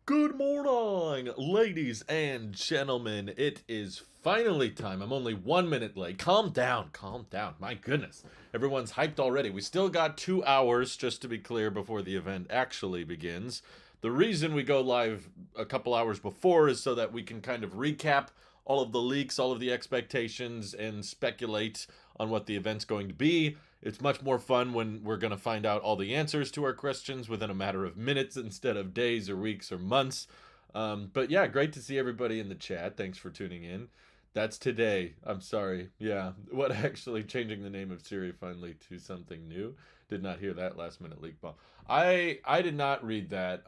Good morning, ladies and gentlemen. It is finally time. I'm only 1 minute late. Calm down, calm down. My goodness. Everyone's hyped already. We still got 2 hours, just to be clear, before the event actually begins. The reason we go live a couple hours before is so that we can kind of recap all of the leaks, all of the expectations, and speculate on what the event's going to be. It's much more fun when we're going to find out all the answers to our questions within a matter of minutes instead of days or weeks or months. But yeah, great to see everybody in the chat. Thanks for tuning in. That's today. I'm sorry. Yeah. What actually changing the name of Siri finally to something new? Did not hear that last minute leak bomb. I did not read that.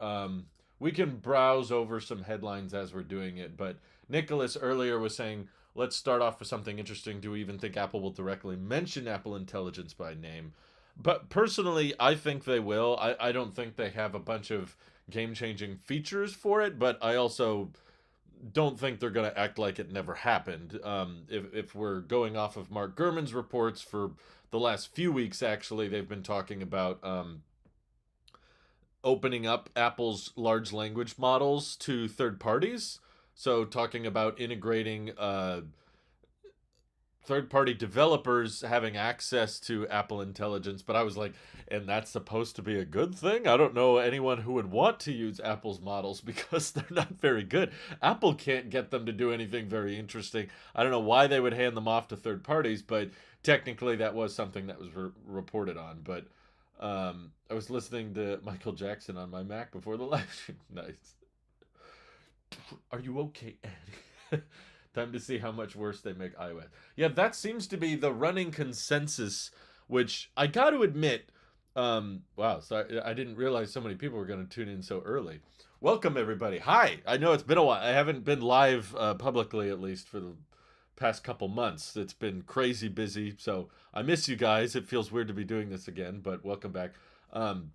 We can browse over some headlines as we're doing it, but Nicholas earlier was saying, let's start off with something interesting. Do we even think Apple will directly mention Apple Intelligence by name? But personally, I think they will. I don't think they have a bunch of game changing features for it, but I also don't think they're going to act like it never happened. If we're going off of Mark Gurman's reports for the last few weeks, actually, they've been talking about opening up Apple's large language models to third parties. So, talking about integrating third party developers having access to Apple Intelligence, but I was like, and that's supposed to be a good thing? I don't know anyone who would want to use Apple's models because they're not very good. Apple can't get them to do anything very interesting. I don't know why they would hand them off to third parties, but technically that was something that was reported on. But I was listening to Michael Jackson on my Mac before the live stream. Nice. Are you okay, Annie? Time to see how much worse they make iOS. Yeah, that seems to be the running consensus, which I got to admit. Wow, sorry, I didn't realize so many people were going to tune in so early. Welcome, everybody. Hi. I know it's been a while. I haven't been live publicly, at least for the past couple months. It's been crazy busy, so I miss you guys. It feels weird to be doing this again, but welcome back. Um,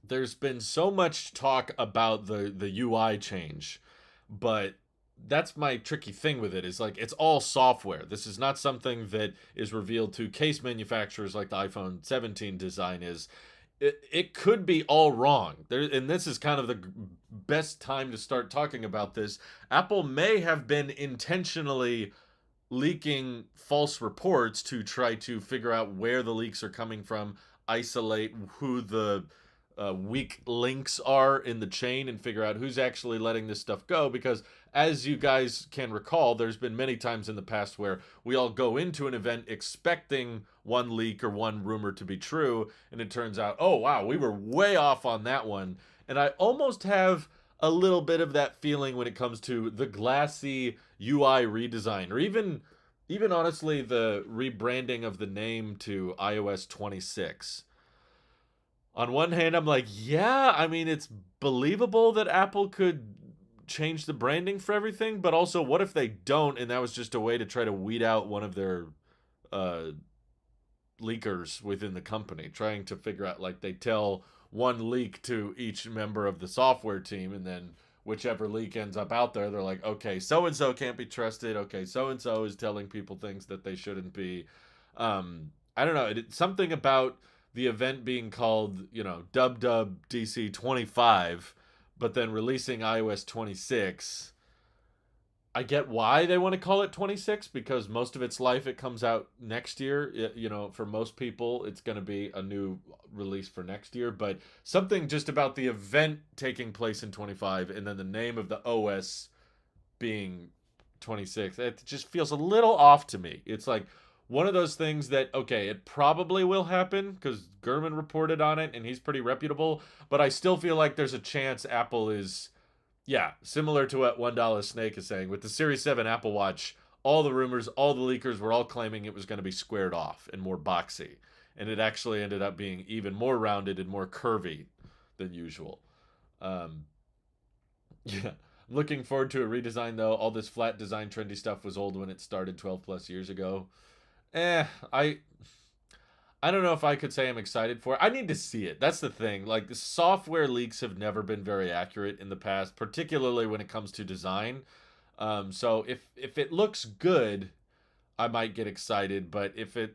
there's been so much talk about the UI change, but that's my tricky thing with it is like it's all software. This is not something that is revealed to case manufacturers like the iPhone 17 design is. It could be all wrong. There, and this is kind of the best time to start talking about this. Apple may have been intentionally leaking false reports to try to figure out where the leaks are coming from, isolate who the weak links are in the chain, and figure out who's actually letting this stuff go. Because, as you guys can recall, there's been many times in the past where we all go into an event expecting one leak or one rumor to be true, and it turns out, oh, wow, we were way off on that one. And I almost have a little bit of that feeling when it comes to the glassy UI redesign, or even honestly the rebranding of the name to iOS 26. On one hand, I'm like, yeah, I mean, it's believable that Apple could change the branding for everything, but also, what if they don't, and that was just a way to try to weed out one of their uh, leakers within the company, trying to figure out, like, they tell one leak to each member of the software team, and then whichever leak ends up out there, they're like, okay, so and so can't be trusted. Okay, so and so is telling people things that they shouldn't be. I don't know. Something about the event being called, WWDC25, but then releasing iOS 26. I get why they want to call it 26 because most of its life it comes out next year. For most people, it's going to be a new release for next year. But something just about the event taking place in 25 and then the name of the OS being 26, it just feels a little off to me. It's like one of those things that, okay, it probably will happen because Gurman reported on it and he's pretty reputable. But I still feel like there's a chance Apple is, yeah, similar to what $1 Snake is saying. With the Series 7 Apple Watch, all the rumors, all the leakers were all claiming it was going to be squared off and more boxy. And it actually ended up being even more rounded and more curvy than usual. Um, yeah. I'm looking forward to a redesign, though. All this flat design trendy stuff was old when it started 12 plus years ago. Eh, I don't know if I could say I'm excited for it. I need to see it. That's the thing. Like, the software leaks have never been very accurate in the past, particularly when it comes to design. So if it looks good, I might get excited. But if it,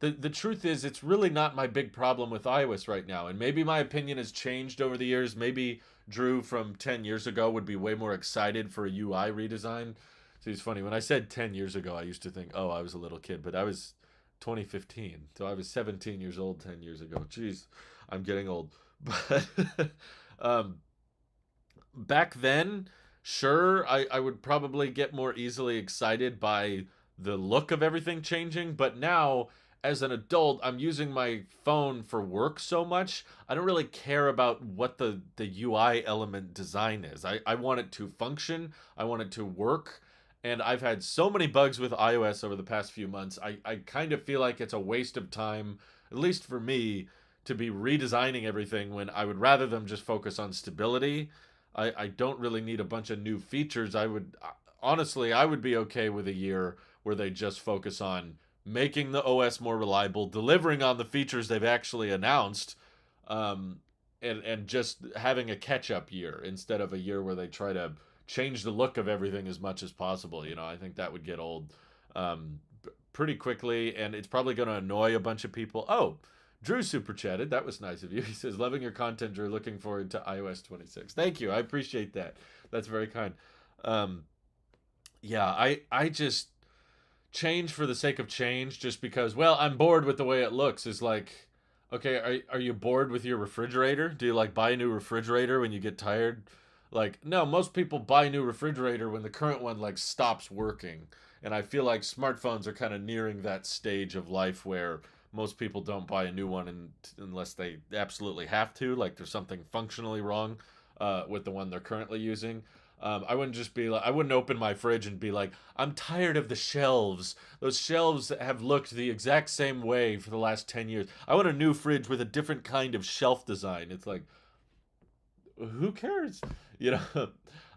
the truth is, it's really not my big problem with iOS right now. And maybe my opinion has changed over the years. Maybe Drew from 10 years ago would be way more excited for a UI redesign. So it's funny. When I said 10 years ago, I used to think, oh, I was a little kid, but I was 2015. So I was 17 years old 10 years ago. Jeez, I'm getting old. But um, back then, sure, I would probably get more easily excited by the look of everything changing. But now, as an adult, I'm using my phone for work so much. I don't really care about what the UI element design is. I want it to function, I want it to work. And I've had so many bugs with iOS over the past few months. I kind of feel like it's a waste of time, at least for me, to be redesigning everything when I would rather them just focus on stability. I don't really need a bunch of new features. I would honestly, I would be okay with a year where they just focus on making the OS more reliable, delivering on the features they've actually announced, um, and just having a catch up year instead of a year where they try to change the look of everything as much as possible. You know, I think that would get old pretty quickly, and it's probably going to annoy a bunch of people. Oh, Drew super chatted. That was nice of you. He says, "Loving your content, Drew. Looking forward to iOS 26." Thank you. I appreciate that. That's very kind. Um, yeah, I just change for the sake of change just because, well, I'm bored with the way it looks is like, okay, are you bored with your refrigerator? Do you like buy a new refrigerator when you get tired? Like, no, most people buy a new refrigerator when the current one like stops working. And I feel like smartphones are kind of nearing that stage of life where most people don't buy a new one unless they absolutely have to, like there's something functionally wrong with the one they're currently using. I wouldn't just be like, I wouldn't open my fridge and be like, I'm tired of the shelves. Those shelves have looked the exact same way for the last 10 years. I want a new fridge with a different kind of shelf design. It's like, who cares? You know,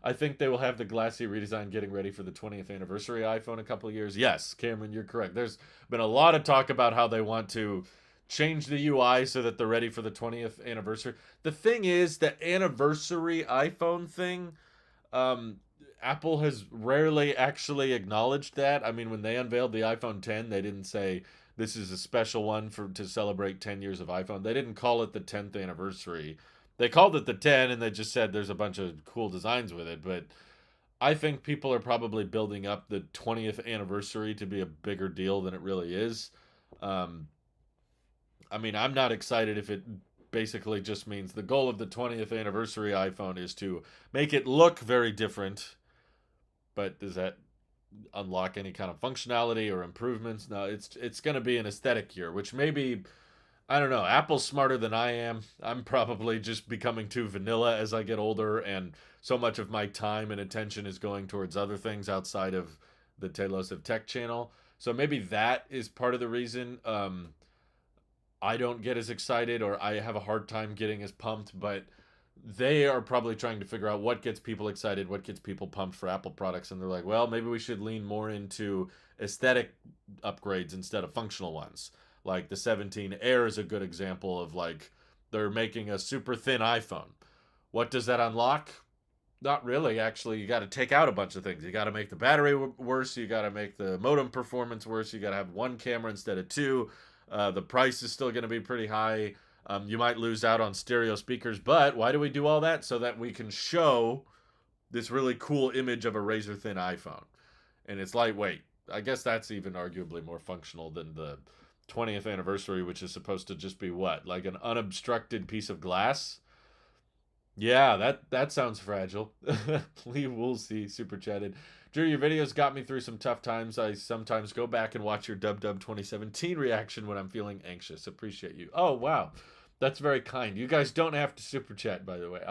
I think they will have the glassy redesign getting ready for the 20th anniversary iPhone a couple of years. Yes, Cameron, you're correct. There's been a lot of talk about how they want to change the UI so that they're ready for the 20th anniversary. The thing is, the anniversary iPhone thing, um, Apple has rarely actually acknowledged that. I mean, when they unveiled the iPhone 10, they didn't say this is a special one for to celebrate 10 years of iPhone. They didn't call it the 10th anniversary. They called it the 10 and they just said there's a bunch of cool designs with it, but I think people are probably building up the 20th anniversary to be a bigger deal than it really is. Um, I mean, I'm not excited if it basically just means the goal of the 20th anniversary iPhone is to make it look very different, but does that unlock any kind of functionality or improvements? No, it's going to be an aesthetic year, which maybe I don't know. Apple's smarter than I am. I'm probably just becoming too vanilla as I get older, and so much of my time and attention is going towards other things outside of the Tailosive Tech channel. So maybe that is part of the reason I don't get as excited or I have a hard time getting as pumped, but they are probably trying to figure out what gets people excited, what gets people pumped for Apple products, and they're like, well, maybe we should lean more into aesthetic upgrades instead of functional ones. Like the 17 Air is a good example of like they're making a super thin iPhone. What does that unlock? Not really. Actually, you got to take out a bunch of things. You got to make the battery worse. You got to make the modem performance worse. You got to have one camera instead of two. The price is still going to be pretty high. You might lose out on stereo speakers, but why do we do all that? So that we can show this really cool image of a razor thin iPhone. And it's lightweight. I guess that's even arguably more functional than the 20th anniversary, which is supposed to just be what? Like an unobstructed piece of glass? Yeah, that sounds fragile. Lee Woolsey super chatted. Drew, your videos got me through some tough times. I sometimes go back and watch your Dub 2017 reaction when I'm feeling anxious. Appreciate you. Oh, wow. That's very kind. You guys don't have to super chat, by the way.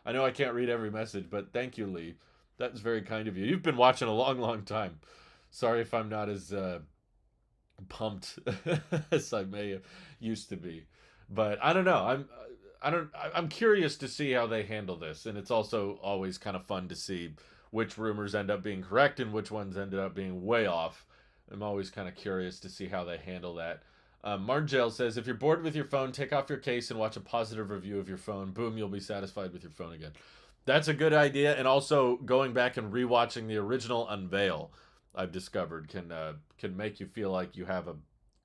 I know I can't read every message, but thank you, Lee. That's very kind of you. You've been watching a long, long time. Sorry if I'm not as pumped as I may have used to be. But I don't know. I'm curious to see how they handle this, and it's also always kind of fun to see which rumors end up being correct and which ones ended up being way off. I'm always kind of curious to see how they handle that. Margel says, if you're bored with your phone, take off your case and watch a positive review of your phone. Boom, you'll be satisfied with your phone again. That's a good idea. And also going back and rewatching the original unveil, I've discovered can make you feel like you have a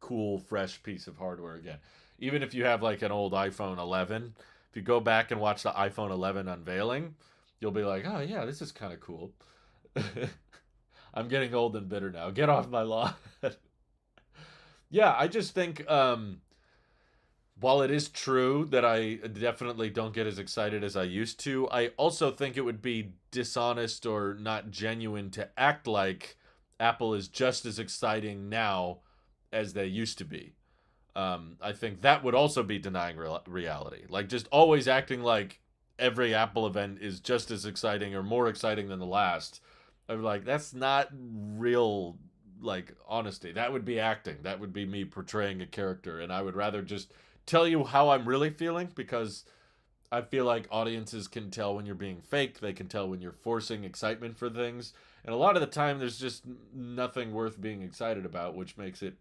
cool, fresh piece of hardware again. Even if you have like an old iPhone 11, if you go back and watch the iPhone 11 unveiling, you'll be like, oh yeah, this is kind of cool. I'm getting old and bitter now. Get off my lawn. Yeah, I just think while it is true that I definitely don't get as excited as I used to, I also think it would be dishonest or not genuine to act like Apple is just as exciting now as they used to be. I think that would also be denying reality. Like just always acting like every Apple event is just as exciting or more exciting than the last. I'm like, that's not real, like, honesty. That would be acting. That would be me portraying a character. And I would rather just tell you how I'm really feeling, because I feel like audiences can tell when you're being fake. They can tell when you're forcing excitement for things. And a lot of the time, there's just nothing worth being excited about, which makes it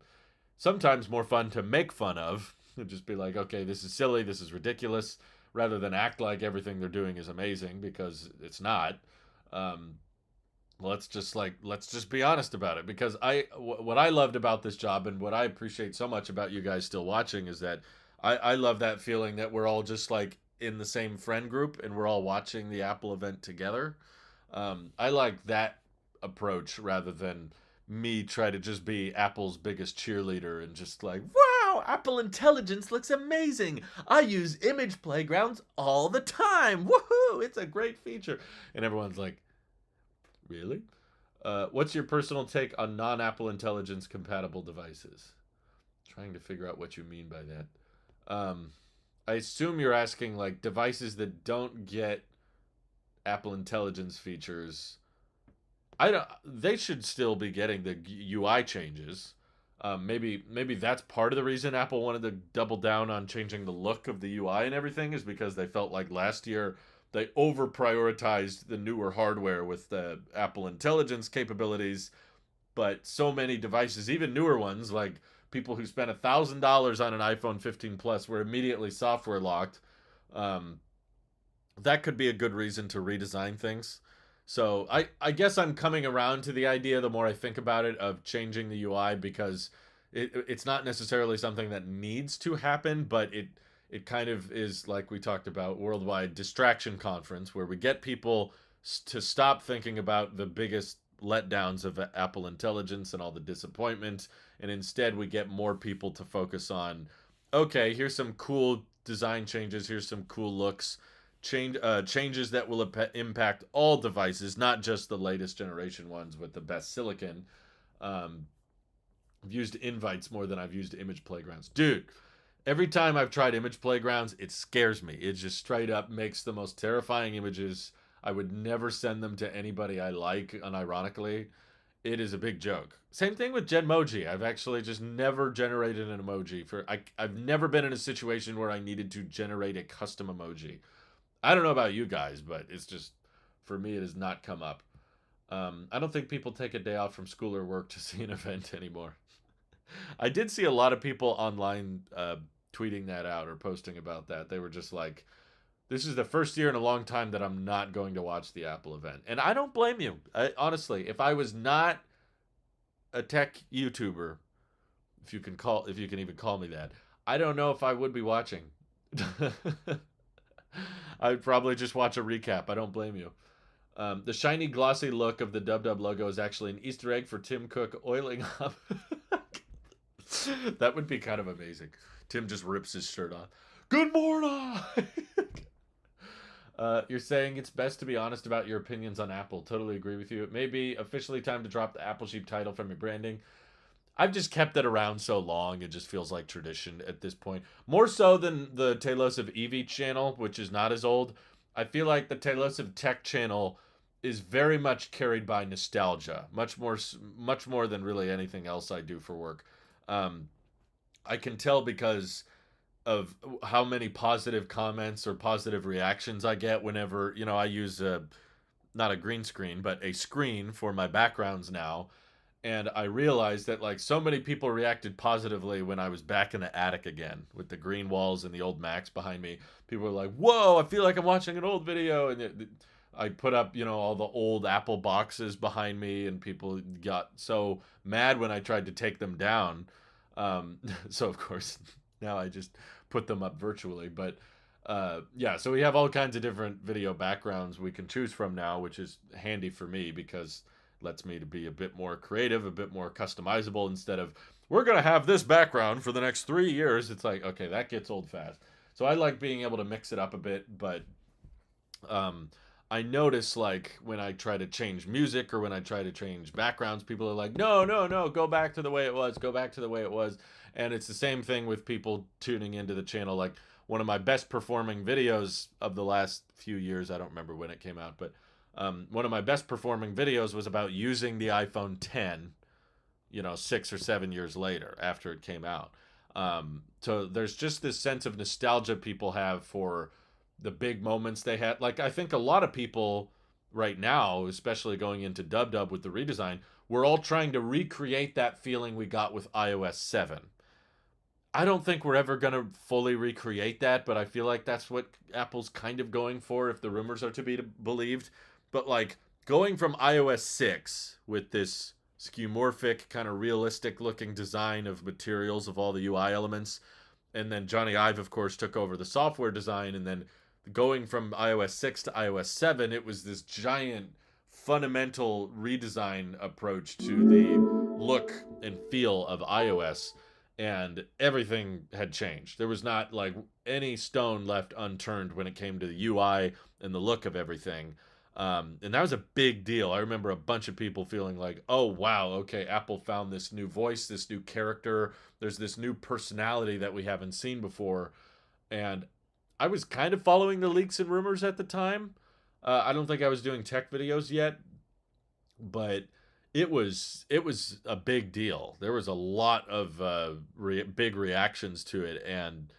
sometimes more fun to make fun of. And just be like, okay, this is silly, this is ridiculous, rather than act like everything they're doing is amazing, because it's not. Um, let's just be honest about it, because what I loved about this job and what I appreciate so much about you guys still watching is that I love that feeling that we're all just like in the same friend group and we're all watching the Apple event together. I like that approach rather than me try to just be Apple's biggest cheerleader and just like, wow, Apple Intelligence looks amazing. I use image playgrounds all the time. Woohoo! It's a great feature. And everyone's like, really? What's your personal take on non-Apple Intelligence compatible devices? Trying to figure out what you mean by that. I assume you're asking like devices that don't get Apple Intelligence features. I don't. They should still be getting the UI changes. Maybe that's part of the reason Apple wanted to double down on changing the look of the UI and everything, is because they felt like last year they over prioritized the newer hardware with the Apple Intelligence capabilities, but so many devices, even newer ones, like people who spent $1,000 on an iPhone 15 Plus, were immediately software locked. Um, that could be a good reason to redesign things. So I guess I'm coming around to the idea, the more I think about it, of changing the UI, because it's not necessarily something that needs to happen, but it kind of is, like we talked about, worldwide distraction conference, where we get people to stop thinking about the biggest letdowns of Apple Intelligence and all the disappointment, and instead we get more people to focus on, okay, here's some cool design changes, here's some cool looks, changes that will impact all devices, not just the latest generation ones with the best silicon. I've used invites more than I've used image playgrounds. Dude, every time I've tried image playgrounds, it scares me. It just straight up makes the most terrifying images. I would never send them to anybody I like, unironically. It is a big joke. Same thing with Genmoji. I've actually just never generated an emoji. I've never been in a situation where I needed to generate a custom emoji. I don't know about you guys, but it's just, for me, it has not come up. I don't think people take a day off from school or work to see an event anymore. I did see a lot of people online tweeting that out or posting about that. They were just like, this is the first year in a long time that I'm not going to watch the Apple event. And I don't blame you. Honestly, if I was not a tech YouTuber, if you can even call me that, I don't know if I would be watching. I'd probably just watch a recap. I don't blame you. The shiny, glossy look of the WW logo is actually an Easter egg for Tim Cook oiling up. That would be kind of amazing. Tim just rips his shirt off. Good morning! You're saying it's best to be honest about your opinions on Apple. Totally agree with you. It may be officially time to drop the Apple Sheep title from your branding. I've just kept it around so long, it just feels like tradition at this point. More so than the Tailosive EV channel, which is not as old. I feel like the Tailosive Tech channel is very much carried by nostalgia, much more than really anything else I do for work. I can tell because of how many positive comments or positive reactions I get whenever, I use not a green screen, but a screen for my backgrounds now. And I realized that like so many people reacted positively when I was back in the attic again with the green walls and the old Macs behind me. People were like, whoa, I feel like I'm watching an old video. And I put up, all the old Apple boxes behind me, and people got so mad when I tried to take them down. So of course now I just put them up virtually. But yeah, so we have all kinds of different video backgrounds we can choose from now, which is handy for me because it lets me to be a bit more creative, a bit more customizable instead of we're gonna have this background for the next 3 years. It's like, okay, that gets old fast. So I like being able to mix it up a bit, but um, I notice like when I try to change music or when I try to change backgrounds, people are like, no, no, no, go back to the way it was, go back to the way it was. And it's the same thing with people tuning into the channel. Like one of my best performing videos of the last few years, I don't remember when it came out, but one of my best performing videos was about using the iPhone 10, 6 or 7 years later after it came out. So there's just this sense of nostalgia people have for the big moments they had. Like I think a lot of people right now, especially going into Dub Dub with the redesign, we're all trying to recreate that feeling we got with iOS 7. I don't think we're ever going to fully recreate that, but I feel like that's what Apple's kind of going for if the rumors are to be believed. But like going from iOS 6 with this skeuomorphic kind of realistic looking design of materials of all the UI elements, and then Johnny Ive of course took over the software design, and then going from iOS 6 to iOS 7, it was this giant fundamental redesign approach to the look and feel of iOS, and everything had changed. There was not like any stone left unturned when it came to the UI and the look of everything. And that was a big deal. I remember a bunch of people feeling like, oh, wow, okay, Apple found this new voice, this new character. There's this new personality that we haven't seen before. And I was kind of following the leaks and rumors at the time. I don't think I was doing tech videos yet, but it was a big deal. There was a lot of big reactions to it, and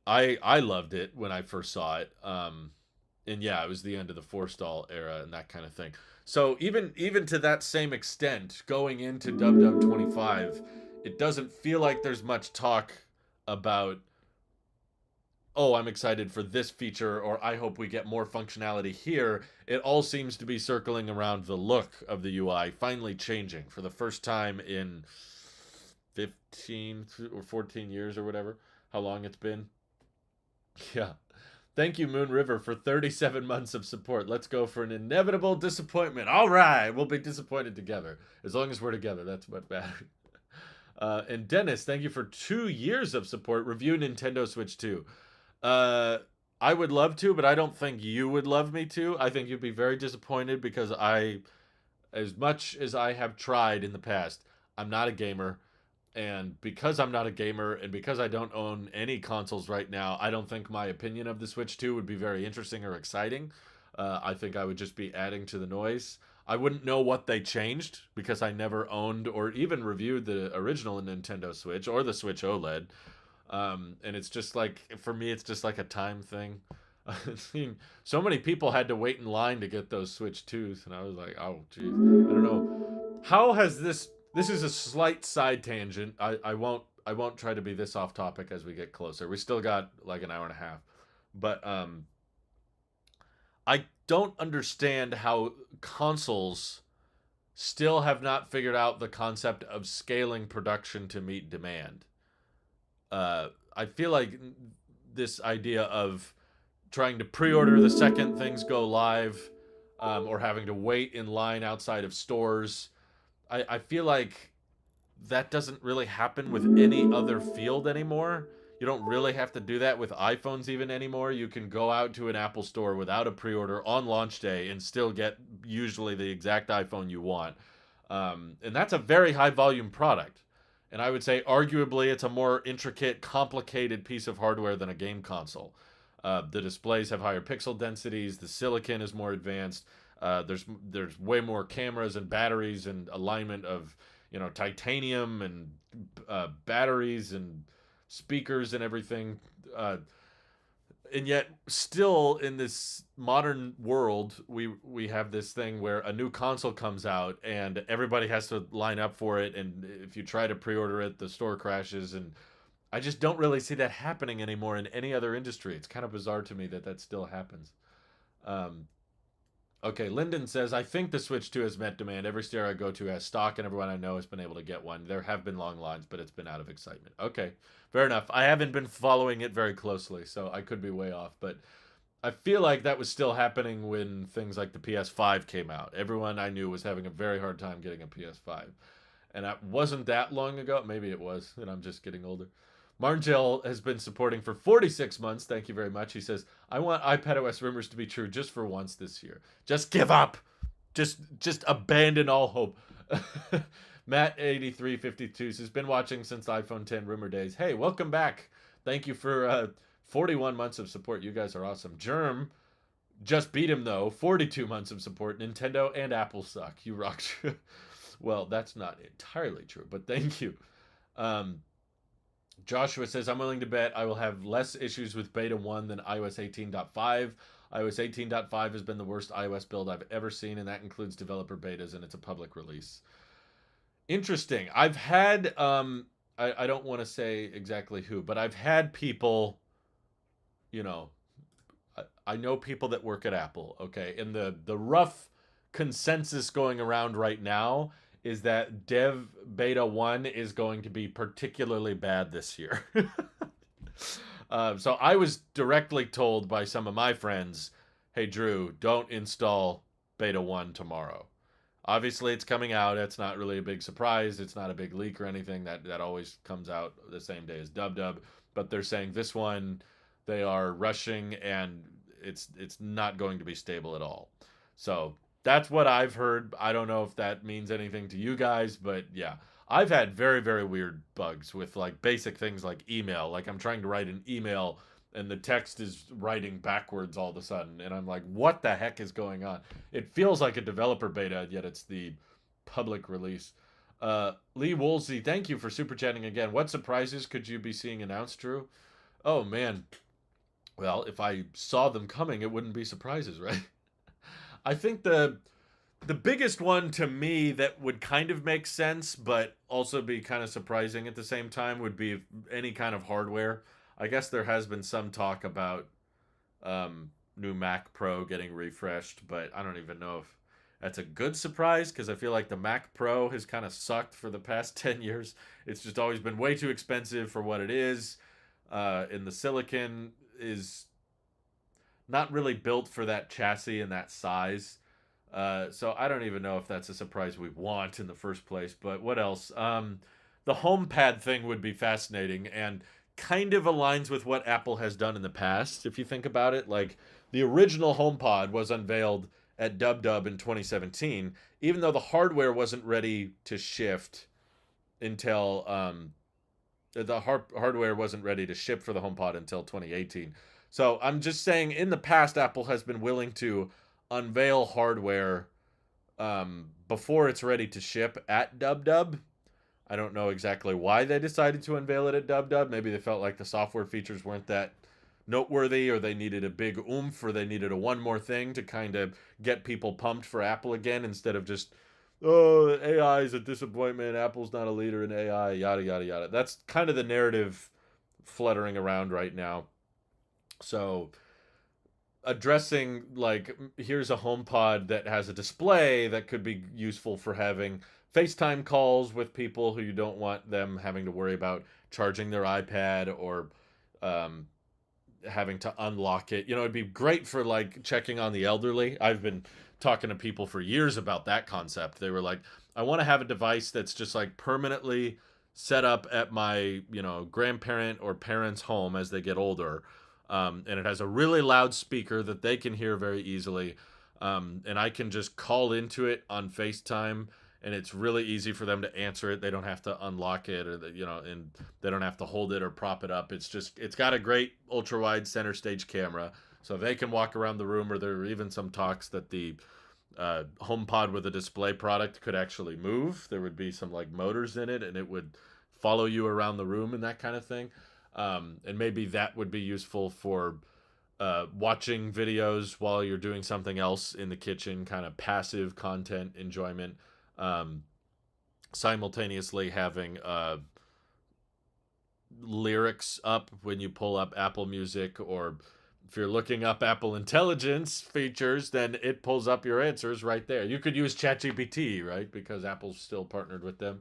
I loved it when I first saw it. And yeah, it was the end of the forestall era and that kind of thing. So even to that same extent, going into WW25, it doesn't feel like there's much talk about, oh, I'm excited for this feature, or I hope we get more functionality here. It all seems to be circling around the look of the UI finally changing for the first time in 15 or 14 years or whatever, how long it's been. Yeah. Thank you, Moon River, for 37 months of support. Let's go for an inevitable disappointment. All right, we'll be disappointed together. As long as we're together, that's what matters. And Dennis, thank you for 2 years of support. Review Nintendo Switch 2. Uh, I would love to, but I don't think you would love me to. I think you'd be very disappointed because as much as I have tried in the past, I'm not a gamer. And because I'm not a gamer and because I don't own any consoles right now, I don't think my opinion of the Switch 2 would be very interesting or exciting. I think I would just be adding to the noise. I wouldn't know what they changed because I never owned or even reviewed the original Nintendo Switch or the Switch OLED. And it's just like, for me, it's just like a time thing. So many people had to wait in line to get those Switch 2s, and I was like, oh, geez, I don't know. How has this is a slight side tangent. I won't try to be this off topic as we get closer. We still got like an hour and a half. But I don't understand how consoles still have not figured out the concept of scaling production to meet demand. I feel like this idea of trying to pre-order the second things go live, or having to wait in line outside of stores, I feel like that doesn't really happen with any other field anymore. You don't really have to do that with iPhones even anymore. You can go out to an Apple store without a pre-order on launch day and still get usually the exact iPhone you want. And that's a very high volume product. And I would say arguably it's a more intricate, complicated piece of hardware than a game console. The displays have higher pixel densities. The silicon is more advanced. There's way more cameras and batteries and alignment of titanium and batteries and speakers and everything. And yet, still in this modern world, we have this thing where a new console comes out and everybody has to line up for it. And if you try to pre-order it, the store crashes. And I just don't really see that happening anymore in any other industry. It's kind of bizarre to me that that still happens. Um, Okay, Lyndon says, I think the Switch 2 has met demand. Every store I go to has stock, and everyone I know has been able to get one. There have been long lines, but it's been out of excitement. Okay, fair enough. I haven't been following it very closely, so I could be way off, but I feel like that was still happening when things like the PS5 came out. Everyone I knew was having a very hard time getting a PS5. And that wasn't that long ago. Maybe it was, and I'm just getting older. Marngel has been supporting for 46 months. Thank you very much. He says, I want iPadOS rumors to be true just for once this year. Just give up. Just abandon all hope. Matt8352 says, been watching since the iPhone 10 rumor days. Hey, welcome back. Thank you for 41 months of support. You guys are awesome. Germ just beat him, though. 42 months of support. Nintendo and Apple suck. You rock. Well, that's not entirely true, but thank you. Um, Joshua says, I'm willing to bet I will have less issues with Beta 1 than iOS 18.5. iOS 18.5 has been the worst iOS build I've ever seen, and that includes developer betas, and it's a public release. Interesting. I've had, I don't want to say exactly who, but I've had people, you know, I know people that work at Apple, okay? And the rough consensus going around right now is that Dev Beta 1 is going to be particularly bad this year. So I was directly told by some of my friends, hey, Drew, don't install Beta 1 tomorrow. Obviously, it's coming out. It's not really a big surprise. It's not a big leak or anything. That always comes out the same day as Dub. But they're saying this one, they are rushing, and it's not going to be stable at all. So that's what I've heard. I don't know if that means anything to you guys, but yeah. I've had very, very weird bugs with like basic things like email. Like I'm trying to write an email and the text is writing backwards all of a sudden. And I'm like, what the heck is going on? It feels like a developer beta, yet it's the public release. Lee Woolsey, thank you for super chatting again. What surprises could you be seeing announced, Drew? Oh, man. Well, if I saw them coming, it wouldn't be surprises, right? I think the biggest one to me that would kind of make sense, but also be kind of surprising at the same time, would be any kind of hardware. I guess there has been some talk about new Mac Pro getting refreshed, but I don't even know if that's a good surprise because I feel like the Mac Pro has kind of sucked for the past 10 years. It's just always been way too expensive for what it is. And the silicon is not really built for that chassis and that size. So I don't even know if that's a surprise we want in the first place. But what else? The HomePad thing would be fascinating and kind of aligns with what Apple has done in the past. If you think about it, like the original HomePod was unveiled at Dub in 2017, even though the hardware wasn't ready to shift until hardware wasn't ready to ship for the HomePod until 2018. So I'm just saying, in the past, Apple has been willing to unveil hardware before it's ready to ship at Dub. I don't know exactly why they decided to unveil it at Dub. Maybe they felt like the software features weren't that noteworthy, or they needed a big oomph, or they needed a one more thing to kind of get people pumped for Apple again, instead of just, oh, AI is a disappointment, Apple's not a leader in AI, yada, yada, yada. That's kind of the narrative fluttering around right now. So addressing, like, here's a HomePod that has a display that could be useful for having FaceTime calls with people who you don't want them having to worry about charging their iPad or having to unlock it. It'd be great for like checking on the elderly. I've been talking to people for years about that concept. They were like, I want to have a device that's just like permanently set up at my, grandparent or parent's home as they get older. And it has a really loud speaker that they can hear very easily. And I can just call into it on FaceTime, and it's really easy for them to answer it. They don't have to unlock it, or and they don't have to hold it or prop it up. It's got a great ultra wide center stage camera, so they can walk around the room. Or there are even some talks that the HomePod with a display product could actually move. There would be some like motors in it, and it would follow you around the room and that kind of thing. And maybe that would be useful for watching videos while you're doing something else in the kitchen, kind of passive content enjoyment. Simultaneously having lyrics up when you pull up Apple Music, or If you're looking up Apple Intelligence features, then it pulls up your answers right there. You could use ChatGPT, right? Because Apple's still partnered with them.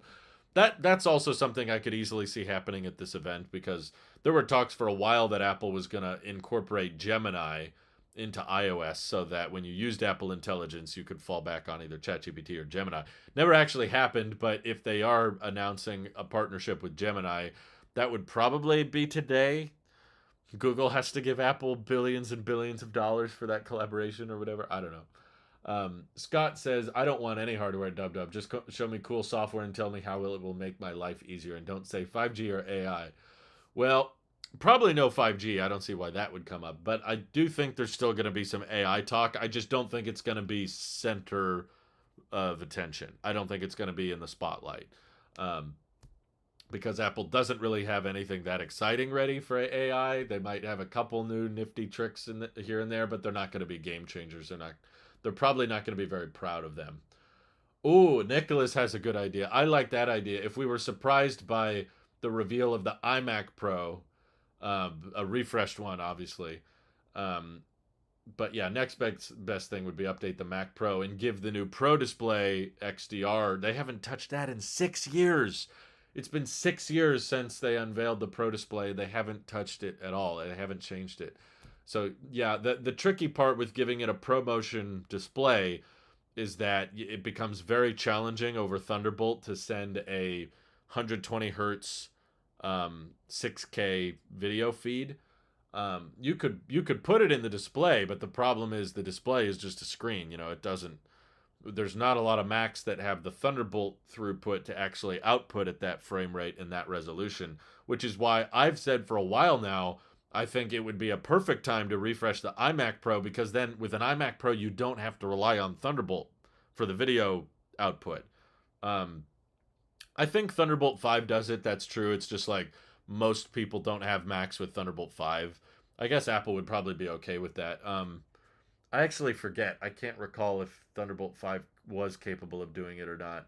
That's also something I could easily see happening at this event, because there were talks for a while that Apple was going to incorporate Gemini into iOS so that when you used Apple Intelligence, you could fall back on either ChatGPT or Gemini. Never actually happened, but if they are announcing a partnership with Gemini, that would probably be today. Google has to give Apple billions and billions of dollars for that collaboration or whatever. I don't know. Scott says, I don't want any hardware, Dub. Just show me cool software and tell me how it will make my life easier. And don't say 5G or AI. Well, probably no 5G. I don't see why that would come up. But I do think there's still going to be some AI talk. I just don't think it's going to be center of attention. I don't think it's going to be in the spotlight. Because Apple doesn't really have anything that exciting ready for AI. They might have a couple new nifty tricks here and there, but they're not going to be game changers. They're probably not going to be very proud of them. Ooh, Nicholas has a good idea. I like that idea. If we were surprised by the reveal of the iMac Pro, a refreshed one, obviously. But yeah, next best thing would be update the Mac Pro and give the new Pro Display XDR. They haven't touched that in 6 years. It's been 6 years since they unveiled the Pro Display. They haven't touched it at all. They haven't changed it. So yeah, the tricky part with giving it a ProMotion display is that it becomes very challenging over Thunderbolt to send a 120 hertz 6K video feed. You could put it in the display, but the problem is the display is just a screen. It doesn't. There's not a lot of Macs that have the Thunderbolt throughput to actually output at that frame rate and that resolution, which is why I've said for a while now, I think it would be a perfect time to refresh the iMac Pro, because then with an iMac Pro, you don't have to rely on Thunderbolt for the video output. I think Thunderbolt 5 does it. That's true. It's just like most people don't have Macs with Thunderbolt 5. I guess Apple would probably be okay with that. I actually forget. I can't recall if Thunderbolt 5 was capable of doing it or not.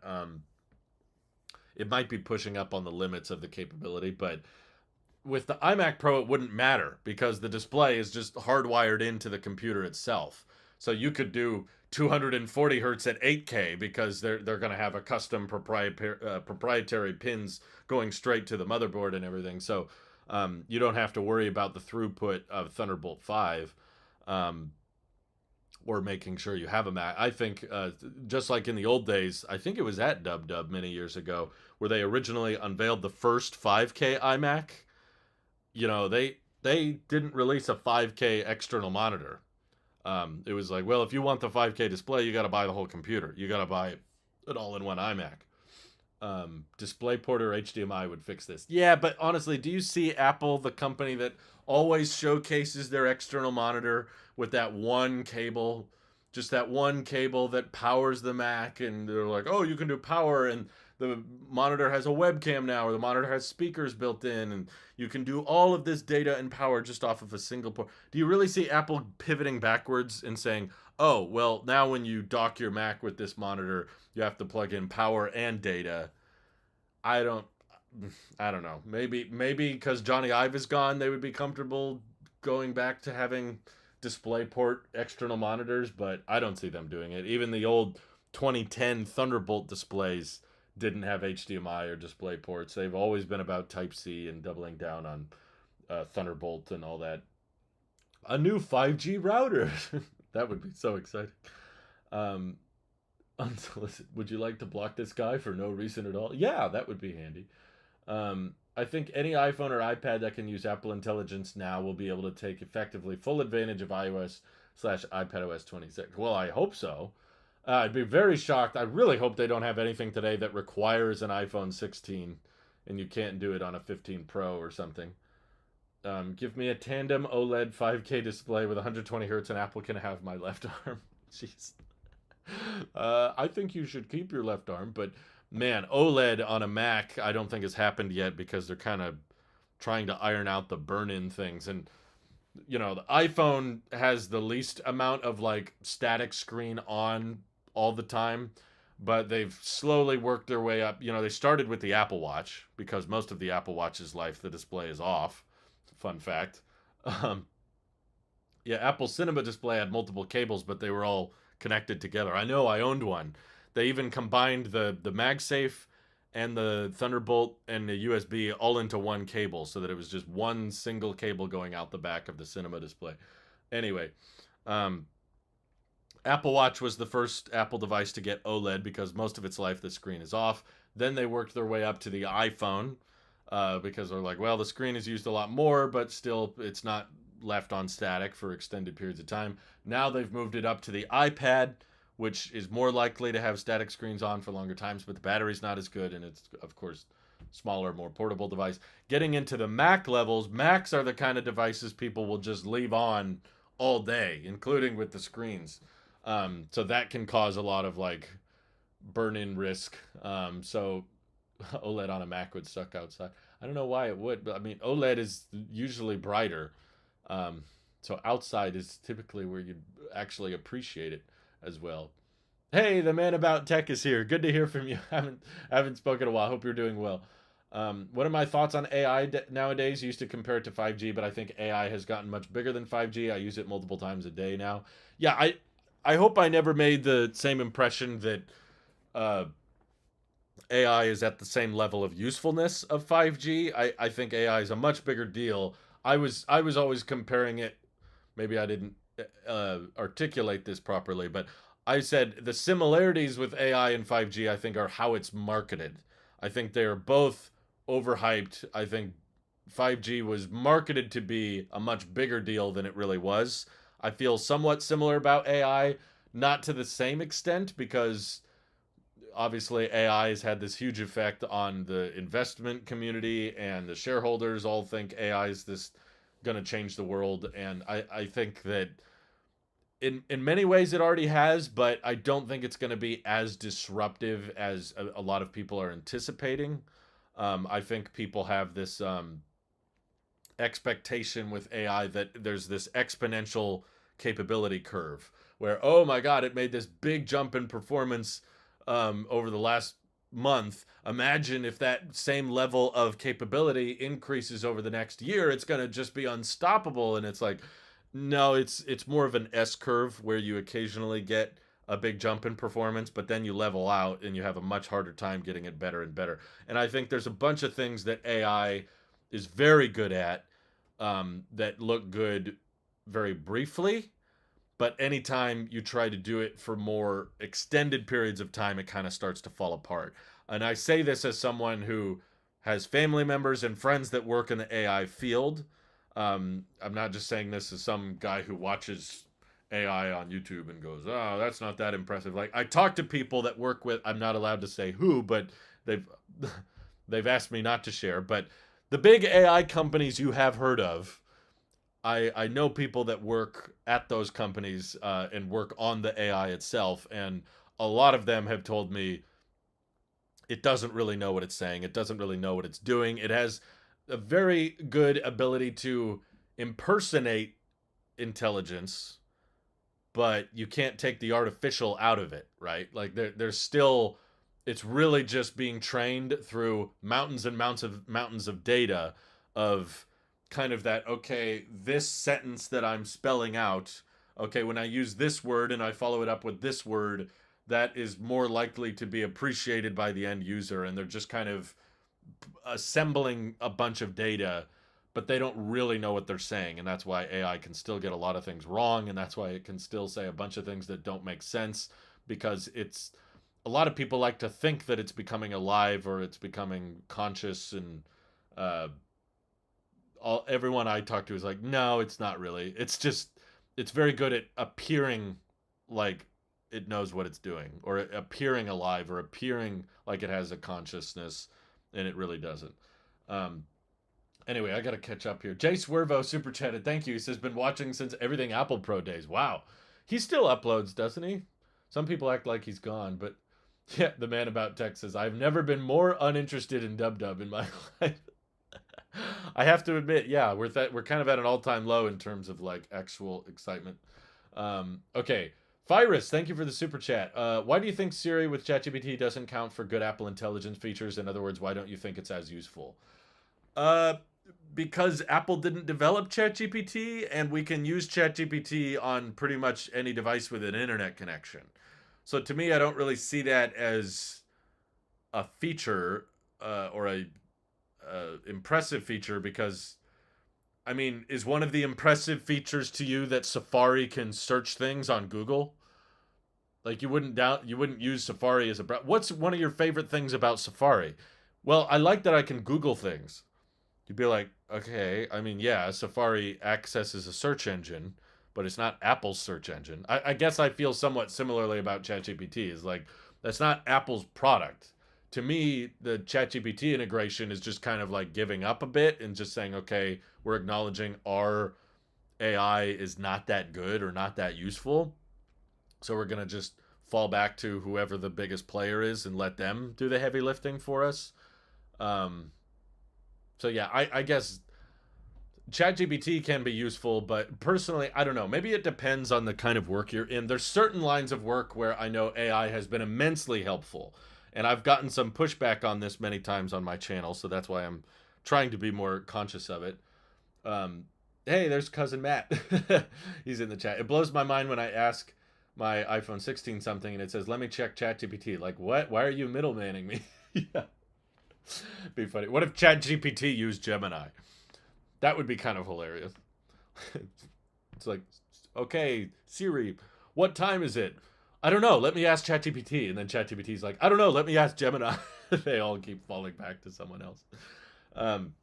It might be pushing up on the limits of the capability, but with the iMac Pro, it wouldn't matter because the display is just hardwired into the computer itself. So you could do 240 hertz at 8K because they're going to have a custom proprietary pins going straight to the motherboard and everything. So you don't have to worry about the throughput of Thunderbolt 5. Or making sure you have a Mac. I think just like in the old days, I think it was at WWDC many years ago, where they originally unveiled the first 5K iMac. They didn't release a 5K external monitor. It was like, well, if you want the 5K display, you got to buy the whole computer. You got to buy an all-in-one iMac. DisplayPort or HDMI would fix this. Yeah, but honestly, do you see Apple, the company that always showcases their external monitor with that one cable, just that one cable that powers the Mac, and they're like, oh, you can do power, and the monitor has a webcam now, or the monitor has speakers built in, and you can do all of this data and power just off of a single port. Do you really see Apple pivoting backwards and saying, oh, well, now when you dock your Mac with this monitor, you have to plug in power and data? I don't know. Maybe because Johnny Ive is gone, they would be comfortable going back to having DisplayPort external monitors, but I don't see them doing it. Even the old 2010 Thunderbolt displays didn't have HDMI or DisplayPorts. They've always been about Type-C and doubling down on Thunderbolt and all that. A new 5G router. That would be so exciting. Unsolicited. Would you like to block this guy for no reason at all? Yeah, that would be handy. I think any iPhone or iPad that can use Apple Intelligence now will be able to take effectively full advantage of iOS/iPadOS 26. Well, I hope so. I'd be very shocked. I really hope they don't have anything today that requires an iPhone 16 and you can't do it on a 15 Pro or something. Give me a tandem OLED 5K display with 120 hertz and Apple can have my left arm. Jeez. I think you should keep your left arm, but man, OLED on a Mac I don't think has happened yet because they're kind of trying to iron out the burn-in things. And the iPhone has the least amount of like static screen on all the time, but they've slowly worked their way up. They started with the Apple Watch because most of the Apple Watch's life the display is off. Fun fact. Yeah, Apple Cinema Display had multiple cables, but they were all connected together. I know I owned one. They even combined the MagSafe and the Thunderbolt and the USB all into one cable so that it was just one single cable going out the back of the cinema display. Anyway, um, Apple Watch was the first Apple device to get OLED because most of its life the screen is off. Then they worked their way up to the iPhone because they're like, well, the screen is used a lot more, but still it's not left on static for extended periods of time. Now they've moved it up to the iPad, which is more likely to have static screens on for longer times, but the battery's not as good, and it's, of course, smaller, more portable device. Getting into the Mac levels, Macs are the kind of devices people will just leave on all day, including with the screens. So that can cause a lot of like burn-in risk. So OLED on a Mac would suck outside. I don't know why it would, but I mean OLED is usually brighter. So outside is typically where you actually appreciate it as well. Hey, the man about tech is here. Good to hear from you. I haven't spoken in a while. Hope you're doing well. What are my thoughts on AI nowadays? Used to compare it to 5G, but I think AI has gotten much bigger than 5G. I use it multiple times a day now. Yeah, I hope I never made the same impression that uh, AI is at the same level of usefulness of 5G. I think AI is a much bigger deal. I was always comparing it. Maybe I didn't articulate this properly, but I said the similarities with AI and 5G I think are how it's marketed. I think they are both overhyped. I think 5G was marketed to be a much bigger deal than it really was. I feel somewhat similar about AI, not to the same extent because obviously AI has had this huge effect on the investment community and the shareholders all think AI is this going to change the world, and I think that in many ways it already has, but I don't think it's going to be as disruptive as a lot of people are anticipating. I think people have this expectation with AI that there's this exponential capability curve where, oh my god, it made this big jump in performance over the last month. Imagine if that same level of capability increases over the next year, it's going to just be unstoppable. And it's like, no, it's more of an S curve where you occasionally get a big jump in performance, but then you level out and you have a much harder time getting it better and better. And I think there's a bunch of things that AI is very good at that look good very briefly, but anytime you try to do it for more extended periods of time, it kind of starts to fall apart. And I say this as someone who has family members and friends that work in the AI field. I'm not just saying this as some guy who watches AI on YouTube and goes, "Oh, that's not that impressive." Like I talk to people that work with. I'm not allowed to say who, but they've they've asked me not to share. But the big AI companies you have heard of, I know people that work at those companies and work on the AI itself, and a lot of them have told me it doesn't really know what it's saying. It doesn't really know what it's doing. It has a very good ability to impersonate intelligence, but you can't take the artificial out of it, right? Like there's still it's really just being trained through mountains and mountains of data of kind of that, okay, this sentence that I'm spelling out, okay, when I use this word and I follow it up with this word, that is more likely to be appreciated by the end user, and they're just kind of assembling a bunch of data, but they don't really know what they're saying, and that's why AI can still get a lot of things wrong, and that's why it can still say a bunch of things that don't make sense because it's a lot of people like to think that it's becoming alive or it's becoming conscious, and everyone I talk to is like, no, it's not really. It's just it's very good at appearing like it knows what it's doing, or appearing alive, or appearing like it has a consciousness, and it really doesn't. Um, anyway, I gotta catch up here. Jay Swervo super chatted. Thank you. He says been watching since Everything Apple Pro days. Wow, he still uploads, doesn't he? Some people act like he's gone, but yeah, the man about tech says I've never been more uninterested in Dub Dub in my life. I have to admit, yeah, we're kind of at an all-time low in terms of like actual excitement. Okay, Virus, thank you for the super chat. Why do you think Siri with ChatGPT doesn't count for good Apple Intelligence features? In other words, why don't you think it's as useful? Uh, because Apple didn't develop ChatGPT, and we can use ChatGPT on pretty much any device with an internet connection. So to me, I don't really see that as a feature or a impressive feature, because I mean, is one of the impressive features to you that Safari can search things on Google? Like you wouldn't use Safari as a what's one of your favorite things about Safari? Well, I like that I can Google things. You'd be like, okay, I mean, yeah, Safari accesses a search engine, but it's not Apple's search engine. I guess I feel somewhat similarly about ChatGPT. Is like, that's not Apple's product. To me, the ChatGPT integration is just kind of like giving up a bit and just saying, okay, we're acknowledging our AI is not that good or not that useful. So we're going to just fall back to whoever the biggest player is and let them do the heavy lifting for us. Um, so yeah, I guess ChatGPT can be useful, but personally, I don't know. Maybe it depends on the kind of work you're in. There's certain lines of work where I know AI has been immensely helpful, and I've gotten some pushback on this many times on my channel, so that's why I'm trying to be more conscious of it. Um, hey, there's cousin Matt. He's in the chat. It blows my mind when I ask my iPhone 16 something and it says, "Let me check ChatGPT." Like, what? Why are you middlemaning me? Yeah, be funny. What if ChatGPT used Gemini? That would be kind of hilarious. It's like, okay, Siri, what time is it? I don't know. Let me ask ChatGPT. And then ChatGPT's like, I don't know. Let me ask Gemini. They all keep falling back to someone else. Um,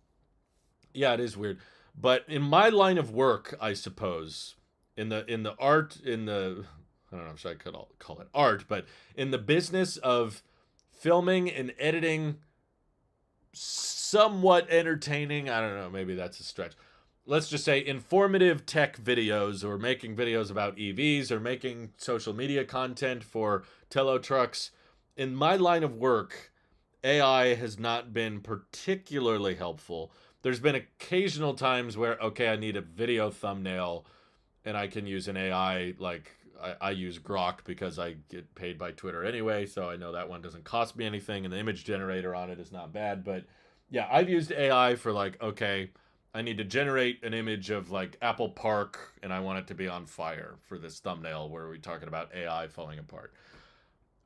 yeah, it is weird. But in my line of work, I suppose, in the art, in the I don't know, should I call it art, but in the business of filming and editing somewhat entertaining, I don't know, maybe that's a stretch. Let's just say informative tech videos, or making videos about EVs, or making social media content for Tello trucks. In my line of work, AI has not been particularly helpful. There's been occasional times where, okay, I need a video thumbnail and I can use an AI. Like, I use Grok because I get paid by Twitter anyway, so I know that one doesn't cost me anything, and the image generator on it is not bad. But yeah, I've used AI for, like, okay, I need to generate an image of like Apple Park and I want it to be on fire for this thumbnail where we're talking about AI falling apart.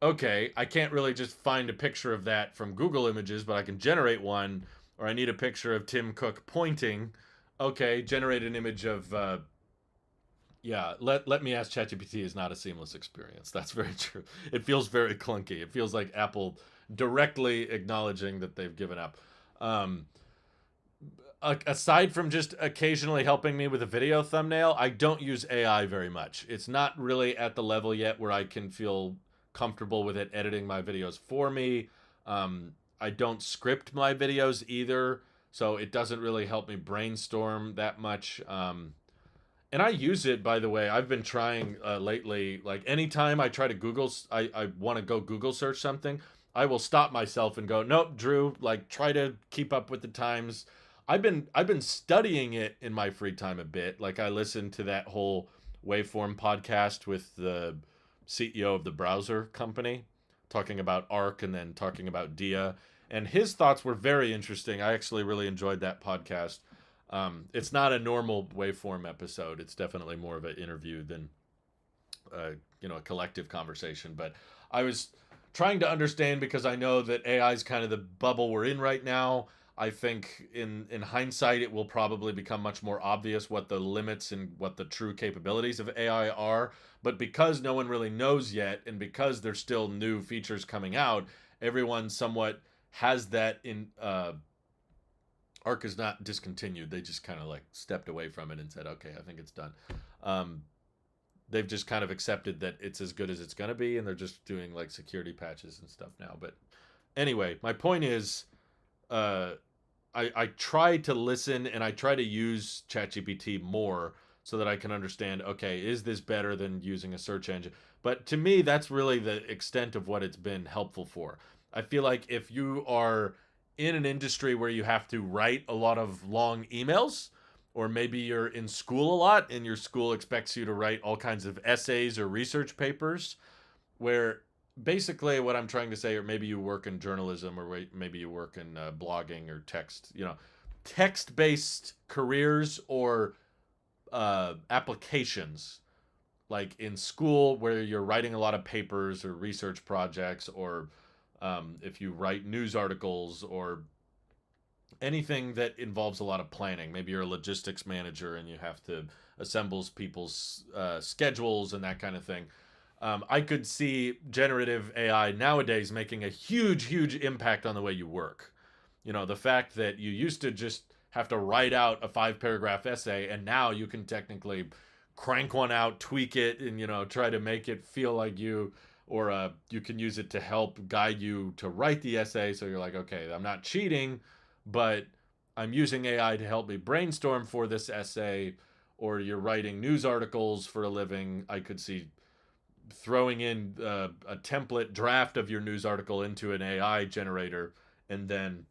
Okay, I can't really just find a picture of that from Google Images, but I can generate one. Or I need a picture of Tim Cook pointing. Okay, generate an image of yeah, let me ask ChatGPT is not a seamless experience. That's very true. It feels very clunky. It feels like Apple directly acknowledging that they've given up. Um, Aside from just occasionally helping me with a video thumbnail, I don't use AI very much. It's not really at the level yet where I can feel comfortable with it editing my videos for me. I don't script my videos either, so it doesn't really help me brainstorm that much. And I use it, by the way. I've been trying lately, like anytime I try to I want to go Google search something, I will stop myself and go, nope, Drew, like try to keep up with the times. I've been studying it in my free time a bit. Like I listened to that whole Waveform podcast with the CEO of the browser company talking about Arc and then talking about Dia. And his thoughts were very interesting. I actually really enjoyed that podcast. It's not a normal Waveform episode. It's definitely more of an interview than, a collective conversation. But I was trying to understand, because I know that AI is kind of the bubble we're in right now. I think in hindsight, it will probably become much more obvious what the limits and what the true capabilities of AI are. But because no one really knows yet, and because there's still new features coming out, everyone somewhat has that in. Arc is not discontinued. They just kind of like stepped away from it and said, okay, I think it's done. Um, they've just kind of accepted that it's as good as it's going to be, and they're just doing like security patches and stuff now. But anyway, my point is, uh, I try to listen and I try to use ChatGPT more so that I can understand, okay, is this better than using a search engine? But to me, that's really the extent of what it's been helpful for. I feel like if you are in an industry where you have to write a lot of long emails, or maybe you're in school a lot and your school expects you to write all kinds of essays or research papers, where basically what I'm trying to say, or maybe you work in journalism, or maybe you work in blogging or text, text-based careers or applications, like in school where you're writing a lot of papers or research projects, or if you write news articles or anything that involves a lot of planning. Maybe you're a logistics manager and you have to assemble people's schedules and that kind of thing. I could see generative AI nowadays making a huge, huge impact on the way you work. You know, the fact that you used to just have to write out a 5-paragraph essay, and now you can technically crank one out, tweak it, and, you know, try to make it feel like you, or you can use it to help guide you to write the essay. So you're like, okay, I'm not cheating, but I'm using AI to help me brainstorm for this essay. Or you're writing news articles for a living. I could see throwing in a template draft of your news article into an AI generator, and then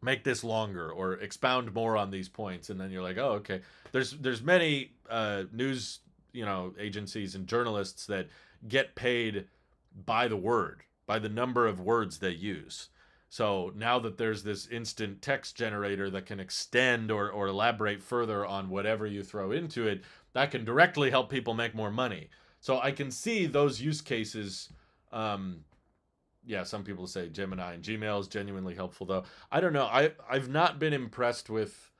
make this longer or expound more on these points. And then you're like, oh, okay. There's many news, you know, agencies and journalists that get paid by the word, by the number of words they use. So now that there's this instant text generator that can extend or elaborate further on whatever you throw into it, that can directly help people make more money. So I can see those use cases. Yeah, some people say Gemini and Gmail is genuinely helpful, though. I don't know. I've not been impressed with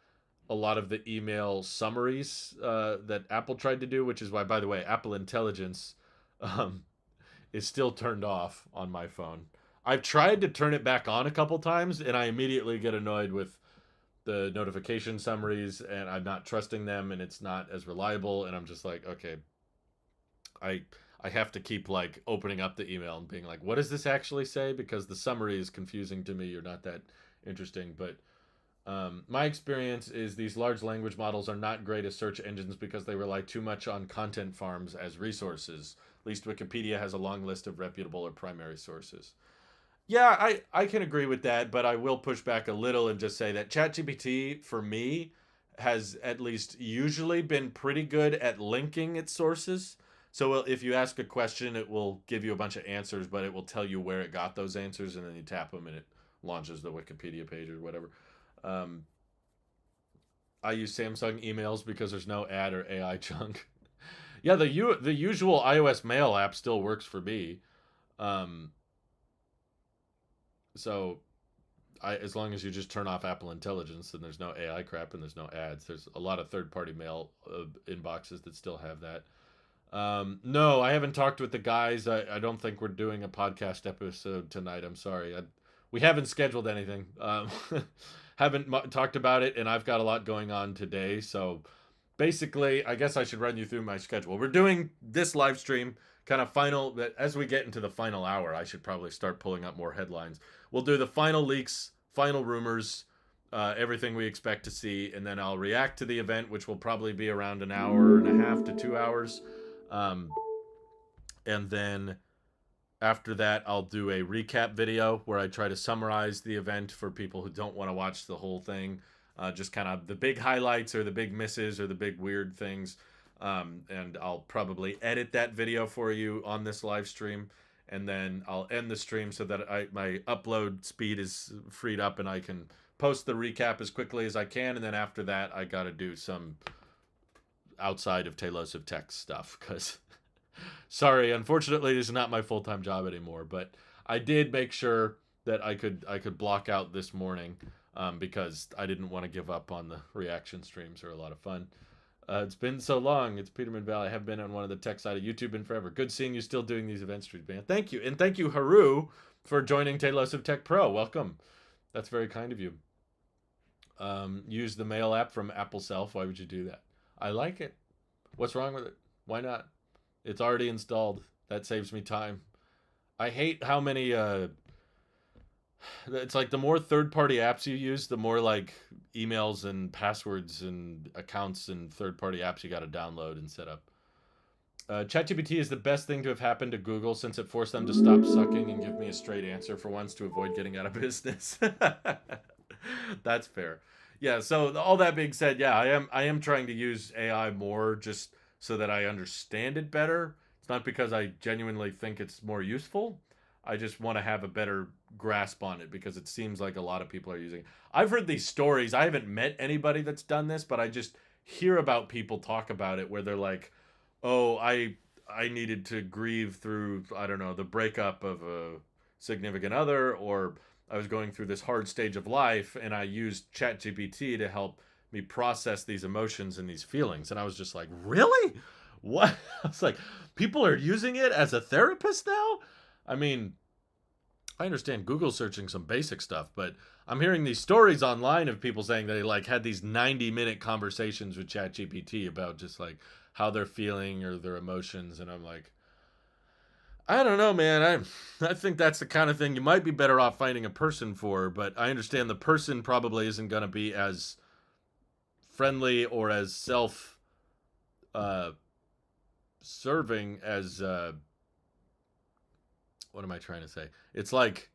a lot of the email summaries that Apple tried to do, which is why, by the way, Apple Intelligence um, is still turned off on my phone. I've tried to turn it back on a couple times, and I immediately get annoyed with the notification summaries, and I'm not trusting them, and it's not as reliable, and I'm just like, okay, I have to keep like opening up the email and being like, what does this actually say? Because the summary is confusing to me. You're not that interesting. But my experience is these large language models are not great as search engines because they rely too much on content farms as resources. At least Wikipedia has a long list of reputable or primary sources. Yeah, I can agree with that, but I will push back a little and just say that ChatGPT, for me, has at least usually been pretty good at linking its sources. So if you ask a question, it will give you a bunch of answers, but it will tell you where it got those answers, and then you tap them and it launches the Wikipedia page or whatever. Um, I use Samsung emails because there's no ad or AI junk. Yeah, the usual iOS mail app still works for me. Um, so as long as you just turn off Apple Intelligence, then there's no AI crap and there's no ads. There's a lot of third-party mail inboxes that still have that. No, I haven't talked with the guys. I don't think we're doing a podcast episode tonight. I'm sorry. We haven't scheduled anything. Haven't talked about it, and I've got a lot going on today. So basically, I guess I should run you through my schedule. We're doing this live stream kind of final. As we get into the final hour, I should probably start pulling up more headlines. We'll do the final leaks, final rumors, everything we expect to see, and then I'll react to the event, which will probably be around an hour and a half to 2 hours. And then after that, I'll do a recap video where I try to summarize the event for people who don't want to watch the whole thing. Just kind of the big highlights or the big misses or the big weird things. And I'll probably edit that video for you on this live stream. And then I'll end the stream so that my upload speed is freed up and I can post the recap as quickly as I can. And then after that, I got to do some outside of Tailosive tech stuff because sorry, unfortunately this is not my full-time job anymore, but I did make sure that I could block out this morning because I didn't want to give up on the reaction streams. They're a lot of fun. It's been so long. It's Peterman Valley. I have been on one of the tech side of YouTube in forever. Good seeing you still doing these event streams, man. Thank you. And thank you, Haru, for joining Tailosive Tech Pro. Welcome. That's very kind of you. Use the mail app from Apple Self. Why would you do that? I like it. What's wrong with it? Why not? It's already installed. That saves me time. I hate how many it's like the more third-party apps you use, the more like emails and passwords and accounts and third-party apps you got to download and set up. ChatGPT is the best thing to have happened to Google since it forced them to stop sucking and give me a straight answer for once to avoid getting out of business. That's fair. Yeah, so all that being said, yeah, I am trying to use AI more just so that I understand it better. It's not because I genuinely think it's more useful. I just want to have a better grasp on it because it seems like a lot of people are using it. I've heard these stories. I haven't met anybody that's done this, but I just hear about people talk about it where they're like, "Oh, I needed to grieve through, I don't know, the breakup of a significant other, or I was going through this hard stage of life and I used ChatGPT to help me process these emotions and these feelings." And I was just like, "Really? What?" I was like, "People are using it as a therapist now?" I mean, I understand Google searching some basic stuff, but I'm hearing these stories online of people saying they like had these 90-minute conversations with ChatGPT about just like how they're feeling or their emotions, and I'm like, I don't know, man. I think that's the kind of thing you might be better off finding a person for, but I understand the person probably isn't going to be as friendly or as self uh serving as what am I trying to say? It's like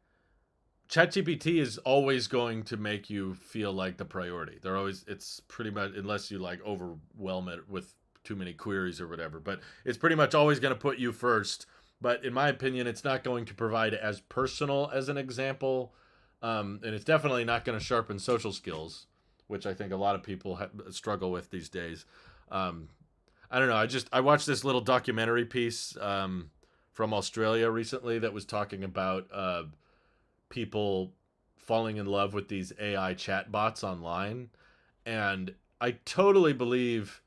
ChatGPT is always going to make you feel like the priority. They're always, it's pretty much, unless you like overwhelm it with too many queries or whatever, but it's pretty much always going to put you first. But in my opinion, it's not going to provide as personal as an example. And it's definitely not going to sharpen social skills, which I think a lot of people struggle with these days. Um, I don't know. I watched this little documentary piece from Australia recently that was talking about people falling in love with these AI chatbots online. And I totally believe,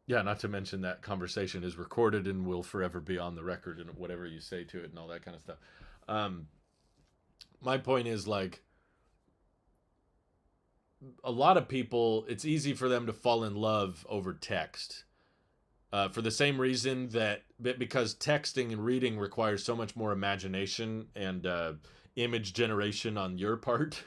yeah, not to mention that conversation is recorded and will forever be on the record and whatever you say to it and all that kind of stuff. Um, my point is like, a lot of people, it's easy for them to fall in love over text. For the same reason that because texting and reading requires so much more imagination and image generation on your part.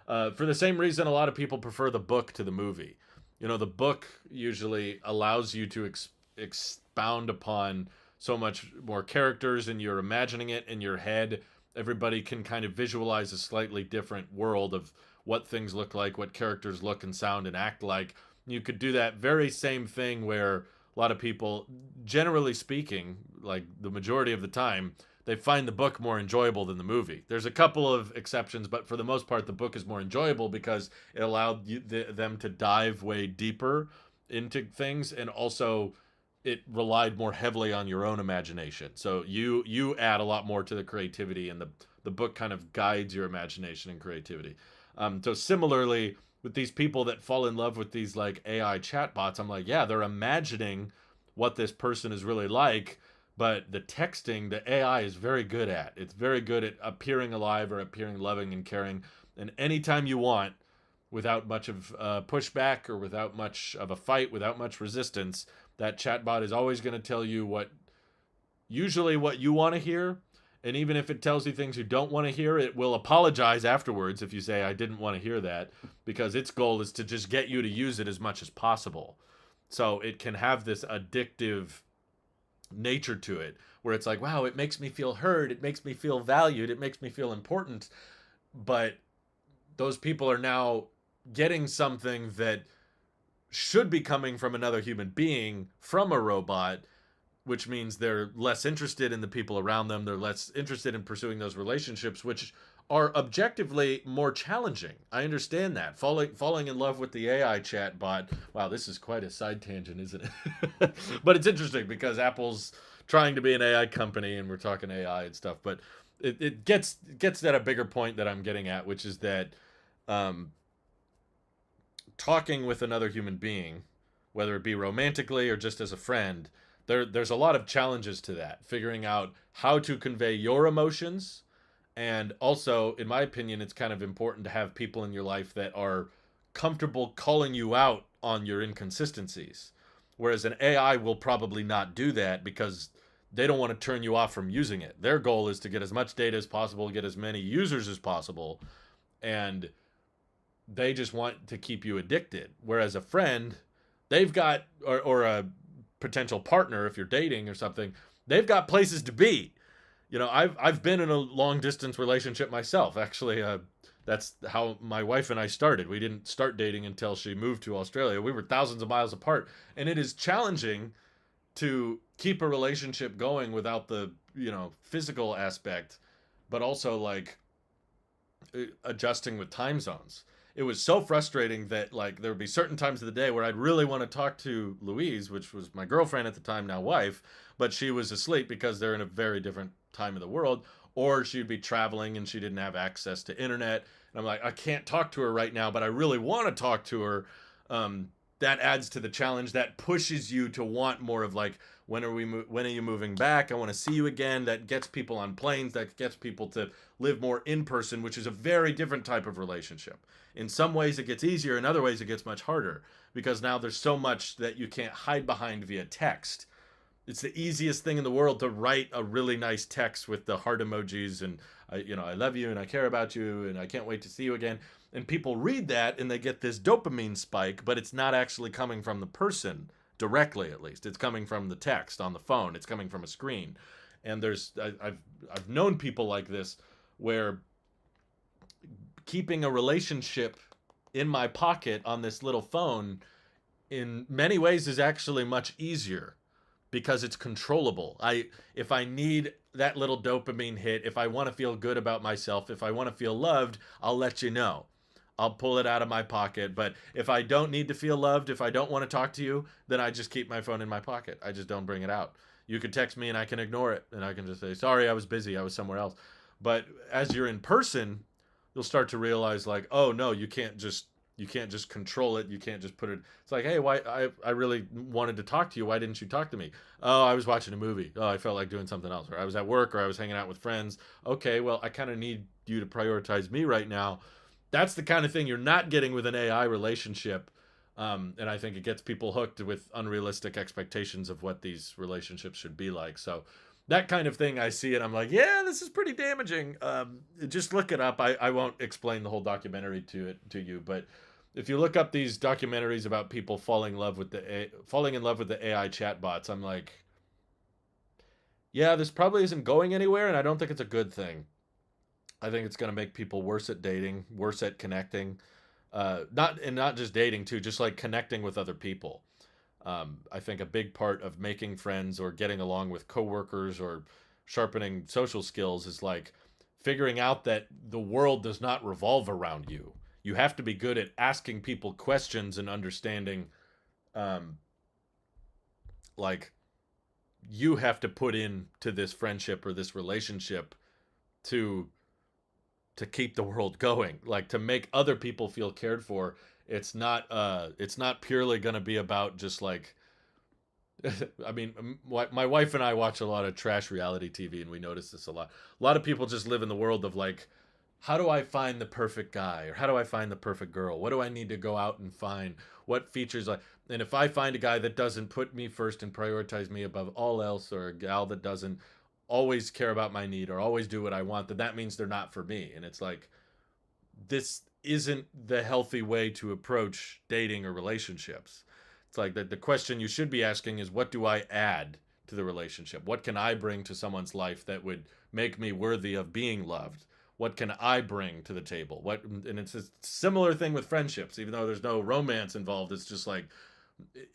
For the same reason, a lot of people prefer the book to the movie. You know, the book usually allows you to expound upon so much more characters, and you're imagining it in your head. Everybody can kind of visualize a slightly different world of what things look like, what characters look and sound and act like. You could do that very same thing where a lot of people, generally speaking, like the majority of the time, they find the book more enjoyable than the movie. There's a couple of exceptions, but for the most part, the book is more enjoyable because it allowed them to dive way deeper into things, and also it relied more heavily on your own imagination. So you add a lot more to the creativity, and the book kind of guides your imagination and creativity. So similarly, with these people that fall in love with these like AI chatbots, I'm like, yeah, they're imagining what this person is really like, but the texting, the AI is very good at. It's very good at appearing alive or appearing loving and caring. And anytime you want, without much of pushback or without much of a fight, without much resistance, that chatbot is always going to tell you usually what you want to hear. And even if it tells you things you don't want to hear, it will apologize afterwards if you say, I didn't want to hear that, because its goal is to just get you to use it as much as possible. So it can have this addictive nature to it where it's like, wow, it makes me feel heard, it makes me feel valued, it makes me feel important. But those people are now getting something that should be coming from another human being from a robot, which means they're less interested in the people around them. They're less interested in pursuing those relationships, which are objectively more challenging. I understand that. Falling in love with the AI chat bot. Wow, this is quite a side tangent, isn't it? But it's interesting because Apple's trying to be an AI company and we're talking AI and stuff. But it gets at a bigger point that I'm getting at, which is that um, talking with another human being, whether it be romantically or just as a friend, there's a lot of challenges to that. Figuring out how to convey your emotions, and also, in my opinion, it's kind of important to have people in your life that are comfortable calling you out on your inconsistencies. Whereas an AI will probably not do that because they don't want to turn you off from using it. Their goal is to get as much data as possible, get as many users as possible, and they just want to keep you addicted. Whereas a friend, they've got, or a potential partner, if you're dating or something, they've got places to be. You know, I've been in a long distance relationship myself. Actually, that's how my wife and I started. We didn't start dating until she moved to Australia. We were thousands of miles apart, and it is challenging to keep a relationship going without the, physical aspect. but also like adjusting with time zones. It was so frustrating that like there would be certain times of the day where I'd really want to talk to Louise, which was my girlfriend at the time, now wife, but she was asleep because they're in a very different time of the world, or she'd be traveling and she didn't have access to internet. And I'm like, I can't talk to her right now, but I really want to talk to her. That adds to the challenge. That pushes you to want more of like, when are you moving back? I want to see you again. That gets people on planes. That gets people to live more in person, which is a very different type of relationship. In some ways, it gets easier. In other ways, it gets much harder because now there's so much that you can't hide behind via text. It's the easiest thing in the world to write a really nice text with the heart emojis and I love you and I care about you and I can't wait to see you again. And people read that and they get this dopamine spike, but it's not actually coming from the person directly. At least it's coming from the text on the phone. It's coming from a screen. And I've known people like this where keeping a relationship in my pocket on this little phone in many ways is actually much easier because it's controllable. If I need that little dopamine hit, if I want to feel good about myself, if I want to feel loved, I'll let you know. I'll pull it out of my pocket. But if I don't need to feel loved, if I don't want to talk to you, then I just keep my phone in my pocket. I just don't bring it out. You can text me and I can ignore it. And I can just say, sorry, I was busy. I was somewhere else. But as you're in person, you'll start to realize like, oh no, you can't just control it. You can't just put it. It's like, hey, why I really wanted to talk to you. Why didn't you talk to me? Oh, I was watching a movie. Oh, I felt like doing something else. Or I was at work or I was hanging out with friends. Okay, well, I kind of need you to prioritize me right now. That's the kind of thing you're not getting with an AI relationship. And I think it gets people hooked with unrealistic expectations of what these relationships should be like. So that kind of thing, I see it. I'm like, yeah, this is pretty damaging. Just look it up. I won't explain the whole documentary to you, but if you look up these documentaries about people falling in love with the AI chatbots, I'm like, yeah, this probably isn't going anywhere, and I don't think it's a good thing. I think it's going to make people worse at dating, worse at connecting, not just dating too, just like connecting with other people. I think a big part of making friends or getting along with coworkers or sharpening social skills is like figuring out that the world does not revolve around you. You have to be good at asking people questions and understanding, like, you have to put in to this friendship or this relationship to keep the world going, like to make other people feel cared for. It's not purely going to be about just like I mean, my wife and I watch a lot of trash reality TV, and we notice this a lot. A lot of people just live in the world of like, how do I find the perfect guy, or how do I find the perfect girl? What do I need to go out and find? What features like? And if I find a guy that doesn't put me first and prioritize me above all else, or a gal that doesn't always care about my need or always do what I want, then that means they're not for me. And it's like, this isn't the healthy way to approach dating or relationships. It's like the question you should be asking is, what do I add to the relationship? What can I bring to someone's life that would make me worthy of being loved? What can I bring to the table? And it's a similar thing with friendships, even though there's no romance involved. It's just like,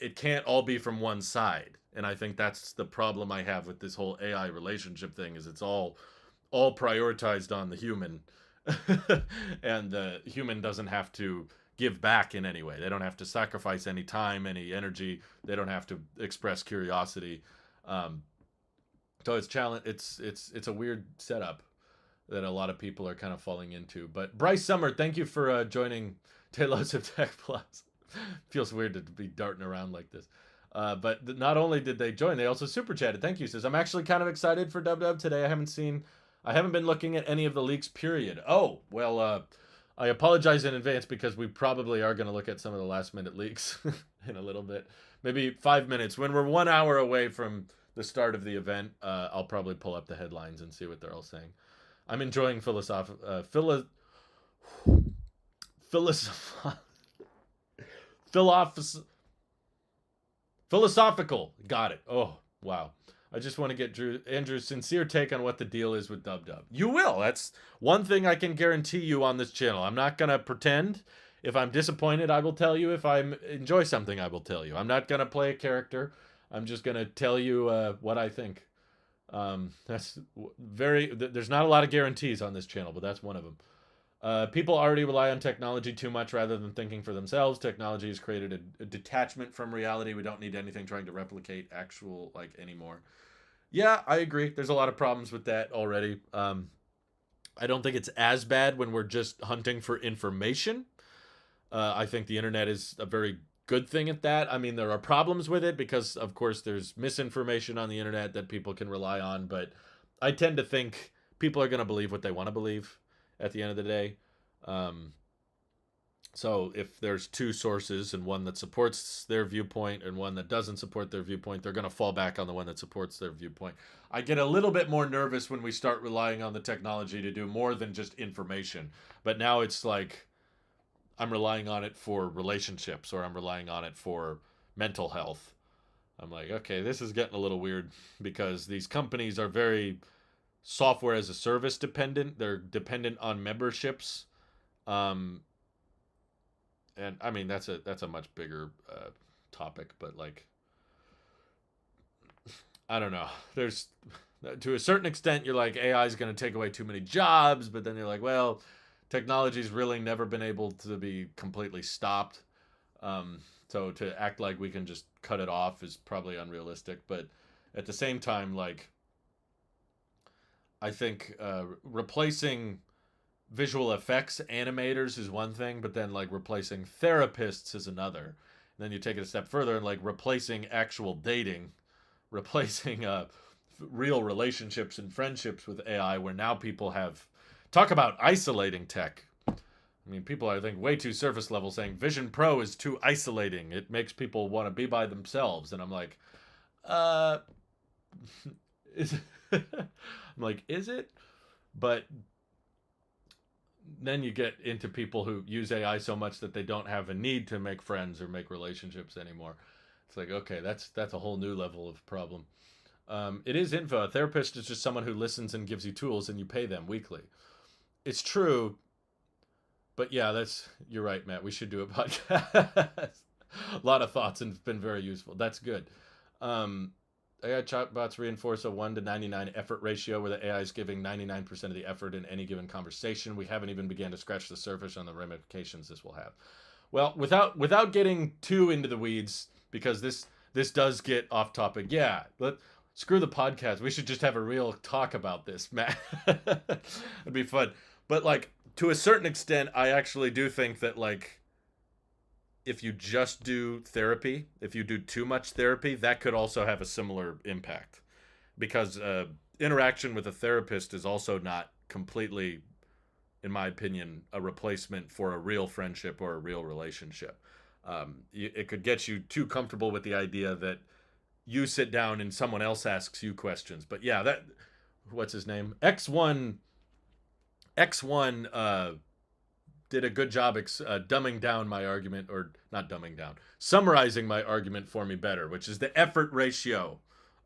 it can't all be from one side. And I think that's the problem I have with this whole AI relationship thing, is it's all prioritized on the human. And the human doesn't have to give back in any way. They don't have to sacrifice any time, any energy. They don't have to express curiosity. So it's a weird setup that a lot of people are kind of falling into. But Bryce Summer, thank you for joining Tailosive Tech Plus. Feels weird to be darting around like this. But not only did they join, they also super chatted. Thank you. Says, I'm actually kind of excited for WW today. I haven't been looking at any of the leaks, period. Oh, well, I apologize in advance because we probably are going to look at some of the last minute leaks in a little bit. Maybe 5 minutes. When we're 1 hour away from the start of the event, I'll probably pull up the headlines and see what they're all saying. I'm enjoying philosophical. Got it. Oh, wow. I just want to get Andrew's sincere take on what the deal is with Dub. You will. That's one thing I can guarantee you on this channel. I'm not going to pretend. If I'm disappointed, I will tell you. If I enjoy something, I will tell you. I'm not going to play a character. I'm just going to tell you what I think. That's there's not a lot of guarantees on this channel, but that's one of them. People already rely on technology too much rather than thinking for themselves. Technology has created a detachment from reality. We don't need anything trying to replicate actual like anymore. Yeah, I agree. There's a lot of problems with that already. I don't think it's as bad when we're just hunting for information. I think the internet is a very good thing at that. I mean, there are problems with it because, of course, there's misinformation on the internet that people can rely on. But I tend to think people are going to believe what they want to believe at the end of the day. Um, so if there's two sources and one that supports their viewpoint and one that doesn't support their viewpoint, they're going to fall back on the one that supports their viewpoint. I get a little bit more nervous when we start relying on the technology to do more than just information. But now it's like I'm relying on it for relationships or I'm relying on it for mental health. I'm like, okay, this is getting a little weird because these companies are very software as a service dependent. They're dependent on memberships. Um, and I mean that's a much bigger topic, but like I don't know. There's to a certain extent you're like AI is going to take away too many jobs, but then you're like, well, technology's really never been able to be completely stopped. So to act like we can just cut it off is probably unrealistic. But at the same time, like I think replacing visual effects animators is one thing, but then like replacing therapists is another. And then you take it a step further and like replacing actual dating, replacing real relationships and friendships with AI, where now people have talk about isolating tech. I mean, people are, I think, way too surface level saying Vision Pro is too isolating. It makes people want to be by themselves. And I'm like, uh, is I'm like, is it? But then you get into people who use AI so much that they don't have a need to make friends or make relationships anymore. It's like, okay, that's a whole new level of problem. It is info. A therapist is just someone who listens and gives you tools, and you pay them weekly. It's true, but yeah, that's you're right, Matt. We should do a podcast. A lot of thoughts and it's been very useful. That's good. Um, AI chatbots reinforce a 1 to 99 effort ratio where the AI is giving 99% of the effort in any given conversation. We haven't even began to scratch the surface on the ramifications this will have. Well, without getting too into the weeds, because this does get off topic. Yeah, screw the podcast. We should just have a real talk about this, Matt. It'd be fun. But like to a certain extent, I actually do think that like if you just do therapy, if you do too much therapy, that could also have a similar impact because interaction with a therapist is also not completely, in my opinion, a replacement for a real friendship or a real relationship. It could get you too comfortable with the idea that you sit down and someone else asks you questions. But yeah, that what's his name? X1 did a good job dumbing down my argument, or not dumbing down, summarizing my argument for me better, which is the effort ratio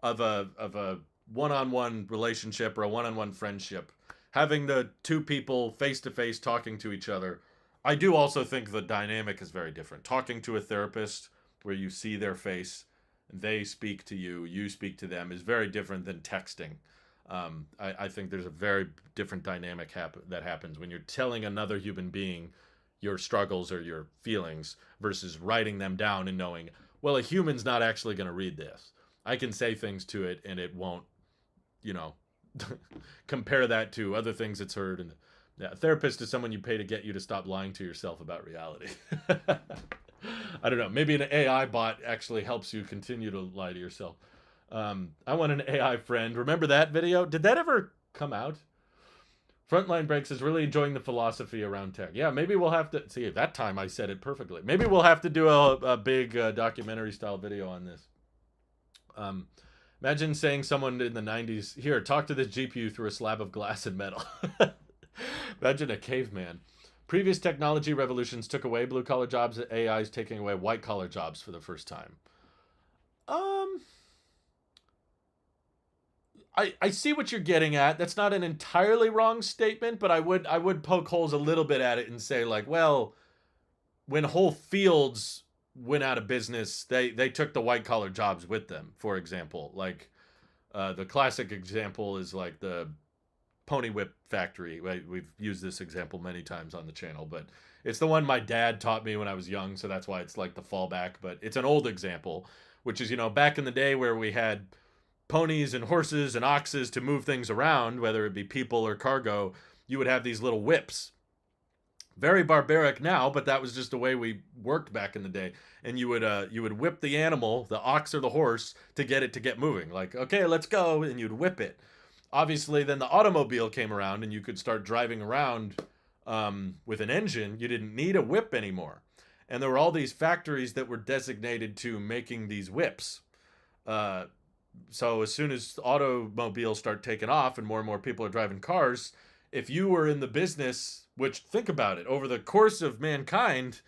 of a one-on-one relationship or a one-on-one friendship. Having the two people face to face talking to each other. I do also think the dynamic is very different. Talking to a therapist where you see their face, they speak to you, you speak to them, is very different than texting. I think there's a very different dynamic that happens when you're telling another human being your struggles or your feelings versus writing them down and knowing, well, a human's not actually going to read this. I can say things to it and it won't, you know, compare that to other things it's heard. And yeah, a therapist is someone you pay to get you to stop lying to yourself about reality. I don't know. Maybe an AI bot actually helps you continue to lie to yourself. I want an AI friend. Remember that video? Did that ever come out? Frontline Breaks is really enjoying the philosophy around tech. Yeah, maybe we'll have to see. At that time, I said it perfectly. Maybe we'll have to do a big documentary style video on this. Imagine saying someone in the 90s, here, talk to this GPU through a slab of glass and metal. Imagine a caveman. Previous technology revolutions took away blue collar jobs. AI is taking away white collar jobs for the first time. I see what you're getting at. That's not an entirely wrong statement, but I would poke holes a little bit at it and say like, well, when whole fields went out of business, they took the white collar jobs with them. For example, like The classic example is like the Pony Whip factory. We've used this example many times on the channel, but it's the one my dad taught me when I was young, so that's why it's like the fallback. But it's an old example, which is, back in the day where we had ponies and horses and oxes to move things around, whether it be people or cargo, you would have these little whips. Very barbaric now, but that was just the way we worked back in the day. And you would whip the animal, the ox or the horse, to get it to get moving. Like, okay, let's go, and you'd whip it. Obviously, then the automobile came around, and you could start driving around with an engine. You didn't need a whip anymore, and there were all these factories that were designated to making these whips. Uh, so as soon as automobiles start taking off and more people are driving cars, if you were in the business, which think about it, over the course of mankind,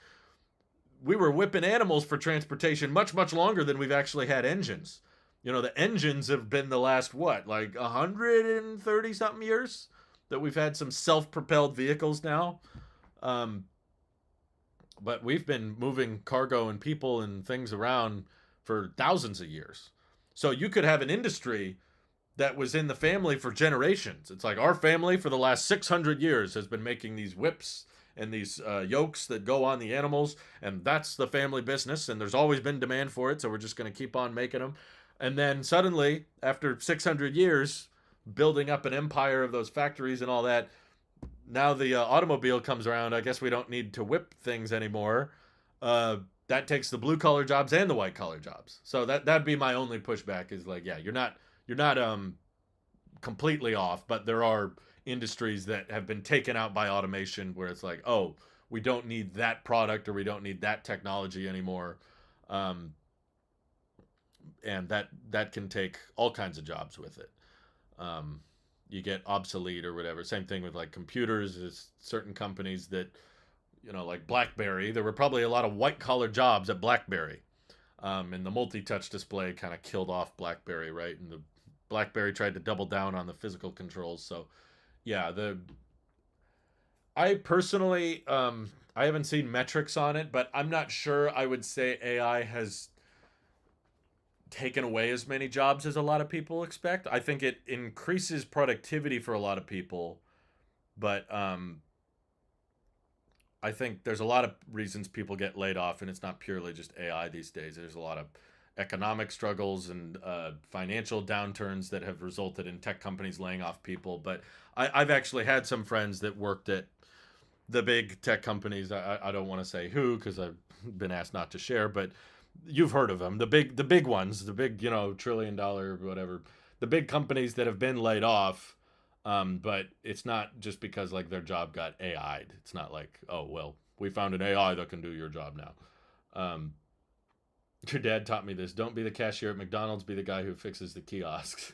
we were whipping animals for transportation much longer than we've actually had engines. The engines have been the last what, like 130 something years that we've had some self-propelled vehicles now. Um, but we've been moving cargo and people and things around for thousands of years. So you could have an industry that was in the family for generations. It's like our family for the last 600 years has been making these whips and these yokes that go on the animals, and that's the family business, and there's always been demand for it, so we're just going to keep on making them. And then suddenly, after 600 years, building up an empire of those factories and all that, now the automobile comes around. I guess we don't need to whip things anymore. That takes the blue collar jobs and the white collar jobs. So that'd be my only pushback is like, yeah, you're not completely off, but there are industries that have been taken out by automation where it's like, oh, we don't need that product or we don't need that technology anymore. Um, and that can take all kinds of jobs with it. Um, you get obsolete or whatever. Same thing with like computers. Is certain companies that, like BlackBerry, there were probably a lot of white collar jobs at BlackBerry. And the multi-touch display kind of killed off BlackBerry, right? And the BlackBerry tried to double down on the physical controls. So, yeah, I personally, I haven't seen metrics on it, but I'm not sure I would say AI has taken away as many jobs as a lot of people expect. I think it increases productivity for a lot of people, but I think there's a lot of reasons people get laid off, and it's not purely just AI these days. There's a lot of economic struggles and financial downturns that have resulted in tech companies laying off people. But I've actually had some friends that worked at the big tech companies. I don't want to say who because I've been asked not to share, but you've heard of them. The big ones, the big $1 trillion whatever, the big companies that have been laid off. But it's not just because like their job got AI'd. It's not like, oh well, we found an AI that can do your job now. Um, your dad taught me this. Don't be the cashier at McDonald's. Be the guy who fixes the kiosks.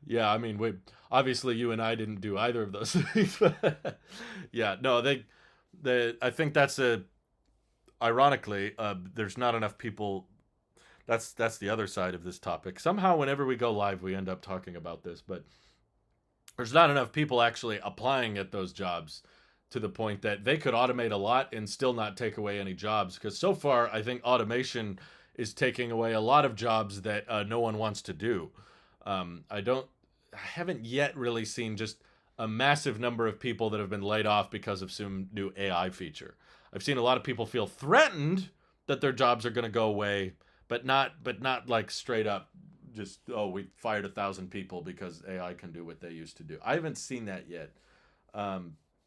Yeah, I mean, we obviously you and I didn't do either of those things. But yeah, no, I think that's ironically, there's not enough people. That's the other side of this topic. Somehow, whenever we go live, we end up talking about this, but there's not enough people actually applying at those jobs to the point that they could automate a lot and still not take away any jobs. Because so far, I think automation is taking away a lot of jobs that no one wants to do. I haven't yet really seen just a massive number of people that have been laid off because of some new AI feature. I've seen a lot of people feel threatened that their jobs are going to go away, but not like straight up just, oh, we fired 1,000 people because AI can do what they used to do. I haven't seen that yet.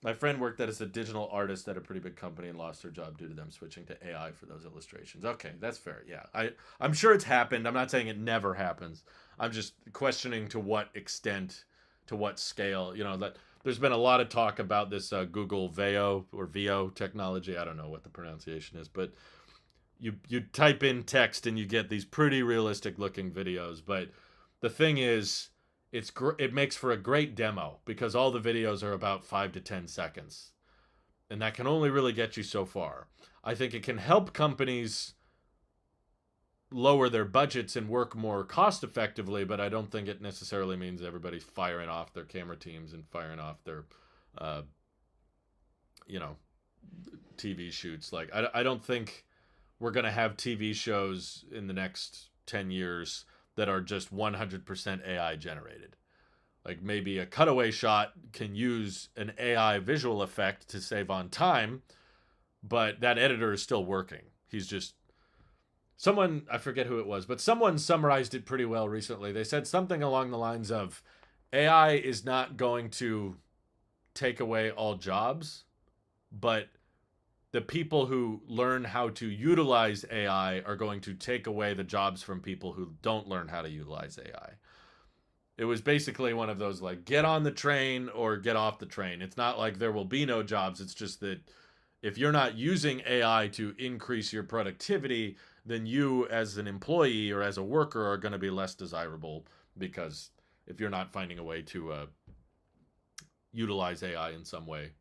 My friend worked as a digital artist at a pretty big company and lost their job due to them switching to AI for those illustrations. Okay, that's fair. Yeah, I'm sure it's happened. I'm not saying it never happens. I'm just questioning to what extent, to what scale. That there's been a lot of talk about this Google Veo or Veo technology. I don't know what the pronunciation is, but you type in text and you get these pretty realistic looking videos. But the thing is, it makes for a great demo because all the videos are about 5 to 10 seconds, and that can only really get you so far. I think it can help companies lower their budgets and work more cost effectively, but I don't think it necessarily means everybody's firing off their camera teams and firing off their uh, you know TV shoots. Like I don't think we're going to have TV shows in the next 10 years that are just 100% AI generated. Like maybe a cutaway shot can use an AI visual effect to save on time, but that editor is still working. He's just someone, I forget who it was, but someone summarized it pretty well recently. They said something along the lines of AI is not going to take away all jobs, but the people who learn how to utilize AI are going to take away the jobs from people who don't learn how to utilize AI. It was basically one of those like get on the train or get off the train. It's not like there will be no jobs. It's just that if you're not using AI to increase your productivity, then you as an employee or as a worker are going to be less desirable, because if you're not finding a way to utilize AI in some way.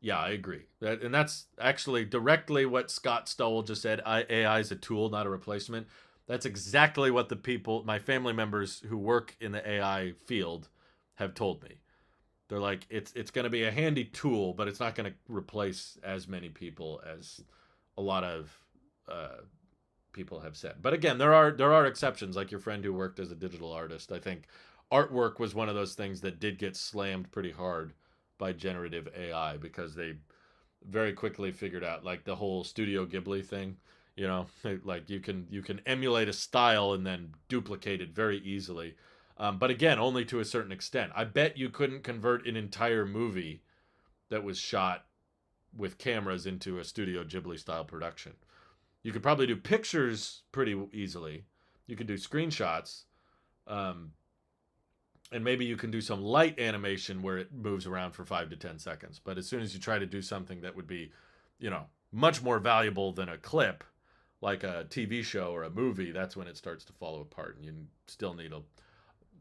Yeah, I agree. And that's actually directly what Scott Stowell just said. AI is a tool, not a replacement. That's exactly what the people, my family members who work in the AI field, have told me. They're like, it's going to be a handy tool, but it's not going to replace as many people as a lot of people have said. But again, there are exceptions, like your friend who worked as a digital artist. I think artwork was one of those things that did get slammed pretty hard by generative AI, because they very quickly figured out like the whole Studio Ghibli thing. You know, like you can emulate a style and then duplicate it very easily. But again, only to a certain extent. I bet you couldn't convert an entire movie that was shot with cameras into a Studio Ghibli style production. You could probably do pictures pretty easily. You could do screenshots. And maybe you can do some light animation where it moves around for 5 to 10 seconds. But as soon as you try to do something that would be, much more valuable than a clip, like a TV show or a movie, that's when it starts to fall apart. And you still need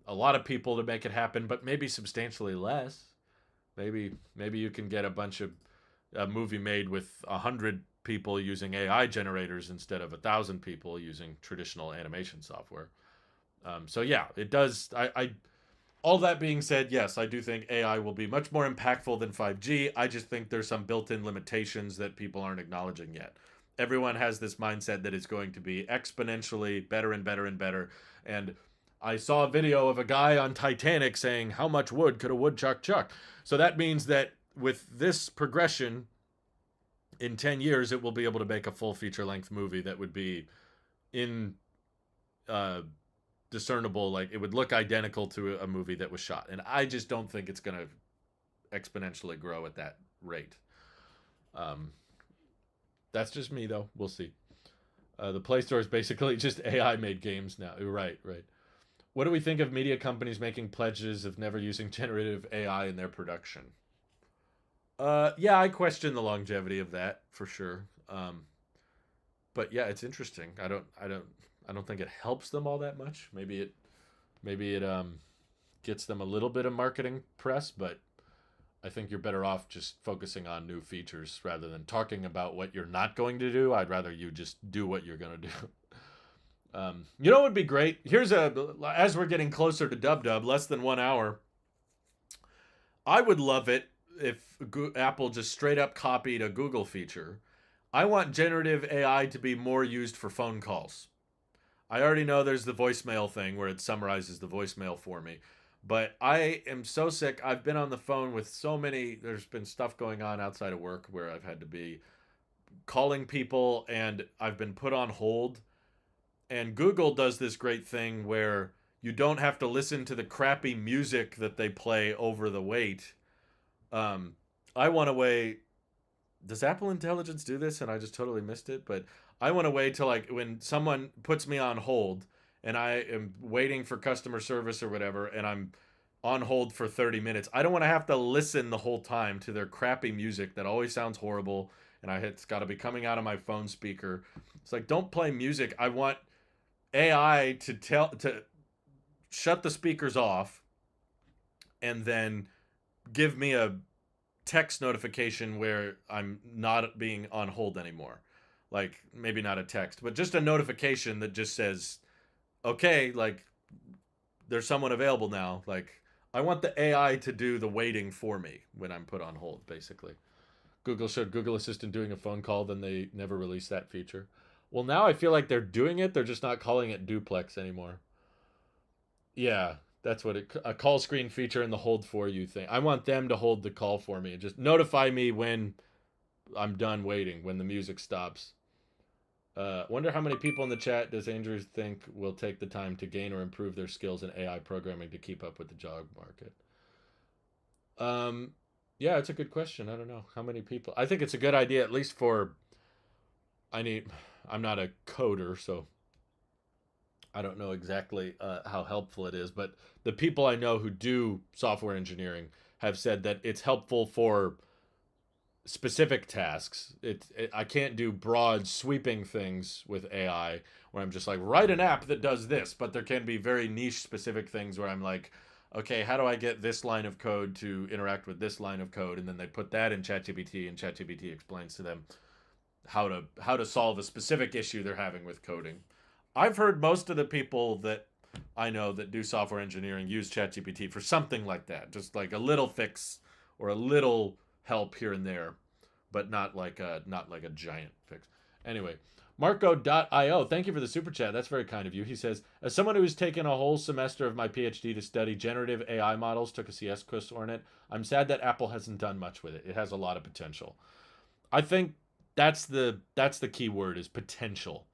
a lot of people to make it happen, but maybe substantially less. Maybe you can get a movie made with 100 people using AI generators instead of 1,000 people using traditional animation software. So yeah, it does. All that being said, yes, I do think AI will be much more impactful than 5G. I just think there's some built-in limitations that people aren't acknowledging yet. Everyone has this mindset that it's going to be exponentially better and better and better. And I saw a video of a guy on Titanic saying, how much wood could a woodchuck chuck? So that means that with this progression, in 10 years, it will be able to make a full feature-length movie that would be discernible, like it would look identical to a movie that was shot. And I just don't think it's going to exponentially grow at that rate. That's just me, though. We'll see. The Play Store is basically just AI made games now. Right. What do we think of media companies making pledges of never using generative AI in their production? Yeah, I question the longevity of that for sure. But yeah, it's interesting. I don't think it helps them all that much. Maybe it gets them a little bit of marketing press, but I think you're better off just focusing on new features rather than talking about what you're not going to do. I'd rather you just do what you're going to do. What would be great? As we're getting closer to Dub, less than 1 hour, I would love it if Apple just straight up copied a Google feature. I want generative AI to be more used for phone calls. I already know there's the voicemail thing where it summarizes the voicemail for me. But I am so sick. I've been on the phone with so many. There's been stuff going on outside of work where I've had to be calling people and I've been put on hold. And Google does this great thing where you don't have to listen to the crappy music that they play over the wait. I want a way. Does Apple Intelligence do this? And I just totally missed it. But I want a way to, like, when someone puts me on hold and I am waiting for customer service or whatever, and I'm on hold for 30 minutes, I don't want to have to listen the whole time to their crappy music that always sounds horrible, and it's got to be coming out of my phone speaker. It's like, don't play music. I want AI to shut the speakers off and then give me a text notification where I'm not being on hold anymore. Like, maybe not a text, but just a notification that just says, okay, like, there's someone available now. Like, I want the AI to do the waiting for me when I'm put on hold, basically. Google showed Google Assistant doing a phone call, then they never released that feature. Well, now I feel like they're doing it. They're just not calling it duplex anymore. Yeah, that's what a call screen feature and the hold for you thing. I want them to hold the call for me and just notify me when I'm done waiting, when the music stops. Wonder how many people in the chat does Andrew think will take the time to gain or improve their skills in AI programming to keep up with the job market? Um, yeah, it's a good question. I don't know how many people. I think it's a good idea, at least for. I need. I'm not a coder, so I don't know exactly how helpful it is. But the people I know who do software engineering have said that it's helpful for specific tasks. I can't do broad sweeping things with AI where I'm just like write an app that does this, but there can be very niche specific things where I'm like, okay, how do I get this line of code to interact with this line of code? And then they put that in ChatGPT, and ChatGPT explains to them how to solve a specific issue they're having with coding. I've heard most of the people that I know that do software engineering use ChatGPT for something like that, just like a little fix or a little help here and there, but not like a giant fix. Anyway, Marco.io, thank you for the super chat. That's very kind of you. He says, as someone who has taken a whole semester of my PhD to study generative AI models, took a CS course on it, I'm sad that Apple hasn't done much with it. It has a lot of potential. I think that's the key word is potential.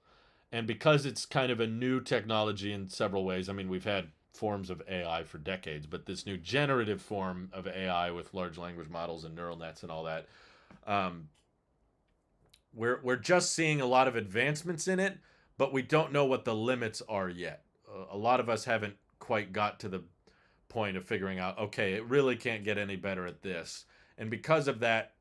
And because it's kind of a new technology in several ways, I mean, we've had forms of AI for decades, but this new generative form of AI with large language models and neural nets and all that, um, we're just seeing a lot of advancements in it, but we don't know what the limits are yet. A lot of us haven't quite got to the point of figuring out, okay, it really can't get any better at this. And because of that,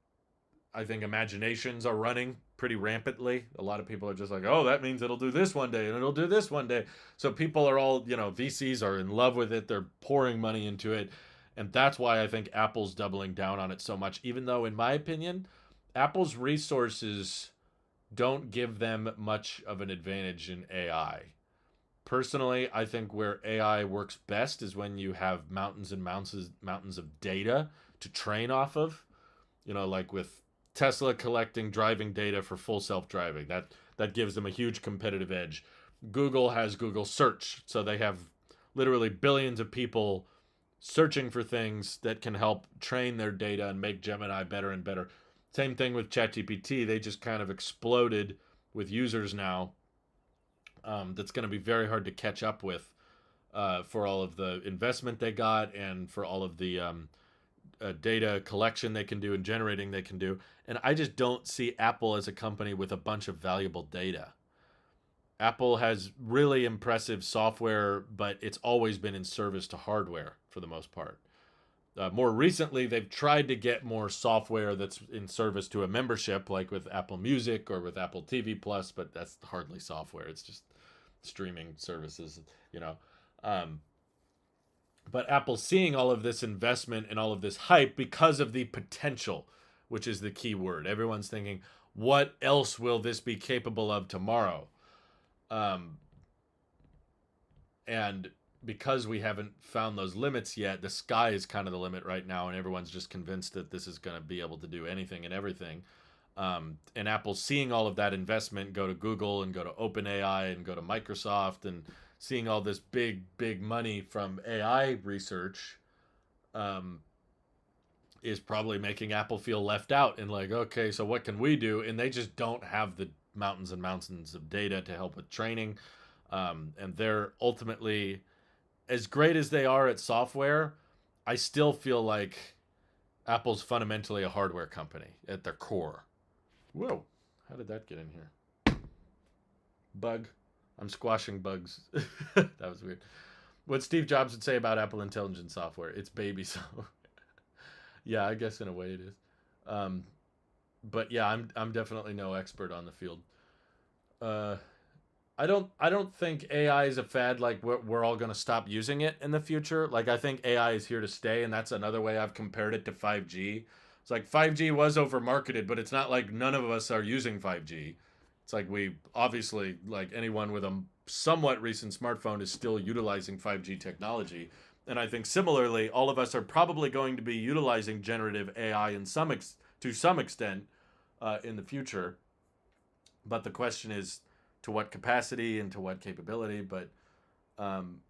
I think imaginations are running pretty rampantly. A lot of people are just like, oh, that means it'll do this one day and it'll do this one day. So people are all, VCs are in love with it. They're pouring money into it. And that's why I think Apple's doubling down on it so much, even though, in my opinion, Apple's resources don't give them much of an advantage in AI. Personally, I think where AI works best is when you have mountains and mountains of data to train off of. Like with Tesla collecting driving data for full self-driving. That gives them a huge competitive edge. Google has Google Search, so they have literally billions of people searching for things that can help train their data and make Gemini better and better. Same thing with ChatGPT. They just kind of exploded with users now. That's going to be very hard to catch up with for all of the investment they got and for all of the data collection they can do and generating they can do. And I just don't see Apple as a company with a bunch of valuable data. Apple has really impressive software, but it's always been in service to hardware for the most part. More recently, they've tried to get more software that's in service to a membership, like with Apple Music or with Apple TV Plus, but that's hardly software. It's just streaming services, you know. Um, but Apple's seeing all of this investment and all of this hype because of the potential, which is the key word. Everyone's thinking, what else will this be capable of tomorrow? And because we haven't found those limits yet, the sky is kind of the limit right now, and everyone's just convinced that this is going to be able to do anything and everything. And Apple's seeing all of that investment go to Google and go to OpenAI and go to Microsoft, and seeing all this big money from AI research is probably making Apple feel left out and like, okay, so what can we do? And they just don't have the mountains and mountains of data to help with training. And they're ultimately, as great as they are at software, I still feel like Apple's fundamentally a hardware company at their core. Whoa, how did that get in here? Bug. I'm squashing bugs. That was weird. What Steve Jobs would say about Apple Intelligent Software: it's baby software. Yeah, I guess in a way it is. Um, but yeah, I'm definitely no expert on the field. Uh, I don't think AI is a fad. Like we're all gonna stop using it in the future. Like I think AI is here to stay, and that's another way I've compared it to 5G. It's like 5G was over marketed, but it's not like none of us are using 5G. It's like we obviously, like anyone with a somewhat recent smartphone is still utilizing 5G technology. And I think similarly, all of us are probably going to be utilizing generative AI to some extent in the future. But the question is to what capacity and to what capability. But um,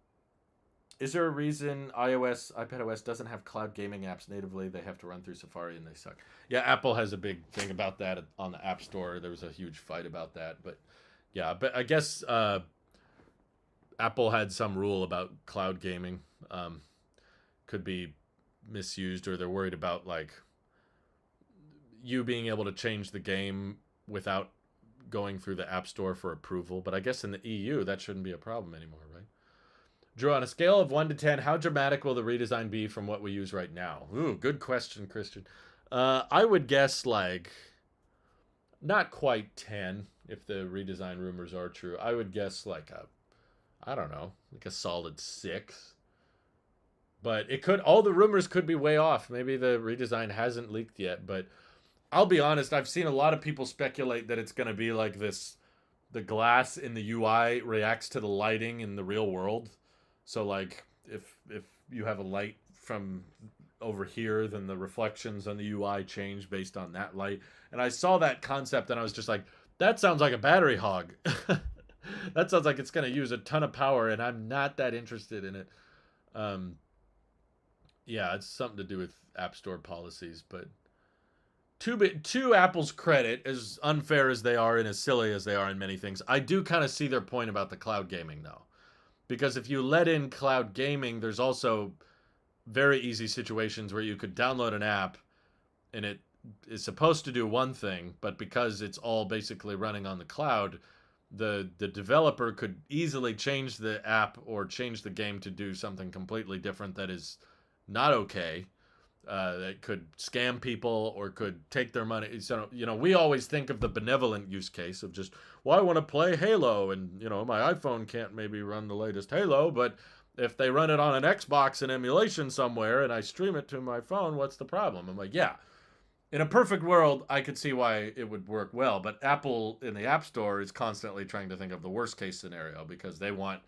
Is there a reason iPadOS doesn't have cloud gaming apps natively? They have to run through Safari and they suck. Yeah, Apple has a big thing about that on the App Store. There was a huge fight about that, but yeah, but I guess Apple had some rule about cloud gaming. Um, could be misused, or they're worried about like you being able to change the game without going through the App Store for approval. But I guess in the EU that shouldn't be a problem anymore, right? Drew, on a scale of 1 to 10, how dramatic will the redesign be from what we use right now? Ooh, good question, Christian. I would guess like not quite 10 if the redesign rumors are true. I would guess like I don't know, like a solid 6. But it could, all the rumors could be way off. Maybe the redesign hasn't leaked yet, but I'll be honest, I've seen a lot of people speculate that it's going to be like this, the glass in the UI reacts to the lighting in the real world. So like if you have a light from over here, then the reflections on the UI change based on that light. And I saw that concept and I was just like, that sounds like a battery hog. That sounds like it's going to use a ton of power, and I'm not that interested in it. Um, yeah, it's something to do with App Store policies, but to Apple's credit, as unfair as they are and as silly as they are in many things, I do kind of see their point about the cloud gaming though. Because if you let in cloud gaming, there's also very easy situations where you could download an app and it is supposed to do one thing, but because it's all basically running on the cloud, the developer could easily change the app or change the game to do something completely different that is not okay. That could scam people or could take their money. So, we always think of the benevolent use case of just, well, I want to play Halo, and my iPhone can't maybe run the latest Halo, but if they run it on an Xbox in emulation somewhere and I stream it to my phone, what's the problem? I'm like, yeah. In a perfect world, I could see why it would work well, but Apple in the App Store is constantly trying to think of the worst case scenario because they want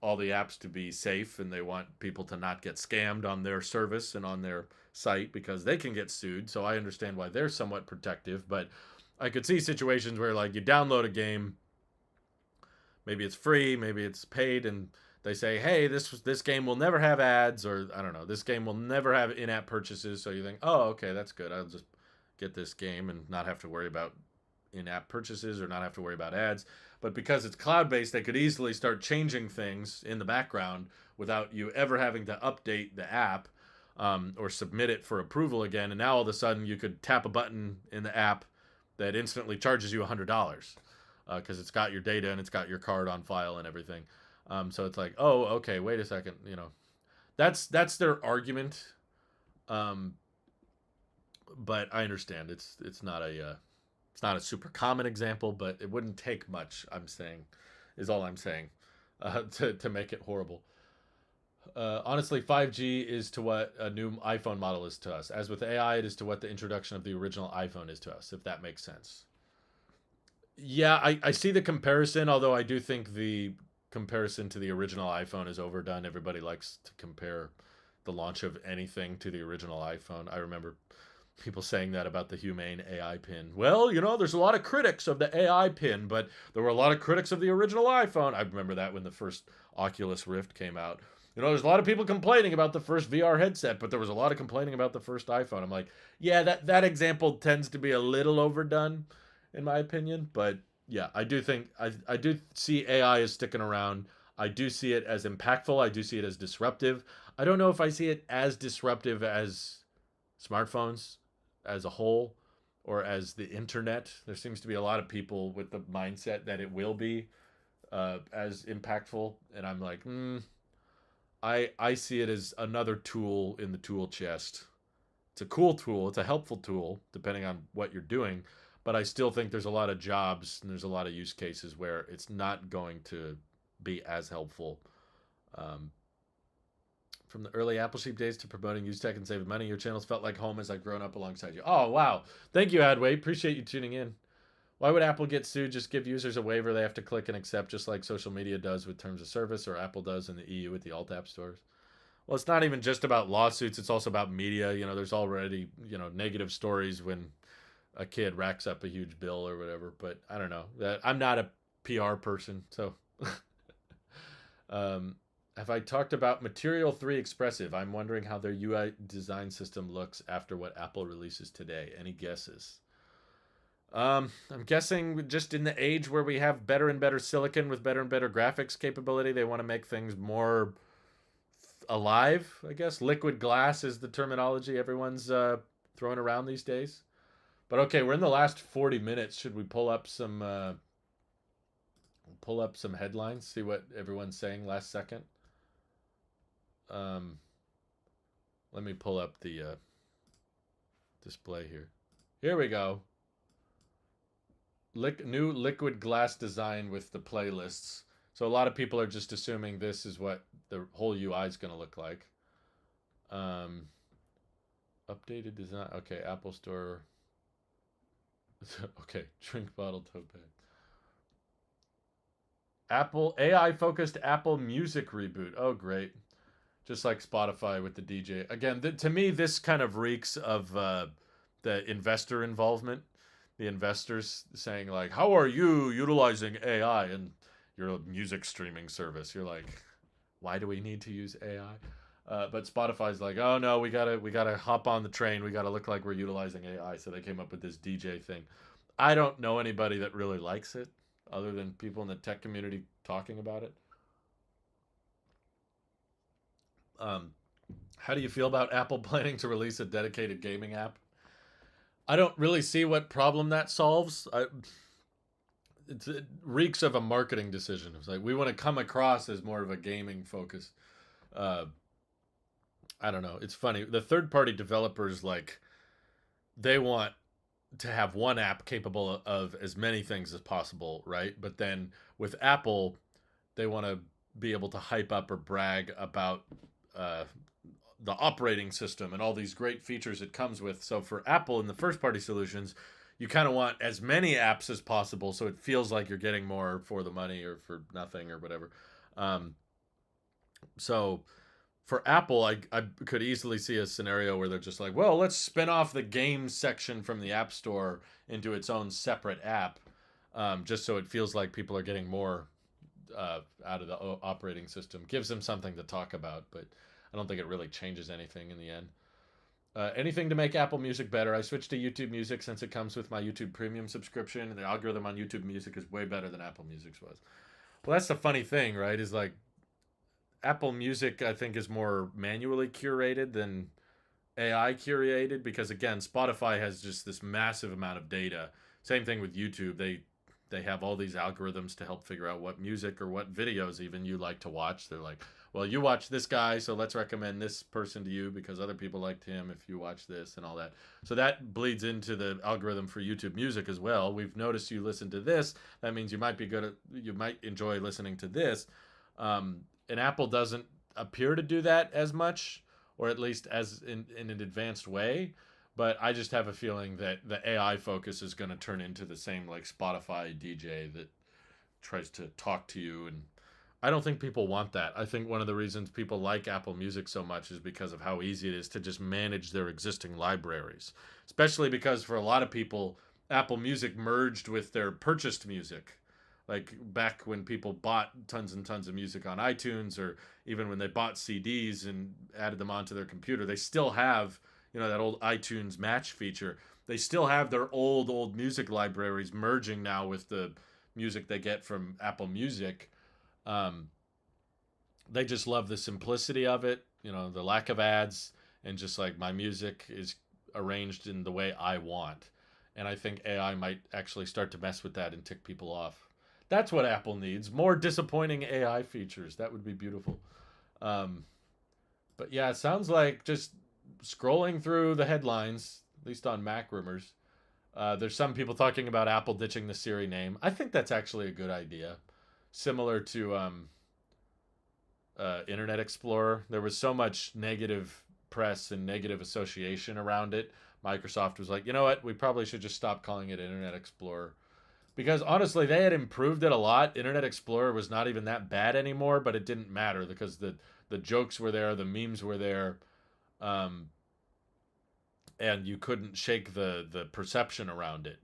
all the apps to be safe and they want people to not get scammed on their service and on their site because they can get sued. So I understand why they're somewhat protective, but I could see situations where like you download a game, maybe it's free, maybe it's paid, and they say, "Hey, this game will never have ads," or I don't know, "This game will never have in-app purchases." So you think, "Oh, okay, that's good. I'll just get this game and not have to worry about in-app purchases or not have to worry about ads." But because it's cloud-based, they could easily start changing things in the background without you ever having to update the app or submit it for approval again. And now all of a sudden you could tap a button in the app that instantly charges you $100 because it's got your data and it's got your card on file and everything. So it's like, oh, okay, wait a second. That's their argument. But I understand it's not a super common example, but it wouldn't take much. I'm saying, is all I'm saying, to make it horrible. Honestly, 5G is to what a new iPhone model is to us. As with AI, it is to what the introduction of the original iPhone is to us, if that makes sense. Yeah, I see the comparison, although I do think the comparison to the original iPhone is overdone. Everybody likes to compare the launch of anything to the original iPhone. I remember people saying that about the Humane AI pin. Well, there's a lot of critics of the AI pin, but there were a lot of critics of the original iPhone. I remember that when the first Oculus Rift came out. There's a lot of people complaining about the first VR headset, but there was a lot of complaining about the first iPhone. I'm like, yeah, that example tends to be a little overdone, in my opinion. But yeah, I do think I do see AI as sticking around. I do see it as impactful. I do see it as disruptive. I don't know if I see it as disruptive as smartphones as a whole or as the internet. There seems to be a lot of people with the mindset that it will be as impactful, and I'm like, I see it as another tool in the tool chest. It's a cool tool. It's a helpful tool, depending on what you're doing. But I still think there's a lot of jobs and there's a lot of use cases where it's not going to be as helpful. Um, from the early Appleseed days to promoting use tech and saving money, your channels felt like home as I've grown up alongside you. Oh, wow. Thank you, Adway. Appreciate you tuning in. Why would Apple get sued? Just give users a waiver they have to click and accept, just like social media does with terms of service or Apple does in the EU with the alt app stores. Well, it's not even just about lawsuits. It's also about media. There's already, negative stories when a kid racks up a huge bill or whatever. But I don't know. I'm not a PR person, so. Have I talked about Material 3 Expressive? I'm wondering how their UI design system looks after what Apple releases today. Any guesses? I'm guessing just in the age where we have better and better silicon with better and better graphics capability, they want to make things more alive, I guess. Liquid glass is the terminology everyone's throwing around these days. But okay, we're in the last 40 minutes. Should we pull up some headlines, see what everyone's saying last second? Um, Let me pull up the display here. Here we go. New liquid glass design with the playlists. So a lot of people are just assuming this is what the whole UI is going to look like. Um, Updated design. Okay, Apple Store. Okay, drink bottle tote bag. Apple AI focused Apple Music reboot. Oh, great. Just like Spotify with the DJ. Again, to me, this kind of reeks of the investor involvement. The investors saying like, "How are you utilizing AI in your music streaming service?" You're like, "Why do we need to use AI?" But Spotify's like, "Oh no, we gotta hop on the train. We gotta look like we're utilizing AI." So they came up with this DJ thing. I don't know anybody that really likes it, other than people in the tech community talking about it. Um, how do you feel about Apple planning to release a dedicated gaming app? I don't really see what problem that solves. It reeks of a marketing decision. It's like we want to come across as more of a gaming focus. Uh, I don't know. It's funny. The third party developers like they want to have one app capable of as many things as possible, right? But then with Apple, they want to be able to hype up or brag about uh, the operating system and all these great features it comes with. So for Apple in the first party solutions, you kind of want as many apps as possible so it feels like you're getting more for the money or for nothing or whatever. Um, so for Apple, I could easily see a scenario where they're just like, well, let's spin off the games section from the App Store into its own separate app, just so it feels like people are getting more out of the operating system. Gives them something to talk about, but I don't think it really changes anything in the end. Anything to make Apple Music better. I switched to YouTube Music since it comes with my YouTube Premium subscription, and the algorithm on YouTube Music is way better than Apple Music's was. Well, that's the funny thing, right? Is like Apple Music, I think, is more manually curated than AI curated because again, Spotify has just this massive amount of data. Same thing with YouTube. They have all these algorithms to help figure out what music or what videos even you like to watch. They're like, well, you watch this guy, so let's recommend this person to you because other people liked him if you watch this and all that. So that bleeds into the algorithm for YouTube Music as well. We've noticed you listen to this. That means you might be good at, you might enjoy listening to this. And Apple doesn't appear to do that as much, or at least as in an advanced way. But I just have a feeling that the AI focus is going to turn into the same like Spotify DJ that tries to talk to you. And I don't think people want that. I think one of the reasons people like Apple Music so much is because of how easy it is to just manage their existing libraries. Especially because for a lot of people, Apple Music merged with their purchased music. Like back when people bought tons and tons of music on iTunes, or even when they bought CDs and added them onto their computer, they still have, that old iTunes match feature. They still have their old music libraries merging now with the music they get from Apple Music. Um, they just love the simplicity of it, the lack of ads, and just like my music is arranged in the way I want. And I think AI might actually start to mess with that and tick people off. That's what Apple needs. More disappointing AI features. That would be beautiful. Um, but yeah, it sounds like just scrolling through the headlines, at least on Mac rumors. There's some people talking about Apple ditching the Siri name. I think that's actually a good idea. Similar to Internet Explorer, there was so much negative press and negative association around it. Microsoft was like, you know what? We probably should just stop calling it Internet Explorer. Because honestly, they had improved it a lot. Internet Explorer was not even that bad anymore, but it didn't matter because the jokes were there, the memes were there, um, and you couldn't shake the perception around it.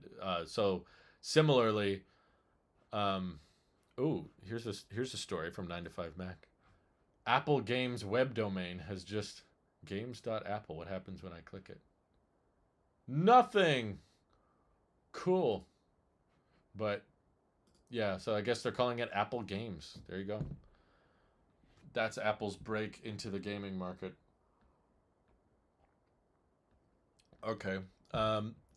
So similarly, um, ooh, here's a story from 9 to 5 Mac. Apple Games web domain has just games.apple. What happens when I click it? Nothing. Cool. But yeah, so I guess they're calling it Apple Games. There you go. That's Apple's break into the gaming market. Okay.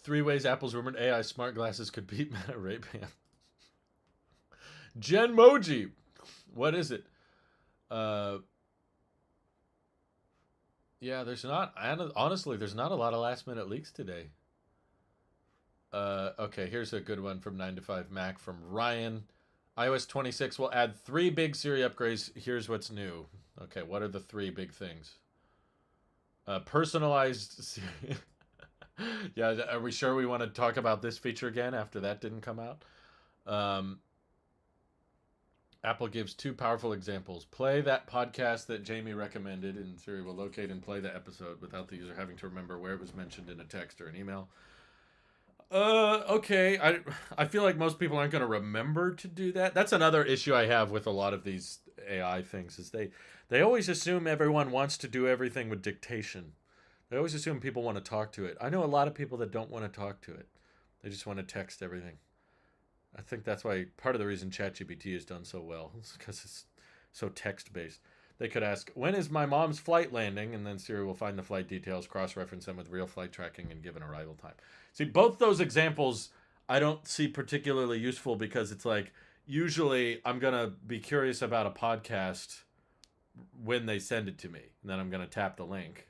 3 ways Apple's rumored AI smart glasses could beat Meta Ray-Ban. Genmoji. What is it? Uh, yeah, there's not. Honestly, there's not a lot of last minute leaks today. Okay, here's a good one from 9 to 5 Mac from Ryan. iOS 26 will add 3 big Siri upgrades. Here's what's new. Okay, what are the 3 big things? Personalized Siri. Yeah, are we sure we want to talk about this feature again after that didn't come out? Apple gives 2 powerful examples. Play that podcast that Jamie recommended, and Siri will locate and play the episode without the user having to remember where it was mentioned in a text or an email. Okay. I feel like most people aren't going to remember to do that. That's another issue I have with a lot of these AI things is they always assume everyone wants to do everything with dictation. They always assume people want to talk to it. I know a lot of people that don't want to talk to it. They just want to text everything. I think that's why part of the reason ChatGPT has done so well is because it's so text-based. They could ask, when is my mom's flight landing? And then Siri will find the flight details, cross-reference them with real flight tracking, and give an arrival time. See, both those examples I don't see particularly useful because it's like, usually I'm going to be curious about a podcast when they send it to me. And then I'm going to tap the link.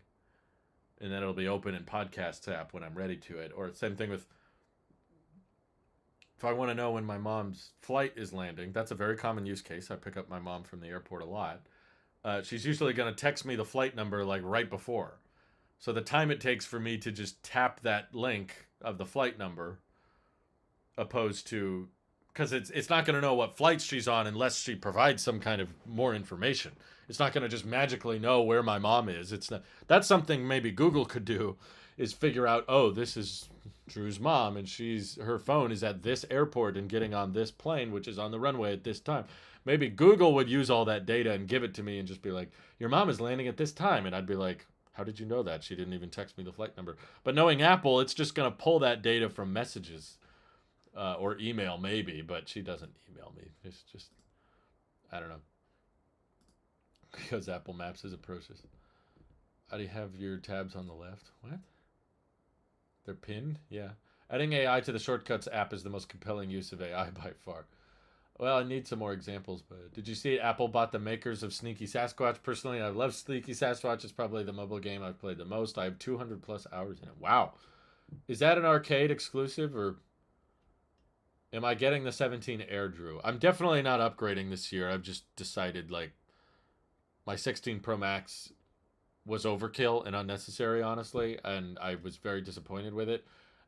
And then it'll be open in Podcasts app when I'm ready to it. Or same thing with, if I want to know when my mom's flight is landing, that's a very common use case. I pick up my mom from the airport a lot. She's usually going to text me the flight number like right before. So the time it takes for me to just tap that link of the flight number, opposed to, because it's not going to know what flights she's on unless she provides some kind of more information. It's not going to just magically know where my mom is. It's not. That's something maybe Google could do, is figure out, oh, this is Drew's mom, and her phone is at this airport and getting on this plane, which is on the runway at this time. Maybe Google would use all that data and give it to me and just be like, your mom is landing at this time. And I'd be like, how did you know that? She didn't even text me the flight number. But knowing Apple, it's just going to pull that data from messages or email maybe, but she doesn't email me. It's just, I don't know. Because Apple Maps is atrocious. How do you have your tabs on the left? What? They're pinned? Yeah. Adding AI to the Shortcuts app is the most compelling use of AI by far. Well, I need some more examples, but did you see Apple bought the makers of Sneaky Sasquatch? Personally, I love Sneaky Sasquatch. It's probably the mobile game I've played the most. I have 200 plus hours in it. Wow. Is that an arcade exclusive, or am I getting the 17 Air, Drew? I'm definitely not upgrading this year. I've just decided, like, my 16 Pro Max was overkill and unnecessary, honestly, and I was very disappointed with it.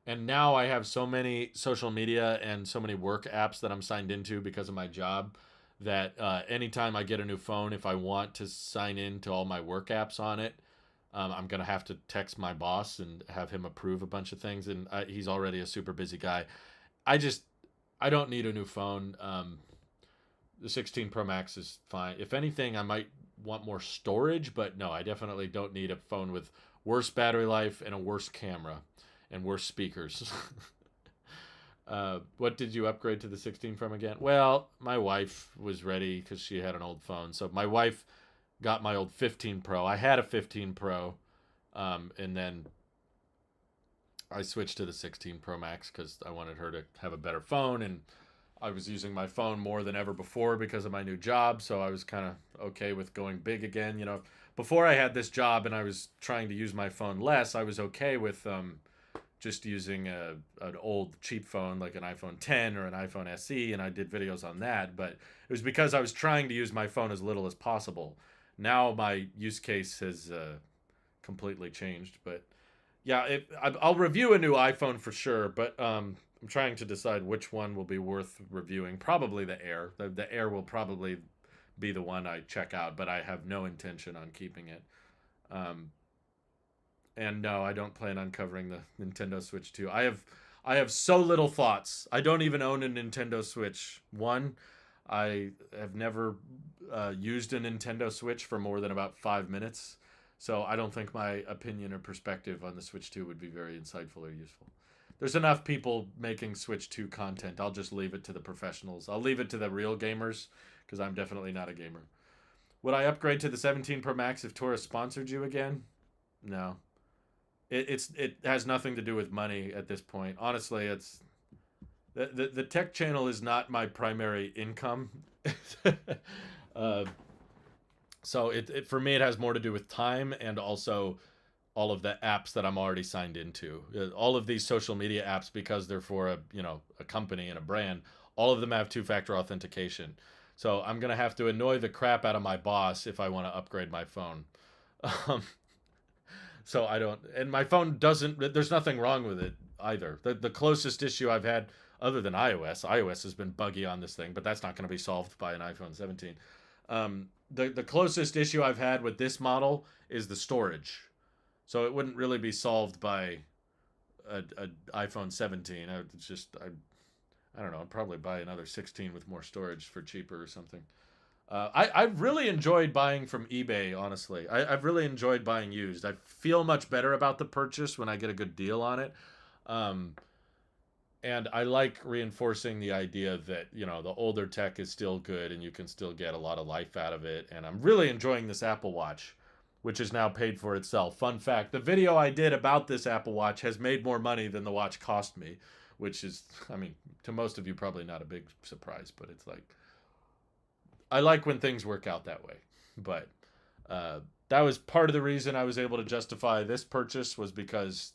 And now I have so many social media and so many work apps that I'm signed into because of my job that anytime I get a new phone, if I want to sign in to all my work apps on it, I'm going to have to text my boss and have him approve a bunch of things. And he's already a super busy guy. I don't need a new phone. The 16 Pro Max is fine. If anything, I might want more storage, but no, I definitely don't need a phone with worse battery life and a worse camera and worse speakers. What did you upgrade to the 16 from again? Well, my wife was ready because she had an old phone. So my wife got my old 15 Pro. I had a 15 Pro, and then I switched to the 16 Pro Max because I wanted her to have a better phone, and I was using my phone more than ever before because of my new job, so I was kind of okay with going big again. You know, before I had this job and I was trying to use my phone less, I was okay with just using an old cheap phone like an iPhone 10 or an iPhone SE, and I did videos on that. But it was because I was trying to use my phone as little as possible. Now my use case has completely changed. But yeah, I'll review a new iPhone for sure, but I'm trying to decide which one will be worth reviewing. Probably the Air. The Air will probably be the one I check out, but I have no intention on keeping it. And no, I don't plan on covering the Nintendo Switch 2. I have so little thoughts. I don't even own a Nintendo Switch 1. I have never used a Nintendo Switch for more than about 5 minutes, so I don't think my opinion or perspective on the Switch 2 would be very insightful or useful. There's enough people making Switch 2 content. I'll just leave it to the professionals. I'll leave it to the real gamers because I'm definitely not a gamer. Would I upgrade to the 17 Pro Max if Taurus sponsored you again? No. It has nothing to do with money at this point. Honestly, it's the tech channel is not my primary income. uh, so for me it has more to do with time and also all of the apps that I'm already signed into. All of these social media apps, because they're for a company and a brand, all of them have two-factor authentication. So I'm gonna have to annoy the crap out of my boss if I want to upgrade my phone. Um, so I don't, and my phone doesn't. There's nothing wrong with it either. The closest issue I've had, other than iOS has been buggy on this thing, but that's not going to be solved by an iPhone 17. The closest issue I've had with this model is the storage, so it wouldn't really be solved by a iPhone 17. I don't know. I'd probably buy another 16 with more storage for cheaper or something. I've really enjoyed buying from eBay, honestly. I've really enjoyed buying used. I feel much better about the purchase when I get a good deal on it. Um, and I like reinforcing the idea that, the older tech is still good and you can still get a lot of life out of it. And I'm really enjoying this Apple Watch, which is now paid for itself. Fun fact, the video I did about this Apple Watch has made more money than the watch cost me, which is, I mean, to most of you, probably not a big surprise, but it's like, I like when things work out that way. But that was part of the reason I was able to justify this purchase, was because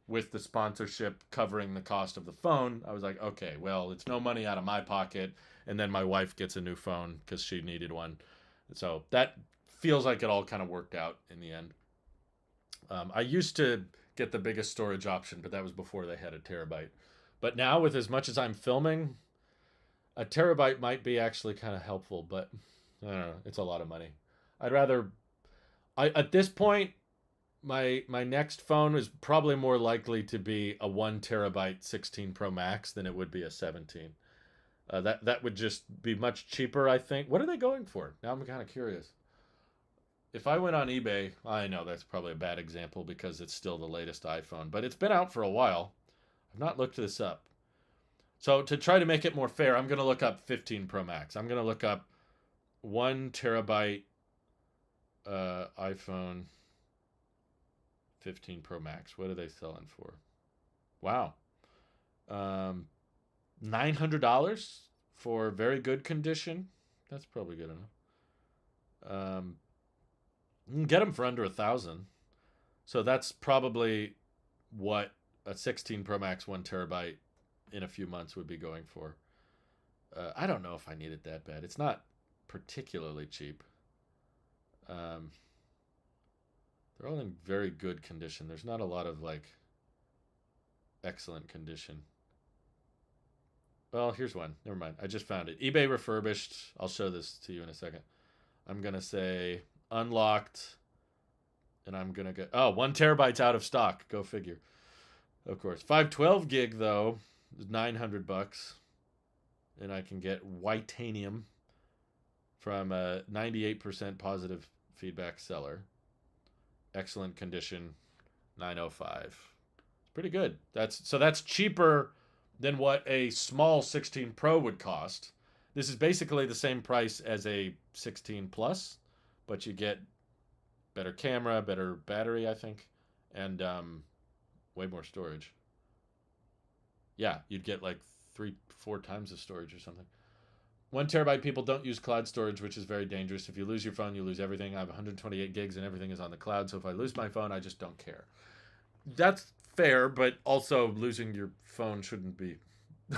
with the sponsorship covering the cost of the phone, I was like, okay, well, it's no money out of my pocket. And then my wife gets a new phone because she needed one. So that feels like it all kind of worked out in the end. I used to get the biggest storage option, but that was before they had a terabyte. But now, with as much as I'm filming, a terabyte might be actually kind of helpful, but I don't know. It's a lot of money. I'd rather. At this point, my next phone is probably more likely to be a 1 terabyte 16 Pro Max than it would be a 17. That would just be much cheaper, I think. What are they going for? Now I'm kind of curious. If I went on eBay, I know that's probably a bad example because it's still the latest iPhone, but it's been out for a while. I've not looked this up. So to try to make it more fair, I'm going to look up 15 Pro Max. I'm going to look up 1 terabyte iPhone 15 Pro Max. What are they selling for? Wow. $900 for very good condition. That's probably good enough. You can get them for under 1,000. So that's probably what a 16 Pro Max 1 terabyte in a few months would be going for. I don't know if I need it that bad. It's not particularly cheap. They're all in very good condition. There's not a lot of excellent condition. Well, here's one. Never mind. I just found it. eBay refurbished. I'll show this to you in a second. I'm going to say unlocked. And I'm going to go. Oh, 1 terabyte's out of stock. Go figure. Of course. 512 gig, though, is $900. And I can get Whitanium from a 98% positive feedback seller. Excellent condition, $905. It's pretty good. That's cheaper than what a small 16 Pro would cost. This is basically the same price as a 16 Plus, but you get better camera, better battery, I think, and way more storage. Yeah, you'd get 3-4 times the storage or something. 1 terabyte people don't use cloud storage, which is very dangerous. If you lose your phone, you lose everything. I have 128 gigs and everything is on the cloud. So if I lose my phone, I just don't care. That's fair, but also losing your phone shouldn't be. You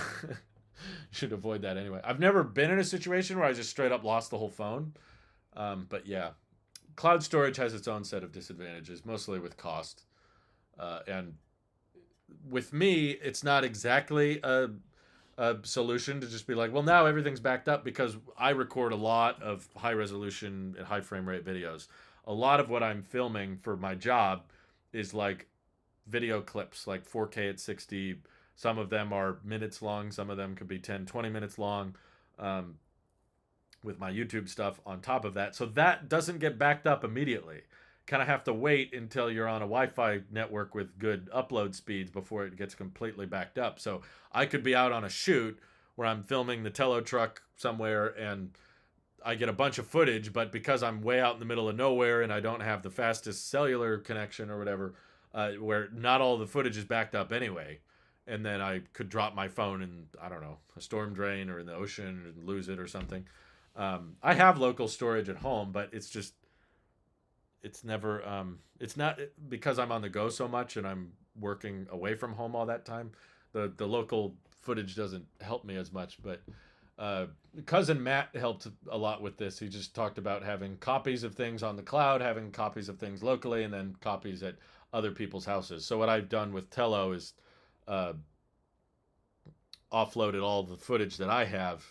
should avoid that anyway. I've never been in a situation where I just straight up lost the whole phone. But yeah, cloud storage has its own set of disadvantages, mostly with cost. And with me, it's not exactly a solution to just be like, well, now everything's backed up, because I record a lot of high resolution and high frame rate videos. A lot of what I'm filming for my job is video clips, 4K at 60. Some of them are minutes long. Some of them could be 10, 20 minutes long. with my YouTube stuff on top of that. So that doesn't get backed up immediately. Kind of have to wait until you're on a Wi-Fi network with good upload speeds before it gets completely backed up. So I could be out on a shoot where I'm filming the Tello truck somewhere and I get a bunch of footage, but because I'm way out in the middle of nowhere and I don't have the fastest cellular connection or whatever, where not all the footage is backed up anyway, and then I could drop my phone in, I don't know, a storm drain or in the ocean and lose it or something. I have local storage at home, but it's just, it's never, it's not because I'm on the go so much and I'm working away from home all that time. The local footage doesn't help me as much, but uh, cousin Matt helped a lot with this. He just talked about having copies of things on the cloud, having copies of things locally, and then copies at other people's houses. So what I've done with Tello is uh, offloaded all the footage that I have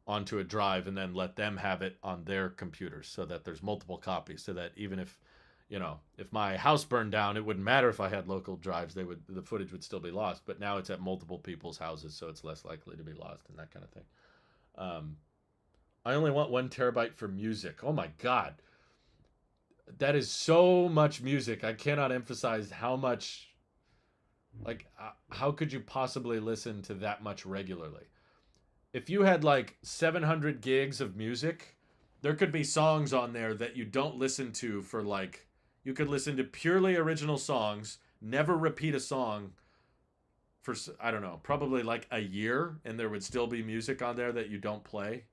onto a drive and then let them have it on their computers so that there's multiple copies so that even if if my house burned down, it wouldn't matter if I had local drives, the footage would still be lost, but now it's at multiple people's houses, so it's less likely to be lost and that kind of thing. um, I only want 1 terabyte for music. Oh my god, that is so much music. I cannot emphasize how much. Like, how could you possibly listen to that much regularly? If you had like 700 gigs of music, there could be songs on there that you don't listen to for like, you could listen to purely original songs, never repeat a song for, I don't know, probably like a year, and there would still be music on there that you don't play.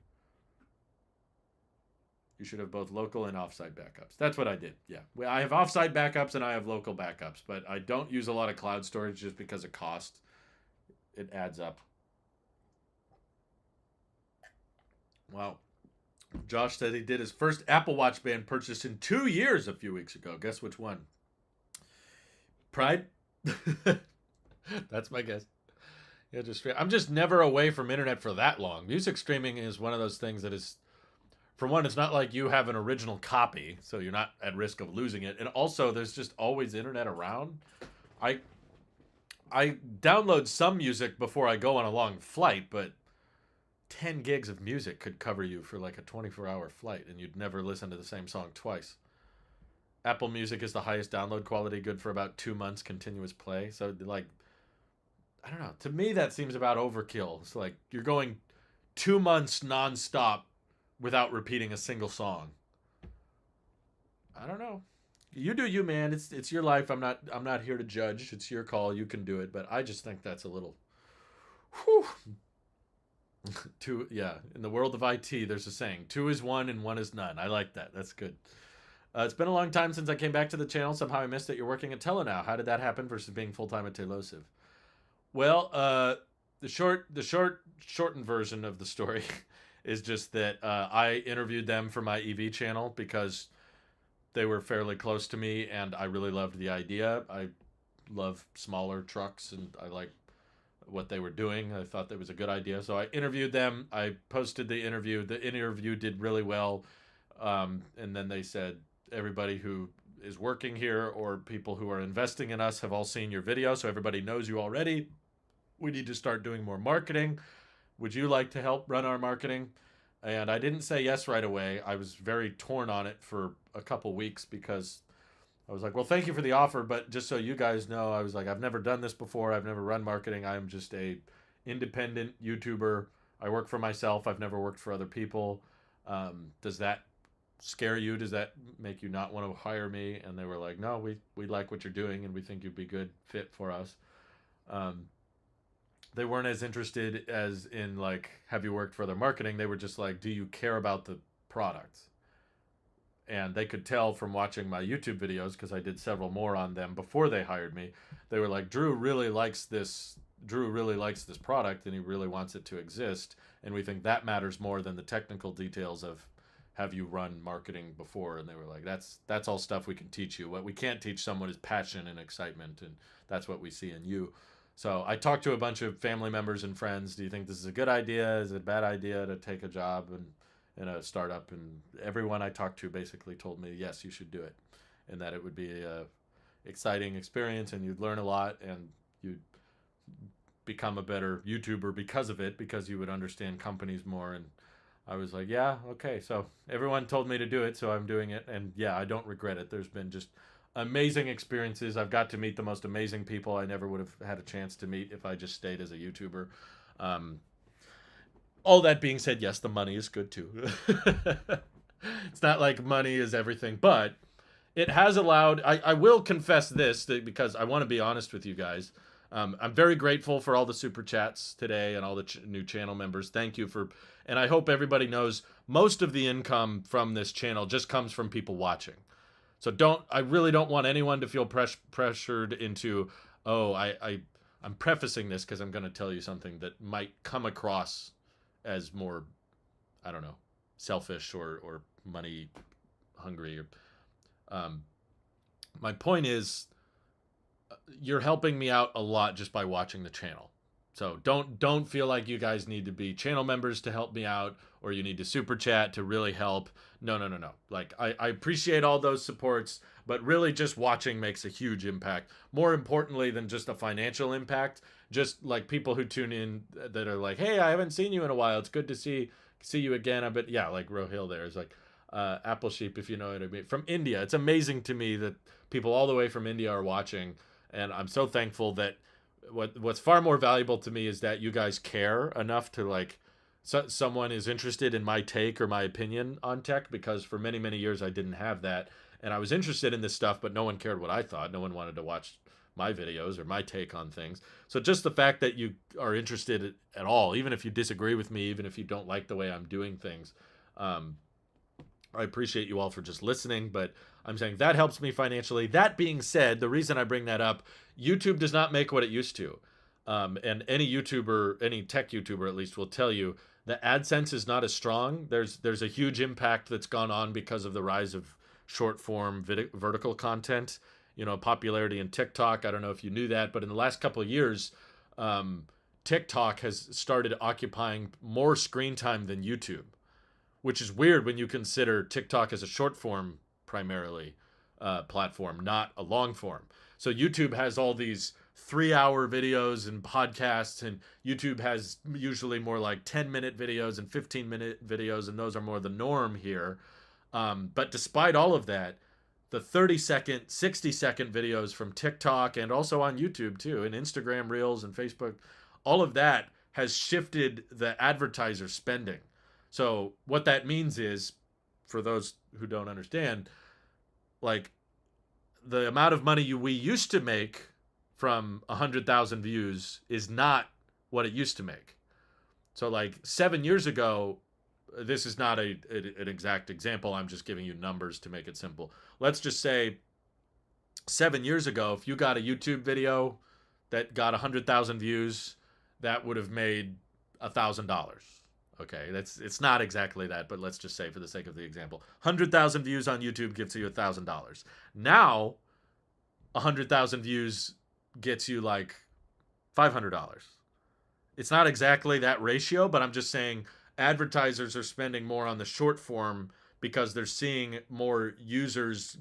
You should have both local and offsite backups. That's what I did. Yeah. I have offsite backups and I have local backups, but I don't use a lot of cloud storage just because of cost. It adds up. Wow. Josh said he did his first Apple Watch band purchase in 2 years a few weeks ago. Guess which one? Pride? That's my guess. Yeah, I'm just never away from internet for that long. Music streaming is one of those things that is, for one, it's not like you have an original copy, so you're not at risk of losing it. And also, there's just always internet around. I I download some music before I go on a long flight, but 10 gigs of music could cover you for like a 24-hour flight, and you'd never listen to the same song twice. Apple Music is the highest download quality, good for about 2 months continuous play. So, like, I don't know. To me, that seems about overkill. It's like you're going 2 months nonstop without repeating a single song. I don't know. You do you, man. It's your life. I'm not here to judge. It's your call. You can do it, but I just think that's a little. Whew. Two, yeah. In the world of IT, there's a saying: two is one and one is none. I like that. That's good. It's been a long time since I came back to the channel. Somehow I missed that you're working at Tele now. How did that happen versus being full time at Tailosive? Well, shortened version of the story is just that I interviewed them for my EV channel because they were fairly close to me, and I really loved the idea. I love smaller trucks, and I like what they were doing. I thought that was a good idea, so I interviewed them. I posted the interview. The interview did really well, and then they said, everybody who is working here or people who are investing in us have all seen your video, so everybody knows you already. We need to start doing more marketing. Would you like to help run our marketing? And I didn't say yes right away. I was very torn on it for a couple weeks because I was like, well, thank you for the offer, but just so you guys know, I was like, I've never done this before. I've never run marketing. I'm just a independent YouTuber. I work for myself. I've never worked for other people. Does that scare you? Does that make you not want to hire me? And they were like, no, we like what you're doing and we think you'd be a good fit for us. They weren't as interested as in like, have you worked for their marketing? They were just like, do you care about the product? And they could tell from watching my YouTube videos, because I did several more on them before they hired me. They were like, Drew really likes this product and he really wants it to exist, and we think that matters more than the technical details of have you run marketing before. And they were like, that's all stuff we can teach you. What we can't teach someone is passion and excitement, and that's what we see in you. So I talked to a bunch of family members and friends. Do you think this is a good idea? Is it a bad idea to take a job in a startup? And everyone I talked to basically told me, yes, you should do it, and that it would be a exciting experience, and you'd learn a lot, and you'd become a better YouTuber because of it, because you would understand companies more. And I was like, yeah, okay. So everyone told me to do it, so I'm doing it. And yeah, I don't regret it. There's been just amazing experiences. I've got to meet the most amazing people I never would have had a chance to meet if I just stayed as a YouTuber. Um, all that being said, yes, the money is good too. It's not like money is everything, but it has allowed, I will confess this because I want to be honest with you guys. I'm very grateful for all the super chats today and all the new channel members. Thank you for, and I hope everybody knows most of the income from this channel just comes from people watching. So I really don't want anyone to feel pressured into, oh, I'm prefacing this because I'm going to tell you something that might come across as more, I don't know, selfish or money hungry. Um, my point is, you're helping me out a lot just by watching the channel. So don't feel like you guys need to be channel members to help me out, or you need to super chat to really help. No. Like I appreciate all those supports, but really just watching makes a huge impact. More importantly than just a financial impact, just like people who tune in that are like, hey, I haven't seen you in a while. It's good to see you again. But yeah, like Rohil there is like Apple Sheep, if you know what I mean, from India. It's amazing to me that people all the way from India are watching, and I'm so thankful that what's far more valuable to me is that you guys care enough to like someone is interested in my take or my opinion on tech, because for many years I didn't have that, and I was interested in this stuff, but no one cared what I thought. No one wanted to watch my videos or my take on things. So just the fact that you are interested at all, even if you disagree with me, even if you don't like the way I'm doing things, I appreciate you all for just listening, but I'm saying that helps me financially. That being said, the reason I bring that up, YouTube does not make what it used to. And any YouTuber, any tech YouTuber at least, will tell you that AdSense is not as strong. There's a huge impact that's gone on because of the rise of short form vertical content. You know, popularity in TikTok. I don't know if you knew that, but in the last couple of years, TikTok has started occupying more screen time than YouTube, which is weird when you consider TikTok as a short form primarily platform, not a long form. So YouTube has all these 3-hour videos and podcasts, and YouTube has usually more like 10-minute videos and 15-minute videos, and those are more the norm here. But despite all of that, the 30-second, 60-second videos from TikTok and also on YouTube too, and Instagram Reels and Facebook, all of that has shifted the advertiser spending. So what that means is, for those who don't understand, like the amount of money we used to make from 100,000 views is not what it used to make. So like 7 years ago, this is not an exact example. I'm just giving you numbers to make it simple. Let's just say 7 years ago, if you got a YouTube video that got 100,000 views, that would have made $1,000. Okay, it's not exactly that, but let's just say for the sake of the example, 100,000 views on YouTube gives you $1,000. Now, 100,000 views gets you like $500. It's not exactly that ratio, but I'm just saying advertisers are spending more on the short form because they're seeing more users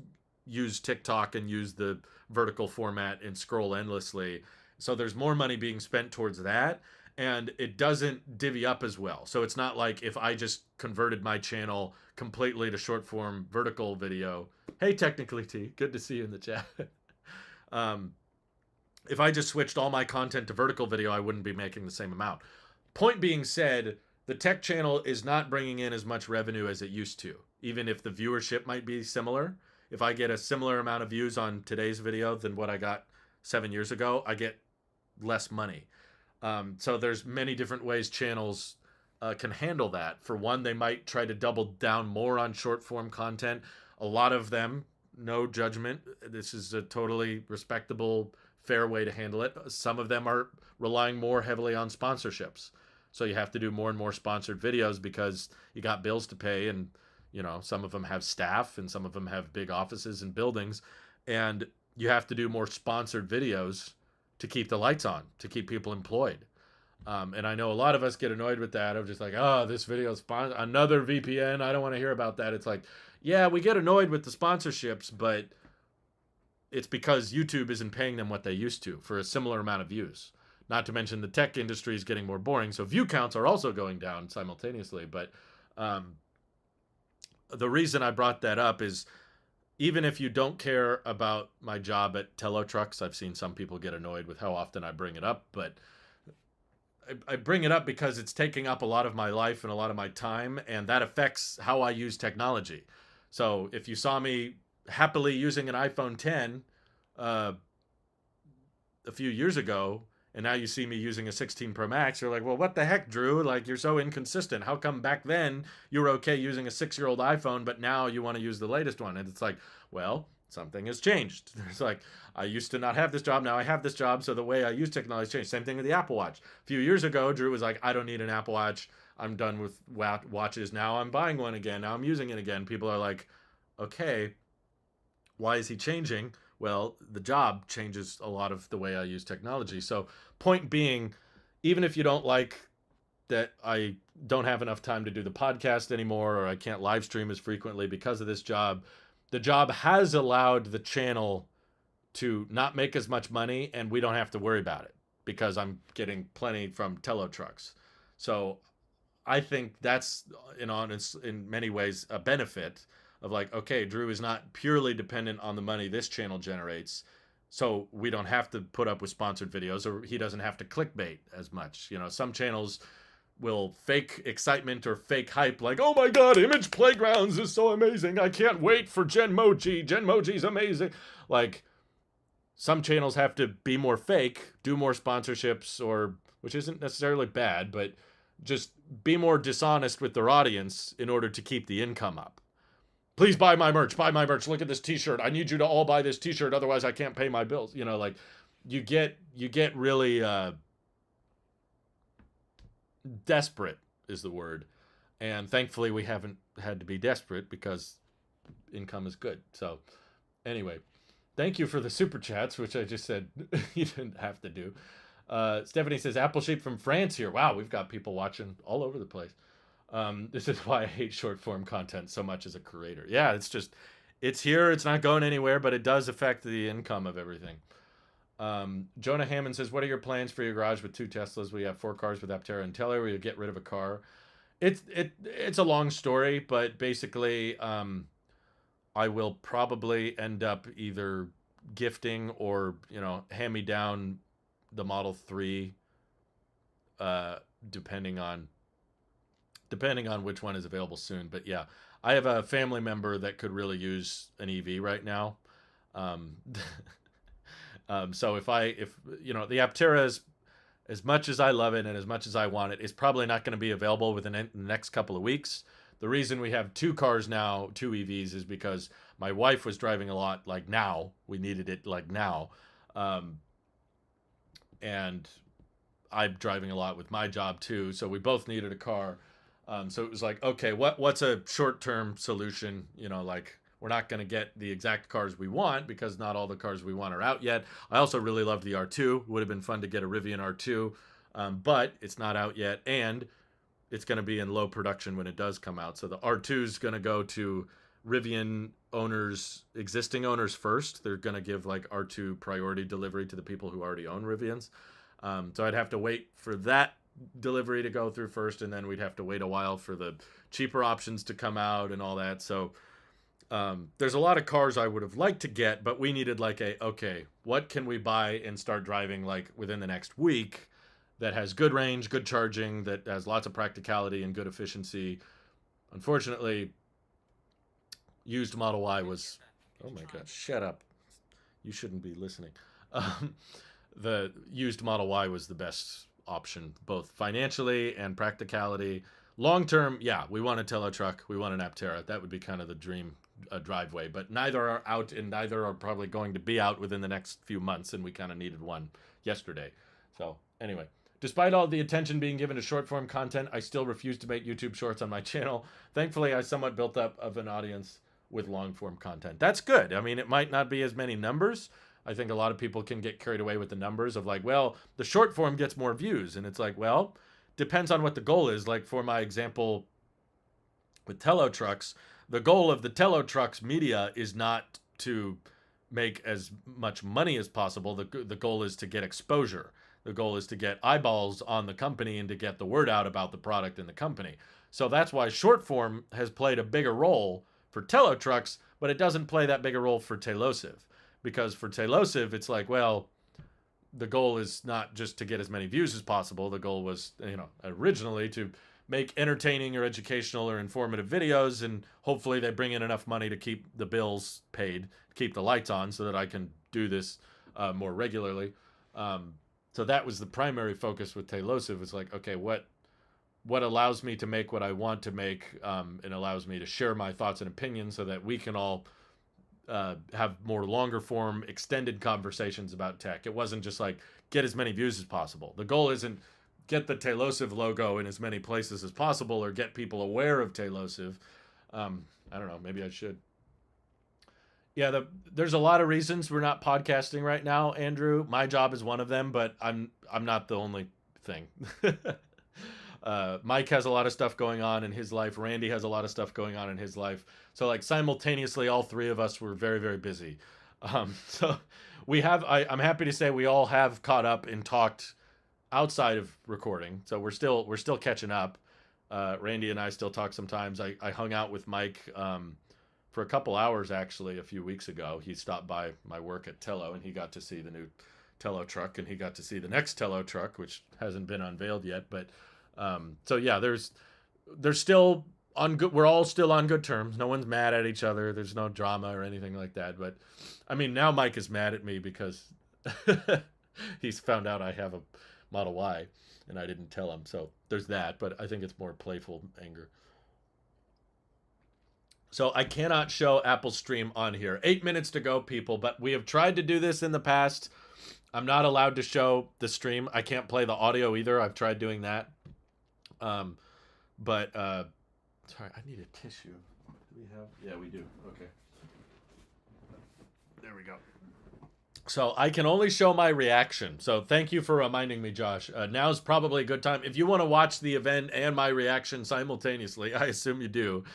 use TikTok and use the vertical format and scroll endlessly. So there's more money being spent towards that, and it doesn't divvy up as well. So it's not like if I just converted my channel completely to short form vertical video. Hey, Technically T, good to see you in the chat. If I just switched all my content to vertical video, I wouldn't be making the same amount. Point being said, the tech channel is not bringing in as much revenue as it used to, even if the viewership might be similar. If I get a similar amount of views on today's video than what I got 7 years ago, I get less money. So there's many different ways channels can handle that. For one, they might try to double down more on short form content. A lot of them, no judgment, this is a totally respectable, fair way to handle it. Some of them are relying more heavily on sponsorships. So you have to do more and more sponsored videos because you got bills to pay, and you know, some of them have staff and some of them have big offices and buildings, and you have to do more sponsored videos to keep the lights on, to keep people employed. And I know a lot of us get annoyed with that. I'm just like, oh, this video is sponsored, another VPN. I don't want to hear about that. It's like, yeah, we get annoyed with the sponsorships, but it's because YouTube isn't paying them what they used to for a similar amount of views. Not to mention the tech industry is getting more boring, so view counts are also going down simultaneously. But Um, the reason I brought that up is even if you don't care about my job at Telotrucks, I've seen some people get annoyed with how often I bring it up, but I bring it up because it's taking up a lot of my life and a lot of my time, and that affects how I use technology. So if you saw me happily using an iPhone 10 uh, a few years ago, and now you see me using a 16 Pro Max, you're like, well, what the heck, Drew? Like, you're so inconsistent. How come back then you were okay using a 6-year-old iPhone, but now you want to use the latest one? And it's like, well, something has changed. It's like, I used to not have this job. Now I have this job. So the way I use technology has changed. Same thing with the Apple Watch. A few years ago, Drew was like, I don't need an Apple Watch. I'm done with watches. Now I'm buying one again. Now I'm using it again. People are like, okay, why is he changing? Well, the job changes a lot of the way I use technology. So, point being, even if you don't like that I don't have enough time to do the podcast anymore, or I can't live stream as frequently because of this job, the job has allowed the channel to not make as much money, and we don't have to worry about it because I'm getting plenty from Telotrucks. So I think that's in many ways a benefit of like, okay, Drew is not purely dependent on the money this channel generates. So we don't have to put up with sponsored videos, or he doesn't have to clickbait as much. You know, some channels will fake excitement or fake hype like, oh my God, Image Playgrounds is so amazing. I can't wait for Genmoji. Genmoji's amazing. Like, some channels have to be more fake, do more sponsorships, or which isn't necessarily bad, but just be more dishonest with their audience in order to keep the income up. Please buy my merch. Buy my merch. Look at this T-shirt. I need you to all buy this T-shirt, otherwise I can't pay my bills. You know, like you get really desperate is the word, and thankfully we haven't had to be desperate because income is good. So anyway, thank you for the super chats, which I just said you didn't have to do. Stephanie says, Apple Sheep from France here. Wow, we've got people watching all over the place. This is why I hate short form content so much as a creator. Yeah, it's here. It's not going anywhere, but it does affect the income of everything. Jonah Hammond says, what are your plans for your garage with 2 Teslas? We have 4 cars with Aptera and Teller. Will you get rid of a car? It's a long story, but basically, I will probably end up either gifting or, hand me down the Model 3, depending on which one is available soon. But yeah, I have a family member that could really use an EV right now. So if the Aptera is, as much as I love it and as much as I want it, is probably not going to be available within the next couple of weeks. The reason we have 2 cars now, 2 EVs, is because my wife was driving a lot like now. We needed it like now. And I'm driving a lot with my job too. So we both needed a car. So it was like, okay, what's a short-term solution? Like, we're not going to get the exact cars we want because not all the cars we want are out yet. I also really loved the R2. It would have been fun to get a Rivian R2, but it's not out yet, and it's going to be in low production when it does come out. So the R2 is going to go to Rivian existing owners first. They're going to give like R2 priority delivery to the people who already own Rivians. So I'd have to wait for that delivery to go through first, and then we'd have to wait a while for the cheaper options to come out and all that. So there's a lot of cars I would have liked to get, but we needed like okay, what can we buy and start driving like within the next week that has good range, good charging, that has lots of practicality and good efficiency. Unfortunately, used Model Y was, oh my God, shut up. You shouldn't be listening. The used Model Y was the best option, both financially and practicality. Long term, yeah, we want a Telotruck, we want an Aptera. That would be kind of the dream driveway, but neither are out, and neither are probably going to be out within the next few months, and we kind of needed one yesterday. So anyway, despite all the attention being given to short form content, I still refuse to make YouTube shorts on my channel. Thankfully, I somewhat built up of an audience with long form content. That's good. I mean, it might not be as many numbers. I think a lot of people can get carried away with the numbers of like, well, the short form gets more views. And it's like, well, depends on what the goal is. Like for my example with Telotrucks, the goal of the Telotrucks media is not to make as much money as possible. The goal is to get exposure. The goal is to get eyeballs on the company and to get the word out about the product and the company. So that's why short form has played a bigger role for Telo trucks, but it doesn't play that big a role for Tailosive. Because for Tailosive, it's like, well, the goal is not just to get as many views as possible. The goal was, originally to make entertaining or educational or informative videos, and hopefully they bring in enough money to keep the bills paid, keep the lights on, so that I can do this more regularly. So that was the primary focus with Tailosive. It's like, okay, what allows me to make what I want to make, and allows me to share my thoughts and opinions so that we can all have more longer form, extended conversations about tech. It wasn't just like get as many views as possible. The goal isn't get the Tailosive logo in as many places as possible or get people aware of Tailosive. I don't know. Maybe I should. Yeah, there's a lot of reasons we're not podcasting right now, Andrew. My job is one of them, but I'm not the only thing. Mike has a lot of stuff going on in his life. Randy has a lot of stuff going on in his life. So like simultaneously, all three of us were very, very busy. So we have, I'm happy to say we all have caught up and talked outside of recording. So we're still catching up. Randy and I still talk sometimes. I hung out with Mike for a couple hours actually a few weeks ago. He stopped by my work at Telo and he got to see the new Telo truck, and he got to see the next Telo truck, which hasn't been unveiled yet. But so yeah, there's still on good. We're all still on good terms. No one's mad at each other. There's no drama or anything like that. But I mean, now Mike is mad at me because he's found out I have a Model Y and I didn't tell him. So there's that. But I think it's more playful anger. So I cannot show Apple Stream on here. 8 minutes to go, people. But we have tried to do this in the past. I'm not allowed to show the stream. I can't play the audio either. I've tried doing that. Sorry, I need a tissue. Do we have? Yeah, we do. Okay. There we go. So I can only show my reaction. So thank you for reminding me, Josh. Now's probably a good time. If you want to watch the event and my reaction simultaneously, I assume you do.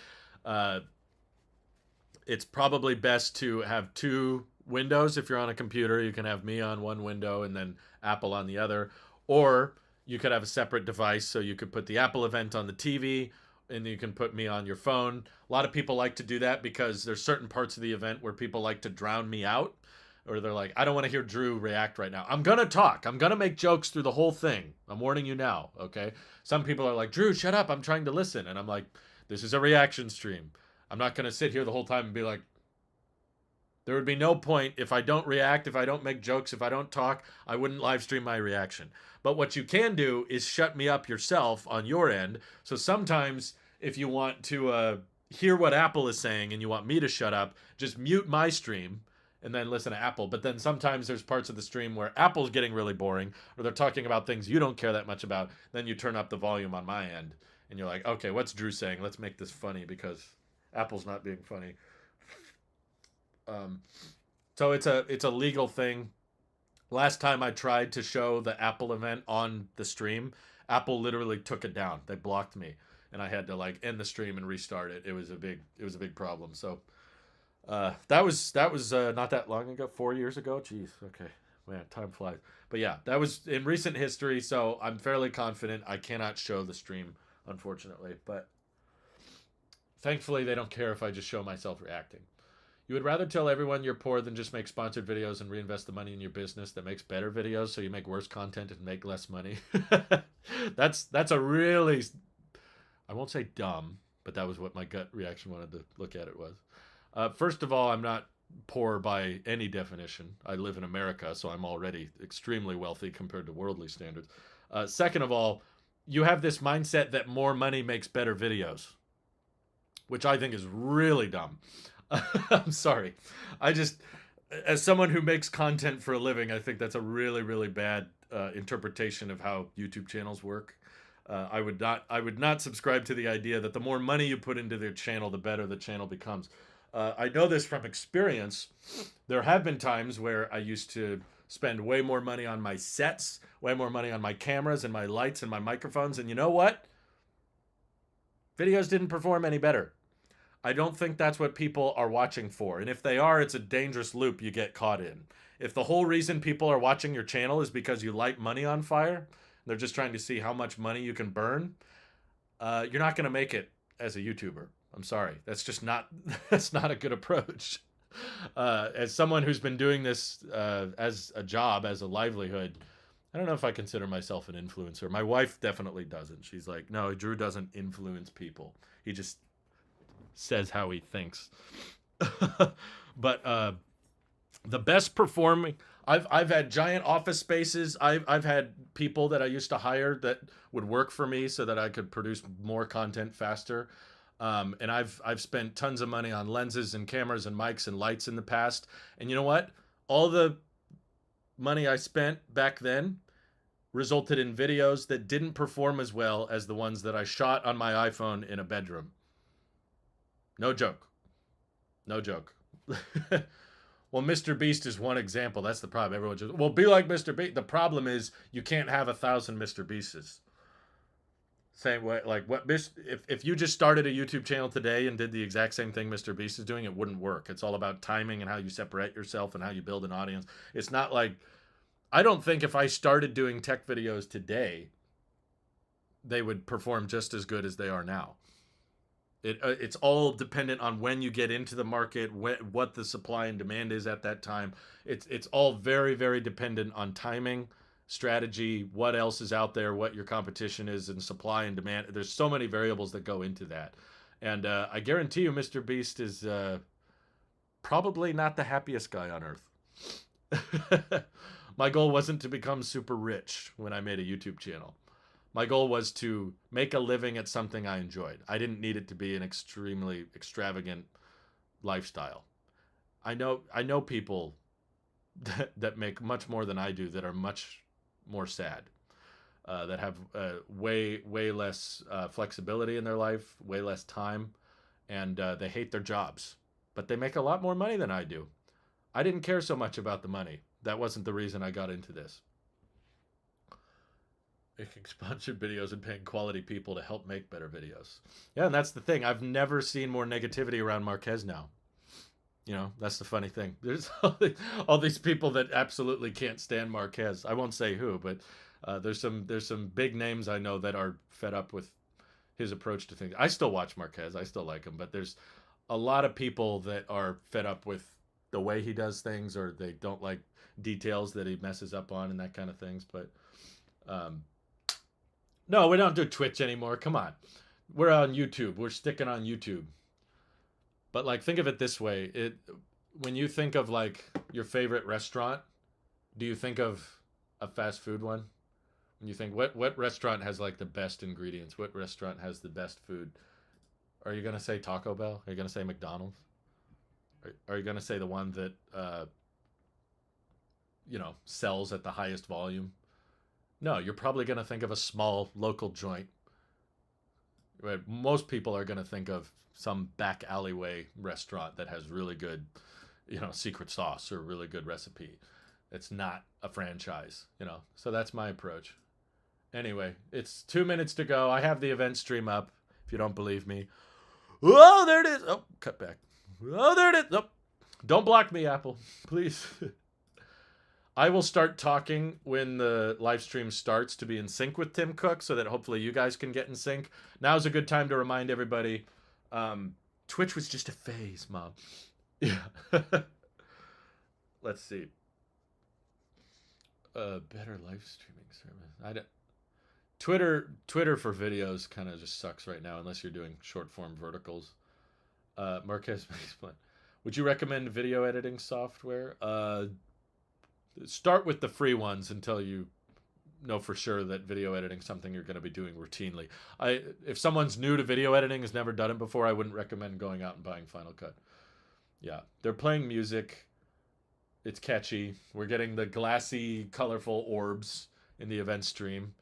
It's probably best to have two windows. If you're on a computer, you can have me on one window and then Apple on the other. Or you could have a separate device, so you could put the Apple event on the TV and you can put me on your phone. A lot of people like to do that because there's certain parts of the event where people like to drown me out, or they're like, I don't want to hear Drew react right now. I'm going to talk. I'm going to make jokes through the whole thing. I'm warning you now, okay? Some people are like, Drew, shut up. I'm trying to listen. And I'm like, this is a reaction stream. I'm not going to sit here the whole time and be like, there would be no point if I don't react, if I don't make jokes, if I don't talk, I wouldn't live stream my reaction. But what you can do is shut me up yourself on your end. So sometimes if you want to hear what Apple is saying and you want me to shut up, just mute my stream and then listen to Apple. But then sometimes there's parts of the stream where Apple's getting really boring or they're talking about things you don't care that much about. Then you turn up the volume on my end and you're like, okay, what's Drew saying? Let's make this funny because Apple's not being funny. So it's a legal thing. Last time I tried to show the Apple event on the stream, Apple literally took it down. They blocked me, and I had to like end the stream and restart it. It was a big problem. So that was not that long ago, 4 years ago. Jeez, okay, man, time flies. But yeah, that was in recent history. So I'm fairly confident I cannot show the stream, unfortunately. But thankfully, they don't care if I just show myself reacting. You would rather tell everyone you're poor than just make sponsored videos and reinvest the money in your business that makes better videos so you make worse content and make less money. That's a really, I won't say dumb, but that was what my gut reaction wanted to look at it was. First of all, I'm not poor by any definition. I live in America, so I'm already extremely wealthy compared to worldly standards. Second of all, you have this mindset that more money makes better videos, which I think is really dumb. I'm sorry. As someone who makes content for a living, I think that's a really, really bad interpretation of how YouTube channels work. I would not subscribe to the idea that the more money you put into their channel, the better the channel becomes. I know this from experience. There have been times where I used to spend way more money on my sets, way more money on my cameras and my lights and my microphones, and you know what? Videos didn't perform any better. I don't think that's what people are watching for. And if they are, it's a dangerous loop you get caught in. If the whole reason people are watching your channel is because you light money on fire, they're just trying to see how much money you can burn, you're not going to make it as a YouTuber. I'm sorry. That's just not that's not a good approach. As someone who's been doing this as a job, as a livelihood, I don't know if I consider myself an influencer. My wife definitely doesn't. She's like, no, Drew doesn't influence people. He just says how he thinks. But the best performing, I've had giant office spaces. I've had people that I used to hire that would work for me so that I could produce more content faster. And I've spent tons of money on lenses and cameras and mics and lights in the past. And you know what? All the money I spent back then resulted in videos that didn't perform as well as the ones that I shot on my iPhone in a bedroom. No joke. No joke. Well, Mr. Beast is one example. That's the problem. Everyone just, well, be like Mr. Beast. The problem is you can't have 1,000 Mr. Beasts. Same way, like if you just started a YouTube channel today and did the exact same thing Mr. Beast is doing, it wouldn't work. It's all about timing and how you separate yourself and how you build an audience. It's not like, I don't think if I started doing tech videos today, they would perform just as good as they are now. It's all dependent on when you get into the market, what the supply and demand is at that time. It's all very, very dependent on timing, strategy, what else is out there, what your competition is, and supply and demand. There's so many variables that go into that. And I guarantee you Mr. Beast is probably not the happiest guy on earth. My goal wasn't to become super rich when I made a YouTube channel. My goal was to make a living at something I enjoyed. I didn't need it to be an extremely extravagant lifestyle. I know people that make much more than I do that are much more sad, that have way less flexibility in their life, way less time, and they hate their jobs. But they make a lot more money than I do. I didn't care so much about the money. That wasn't the reason I got into this. Making sponsored videos and paying quality people to help make better videos. Yeah, and that's the thing. I've never seen more negativity around Marquez now. You know, that's the funny thing. There's all these people that absolutely can't stand Marquez. I won't say who, but there's some big names I know that are fed up with his approach to things. I still watch Marquez. I still like him, but there's a lot of people that are fed up with the way he does things, or they don't like details that he messes up on and that kind of things. But no, we don't do Twitch anymore. Come on. We're on YouTube. We're sticking on YouTube. But like, think of it this way. When you think of like your favorite restaurant, do you think of a fast food one? When you think what restaurant has like the best ingredients? What restaurant has the best food? Are you going to say Taco Bell? Are you going to say McDonald's? Are you going to say the one that, sells at the highest volume? No, you're probably going to think of a small local joint. Right? Most people are going to think of some back alleyway restaurant that has really good, secret sauce or really good recipe. It's not a franchise, So that's my approach. Anyway, it's 2 minutes to go. I have the event stream up, if you don't believe me. Oh, there it is. Oh, cut back. Oh, there it is. Oh, don't block me, Apple, please. I will start talking when the live stream starts to be in sync with Tim Cook so that hopefully you guys can get in sync. Now's a good time to remind everybody, Twitch was just a phase, Mom. Yeah. Let's see. Better live streaming service. Twitter for videos kind of just sucks right now unless you're doing short form verticals. Marquez Basement. Would you recommend video editing software? Start with the free ones until you know for sure that video editing is something you're going to be doing routinely. If someone's new to video editing, has never done it before, I wouldn't recommend going out and buying Final Cut. Yeah, they're playing music. It's catchy. We're getting the glassy, colorful orbs in the event stream.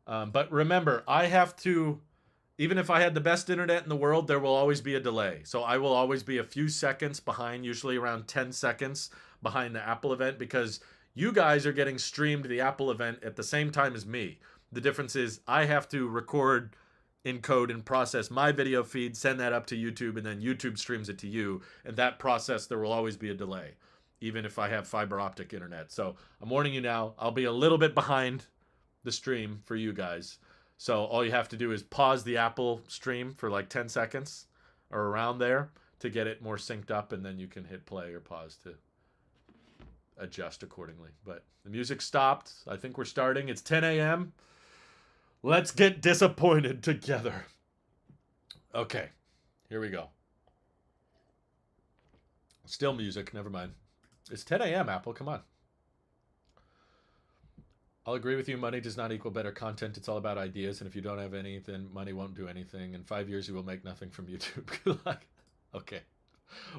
But remember, I have to, even if I had the best internet in the world, there will always be a delay. So I will always be a few seconds behind, usually around 10 seconds behind the Apple event, because you guys are getting streamed the Apple event at the same time as me. The difference is I have to record, encode, and process my video feed, send that up to YouTube, and then YouTube streams it to you. And that process, there will always be a delay, even if I have fiber optic internet. So I'm warning you now, I'll be a little bit behind the stream for you guys. So all you have to do is pause the Apple stream for like 10 seconds or around there to get it more synced up, and then you can hit play or pause to adjust accordingly. But the music stopped. I think we're starting. It's 10 a.m. Let's get disappointed together. Okay, here we go. Still music, never mind. It's 10 a.m., Apple, come on. I'll agree with you. Money does not equal better content. It's all about ideas. And if you don't have any, then money won't do anything. In 5 years, you will make nothing from YouTube. Like, okay.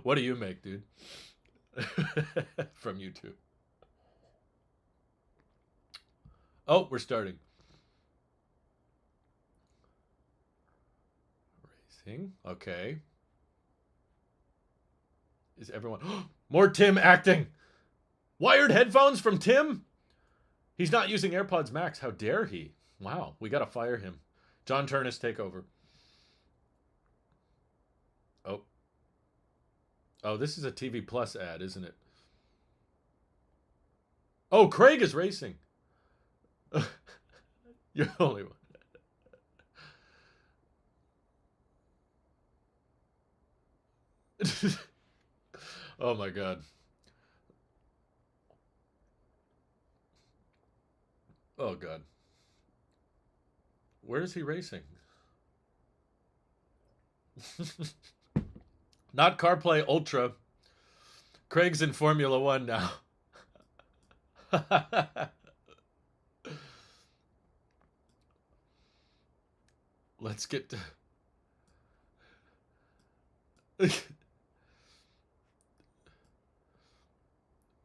What do you make, dude? From YouTube. Oh, we're starting. Racing. Okay. Is everyone... More Tim acting! Wired headphones from Tim? He's not using AirPods Max. How dare he? Wow, we gotta fire him. John Turnus, take over. Oh. Oh, this is a TV Plus ad, isn't it? Oh, Craig is racing. You're the only one. Oh my god. Oh god. Where is he racing? Not CarPlay Ultra. Craig's in Formula One now. Let's get to...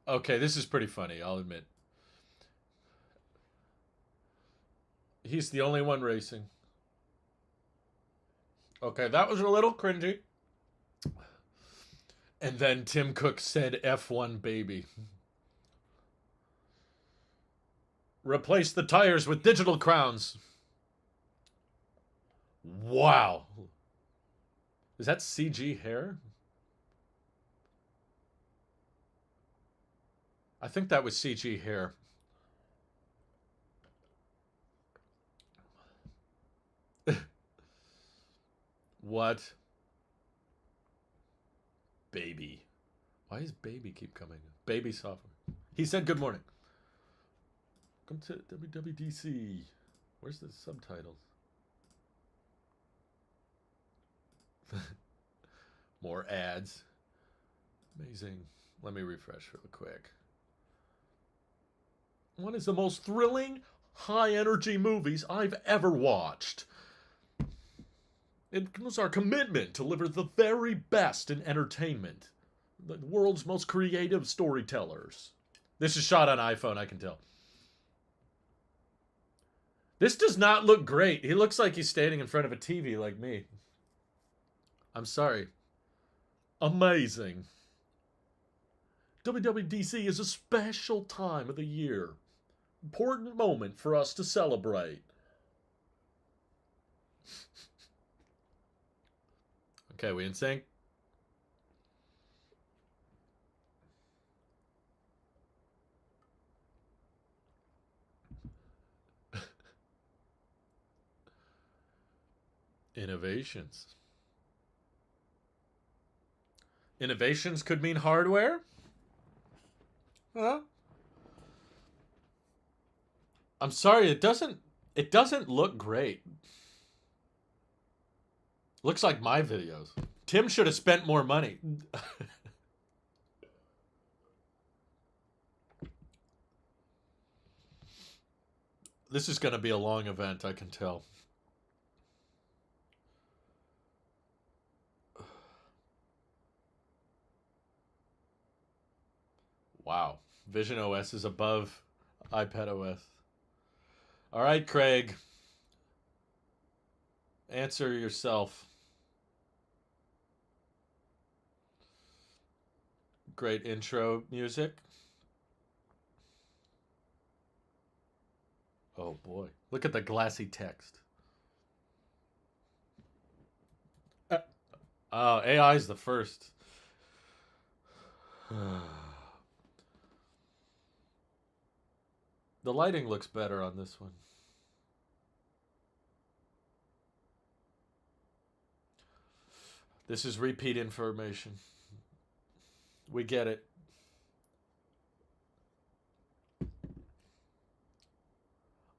Okay, this is pretty funny, I'll admit. He's the only one racing. Okay, that was a little cringy. And then Tim Cook said F1 baby. Replace the tires with digital crowns. Wow. Is that CG hair? I think that was CG hair. What? Baby. Why does baby keep coming? Baby software. He said good morning. Welcome to WWDC. Where's the subtitles? More ads. Amazing. Let me refresh real quick. One is the most thrilling, high-energy movies I've ever watched. It was our commitment to deliver the very best in entertainment. The world's most creative storytellers. This is shot on iPhone, I can tell. This does not look great. He looks like he's standing in front of a TV like me. I'm sorry. Amazing. WWDC is a special time of the year. Important moment for us to celebrate. Okay, we in sync? Innovations. Innovations could mean hardware? Huh? I'm sorry, it doesn't look great. Looks like my videos. Tim should have spent more money. This is going to be a long event, I can tell. Wow. Vision OS is above iPad OS. All right, Craig. Answer yourself. Great intro music. Oh boy. Look at the glassy text. Oh, AI is the first. The lighting looks better on this one. This is repeat information. We get it.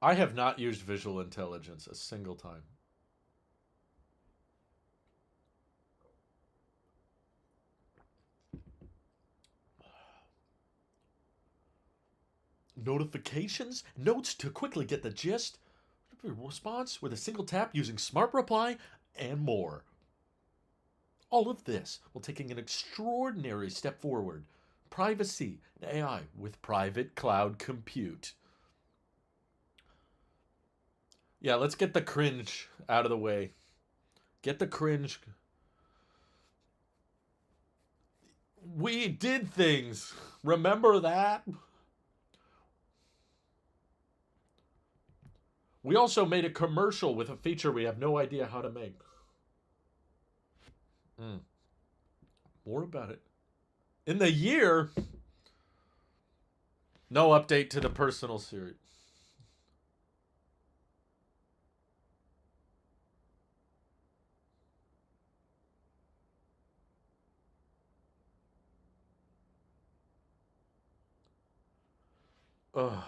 I have not used visual intelligence a single time. Notifications, notes to quickly get the gist, response with a single tap using Smart Reply, and more. All of this while taking an extraordinary step forward. Privacy and AI with private cloud compute. Yeah, let's get the cringe out of the way. Get the cringe. We did things. Remember that? We also made a commercial with a feature we have no idea how to make. More about it. In the year, no update to the personal series. Ugh.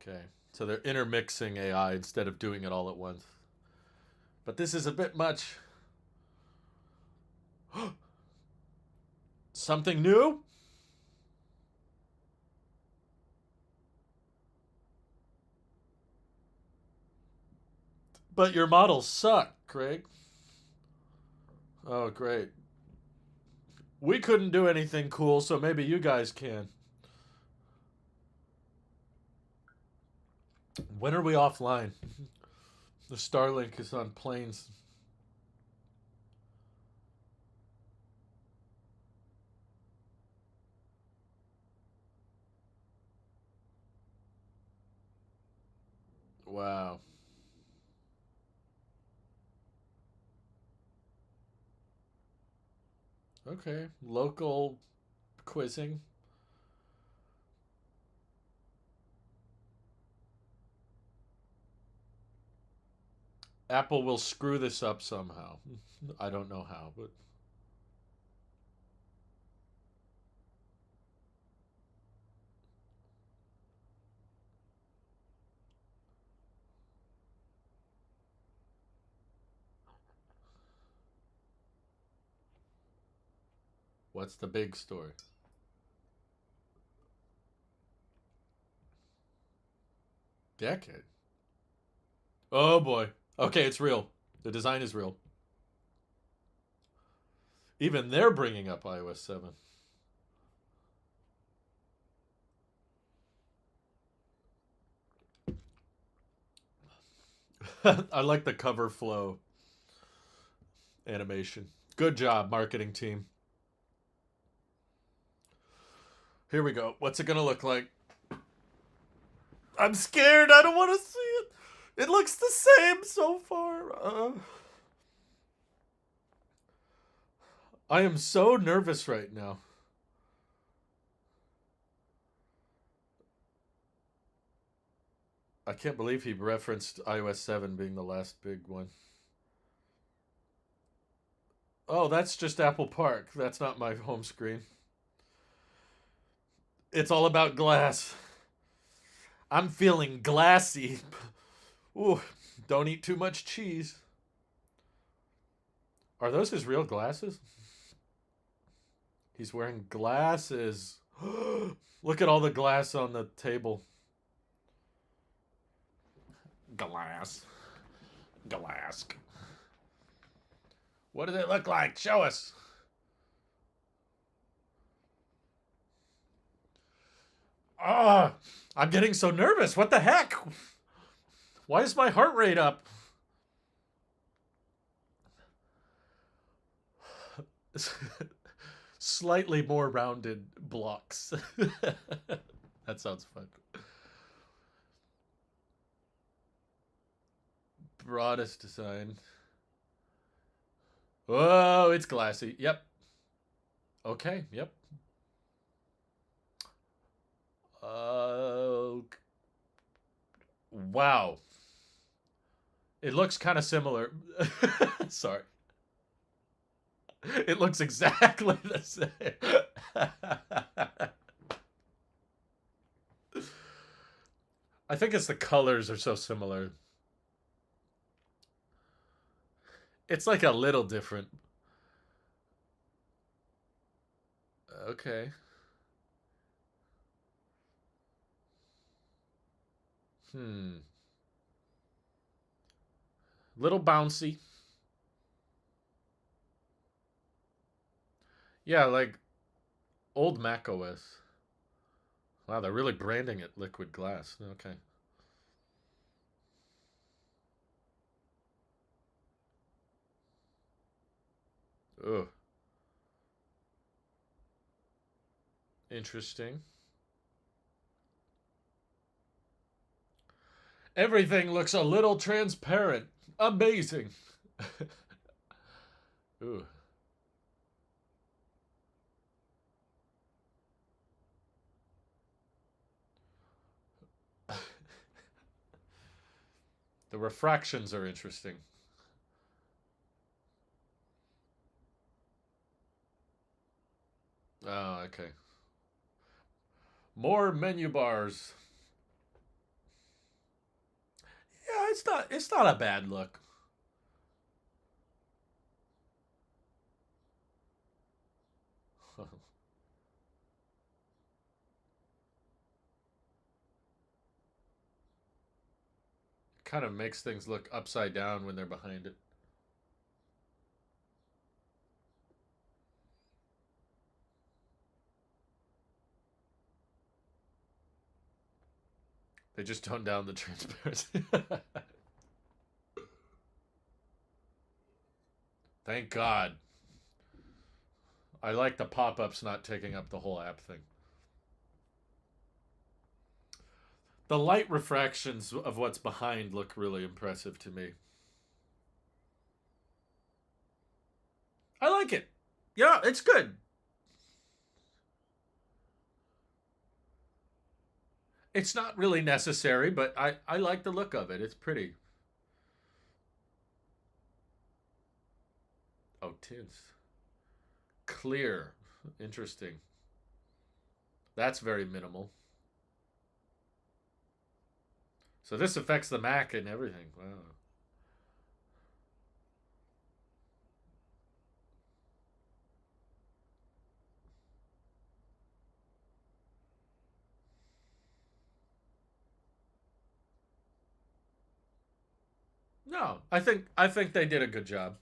Okay, so they're intermixing AI instead of doing it all at once. But this is a bit much. Something new? But your models suck, Craig. Oh, great. We couldn't do anything cool, so maybe you guys can. When are we offline? The Starlink is on planes. Wow. Okay. Local quizzing. Apple will screw this up somehow. I don't know how, but what's the big story? Decade. Oh boy. Okay, it's real. The design is real. Even they're bringing up iOS 7. I like the cover flow animation. Good job, marketing team. Here we go. What's it going to look like? I'm scared. I don't want to see it. It looks the same so far. I am so nervous right now. I can't believe he referenced iOS 7 being the last big one. Oh, that's just Apple Park. That's not my home screen. It's all about glass. I'm feeling glassy. Ooh, don't eat too much cheese. Are those his real glasses? He's wearing glasses. Look at all the glass on the table. Glass. Glass. What does it look like? Show us. Ah, oh, I'm getting so nervous. What the heck? Why is my heart rate up? Slightly more rounded blocks. That sounds fun. Broadest design. Oh, it's glassy. Yep. Okay, yep. Wow. It looks kind of similar. Sorry. It looks exactly the same. I think it's the colors are so similar. It's like a little different. Okay. Hmm. Little bouncy. Yeah, like old Mac OS. Wow, they're really branding it liquid glass. Okay. Ugh. Interesting. Everything looks a little transparent. Amazing. Ooh. The refractions are interesting. Oh, okay. More menu bars. Yeah, it's not a bad look. Kind of makes things look upside down when they're behind it. They just tone down the transparency. Thank God. I like the pop-ups not taking up the whole app thing. The light refractions of what's behind look really impressive to me. I like it. Yeah, it's good. It's not really necessary, but I like the look of it. It's pretty. Oh, tints. Clear. Interesting. That's very minimal. So this affects the Mac and everything. Wow. No, I think they did a good job.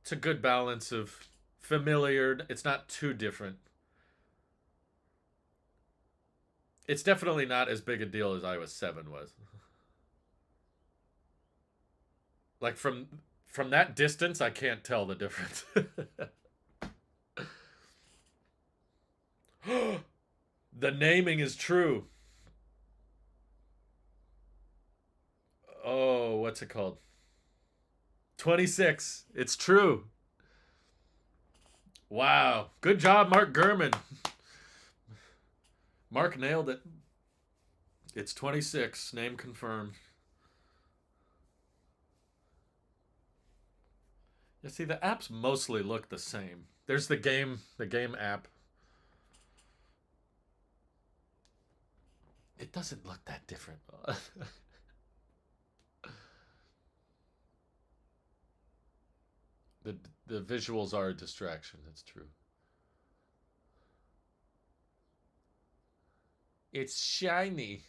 It's a good balance of familiar. It's not too different. It's definitely not as big a deal as iOS 7 was. Like from that distance, I can't tell the difference. The naming is true. Oh, what's it called? 26. It's true. Wow. Good job, Mark Gurman. Mark nailed it. It's 26. Name confirmed. You see, the apps mostly look the same. There's the game app. It doesn't look that different. the the visuals are a distraction. That's true. It's shiny.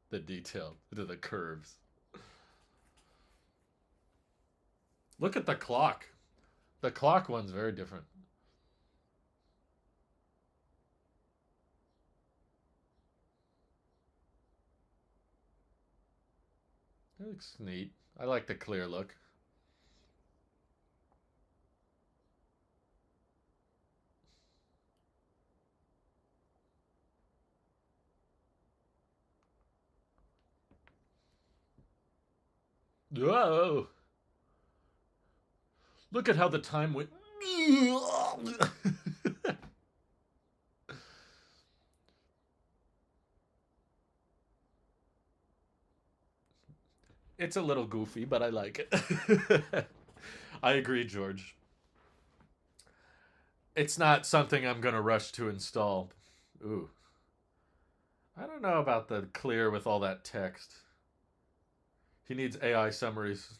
The detail to the curves. Look at the clock. The clock one's very different. It looks neat. I like the clear look. Whoa! Look at how the time went. It's a little goofy, but I like it. I agree, George. It's not something I'm going to rush to install. Ooh. I don't know about the clear with all that text. He needs AI summaries.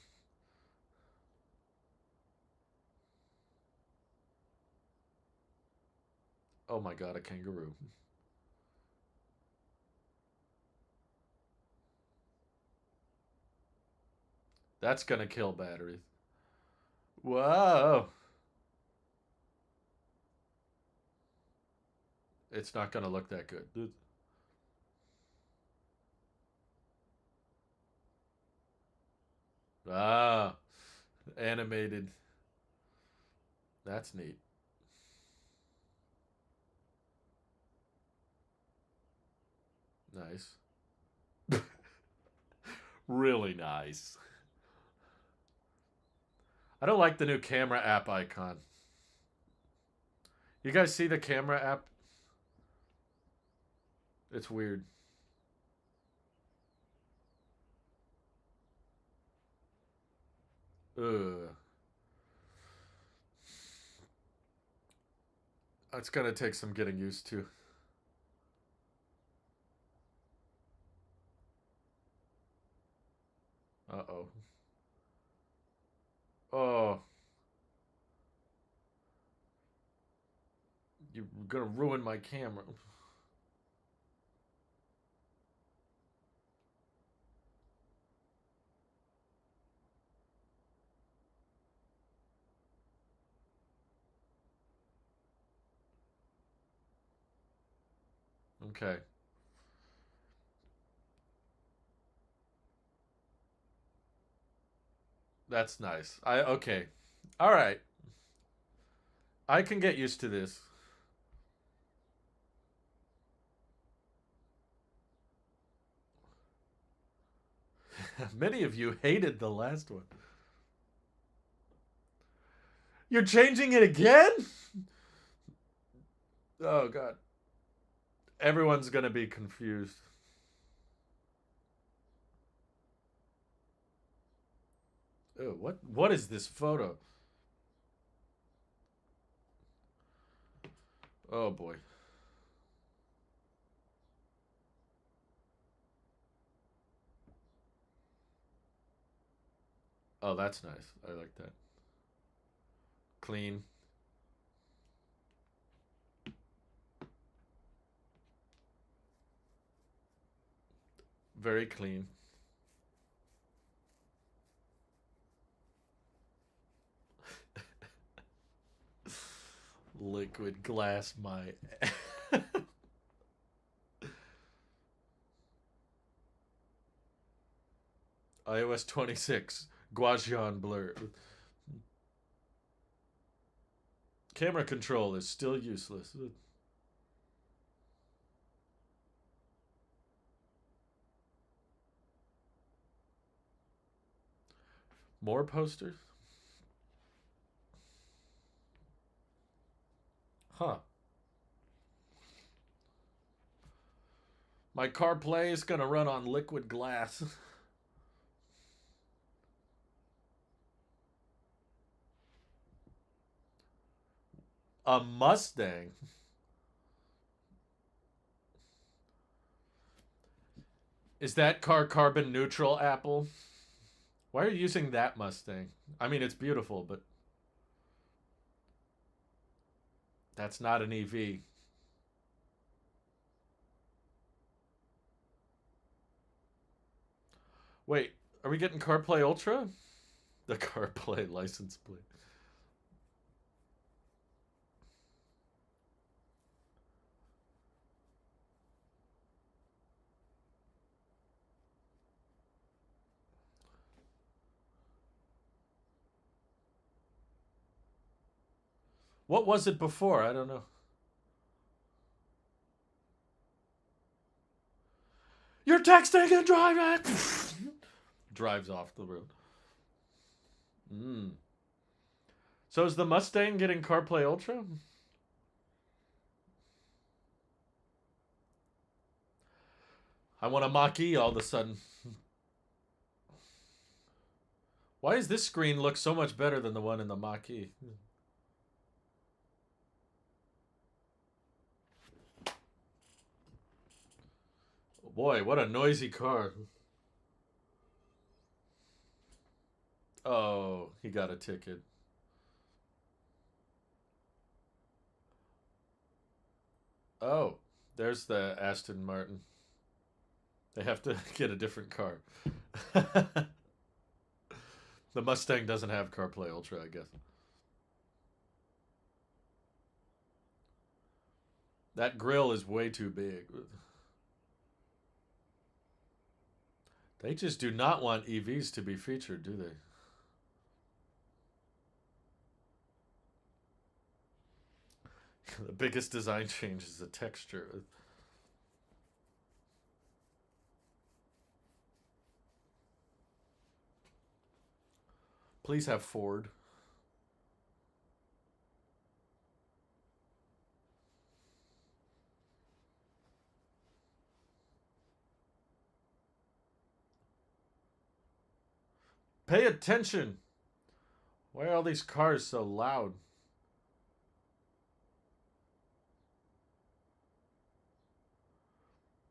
Oh my god, a kangaroo. That's going to kill batteries. Whoa. It's not going to look that good. Ah, animated. That's neat. Nice. Really nice. I don't like the new camera app icon. You guys see the camera app? It's weird. Ugh. It's gonna take some getting used to. Uh-oh. Oh. You're gonna ruin my camera. Okay. That's nice. Okay. All right. I can get used to this. Many of you hated the last one. You're changing it again? Oh god. Everyone's gonna be confused. Oh, what is this photo? Oh boy. Oh, that's nice. I like that. Clean. Very clean. Liquid glass my iOS 26 Gaussian blur. Camera control is still useless. More posters? Huh. My CarPlay is gonna run on liquid glass. A Mustang? Is that car carbon neutral, Apple? Why are you using that Mustang? I mean, it's beautiful, but that's not an EV. Wait, are we getting CarPlay Ultra? The CarPlay license plate. What was it before? I don't know. You're texting and driving. Drives off the road. Mm. So is the Mustang getting CarPlay Ultra? I want a Mach-E all of a sudden. Why does this screen look so much better than the one in the Mach-E? Boy, what a noisy car. Oh, he got a ticket. Oh, there's the Aston Martin. They have to get a different car. The Mustang doesn't have CarPlay Ultra, I guess. That grill is way too big. They just do not want EVs to be featured, do they? The biggest design change is the texture. Please have Ford. Pay attention. Why are all these cars so loud?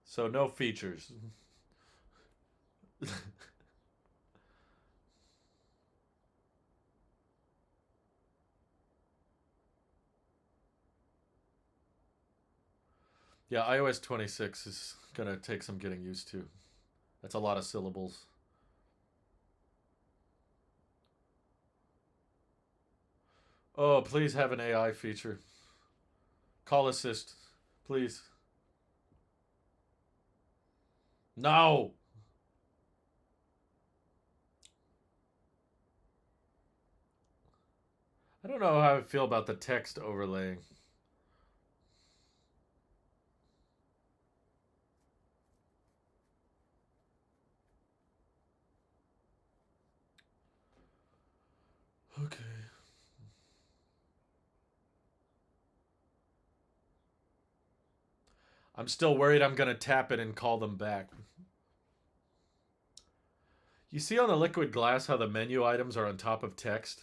So no features. Yeah, iOS 26 is going to take some getting used to. That's a lot of syllables. Oh, please have an AI feature. Call assist, please. No. I don't know how I feel about the text overlaying. Okay. I'm still worried I'm going to tap it and call them back. You see on the liquid glass how the menu items are on top of text?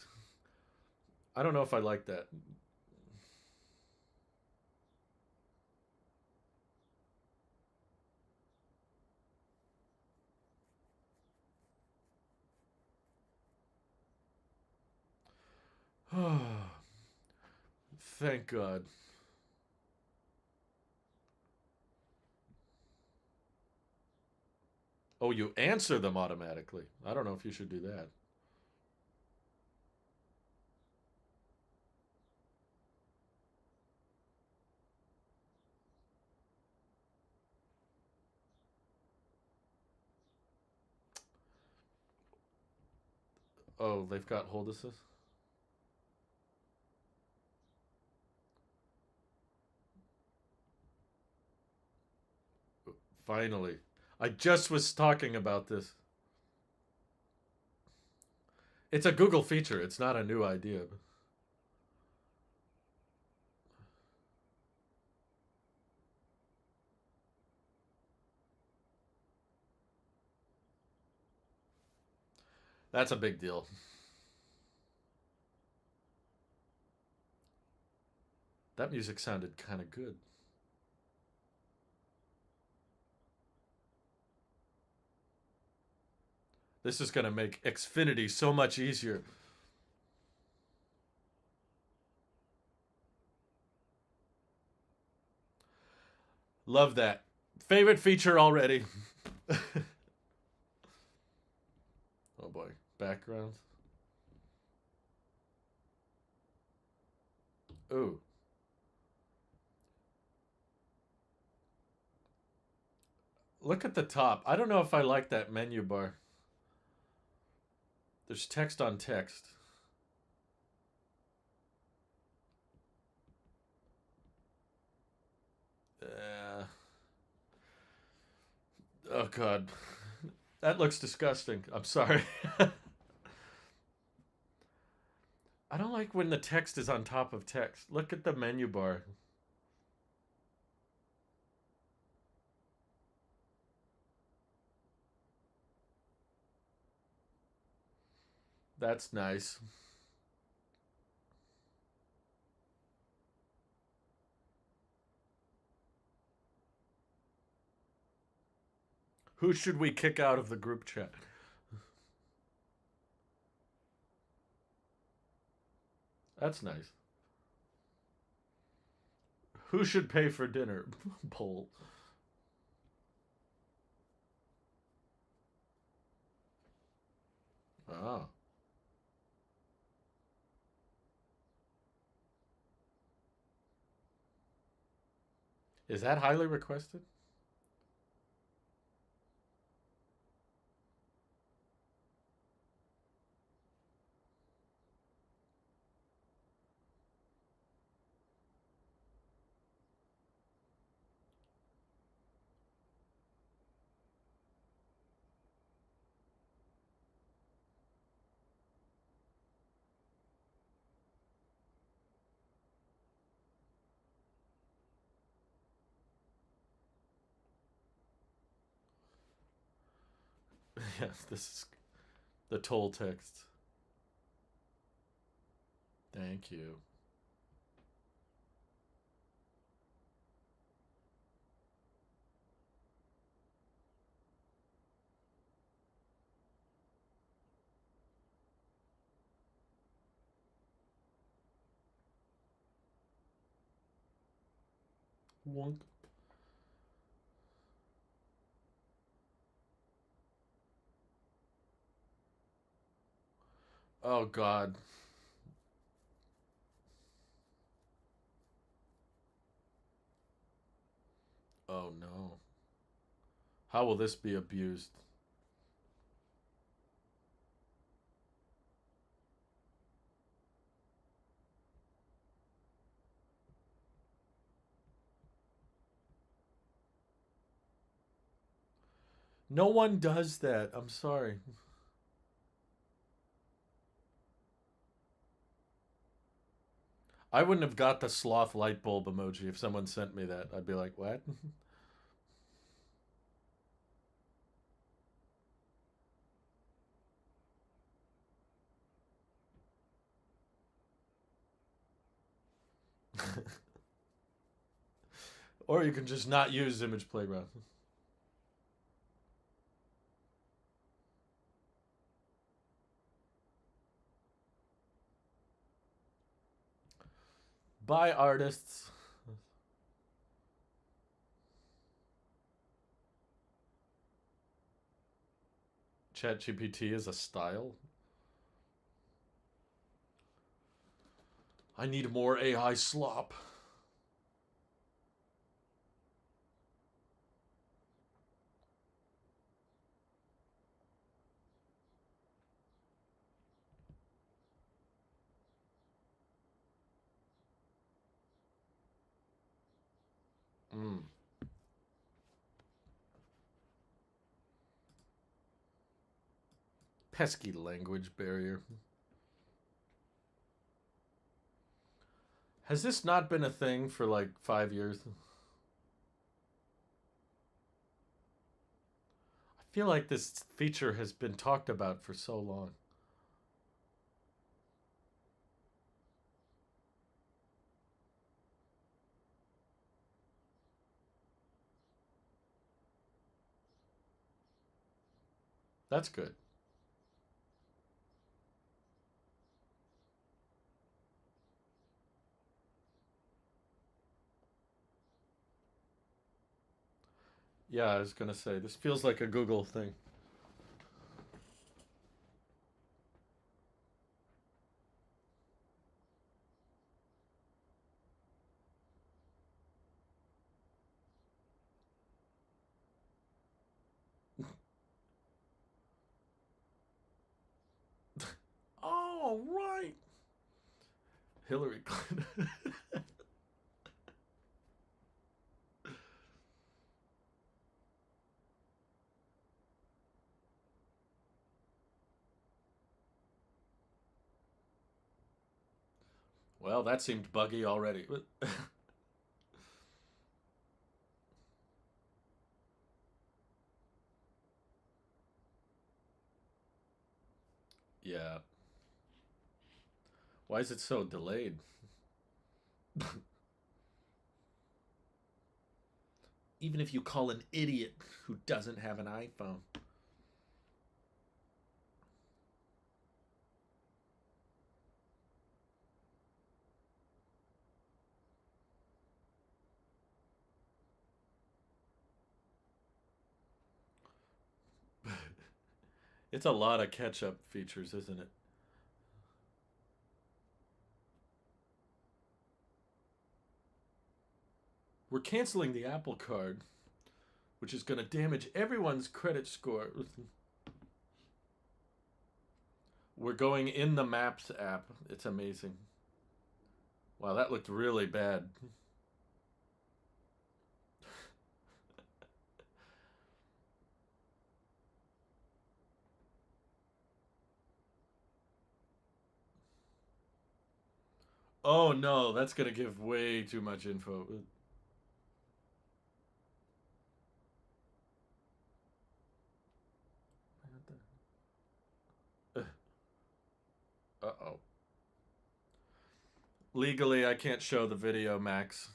I don't know if I like that. Thank God. Oh, you answer them automatically. I don't know if you should do that. Oh, they've got hold assist? Finally. I just was talking about this. It's a Google feature. It's not a new idea. That's a big deal. That music sounded kind of good. This is going to make Xfinity so much easier. Love that. Favorite feature already. Oh boy. Background. Ooh. Look at the top. I don't know if I like that menu bar. There's text on text. Oh God. That looks disgusting. I'm sorry. I don't like like when the text is on top of text. Look at the menu bar. That's nice. Who should we kick out of the group chat? That's nice. Who should pay for dinner? Poll. Oh. Is that highly requested? Yes, this is the toll text. Thank you. Wonk. Oh, God. Oh, no. How will this be abused? No one does that. I'm sorry. I wouldn't have got the sloth light bulb emoji if someone sent me that. I'd be like, what? Or you can just not use Image Playground. Bye, artists. ChatGPT is a style. I need more AI slop. Mm. Pesky language barrier. Has this not been a thing for like 5 years? I feel like this feature has been talked about for so long. That's good. Yeah, I was gonna say, this feels like a Google thing. Oh, right. Hillary Clinton. Well, that seemed buggy already. Yeah. Why is it so delayed? Even if you call an idiot who doesn't have an iPhone. It's a lot of catch up features, isn't it? We're canceling the Apple Card, which is going to damage everyone's credit score. We're going in the Maps app. It's amazing. Wow, that looked really bad. Oh no, that's going to give way too much info. Uh oh. Legally, I can't show the video, Max.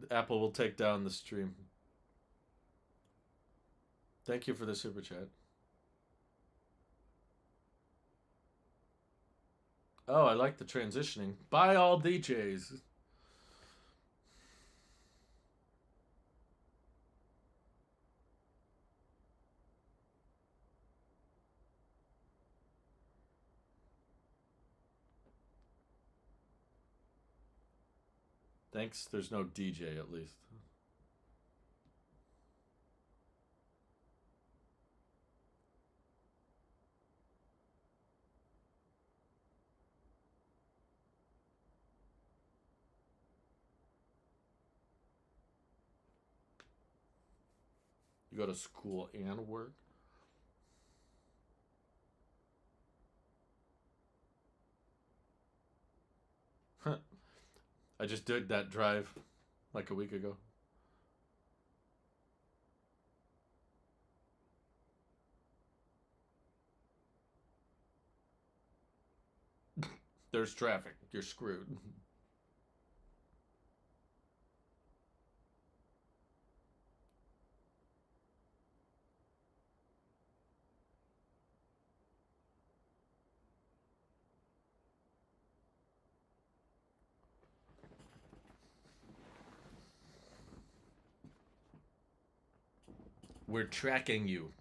Apple will take down the stream. Thank you for the super chat. Oh, I like the transitioning. Bye, all DJs. Thanks, there's no DJ at least. You go to school and work? I just did that drive like a week ago. There's traffic. You're screwed. We're tracking you.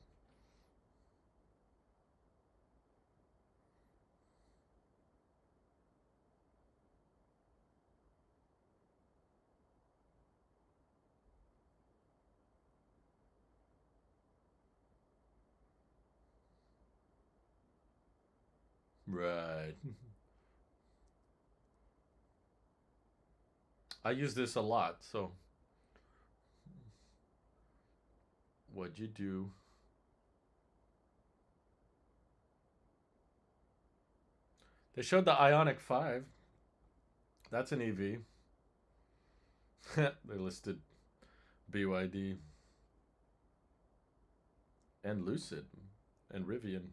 Right. I use this a lot, so what'd you do? They showed the Ionic 5. That's an EV. They listed BYD and Lucid and Rivian.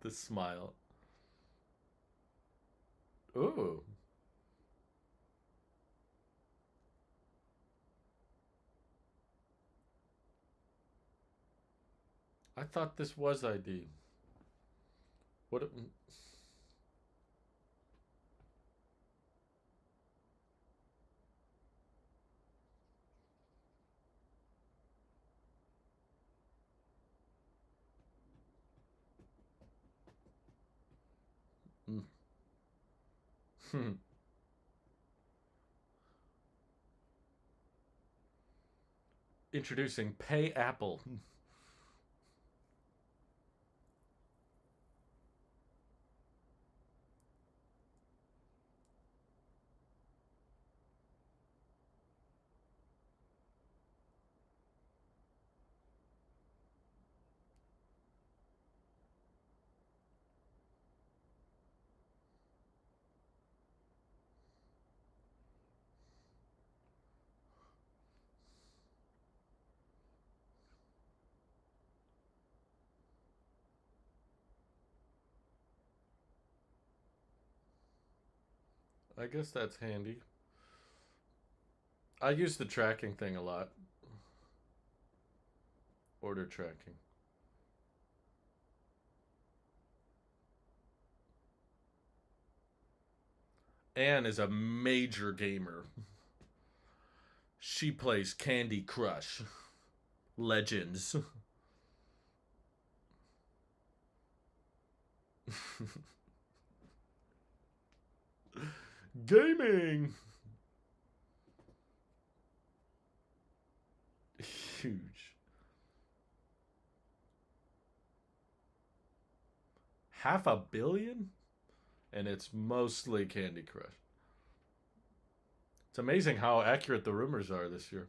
The smile. Ooh. I thought this was ID. What? Introducing Pay Apple. I guess that's handy. I use the tracking thing a lot. Order tracking. Anne is a major gamer. She plays Candy Crush. Legends. Gaming. Huge. $500 million? And it's mostly Candy Crush. It's amazing how accurate the rumors are this year.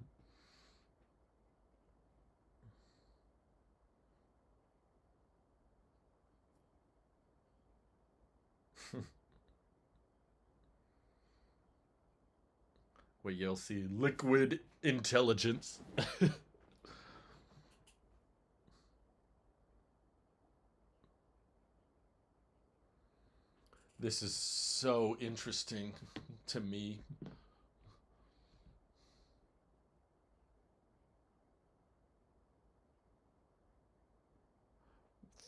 Where you'll see liquid intelligence. This is so interesting to me.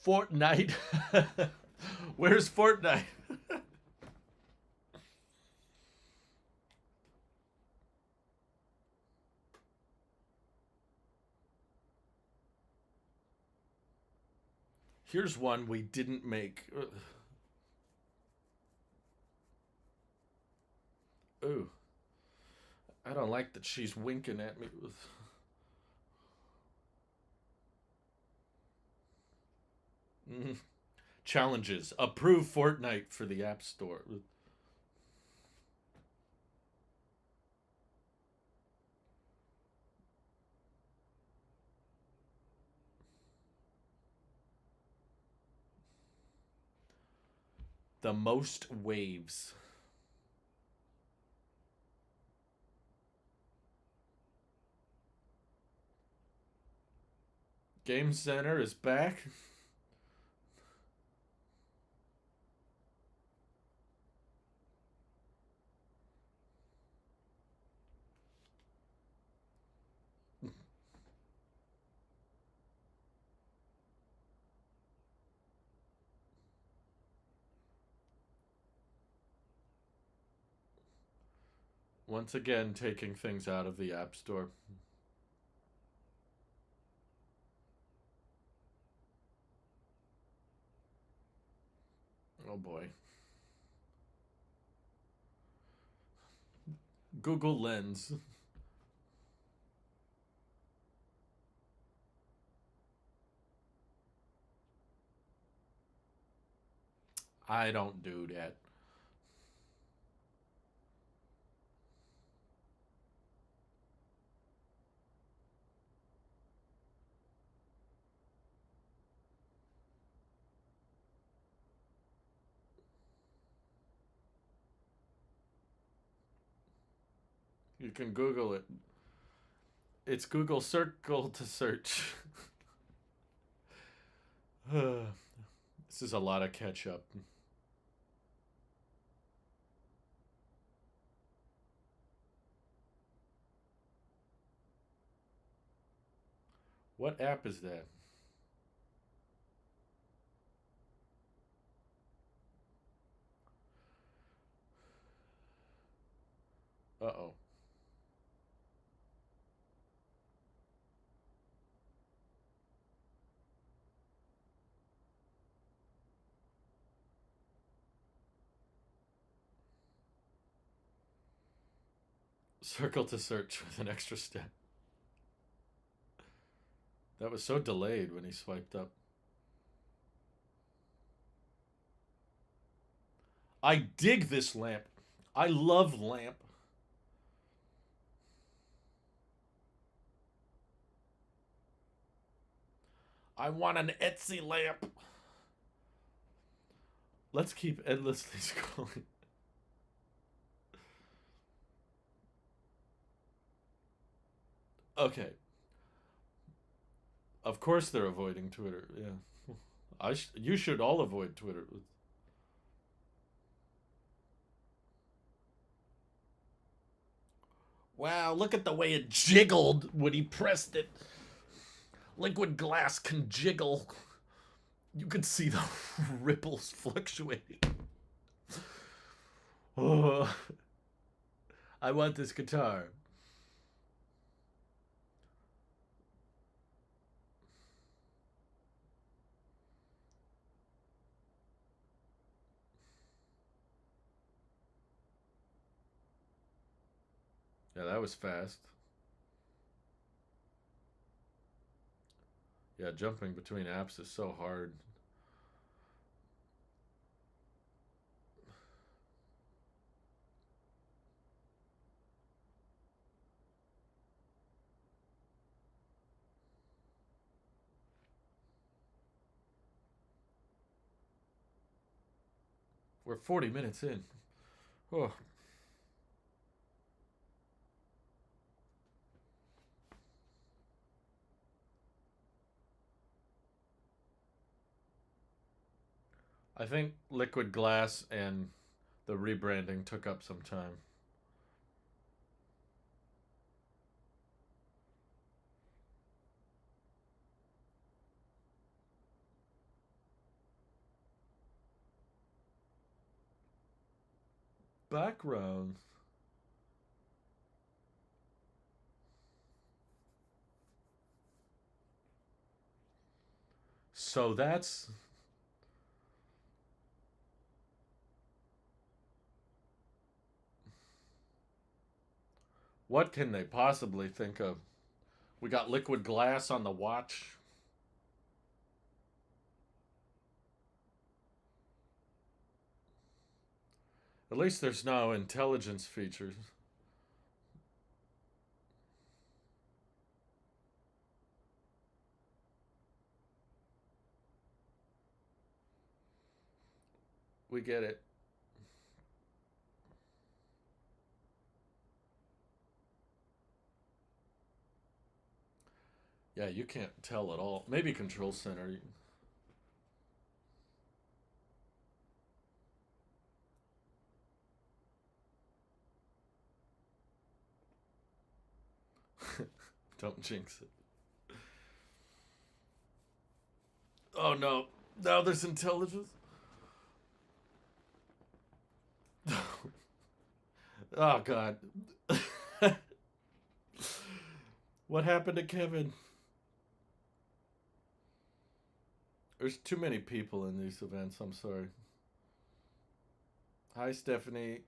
Fortnite. Where's Fortnite? Here's one we didn't make. Ooh. I don't like that she's winking at me with. Challenges. Approve Fortnite for the App Store. The most waves. Game Center is back. Once again, taking things out of the App Store. Oh boy. Google Lens. I don't do that. You can Google it. It's Google Circle to search. This is a lot of catch up. What app is that? Uh-oh. Circle to search with an extra step. That was so delayed when he swiped up. I dig this lamp. I love lamp. I want an Etsy lamp. Let's keep endlessly scrolling. Okay. Of course they're avoiding Twitter. Yeah. You should all avoid Twitter. Wow, look at the way it jiggled when he pressed it. Liquid glass can jiggle. You can see the ripples fluctuating. Oh, I want this guitar. Yeah, that was fast. Yeah, jumping between apps is so hard. We're 40 minutes in. Oh, I think liquid glass and the rebranding took up some time. Background. So that's what can they possibly think of? We got liquid glass on the watch. At least there's no intelligence features. We get it. Yeah, you can't tell at all. Maybe control center. Don't jinx it. Oh no. Now there's intelligence. Oh god. What happened to Kevin? There's too many people in these events. I'm sorry. Hi, Stephanie.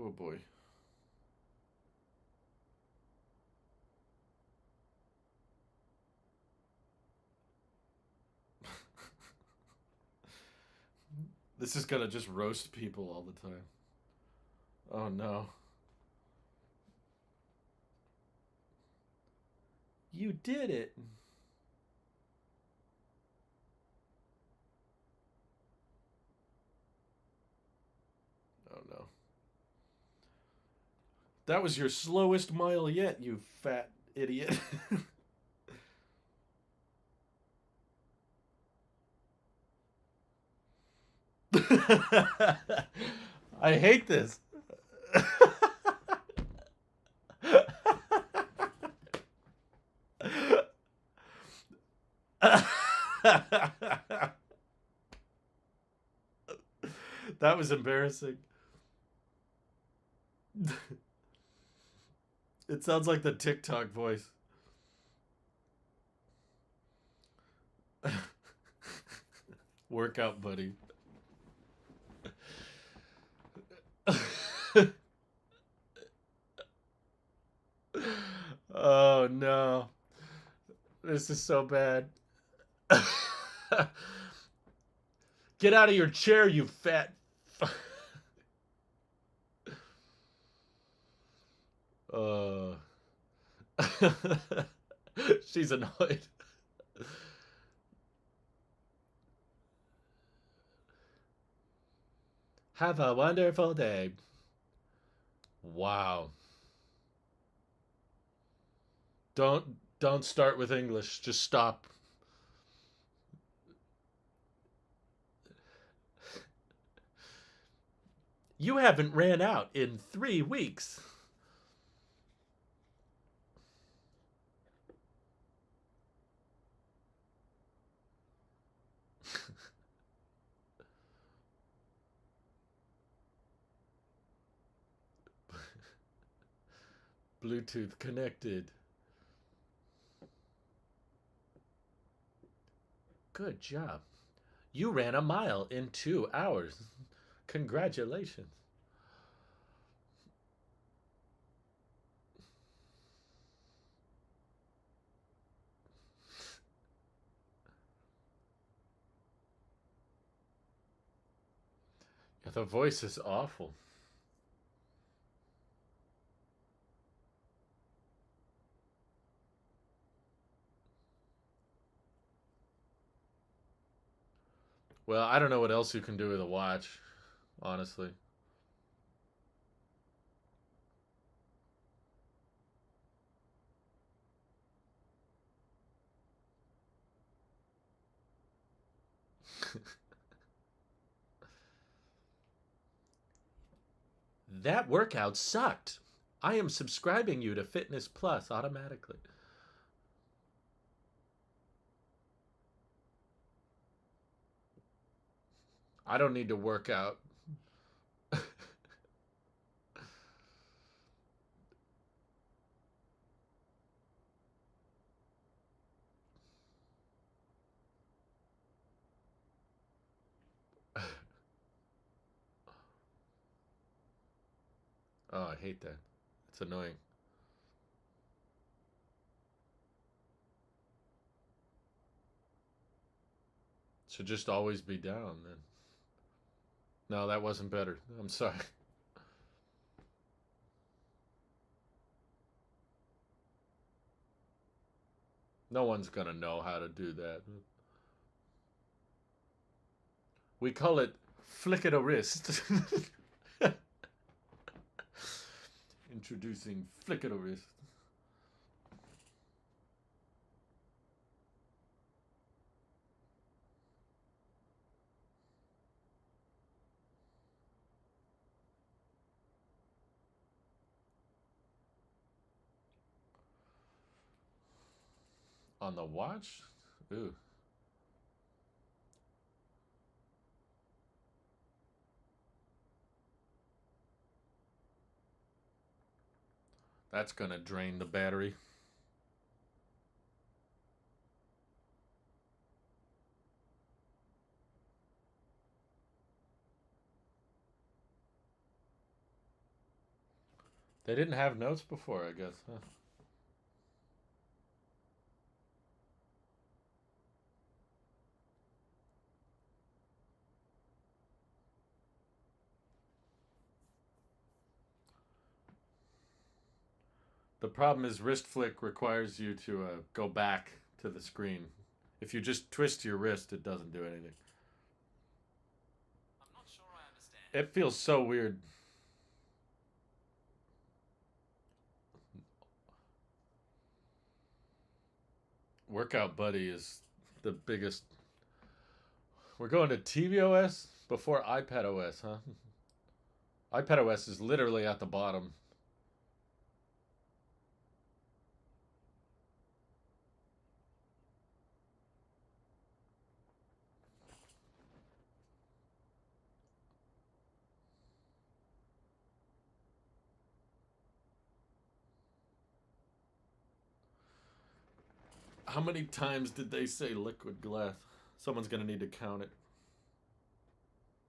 Oh boy. This is gonna just roast people all the time. Oh no. You did it. Oh no. That was your slowest mile yet, you fat idiot. I hate this. That was embarrassing. It sounds like the TikTok voice. Workout buddy. Oh no. This is so bad. Get out of your chair, you fat. uh. She's annoyed. Have a wonderful day. Wow. Don't start with English. Just stop. You haven't ran out in 3 weeks. Bluetooth connected. Good job. You ran a mile in 2 hours. Congratulations. The voice is awful. Well, I don't know what else you can do with a watch, honestly. That workout sucked. I am subscribing you to Fitness Plus automatically. I don't need to work out. Oh, I hate that. It's annoying. Should just always be down then. No, that wasn't better. I'm sorry. No one's gonna know how to do that. We call it flick it a wrist. Introducing flick it a wrist. On the watch? Ooh. That's gonna drain the battery. They didn't have notes before, I guess. Huh? The problem is wrist flick requires you to go back to the screen. If you just twist your wrist, it doesn't do anything. I'm not sure I understand. It feels so weird. Workout Buddy is the biggest. We're going to tvOS before iPadOS, huh? iPadOS is literally at the bottom. How many times did they say liquid glass? Someone's going to need to count it.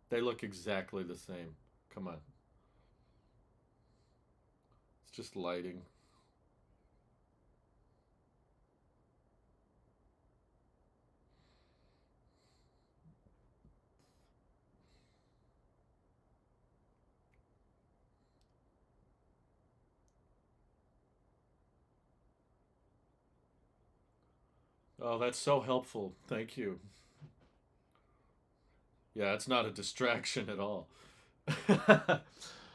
They look exactly the same. Come on. It's just lighting. Oh, that's so helpful. Thank you. Yeah, it's not a distraction at all.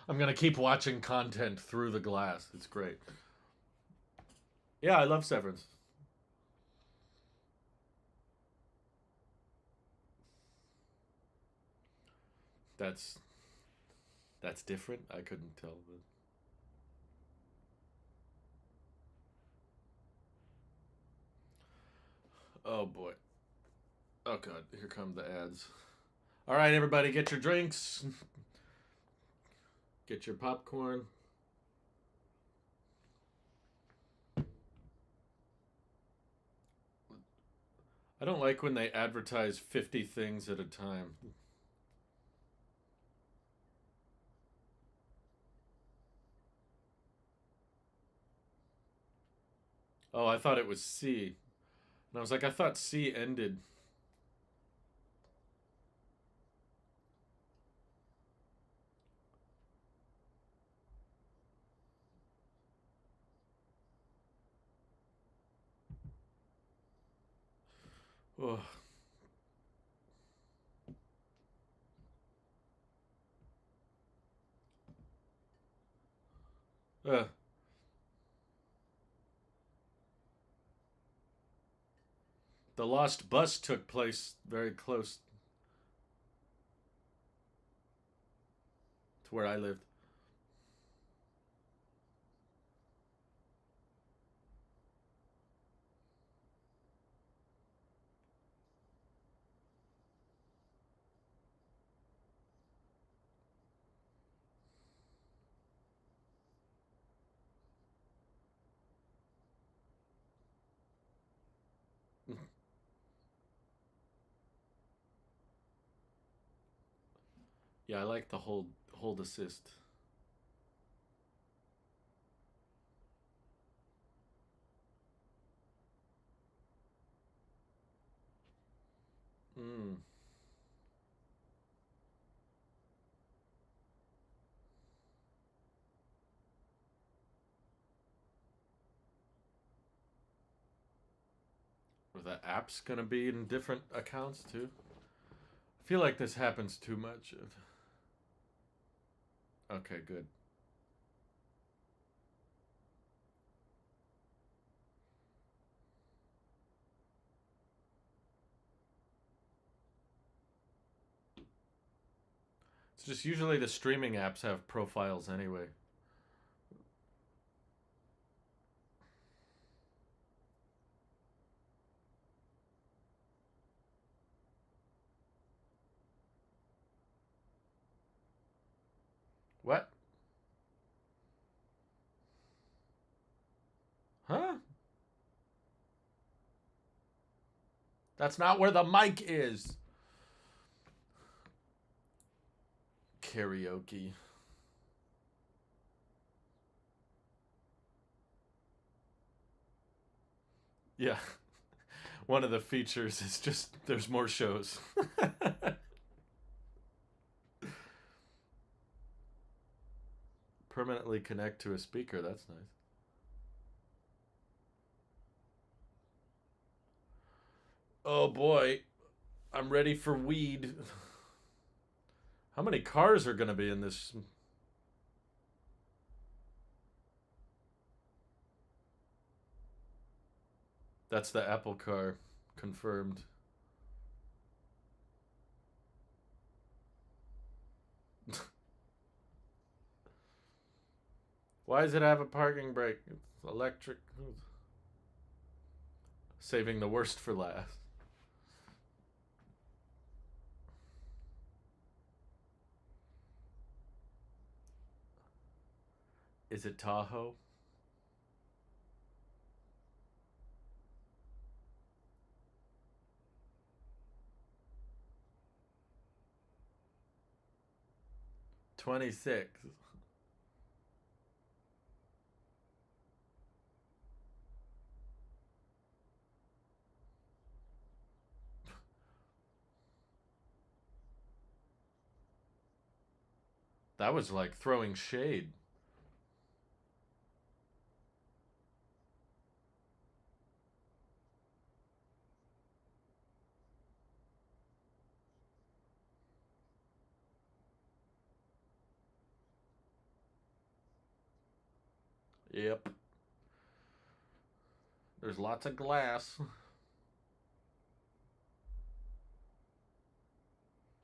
I'm gonna keep watching content through the glass. It's great. Yeah, I love Severance. That's that's different. I couldn't tell. But... Oh boy. Oh god, here come the ads. All right, everybody, get your drinks, get your popcorn. I don't like when they advertise 50 things at a time. Oh, I thought it was C. And I was like, I thought C ended. Oh. Uh, the lost bus took place very close to where I lived. Yeah, I like the hold assist. Mm. Or the app's gonna be in different accounts too. I feel like this happens too much. Okay, good. It's just usually the streaming apps have profiles anyway. What? Huh? That's not where the mic is. Karaoke. Yeah. One of the features is just there's more shows. Permanently connect to a speaker. That's nice. Oh boy. I'm ready for weed. How many cars are going to be in this? That's the Apple car. Confirmed. Why does it have a parking brake? It's electric. Saving the worst for last. Is it Tahoe? $26. That was like throwing shade. Yep. There's lots of glass.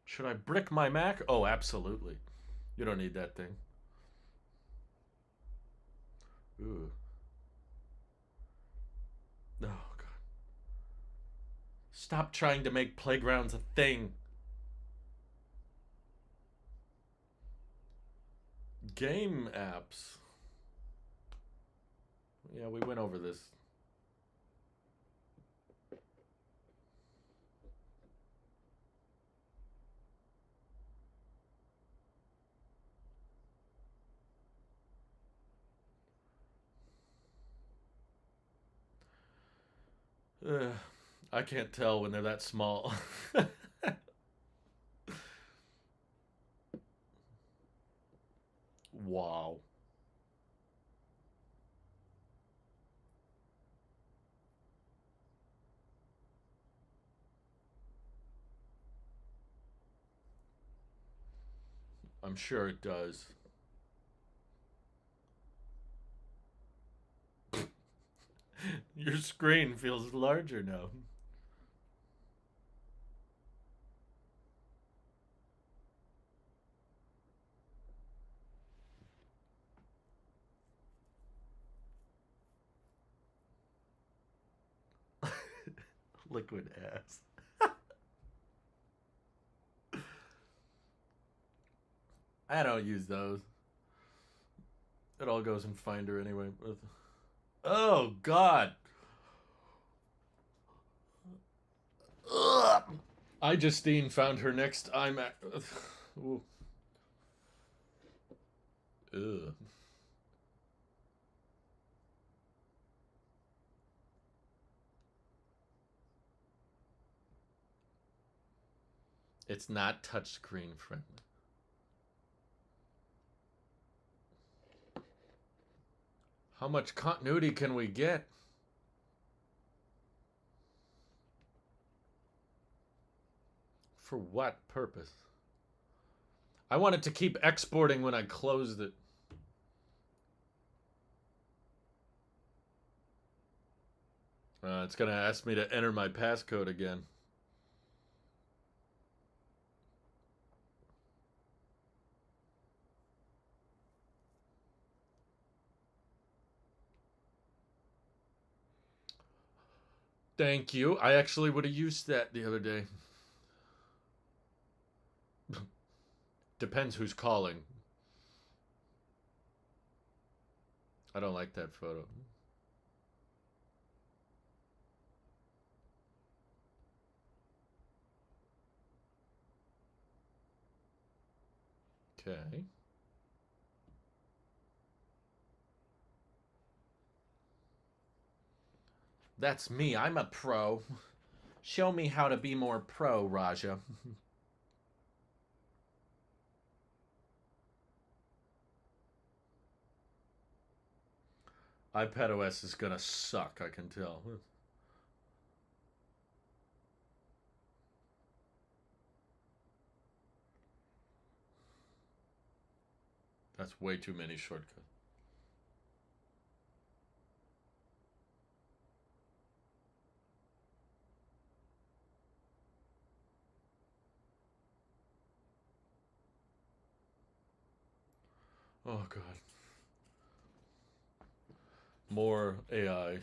Should I brick my Mac? Oh, absolutely. You don't need that thing. Ooh. Oh, God. Stop trying to make playgrounds a thing. Game apps. Yeah, we went over this. I can't tell when they're that small. Wow. I'm sure it does. Your screen feels larger now. Liquid ass. I don't use those. It all goes in Finder anyway. Oh, God. Ugh. I Justine found her next iMac. Ooh. Ugh. It's not touchscreen friendly. How much continuity can we get? For what purpose? I wanted to keep exporting when I closed it. It's going to ask me to enter my passcode again. Thank you. I actually would have used that the other day. Depends who's calling. I don't like that photo. Okay. That's me. I'm a pro. Show me how to be more pro, Raja. iPadOS is gonna suck, I can tell. That's way too many shortcuts. Oh, God. More AI.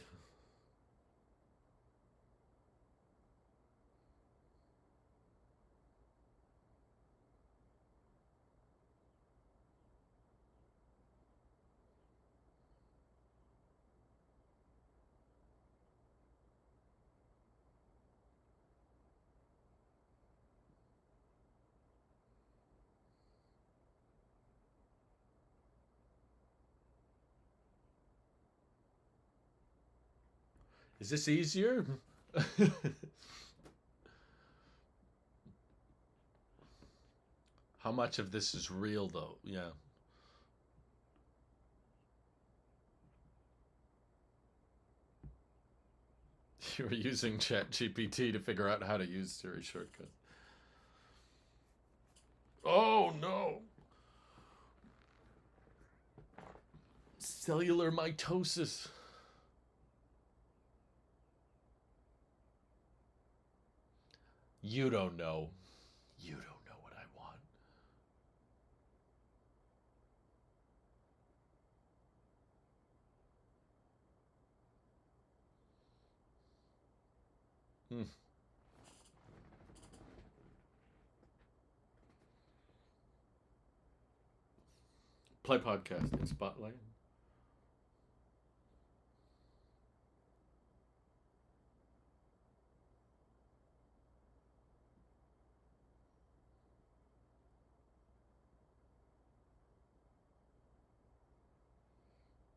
Is this easier? How much of this is real, though? Yeah. You were using ChatGPT to figure out how to use Siri shortcuts. Oh, no. Cellular mitosis. You don't know. You don't know what I want. Hmm. Play podcast in Spotlight.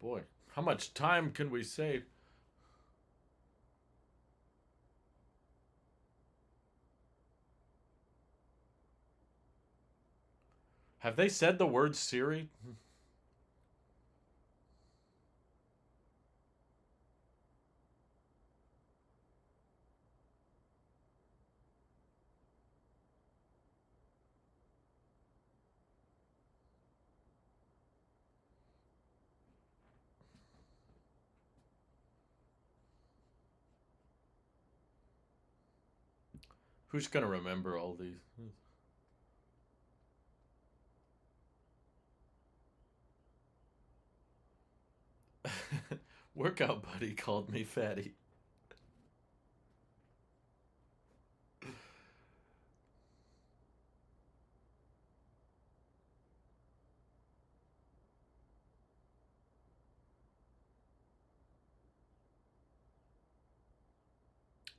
Boy, how much time can we save? Have they said the word Siri? Who's going to remember all these? Workout buddy called me fatty.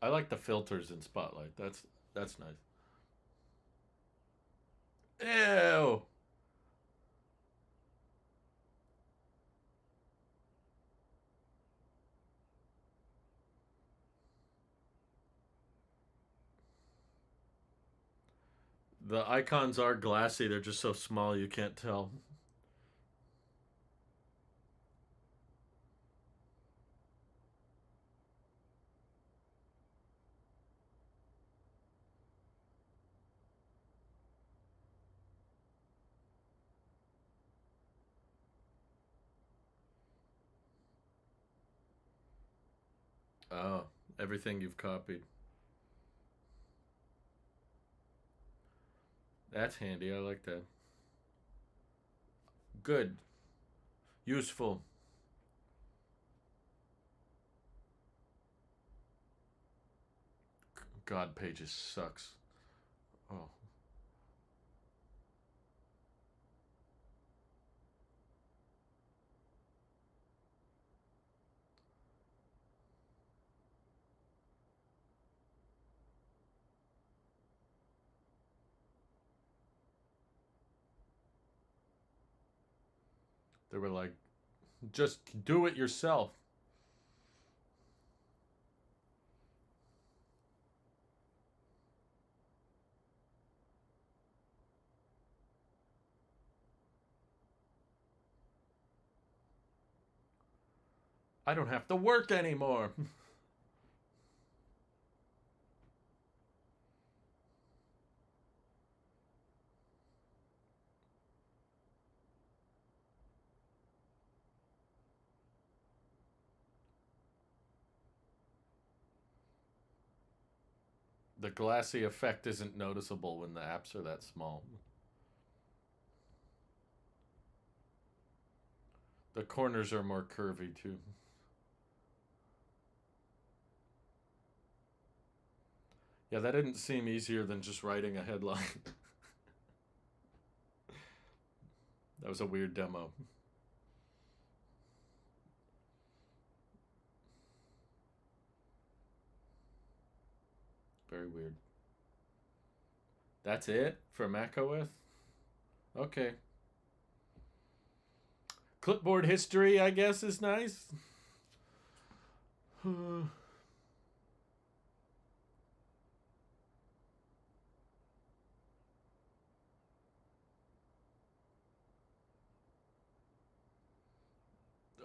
I like the filters in Spotlight. That's nice. Ew. The icons are glassy. They're just so small you can't tell. Oh, everything you've copied. That's handy. I like that. Good. Useful. God, Pages sucks. Oh. They were like, just do it yourself. I don't have to work anymore. The glassy effect isn't noticeable when the apps are that small. The corners are more curvy too. Yeah, that didn't seem easier than just writing a headline. That was a weird demo. Very weird. That's it for macOS? Okay. Clipboard history, I guess, is nice.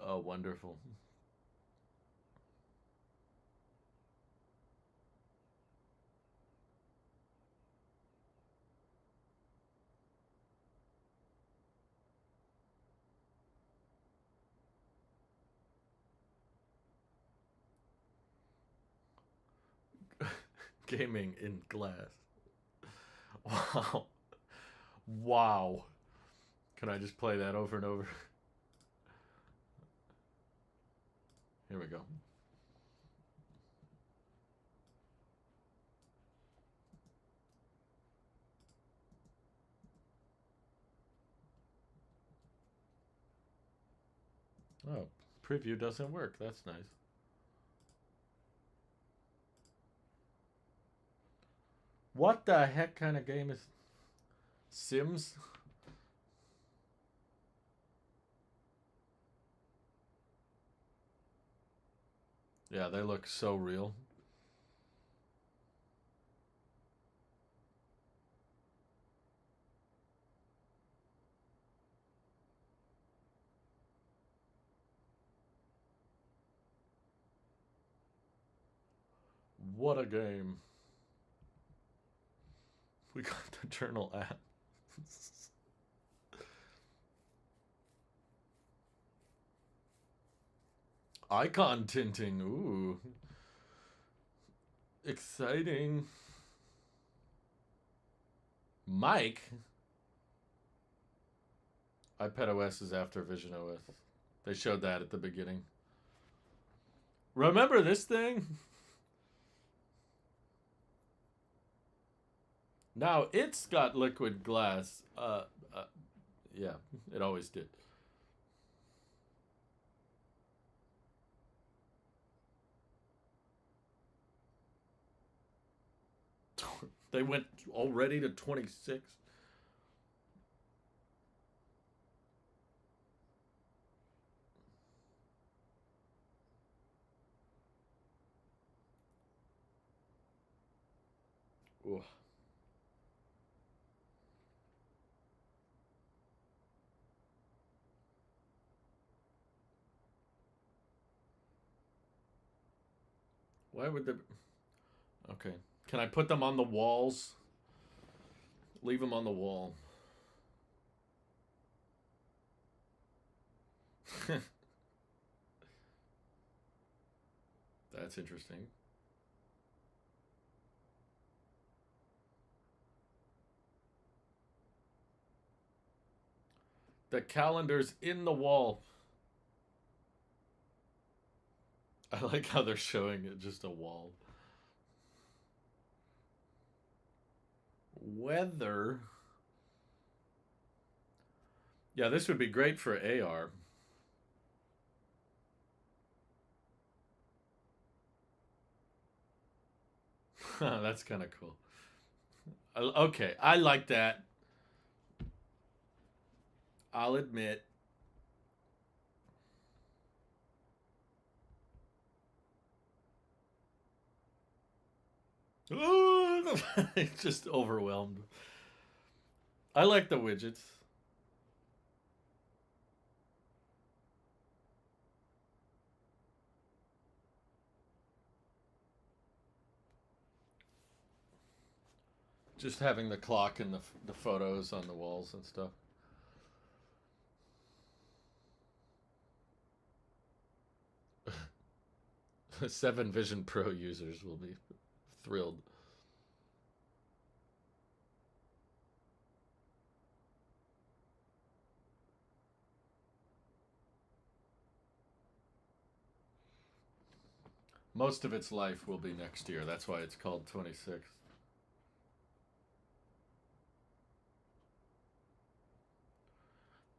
Oh, wonderful. Gaming in glass. Wow. Wow. Can I just play that over and over? Here we go. Oh, preview doesn't work. That's nice. What the heck kind of game is Sims? Yeah, they look so real. What a game. We got the journal app. Icon tinting. Ooh. Exciting. Mike? iPad OS is after Vision OS. They showed that at the beginning. Remember this thing? Now it's got liquid glass. Yeah, it always did. They went already to 26. Ooh. Why would they? Okay. Can I put them on the walls? Leave them on the wall. That's interesting. The calendar's in the wall. I like how they're showing it just a wall. Weather. Yeah, this would be great for AR. That's kind of cool. Okay, I like that. I'll admit. Just overwhelmed. I like the widgets. Just having the clock and the photos on the walls and stuff. Seven Vision Pro users will be thrilled. Most of its life will be next year. That's why it's called 26.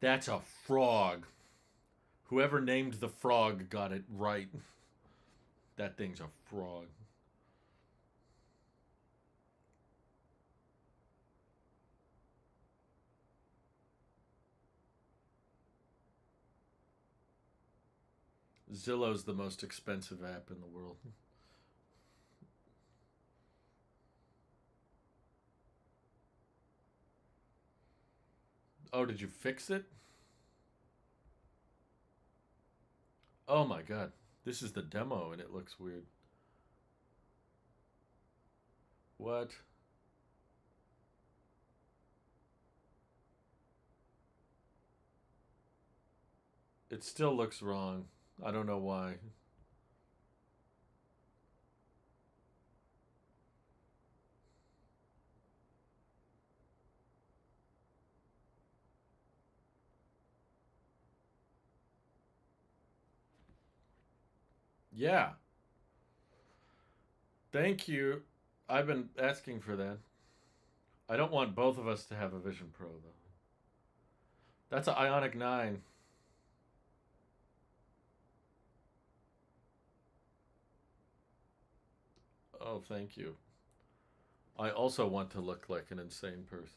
That's a frog. Whoever named the frog got it right. That thing's a frog. Zillow's the most expensive app in the world. Oh, did you fix it? Oh my god. This is the demo and it looks weird. What? It still looks wrong. I don't know why. Yeah. Thank you. I've been asking for that. I don't want both of us to have a Vision Pro though. That's an Ionic 9. Oh, thank you. I also want to look like an insane person.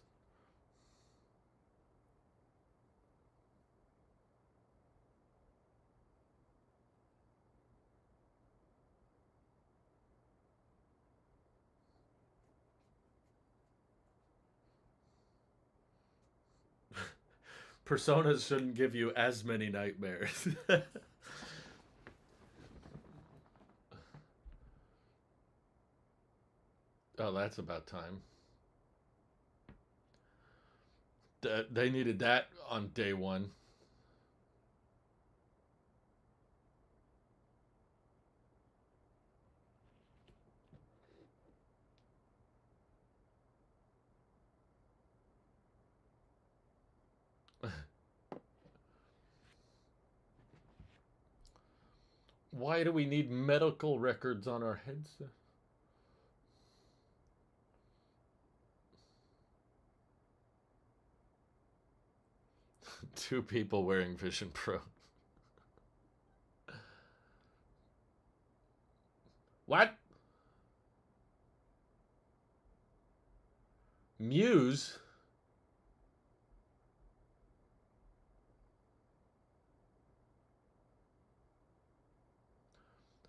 Personas shouldn't give you as many nightmares. Oh, that's about time. They needed that on day one. Why do we need medical records on our headset? Two people wearing Vision Pro. What? Muse?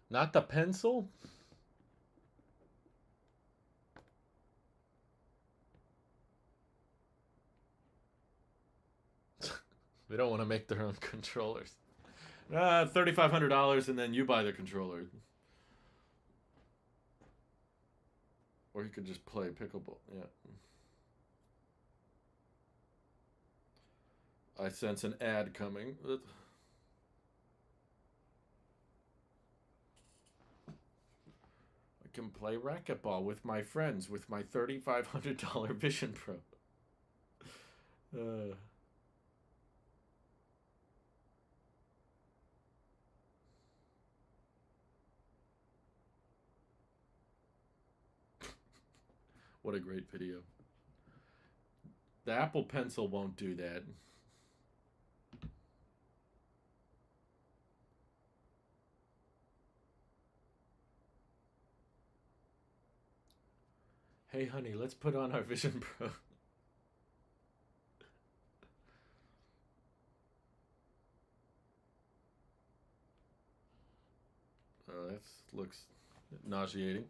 Not the pencil? They don't want to make their own controllers. $3,500 and then you buy the controller. Or you could just play pickleball. Yeah. I sense an ad coming. I can play racquetball with my friends with my $3,500 Vision Pro. What a great video. The Apple Pencil won't do that. Hey, honey, let's put on our Vision Pro. Oh, that looks nauseating.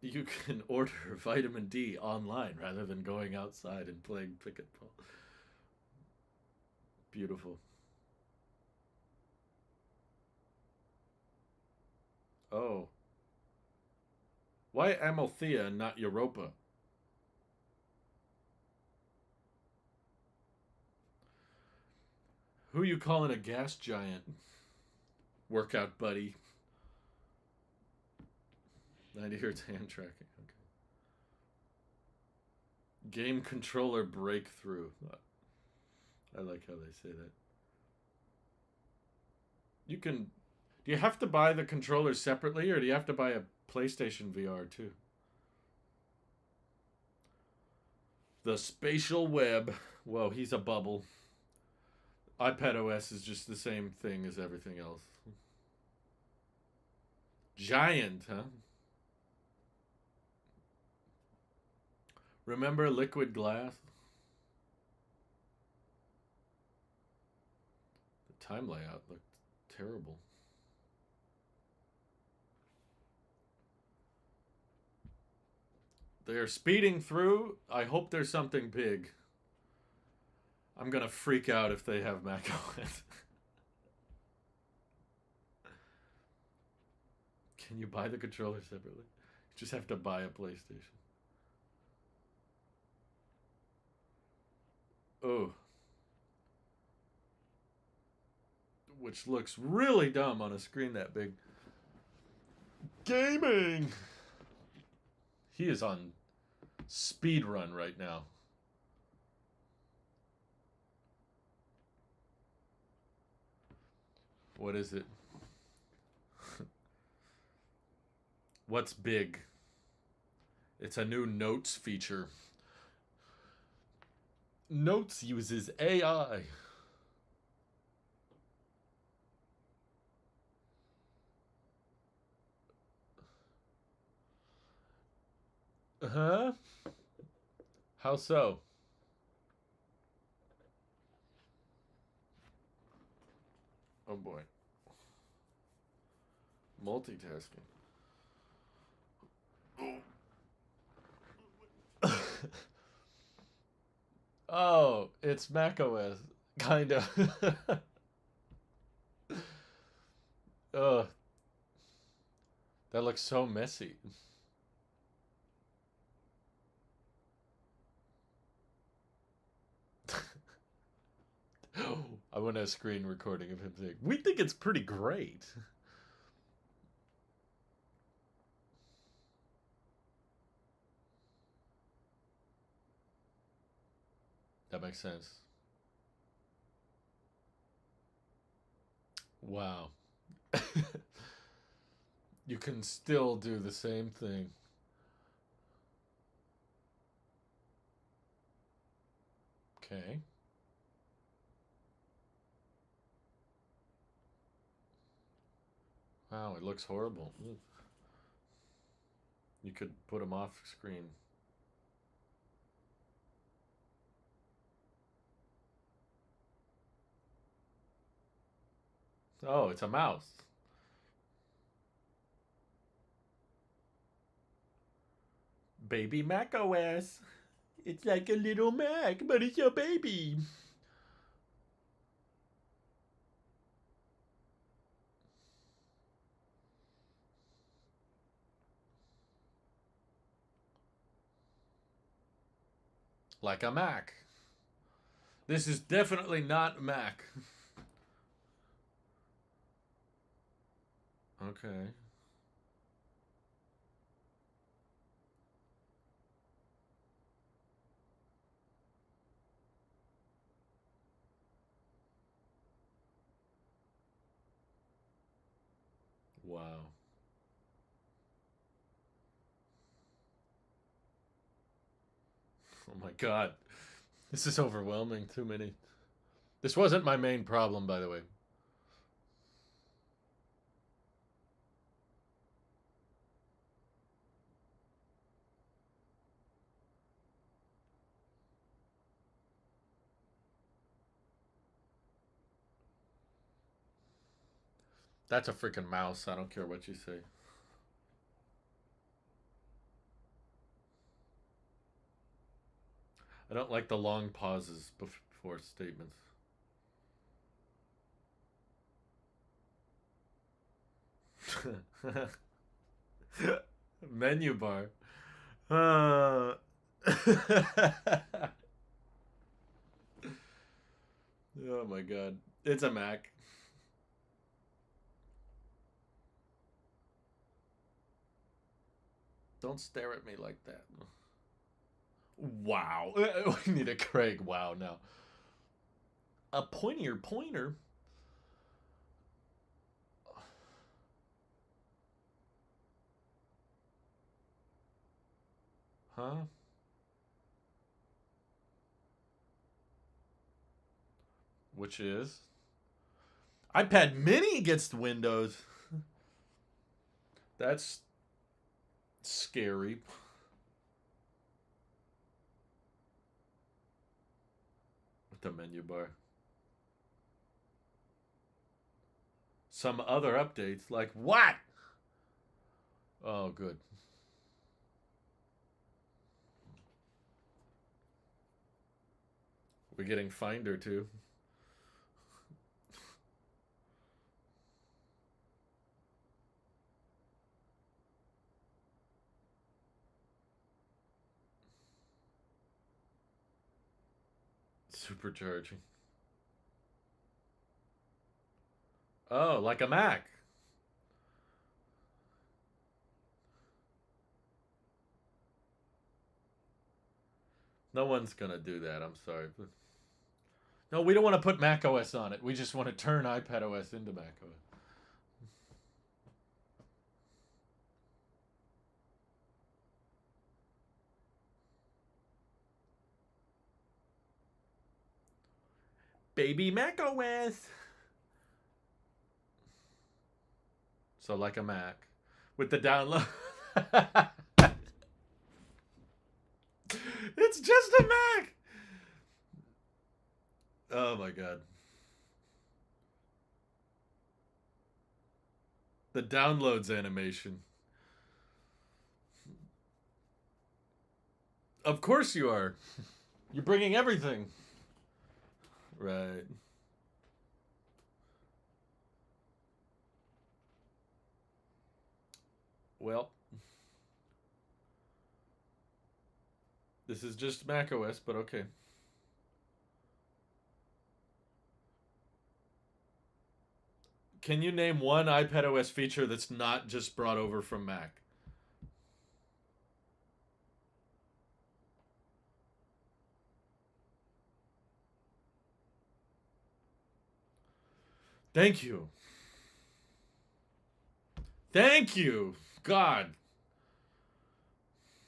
You can order vitamin D online rather than going outside and playing pickleball. Beautiful. Oh. Why Amalthea and not Europa? Who you calling a gas giant? Workout buddy. 90 hertz hand tracking. Okay. Game controller breakthrough. I like how they say that. You can. Do you have to buy the controller separately, or do you have to buy a PlayStation VR too? The spatial web. Whoa, he's a bubble. iPad OS is just the same thing as everything else. Giant, huh? Remember liquid glass? The time layout looked terrible. They're speeding through. I hope there's something big. I'm gonna freak out if they have Mac OS. Can you buy the controller separately? You just have to buy a PlayStation. Oh. Which looks really dumb on a screen that big. Gaming! He is on speed run right now. What is it? What's big? It's a new notes feature. Notes uses AI. Huh? How so? Oh boy. Multitasking. Oh, it's macOS. Kind of. Ugh. That looks so messy. I want a screen recording of him saying, "We think it's pretty great." That makes sense. Wow. You can still do the same thing. Okay. Wow, it looks horrible. You could put him off screen. Oh, it's a mouse. Baby Mac OS. It's like a little Mac, but it's your baby. Like a Mac. This is definitely not Mac. Okay. Wow. Oh my god. This is overwhelming. Too many. This wasn't my main problem, by the way. That's a freaking mouse. I don't care what you say. I don't like the long pauses before statements. Menu bar. Uh... oh my god. It's a Mac. Don't stare at me like that. Wow. We need a Craig wow now. A pointer? Huh? Which is? iPad mini against Windows. That's scary. With the menu bar. Some other updates, like what? Oh, good. We're getting Finder too. Supercharging. Oh, like a Mac. No one's gonna do that. I'm sorry. But no, we don't want to put Mac OS on it. We just want to turn iPad OS into Mac OS. Baby Mac OS. So like a Mac with the download. It's just a Mac. Oh my god. The downloads animation. Of course you are. You're bringing everything. Right. Well, this is just Mac OS, but okay. Can you name one iPad OS feature that's not just brought over from Mac? Thank you. Thank you. God.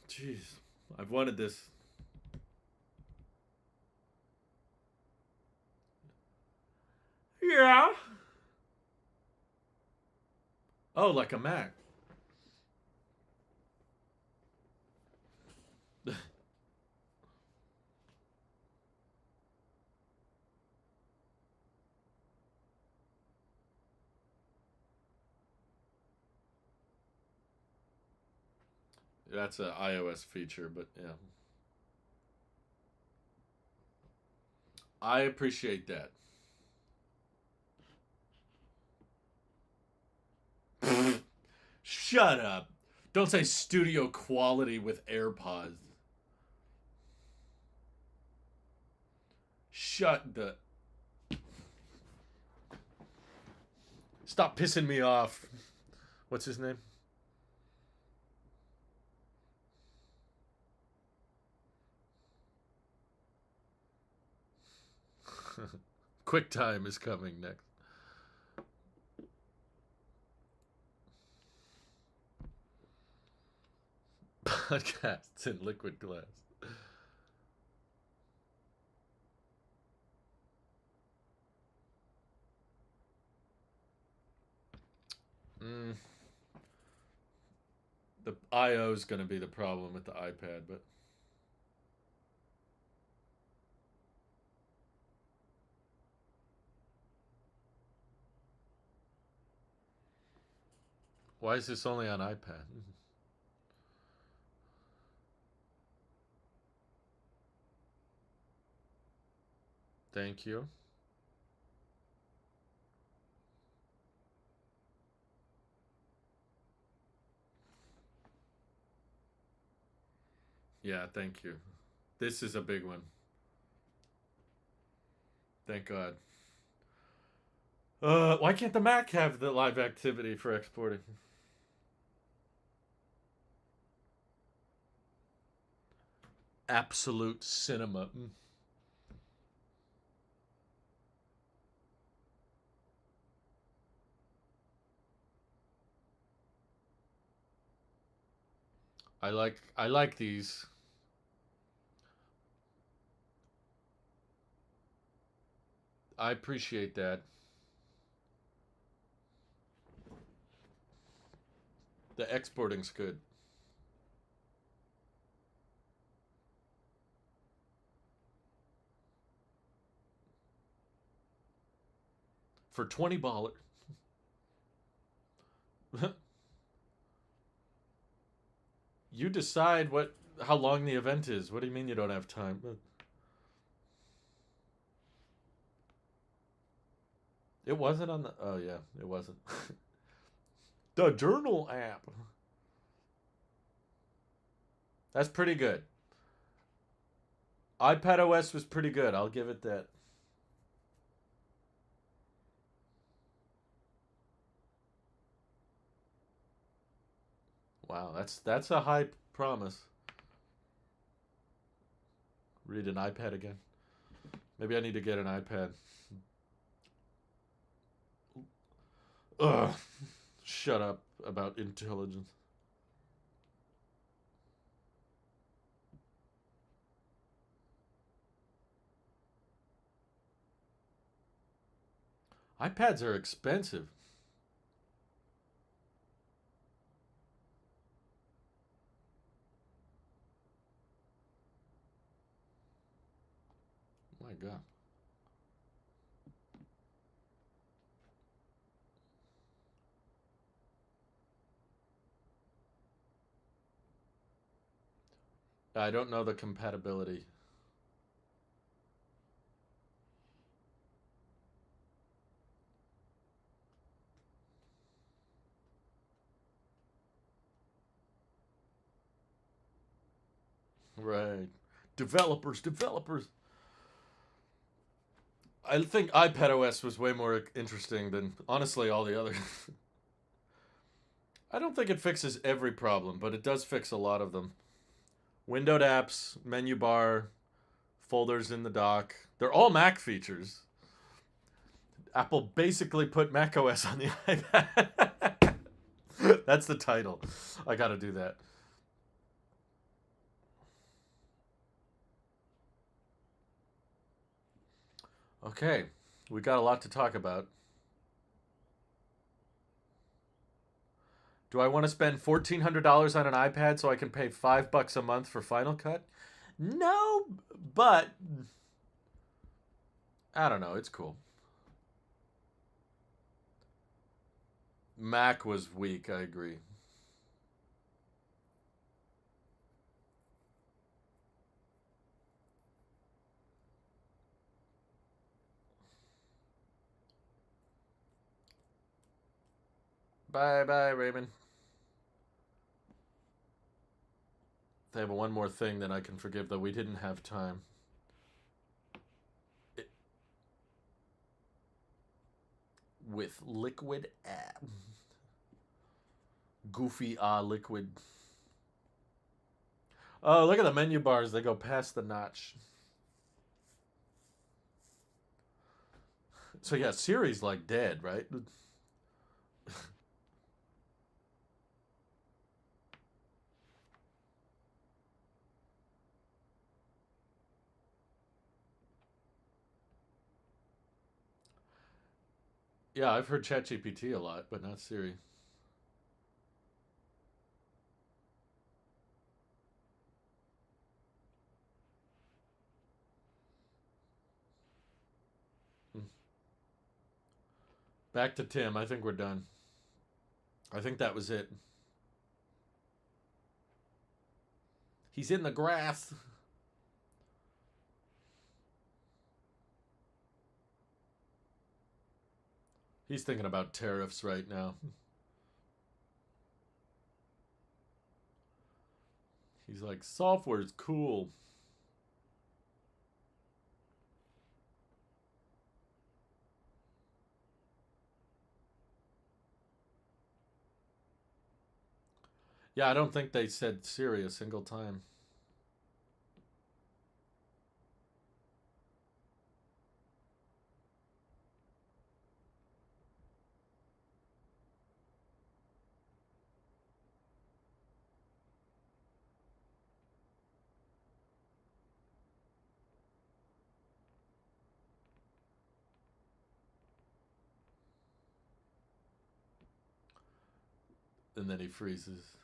Jeez. I've wanted this. Yeah. Oh, like a Mac. That's an iOS feature, but yeah. I appreciate that. Shut up. Don't say studio quality with AirPods. Shut the. Stop pissing me off. What's his name? QuickTime is coming next. Podcasts in liquid glass. Mm, the I/O is going to be the problem with the iPad, but why is this only on iPad? Thank you. Yeah, thank you. This is a big one. Thank God. Why can't the Mac have the live activity for exporting? Absolute cinema. I like these. I appreciate that. The exporting's good. For $20. You decide how long the event is. What do you mean you don't have time? It wasn't on the. Oh yeah, it wasn't. The journal app. That's pretty good. iPad OS was pretty good. I'll give it that. Wow, that's a high promise. Read an iPad again. Maybe I need to get an iPad. Ugh. Shut up about intelligence. iPads are expensive. My God. I don't know the compatibility. Right. Developers. I think iPad OS was way more interesting than, honestly, all the others. I don't think it fixes every problem, but it does fix a lot of them. Windowed apps, menu bar, folders in the dock. They're all Mac features. Apple basically put Mac OS on the iPad. That's the title. I gotta do that. Okay, we got a lot to talk about. Do I want to spend $1,400 on an iPad so I can pay $5 a month for Final Cut? No, but I don't know. It's cool. Mac was weak. I agree. Bye bye, Raymond. They have one more thing that I can forgive, though we didn't have time. It, with liquid app. Goofy liquid. Oh, look at the menu bars. They go past the notch. So yeah, Siri's like dead, right? Yeah, I've heard ChatGPT a lot, but not Siri. Hmm. Back to Tim. I think we're done. I think that was it. He's in the grass. He's thinking about tariffs right now. He's like, software's cool. Yeah, I don't think they said Siri a single time. And then he freezes.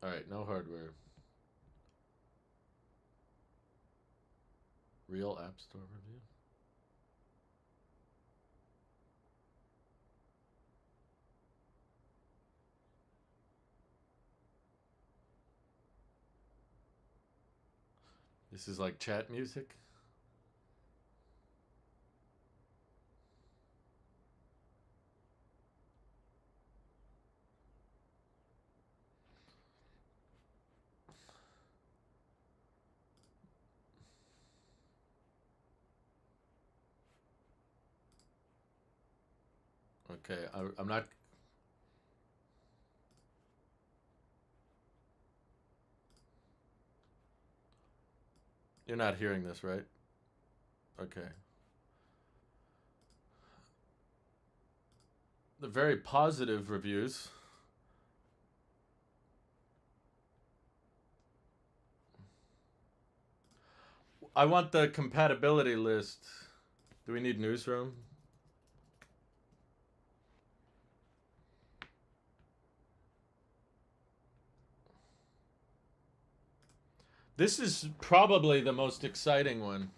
All right, no hardware. Real App Store review. This is like chat music. Okay, I'm not. You're not hearing this, right? Okay. The very positive reviews. I want the compatibility list. Do we need newsroom? This is probably the most exciting one.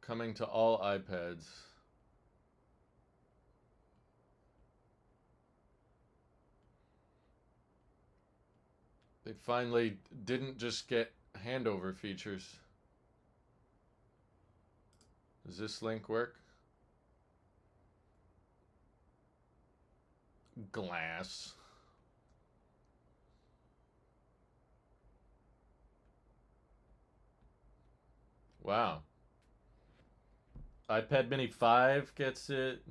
Coming to all iPads. They finally didn't just get handover features. Does this link work? Glass. Wow. iPad Mini 5 gets it.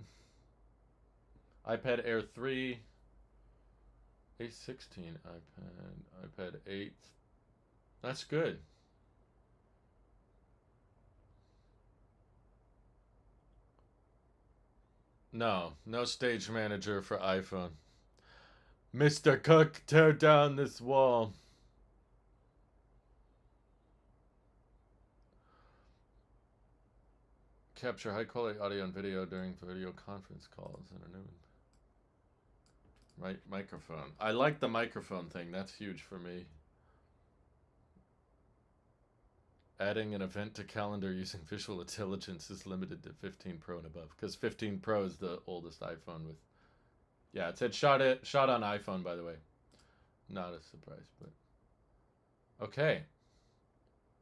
iPad Air 3. A16 iPad 8. That's good. No stage manager for iPhone. Mr. Cook, tear down this wall. Capture high quality audio and video during video conference calls and a new right microphone. I like the microphone thing. That's huge for me. Adding an event to calendar using visual intelligence is limited to 15 Pro and above, because 15 Pro is the oldest iPhone with. Yeah, it said shot on iPhone, by the way. Not a surprise, but okay.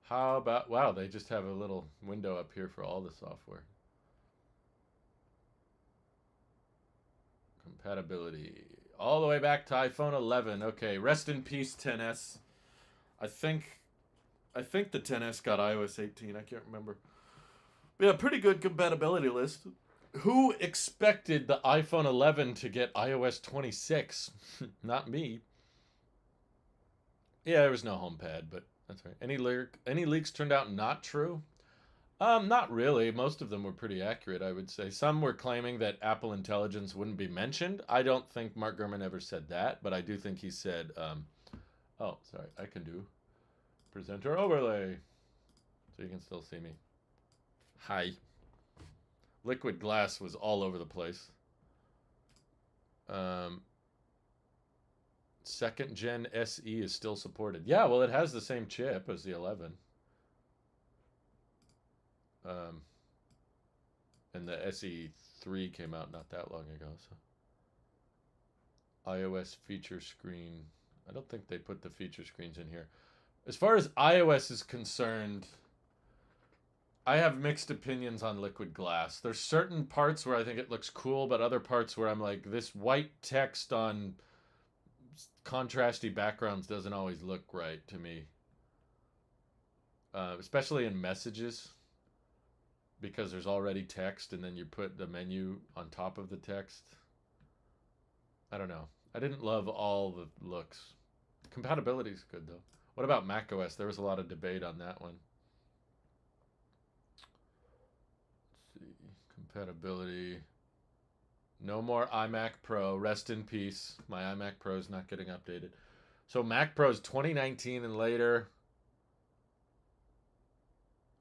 How about, wow, they just have a little window up here for all the software. Compatibility all the way back to iPhone 11. Okay, rest in peace 10s. I think the 10s got iOS 18. I can't remember. Yeah, pretty good compatibility list. Who expected the iPhone 11 to get iOS 26? Not me. Yeah, there was no HomePad, but that's right. Any leaks turned out not true? Not really. Most of them were pretty accurate, I would say. Some were claiming that Apple Intelligence wouldn't be mentioned. I don't think Mark Gurman ever said that, but I do think he said, oh, sorry, I can do presenter overlay. So you can still see me. Hi. Liquid glass was all over the place. Second gen SE is still supported. Yeah, well, it has the same chip as the 11. And the SE3 came out not that long ago. So iOS feature screen. I don't think they put the feature screens in here. As far as iOS is concerned, I have mixed opinions on liquid glass. There's certain parts where I think it looks cool, but other parts where I'm like, this white text on contrasty backgrounds doesn't always look right to me. Especially in messages, because there's already text and then you put the menu on top of the text. I don't know. I didn't love all the looks. Compatibility is good though. What about macOS? There was a lot of debate on that one. Let's see. Compatibility. No more iMac Pro. Rest in peace. My iMac Pro is not getting updated. So Mac Pro is 2019 and later.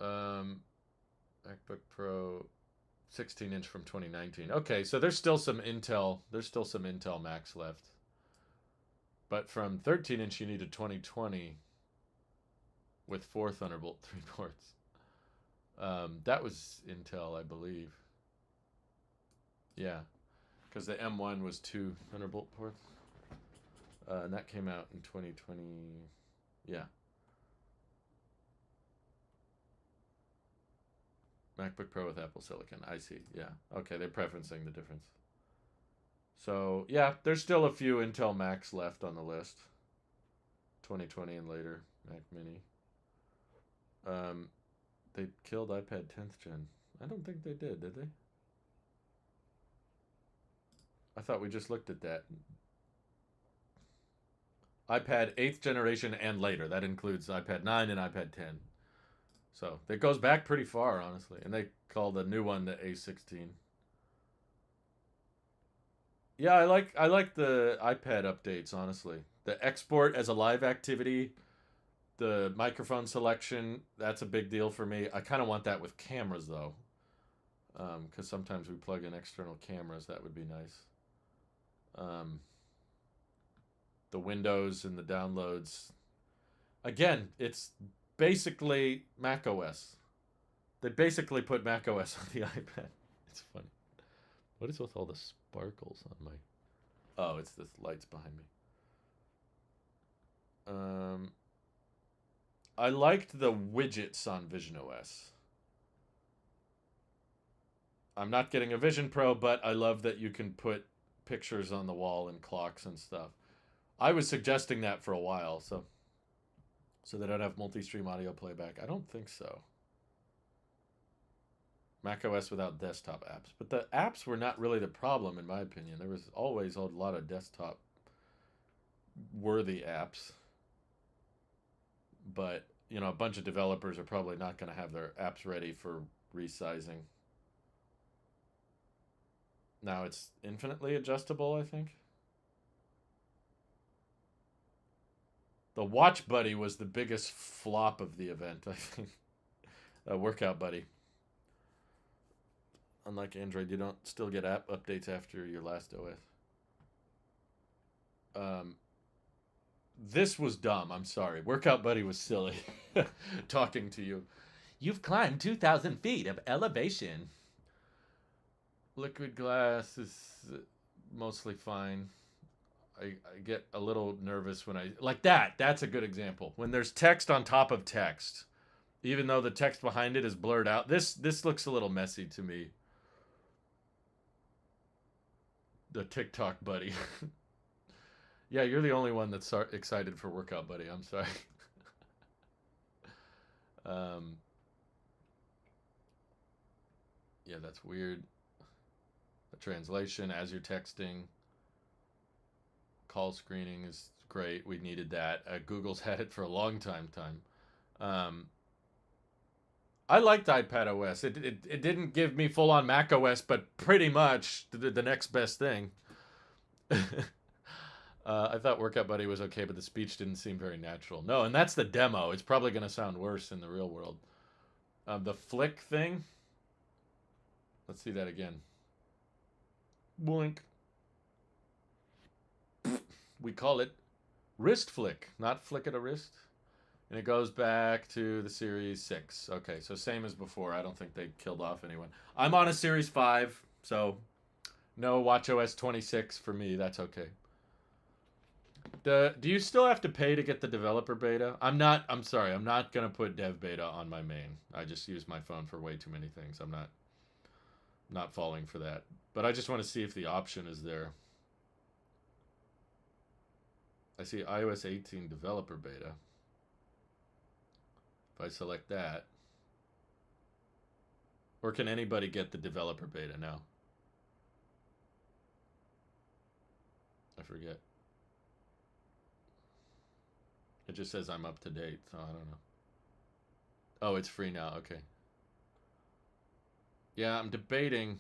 MacBook Pro 16-inch from 2019. Okay, so there's still some Intel. There's still some Intel Macs left. But from 13-inch, you need a 2020 with 4 Thunderbolt 3 ports. That was Intel, I believe. Yeah, because the M1 was 2 Thunderbolt ports. And that came out in 2020. Yeah. MacBook Pro with Apple Silicon. I see. Yeah. Okay, they're preferencing the difference. So, yeah, there's still a few Intel Macs left on the list. 2020 and later. Mac Mini. They killed iPad 10th gen. I don't think they did they? I thought we just looked at that. iPad 8th generation and later. That includes iPad 9 and iPad 10. So it goes back pretty far, honestly. And they call the new one the A16. Yeah, I like the iPad updates, honestly. The export as a live activity, the microphone selection, that's a big deal for me. I kind of want that with cameras though. Because sometimes we plug in external cameras. That would be nice. Um, the windows and the downloads. Again, it's basically Mac OS. They basically put Mac OS on the iPad. It's funny. What is with all the sparkles on my... Oh, it's the lights behind me. I liked the widgets on Vision OS. I'm not getting a Vision Pro, but I love that you can put pictures on the wall and clocks and stuff. I was suggesting that for a while, so they don't have multi-stream audio playback. I don't think so. Mac OS without desktop apps. But the apps were not really the problem, in my opinion. There was always a lot of desktop-worthy apps. But, you know, a bunch of developers are probably not going to have their apps ready for resizing. Now it's infinitely adjustable, I think. The Watch Buddy was the biggest flop of the event, I think. Workout Buddy. Unlike Android, you don't still get app updates after your last OS. This was dumb. I'm sorry. Workout Buddy was silly. Talking to you. You've climbed 2,000 feet of elevation. Liquid glass is mostly fine. I get a little nervous when I... Like that. That's a good example. When there's text on top of text, even though the text behind it is blurred out. This looks a little messy to me. The TikTok buddy. Yeah, you're the only one that's excited for Workout Buddy. I'm sorry. Yeah, that's weird. The translation as you're texting. Call screening is great. We needed that. Google's had it for a long time. I liked iPad OS. It didn't give me full on Mac OS, but pretty much the next best thing. I thought Workout Buddy was okay, but the speech didn't seem very natural. No, and that's the demo. It's probably going to sound worse in the real world. The flick thing. Let's see that again. Blink. We call it wrist flick, not flick at a wrist. And it goes back to the Series 6. Okay, so same as before. I don't think they killed off anyone. I'm on a Series 5, so no WatchOS 26 for me. That's okay. Do you still have to pay to get the developer beta? I'm sorry. I'm not going to put dev beta on my main. I just use my phone for way too many things. I'm not falling for that. But I just want to see if the option is there. I see iOS 18 developer beta. If I select that. Or can anybody get the developer beta now? I forget. It just says I'm up to date, so I don't know. Oh, it's free now. Okay. Yeah, I'm debating.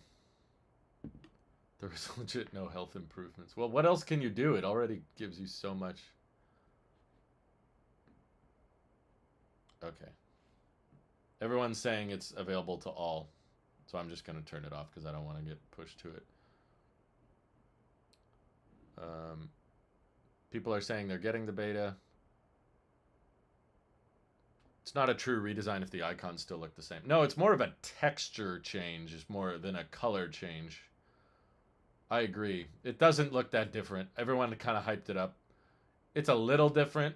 There's legit no health improvements. Well, what else can you do? It already gives you so much. Okay. Everyone's saying it's available to all. So I'm just going to turn it off because I don't want to get pushed to it. People are saying they're getting the beta. It's not a true redesign if the icons still look the same. No, it's more of a texture change. It's more than a color change. I agree. It doesn't look that different. Everyone kind of hyped it up. It's a little different,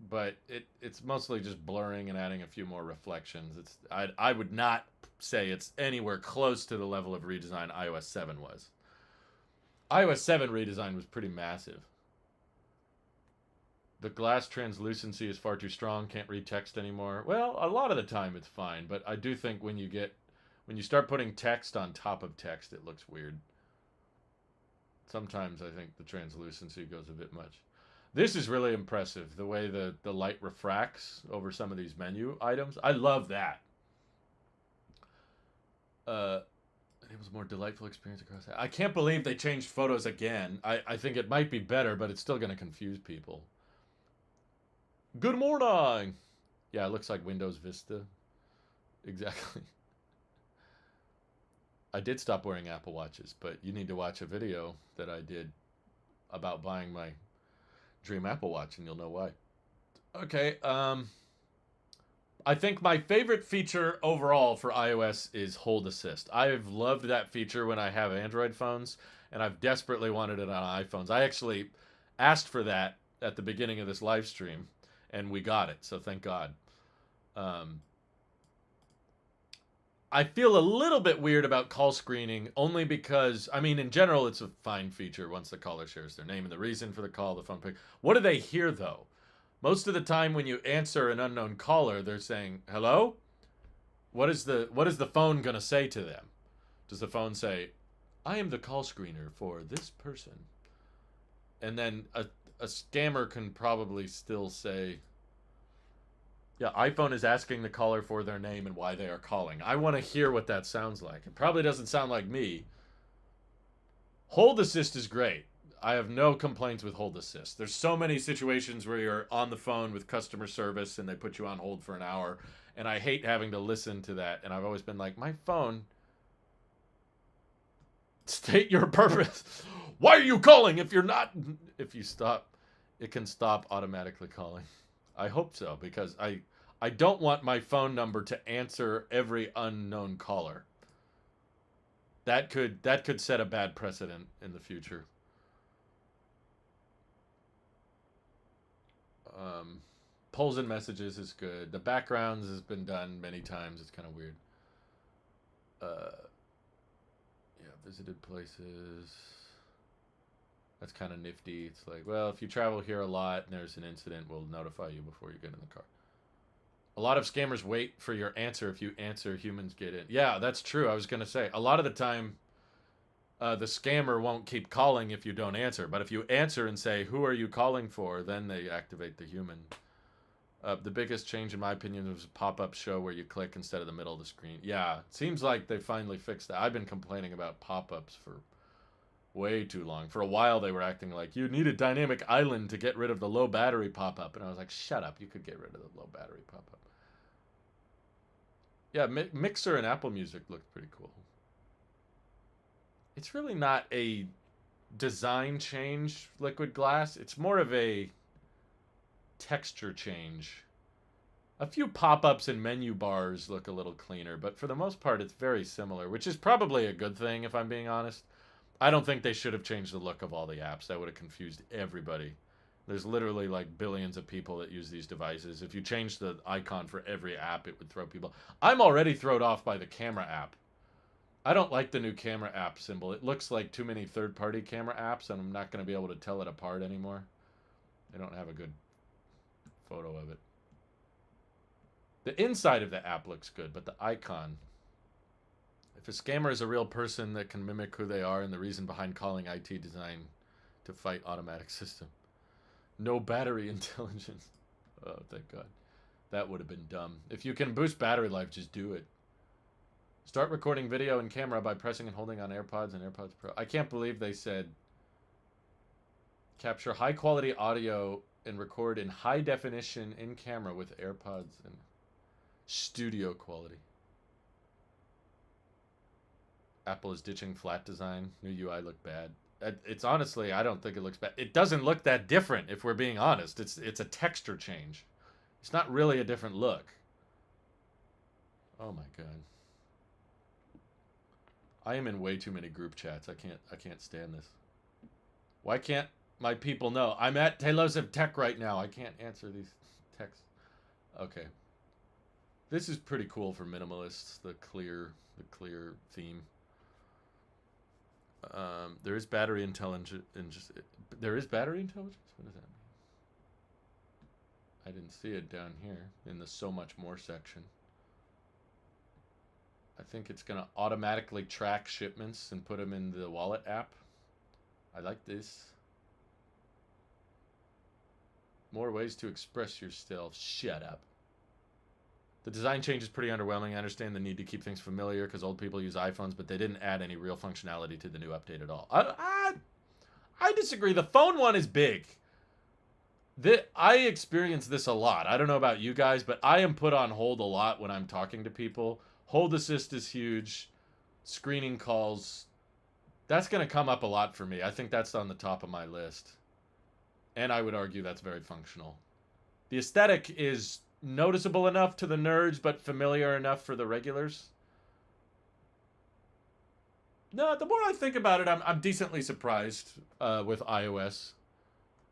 but it's mostly just blurring and adding a few more reflections. I would not say it's anywhere close to the level of redesign iOS 7 was. iOS 7 redesign was pretty massive. The glass translucency is far too strong, can't read text anymore. Well, a lot of the time it's fine, but I do think when you start putting text on top of text, it looks weird. Sometimes I think the translucency goes a bit much. This is really impressive, the way the light refracts over some of these menu items. I love that. Uh, it was a more delightful experience across. I can't believe they changed photos again. I think it might be better, but it's still going to confuse people. Good morning! Yeah, it looks like Windows Vista. Exactly. I did stop wearing Apple Watches, but you need to watch a video that I did about buying my dream Apple Watch, and you'll know why. Okay, I think my favorite feature overall for iOS is Hold Assist. I've loved that feature when I have Android phones, and I've desperately wanted it on iPhones. I actually asked for that at the beginning of this live stream, and we got it, so thank God. Um, I feel a little bit weird about call screening only because, I mean, in general, it's a fine feature once the caller shares their name and the reason for the call, the phone pick. What do they hear, though? Most of the time when you answer an unknown caller, they're saying, hello? What is the phone going to say to them? Does the phone say, I am the call screener for this person? And then a scammer can probably still say, yeah, iPhone is asking the caller for their name and why they are calling. I want to hear what that sounds like. It probably doesn't sound like me. Hold Assist is great. I have no complaints with Hold Assist. There's so many situations where you're on the phone with customer service and they put you on hold for an hour, and I hate having to listen to that. And I've always been like, my phone, state your purpose. Why are you calling if you're not? If you stop, it can stop automatically calling. I hope so, because I don't want my phone number to answer every unknown caller. That could set a bad precedent in the future. Um, Polls and messages is good. The backgrounds has been done many times. It's kind of weird. Uh, yeah, visited places. That's kind of nifty. It's like, well, if you travel here a lot and there's an incident, we'll notify you before you get in the car. A lot of scammers wait for your answer. If you answer, humans get in. Yeah, that's true. I was going to say, a lot of the time, the scammer won't keep calling if you don't answer. But if you answer and say, who are you calling for, then they activate the human. The biggest change, in my opinion, was a pop-up show where you click instead of the middle of the screen. Yeah, it seems like they finally fixed that. I've been complaining about pop-ups for way too long. For a while, they were acting like you need a dynamic island to get rid of the low battery pop-up. And I was like, shut up. You could get rid of the low battery pop-up. Yeah, Mixer and Apple Music looked pretty cool. It's really not a design change, Liquid Glass. It's more of a texture change. A few pop-ups and menu bars look a little cleaner, but for the most part, it's very similar, which is probably a good thing, if I'm being honest. I don't think they should have changed the look of all the apps. That would have confused everybody. There's literally like billions of people that use these devices. If you change the icon for every app, it would throw people. I'm already thrown off by the camera app. I don't like the new camera app symbol. It looks like too many third-party camera apps, and I'm not going to be able to tell it apart anymore. They don't have a good photo of it. The inside of the app looks good, but the icon... If a scammer is a real person that can mimic who they are and the reason behind calling IT design to fight automatic system. No battery intelligence. Oh, thank God. That would have been dumb. If you can boost battery life, just do it. Start recording video and camera by pressing and holding on AirPods and AirPods Pro. I can't believe they said capture high quality audio and record in high definition in camera with AirPods and studio quality. Apple is ditching flat design. New UI look bad. It's honestly, I don't think it looks bad. It doesn't look that different, if we're being honest. It's a texture change. It's not really a different look. Oh my God. I am in way too many group chats. I can't stand this. Why can't my people know? I'm at Tailosive Tech right now. I can't answer these texts. Okay. This is pretty cool for minimalists, the clear theme. There is battery intelligence. There is battery intelligence? What does that mean? I didn't see it down here in the so much more section. I think it's going to automatically track shipments and put them in the wallet app. I like this. More ways to express yourself. Shut up. The design change is pretty underwhelming. I understand the need to keep things familiar because old people use iPhones, but they didn't add any real functionality to the new update at all. I disagree. The phone one is big. I experience this a lot. I don't know about you guys, but I am put on hold a lot when I'm talking to people. Hold assist is huge. Screening calls. That's going to come up a lot for me. I think that's on the top of my list. And I would argue that's very functional. The aesthetic is noticeable enough to the nerds, but familiar enough for the regulars. No, the more I think about it, I'm decently surprised with iOS.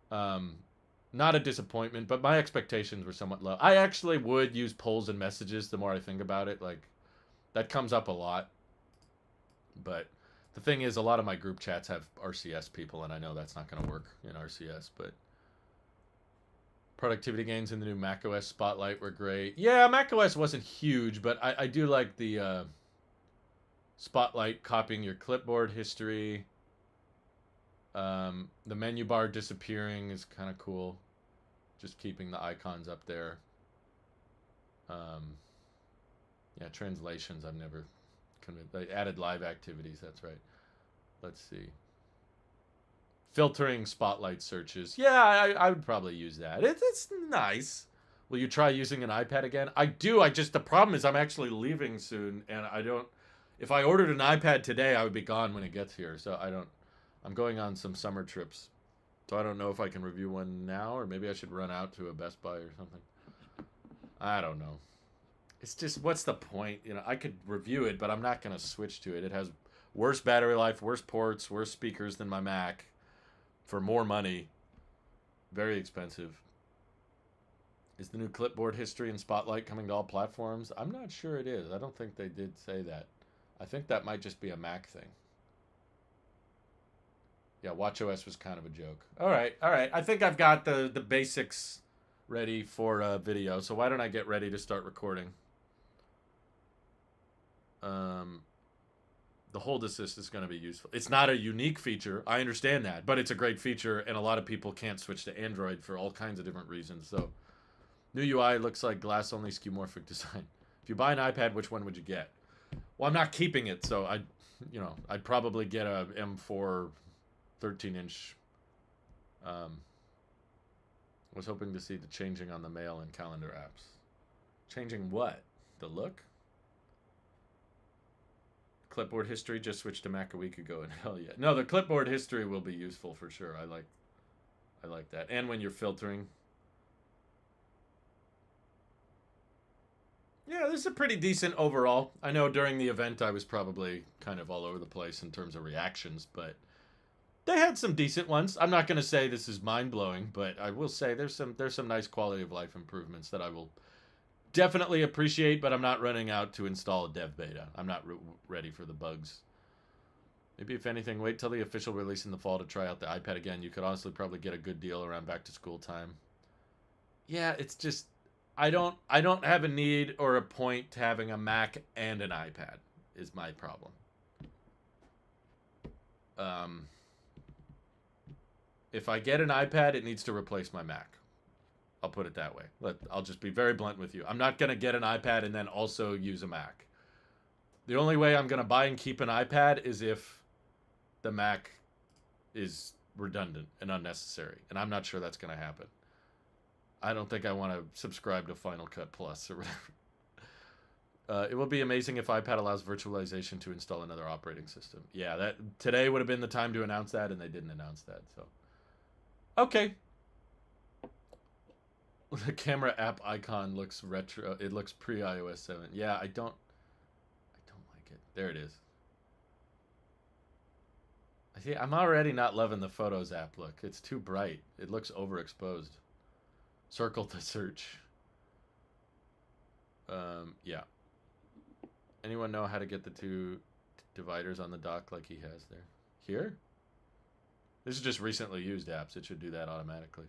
Not a disappointment, but my expectations were somewhat low. I actually would use polls and messages the more I think about it. Like, that comes up a lot. But the thing is, a lot of my group chats have RCS people, and I know that's not going to work in RCS, but productivity gains in the new macOS Spotlight were great. Yeah, macOS wasn't huge, but I do like the Spotlight copying your clipboard history. The menu bar disappearing is kind of cool. Just keeping the icons up there. Yeah, translations I've never... They added live activities, that's right. Let's see. Filtering Spotlight searches. Yeah, I would probably use that. It's nice. Will you try using an iPad again? I do. The problem is I'm actually leaving soon, and I don't... If I ordered an iPad today, I would be gone when it gets here, so I don't... I'm going on some summer trips, so I don't know if I can review one now, or maybe I should run out to a Best Buy or something. I don't know. It's just, what's the point? You know, I could review it, but I'm not going to switch to it. It has worse battery life, worse ports, worse speakers than my Mac for more money. Very expensive. Is the new clipboard history and Spotlight coming to all platforms? I'm not sure it is. I don't think they did say that. I think that might just be a Mac thing. Yeah, watchOS was kind of a joke. All right. I think I've got the basics ready for a video, so why don't I get ready to start recording? The hold assist is going to be useful. It's not a unique feature. I understand that, but it's a great feature, and a lot of people can't switch to Android for all kinds of different reasons. So, new UI looks like glass-only skeuomorphic design. If you buy an iPad, which one would you get? Well, I'm not keeping it, so I'd probably get a M4 13-inch. Was hoping to see the changing on the mail and calendar apps. Changing what? The look? Clipboard history just switched to Mac a week ago, and hell yeah. No, the clipboard history will be useful for sure. I like that. And when you're filtering. Yeah, this is a pretty decent overall. I know during the event I was probably kind of all over the place in terms of reactions, but they had some decent ones. I'm not going to say this is mind-blowing, but I will say there's some nice quality of life improvements that I will definitely appreciate, but I'm not running out to install a dev beta. I'm not ready for the bugs. Maybe if anything, wait till the official release in the fall to try out the iPad again. You could honestly probably get a good deal around back-to-school time. Yeah, it's just I don't have a need or a point to having a Mac and an iPad is my problem. If I get an iPad, it needs to replace my Mac. I'll put it that way. I'll just be very blunt with you. I'm not going to get an iPad and then also use a Mac. The only way I'm going to buy and keep an iPad is if the Mac is redundant and unnecessary. And I'm not sure that's going to happen. I don't think I want to subscribe to Final Cut Plus or whatever. It will be amazing if iPad allows virtualization to install another operating system. Yeah, today would have been the time to announce that, and they didn't announce that. So, okay. The camera app icon looks retro. It looks pre-iOS 7. Yeah, I don't like it. There it is. See, I'm already not loving the Photos app look. It's too bright. It looks overexposed. Circle to search. Yeah. Anyone know how to get the two dividers on the dock like he has there? Here? This is just recently used apps. It should do that automatically.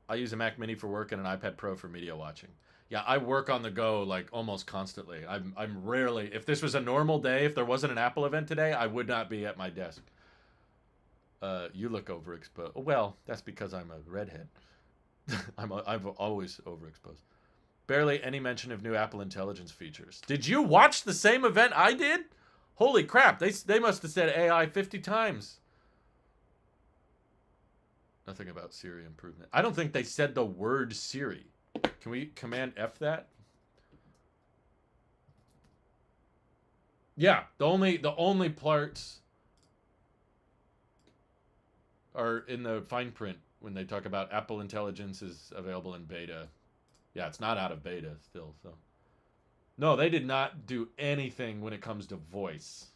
I use a Mac Mini for work and an iPad Pro for media watching. Yeah, I work on the go like almost constantly. I'm rarely, if this was a normal day, if there wasn't an Apple event today, I would not be at my desk. You look overexposed. Well, that's because I'm a redhead. I'm always overexposed. Barely any mention of new Apple Intelligence features. Did you watch the same event I did? Holy crap, they must have said AI 50 times. Nothing about Siri improvement. I don't think they said the word Siri. Can we Command F that? Yeah, the only parts are in the fine print when they talk about Apple Intelligence is available in beta. Yeah, it's not out of beta still, so. No, they did not do anything when it comes to voice.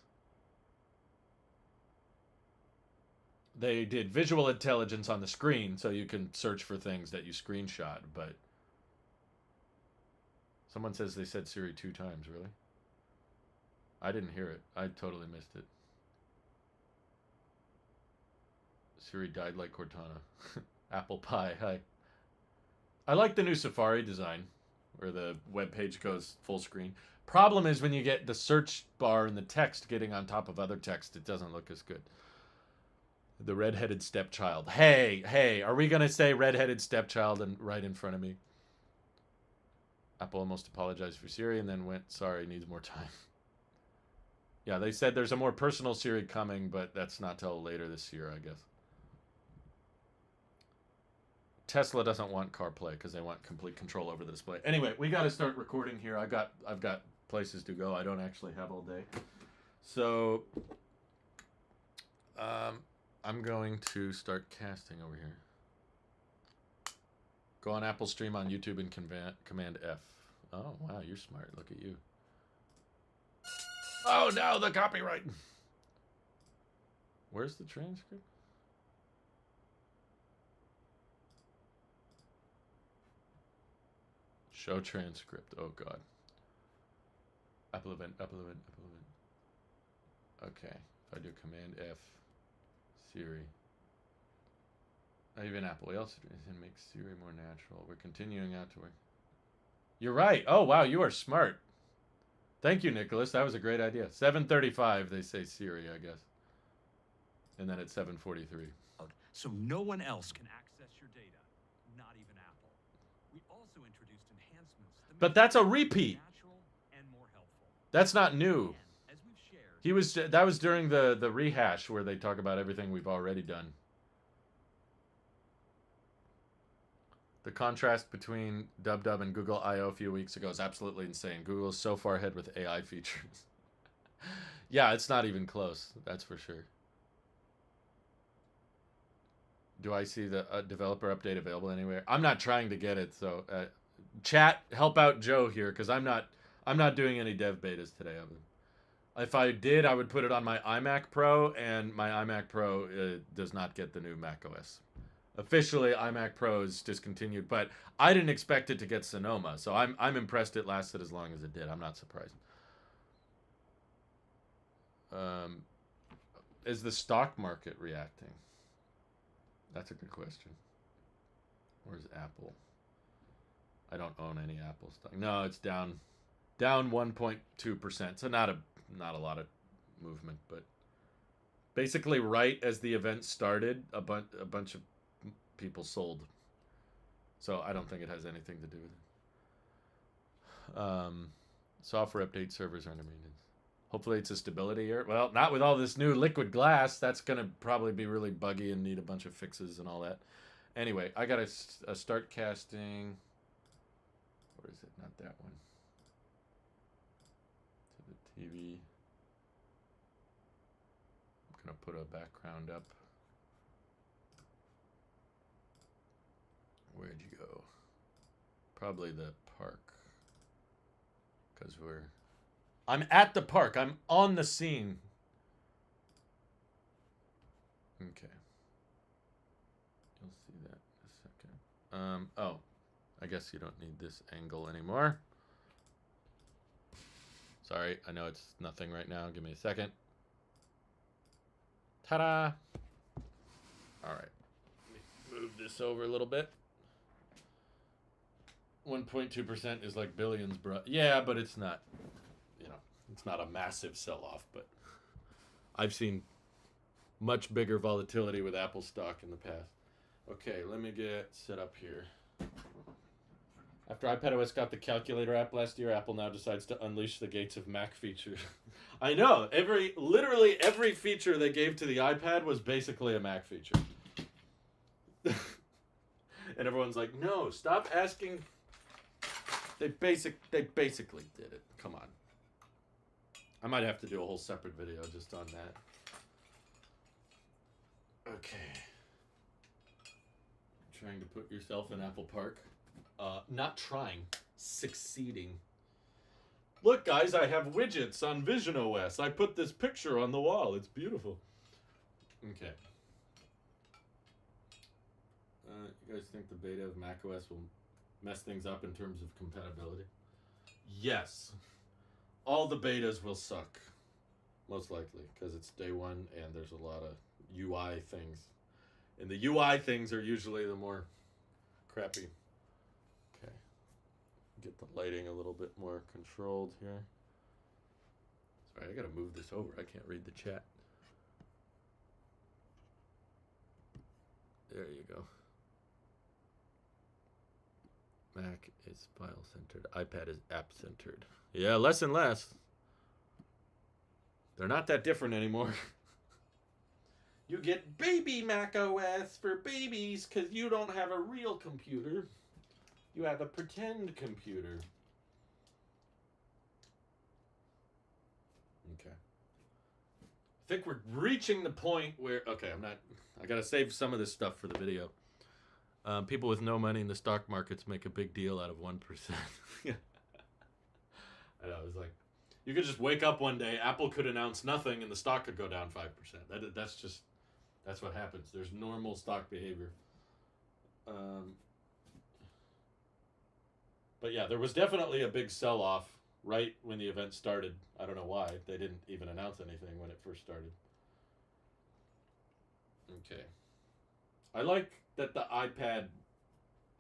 They did visual intelligence on the screen, so you can search for things that you screenshot, but someone says they said Siri 2 times, really? I didn't hear it. I totally missed it. Siri died like Cortana. Apple pie, hi. I like the new Safari design, where the web page goes full screen. Problem is when you get the search bar and the text getting on top of other text, it doesn't look as good. The redheaded stepchild. Hey, are we going to say redheaded stepchild and right in front of me? Apple almost apologized for Siri and then went, sorry, needs more time. Yeah, they said there's a more personal Siri coming, but that's not till later this year, I guess. Tesla doesn't want CarPlay because they want complete control over the display. Anyway, we got to start recording here. I've got places to go. I don't actually have all day. So I'm going to start casting over here. Go on Apple Stream on YouTube and Command F. Oh, wow, you're smart. Look at you. Oh, no, the copyright. Where's the transcript? Show transcript. Oh, God. Apple event. Okay. If I do Command F, Siri. Even Apple. We also make Siri more natural. We're continuing out to work. You're right. Oh, wow. You are smart. Thank you, Nicholas. That was a great idea. 7:35, they say Siri, I guess. And then it's 7:43. So no one else can access your data, not even Apple. We also introduced enhancements that but that's a repeat. Natural and more helpful. That's not new. As we've shared, That was during the rehash where they talk about everything we've already done. The contrast between DubDub and Google I/O a few weeks ago is absolutely insane. Google is so far ahead with AI features. Yeah, it's not even close. That's for sure. Do I see the developer update available anywhere? I'm not trying to get it, so chat, help out Joe here, because I'm not doing any dev betas today. If I did, I would put it on my iMac Pro, and my iMac Pro does not get the new Mac OS. Officially, iMac Pro is discontinued, but I didn't expect it to get Sonoma, so I'm impressed it lasted as long as it did. I'm not surprised. Is the stock market reacting? That's a good question. Where's Apple? I don't own any Apple stock. No, it's down 1.2%. So not a lot of movement, but basically right as the event started, a bunch of people sold. So I don't think it has anything to do with it. Software update servers are under maintenance. Hopefully it's a stability here. Well, not with all this new liquid glass. That's going to probably be really buggy and need a bunch of fixes and all that. Anyway, I got to start casting. Where is it? Not that one. To the TV. I'm going to put a background up. Where'd you go? Probably the park. Because I'm at the park. I'm on the scene. Okay. You'll see that in a second. Oh, I guess you don't need this angle anymore. Sorry, I know it's nothing right now. Give me a second. Ta-da! All right. Let me move this over a little bit. 1.2% is like billions, bro. Yeah, but it's not, it's not a massive sell-off, but I've seen much bigger volatility with Apple stock in the past. Okay, let me get set up here. After iPadOS got the calculator app last year, Apple now decides to unleash the gates of Mac features. I know, literally every feature they gave to the iPad was basically a Mac feature. And everyone's like, no, stop asking. They basically did it. Come on. I might have to do a whole separate video just on that. Okay. Trying to put yourself in Apple Park. Not trying, succeeding. Look, guys, I have widgets on Vision OS. I put this picture on the wall. It's beautiful. Okay. You guys think the beta of macOS will mess things up in terms of compatibility? Yes. All the betas will suck. Most likely, because it's day one and there's a lot of UI things. And the UI things are usually the more crappy. Okay. Get the lighting a little bit more controlled here. Sorry, I gotta move this over. I can't read the chat. There you go. Mac is file-centered. iPad is app-centered. Yeah, less and less. They're not that different anymore. You get baby Mac OS for babies because you don't have a real computer. You have a pretend computer. Okay. I think we're reaching the point where... Okay, I gotta save some of this stuff for the video. People with no money in the stock markets make a big deal out of 1%. I know, it was like... You could just wake up one day, Apple could announce nothing, and the stock could go down 5%. That's what happens. There's normal stock behavior. But yeah, there was definitely a big sell-off right when the event started. I don't know why. They didn't even announce anything when it first started. Okay. I like that the iPad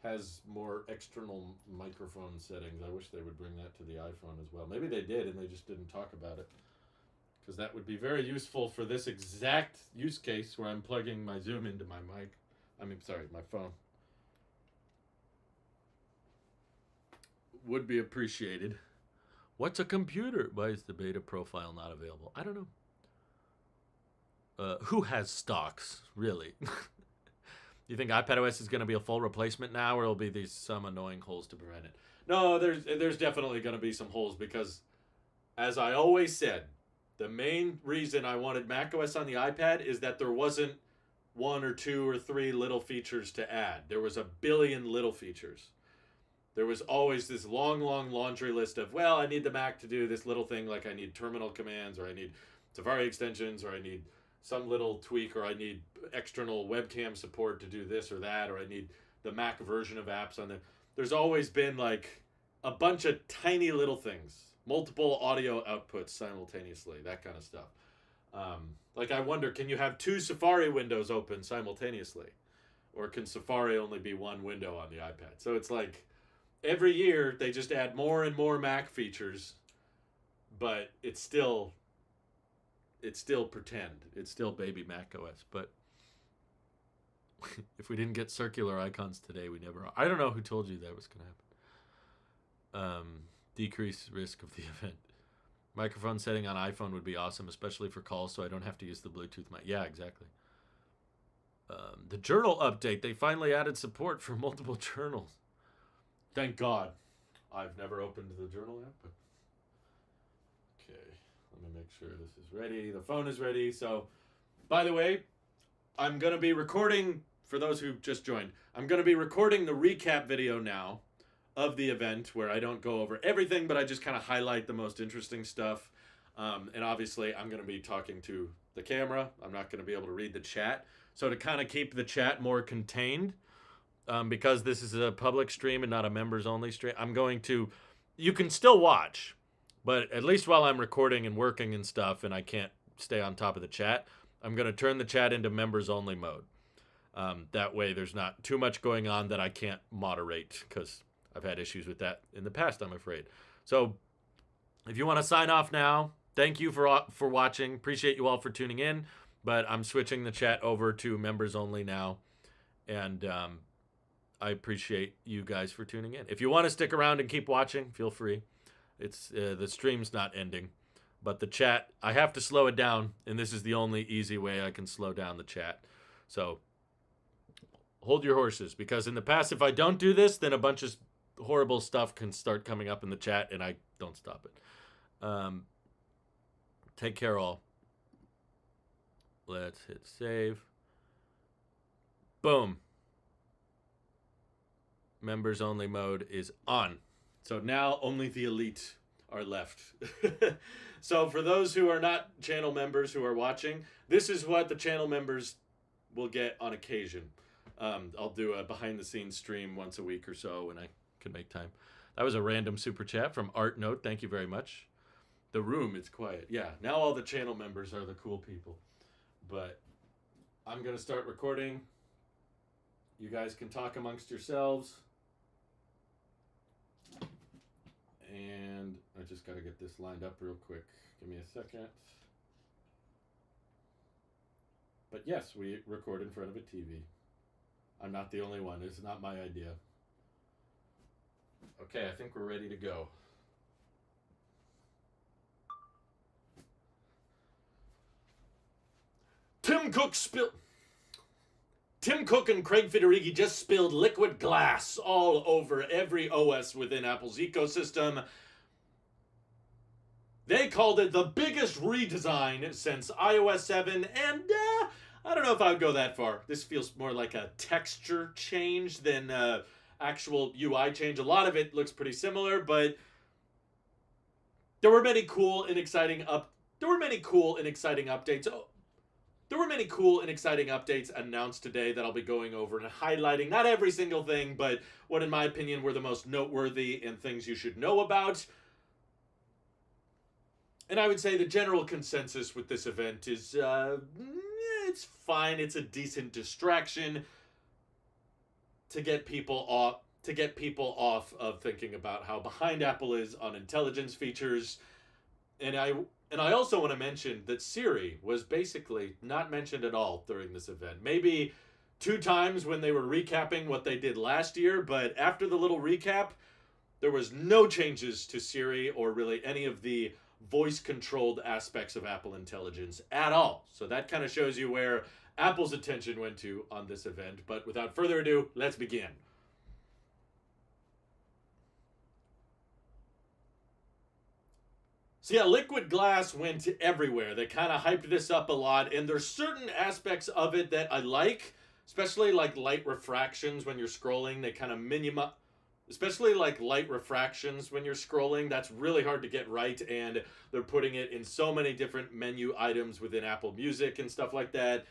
has more external microphone settings. I wish they would bring that to the iPhone as well. Maybe they did and they just didn't talk about it. Because that would be very useful for this exact use case where I'm plugging my Zoom into my mic. My phone. Would be appreciated. What's a computer? Why is the beta profile not available? I don't know. Who has stocks, really? You think iPadOS is going to be a full replacement now, or will be some annoying holes to prevent it? No, there's definitely going to be some holes because, as I always said, the main reason I wanted macOS on the iPad is that there wasn't 1 or 2 or 3 little features to add. There was a billion little features. There was always this long, long laundry list of, well, I need the Mac to do this little thing, like I need terminal commands, or I need Safari extensions, or I need some little tweak, or I need external webcam support to do this or that, or I need the Mac version of apps on there. There's always been like a bunch of tiny little things, multiple audio outputs simultaneously, that kind of stuff. Like I wonder, can you have 2 Safari windows open simultaneously? Or can Safari only be one window on the iPad? So it's like every year they just add more and more Mac features, but it's still pretend. It's still baby Mac OS. But if we didn't get circular icons today, we never... I don't know who told you that was going to happen. Decrease risk of the event. Microphone setting on iPhone would be awesome, especially for calls, so I don't have to use the Bluetooth mic. Yeah, exactly. The journal update. They finally added support for multiple journals. Thank God. I've never opened the journal app, but... Okay. Let me make sure this is ready. The phone is ready. So, by the way, I'm going to be recording, for those who just joined, I'm going to be recording the recap video now of the event where I don't go over everything, but I just kind of highlight the most interesting stuff. And obviously, I'm going to be talking to the camera. I'm not going to be able to read the chat. So to kind of keep the chat more contained, because this is a public stream and not a members-only stream, I'm going to... You can still watch, but at least while I'm recording and working and stuff and I can't stay on top of the chat, I'm going to turn the chat into members-only mode. That way there's not too much going on that I can't moderate, because I've had issues with that in the past, I'm afraid. So if you want to sign off now, thank you for watching. Appreciate you all for tuning in. but I'm switching the chat over to members only now, and I appreciate you guys for tuning in. If you want to stick around and keep watching, feel free. It's the stream's not ending, but the chat, I have to slow it down, and this is the only easy way I can slow down the chat. So hold your horses, because in the past, if I don't do this, then a bunch of horrible stuff can start coming up in the chat, and I don't stop it. Take care, all. Let's hit save. Boom. Members only mode is on. So now only the elite are left. So for those who are not channel members who are watching, this is what the channel members will get on occasion. I'll do a behind the scenes stream once a week or so when I can make time. That was a random super chat from Art Note. Thank you very much. The room is quiet. Yeah, now all the channel members are the cool people. But I'm going to start recording. You guys can talk amongst yourselves. And I just got to get this lined up real quick. Give me a second. But yes, we record in front of a TV. I'm not the only one. It's not my idea. Okay, I think we're ready to go. Tim Cook and Craig Federighi just spilled liquid glass all over every OS within Apple's ecosystem. They called it the biggest redesign since iOS 7, and I don't know if I would go that far. This feels more like a texture change than actual UI change. A lot of it looks pretty similar, but there were many cool and exciting updates. There were many cool and exciting updates announced today that I'll be going over and highlighting. Not every single thing, but what, in my opinion, were the most noteworthy and things you should know about. And I would say the general consensus with this event is, it's fine. It's a decent distraction to get people off of thinking about how behind Apple is on intelligence features. And I also want to mention that Siri was basically not mentioned at all during this event. Maybe 2 times when they were recapping what they did last year, but after the little recap, there was no changes to Siri or really any of the voice-controlled aspects of Apple Intelligence at all. So that kind of shows you where Apple's attention went to on this event. But without further ado, let's begin. So yeah, liquid glass went everywhere. They kind of hyped this up a lot, and there's certain aspects of it that I like, especially like light refractions when you're scrolling. They kind of minimize, especially like light refractions when you're scrolling. That's really hard to get right, and they're putting it in so many different menu items within Apple Music and stuff like that.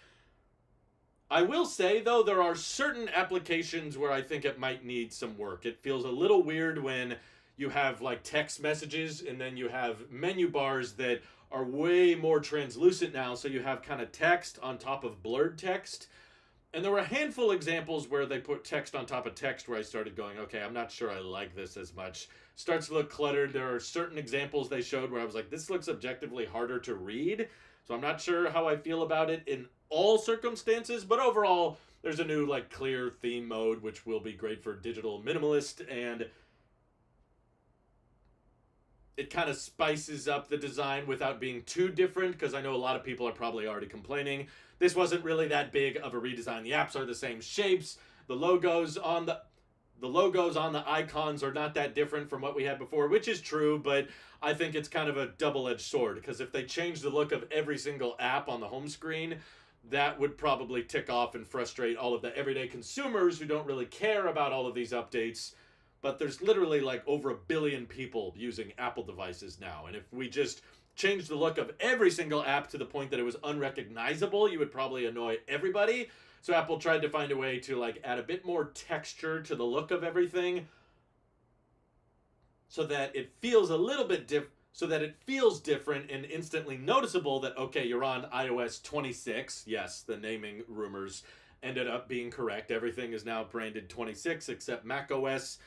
I will say, though, there are certain applications where I think it might need some work. It feels a little weird when you have like text messages and then you have menu bars that are way more translucent now, so you have kind of text on top of blurred text. And there were a handful of examples where they put text on top of text where I started going, okay, I'm not sure I like this as much. Starts to look cluttered. There are certain examples they showed where I was like, this looks objectively harder to read. So I'm not sure how I feel about it in all circumstances, but overall, there's a new like clear theme mode, which will be great for digital minimalist, and it kind of spices up the design without being too different, because I know a lot of people are probably already complaining. This wasn't really that big of a redesign. The apps are the same shapes. The logos on the icons are not that different from what we had before, which is true, but I think it's kind of a double-edged sword, because if they change the look of every single app on the home screen, that would probably tick off and frustrate all of the everyday consumers who don't really care about all of these updates. But there's literally like over 1 billion people using Apple devices now. And if we just changed the look of every single app to the point that it was unrecognizable, you would probably annoy everybody. So Apple tried to find a way to like add a bit more texture to the look of everything so that it feels a little bit different and instantly noticeable that, okay, you're on iOS 26. Yes, the naming rumors ended up being correct. Everything is now branded 26 except macOS.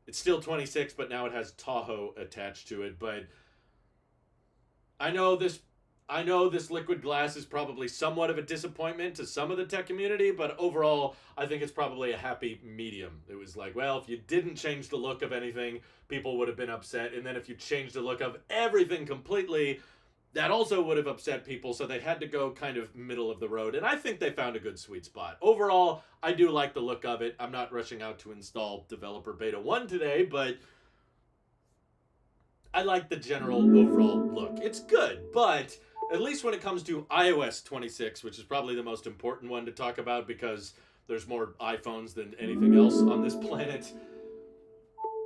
It's still 26, but now it has Tahoe attached to it. But I know this I know this liquid glass is probably somewhat of a disappointment to some of the tech community, but overall, I think it's probably a happy medium. It was like, well, if you didn't change the look of anything, people would have been upset. And then if you changed the look of everything completely, that also would have upset people. So they had to go kind of middle of the road. And I think they found a good sweet spot. Overall, I do like the look of it. I'm not rushing out to install Developer Beta 1 today, but I like the general overall look. It's good, but at least when it comes to iOS 26, which is probably the most important one to talk about because there's more iPhones than anything else on this planet,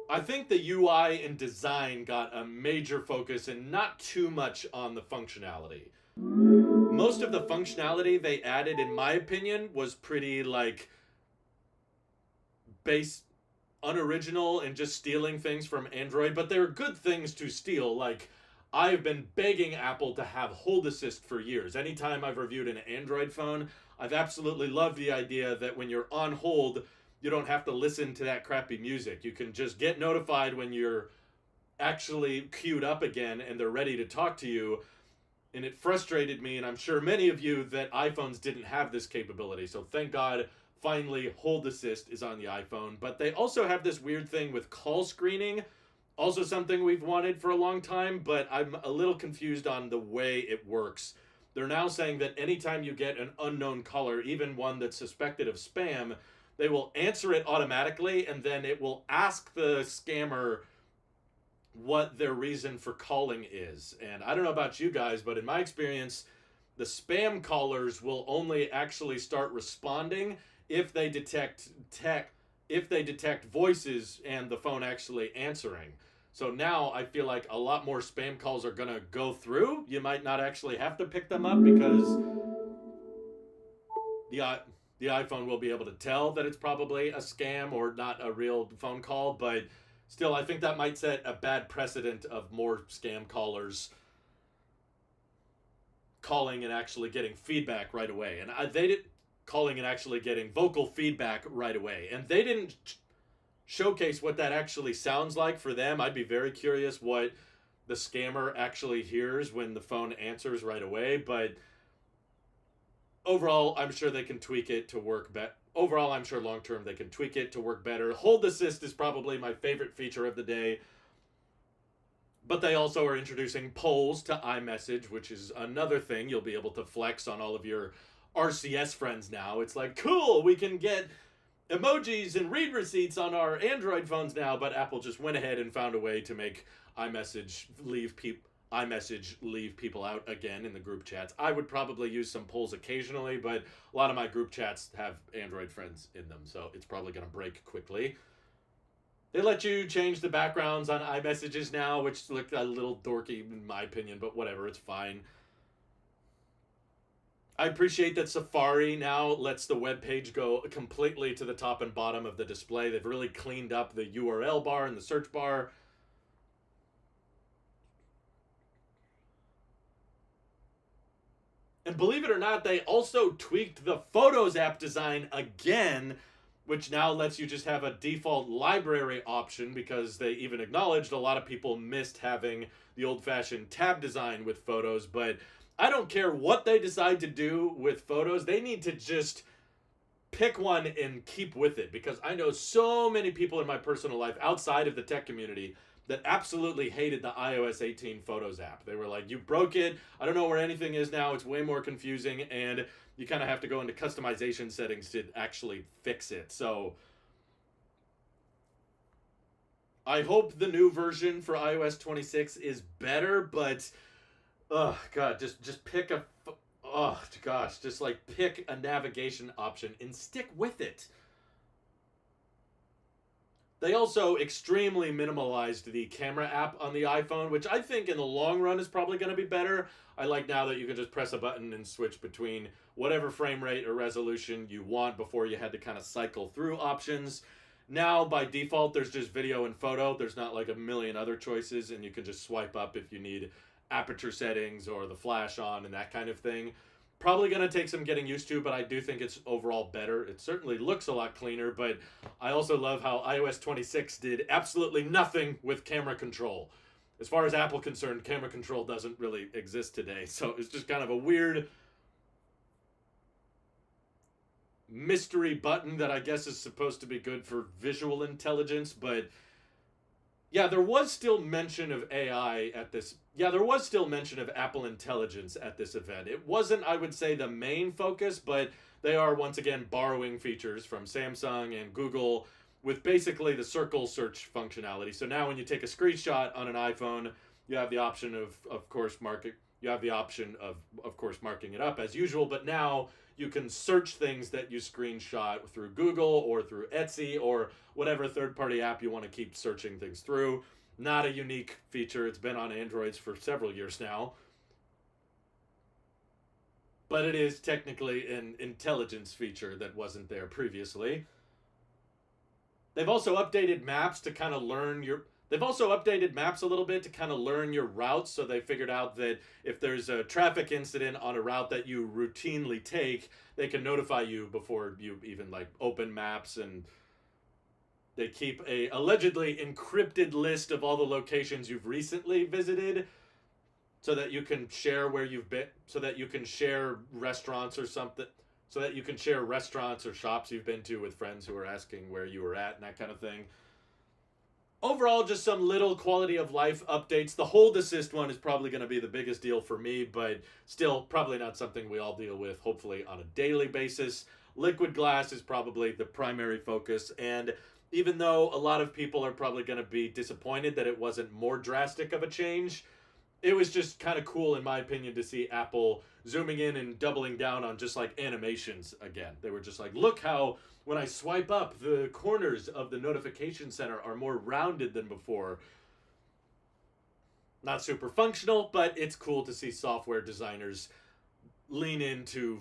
I think the UI and design got a major focus and not too much on the functionality. Most of the functionality they added, in my opinion, was pretty like base unoriginal and just stealing things from Android, but they're good things to steal. Like, I've been begging Apple to have Hold Assist for years. Anytime I've reviewed an Android phone, I've absolutely loved the idea that when you're on hold, you don't have to listen to that crappy music. You can just get notified when you're actually queued up again and they're ready to talk to you. And it frustrated me, and I'm sure many of you, that iPhones didn't have this capability. So thank God, finally, Hold Assist is on the iPhone. But they also have this weird thing with call screening. Also something we've wanted for a long time, but I'm a little confused on the way it works. They're now saying that anytime you get an unknown caller, even one that's suspected of spam, they will answer it automatically, and then it will ask the scammer what their reason for calling is. And I don't know about you guys, but in my experience, the spam callers will only actually start responding if they detect voices and the phone actually answering. So now I feel like a lot more spam calls are gonna go through. You might not actually have to pick them up because the iPhone will be able to tell that it's probably a scam or not a real phone call. But still, I think that might set a bad precedent of more scam callers calling and actually getting feedback right away. And they did calling and actually getting vocal feedback right away. And they didn't showcase what that actually sounds like for them. I'd be very curious what the scammer actually hears when the phone answers right away. But overall, I'm sure they can tweak it to work better. Overall, I'm sure long term they can tweak it to work better. Hold Assist is probably my favorite feature of the day. But they also are introducing polls to iMessage, which is another thing you'll be able to flex on all of your RCS friends now. It's like, cool, we can get emojis and read receipts on our Android phones now, but Apple just went ahead and found a way to make iMessage leave people out again in the group chats. I would probably use some polls occasionally, but a lot of my group chats have Android friends in them, so it's probably going to break quickly. They let you change the backgrounds on iMessages now, which look a little dorky in my opinion, but whatever, it's fine. I appreciate that Safari now lets the web page go completely to the top and bottom of the display. They've really cleaned up the URL bar and the search bar. And believe it or not, they also tweaked the Photos app design again, which now lets you just have a default library option, because they even acknowledged a lot of people missed having the old-fashioned tab design with Photos. But I don't care what they decide to do with Photos. They need to just pick one and keep with it, because I know so many people in my personal life outside of the tech community that absolutely hated the iOS 18 Photos app. They were like, you broke it. I don't know where anything is now. It's way more confusing, and you kind of have to go into customization settings to actually fix it. So I hope the new version for iOS 26 is better, but oh god, just pick a just like pick a navigation option and stick with it. They also extremely minimalized the camera app on the iPhone, which I think in the long run is probably going to be better. I like now that you can just press a button and switch between whatever frame rate or resolution you want before you had to kind of cycle through options. Now, by default, there's just video and photo. There's not like a million other choices, and you can just swipe up if you need aperture settings or the flash on and that kind of thing. Probably going to take some getting used to, but I do think it's overall better. It certainly looks a lot cleaner, but I also love how iOS 26 did absolutely nothing with camera control. as far as Apple concerned, camera control doesn't really exist today. So it's just kind of a weird mystery button that I guess is supposed to be good for visual intelligence, but yeah, there was still mention of AI at this. Yeah, there was still mention of Apple Intelligence at this event. It wasn't, I would say, the main focus, but they are once again borrowing features from Samsung and Google with basically the circle search functionality. So now when you take a screenshot on an iPhone, you have the option of course, you have the option of course, marking it up as usual, but now you can search things that you screenshot through Google or through Etsy or whatever third-party app you want to keep searching things through. Not a unique feature. It's been on Androids for several years now. But it is technically an intelligence feature that wasn't there previously. They've also updated maps to kind of learn your... They've also updated maps a little bit to kind of learn your routes, so they figured out that if there's a traffic incident on a route that you routinely take, they can notify you before you even like open maps, and they keep a allegedly encrypted list of all the locations you've recently visited so that you can share where you've been, so that you can share restaurants or something, so that you can share restaurants or shops you've been to with friends who are asking where you were at and that kind of thing. Overall, just some little quality of life updates. The hold assist one is probably going to be the biggest deal for me, but still probably not something we all deal with, hopefully, on a daily basis. Liquid glass is probably the primary focus, and even though a lot of people are probably going to be disappointed that it wasn't more drastic of a change, it was just kind of cool, in my opinion, to see Apple zooming in and doubling down on just like animations again. They were just like, look how when I swipe up, the corners of the notification center are more rounded than before. Not super functional, but it's cool to see software designers lean into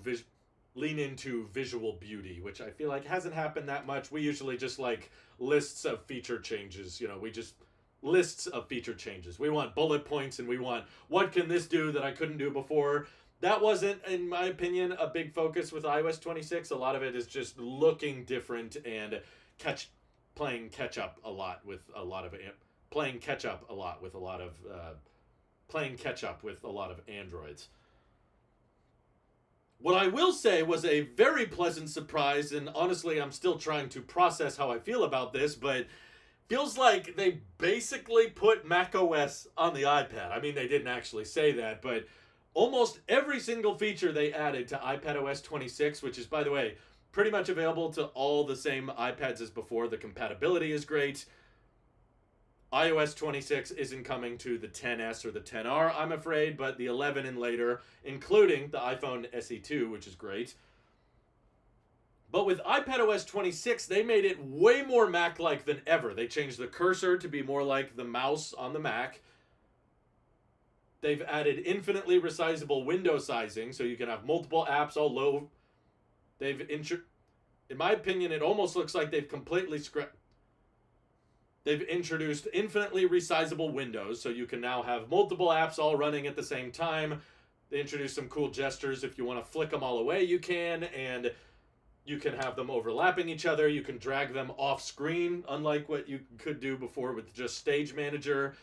visual beauty, which I feel like hasn't happened that much. We usually just like lists of feature changes. You know, we just lists of feature changes. We want bullet points, and we want what can this do that I couldn't do before. That wasn't, in my opinion, a big focus with iOS 26. A lot of it is just looking different and playing catch up a lot with a lot of Androids. What I will say was a very pleasant surprise, and honestly, I'm still trying to process how I feel about this, but feels like they basically put macOS on the iPad. I mean, they didn't actually say that, but almost every single feature they added to iPadOS 26, which is, by the way, pretty much available to all the same iPads as before. The compatibility is great. iOS 26 isn't coming to the XS or the XR, I'm afraid, but the 11 and later, including the iPhone SE2, which is great. But with iPadOS 26, they made it way more Mac-like than ever. They changed the cursor to be more like the mouse on the Mac. They've added infinitely resizable window sizing, so you can have multiple apps all low. In my opinion, it almost looks like they've completely They've introduced infinitely resizable windows, so you can now have multiple apps all running at the same time. They introduced some cool gestures. If you want to flick them all away, you can, and you can have them overlapping each other. You can drag them off screen, unlike what you could do before with just Stage Manager.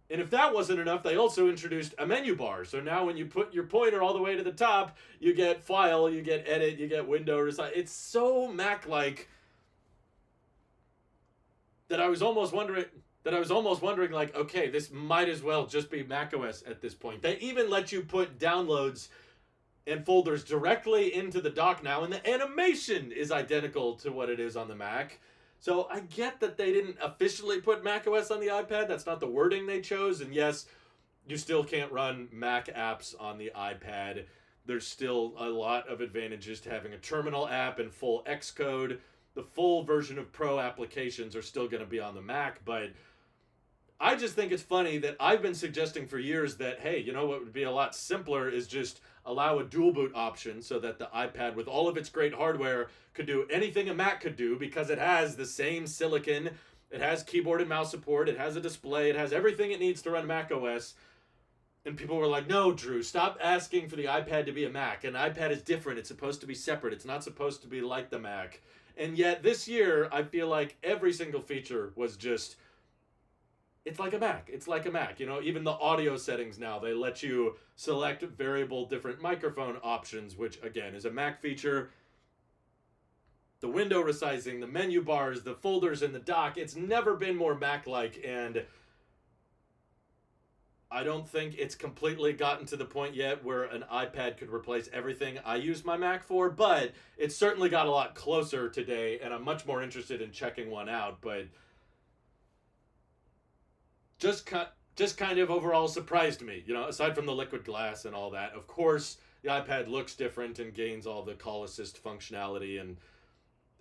And if that wasn't enough, they also introduced a menu bar. So now when you put your pointer all the way to the top, you get File, you get Edit, you get Window. It's so Mac-like that I was almost wondering, like, okay, this might as well just be macOS at this point. They even let you put downloads and folders directly into the dock now, and the animation is identical to what it is on the Mac. So I get that they didn't officially put macOS on the iPad. That's not the wording they chose. And yes, you still can't run Mac apps on the iPad. There's still a lot of advantages to having a terminal app and full Xcode. The full version of Pro applications are still going to be on the Mac, but I just think it's funny that I've been suggesting for years that, hey, you know what would be a lot simpler is just allow a dual boot option so that the iPad, with all of its great hardware, could do anything a Mac could do because it has the same silicon, it has keyboard and mouse support, it has a display, it has everything it needs to run macOS. And people were like, no, Drew, stop asking for the iPad to be a Mac. An iPad is different. It's supposed to be separate. It's not supposed to be like the Mac. And yet this year, I feel like every single feature was just it's like a Mac. It's like a Mac. You know, even the audio settings now, they let you select variable different microphone options, which again is a Mac feature. The window resizing, the menu bars, the folders in the dock, it's never been more Mac-like, and I don't think it's completely gotten to the point yet where an iPad could replace everything I use my Mac for, but it's certainly got a lot closer today, and I'm much more interested in checking one out. But just kind of overall surprised me, you know, aside from the liquid glass and all that. Of course, the iPad looks different and gains all the call assist functionality, and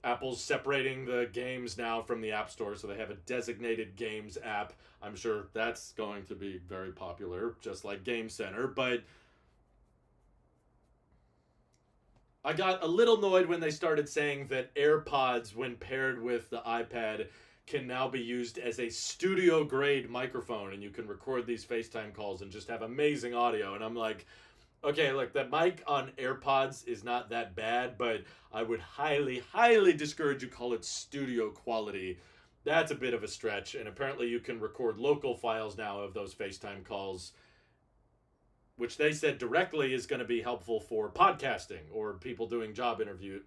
Apple's separating the games now from the App Store, so they have a designated games app. I'm sure that's going to be very popular, just like Game Center. But I got a little annoyed when they started saying that AirPods, when paired with the iPad, can now be used as a studio grade microphone, and you can record these FaceTime calls and just have amazing audio. And I'm like, okay, look, the mic on AirPods is not that bad, but I would highly, highly discourage you call it studio quality. That's a bit of a stretch, and apparently you can record local files now of those FaceTime calls, which they said directly is going to be helpful for podcasting or people doing job interview,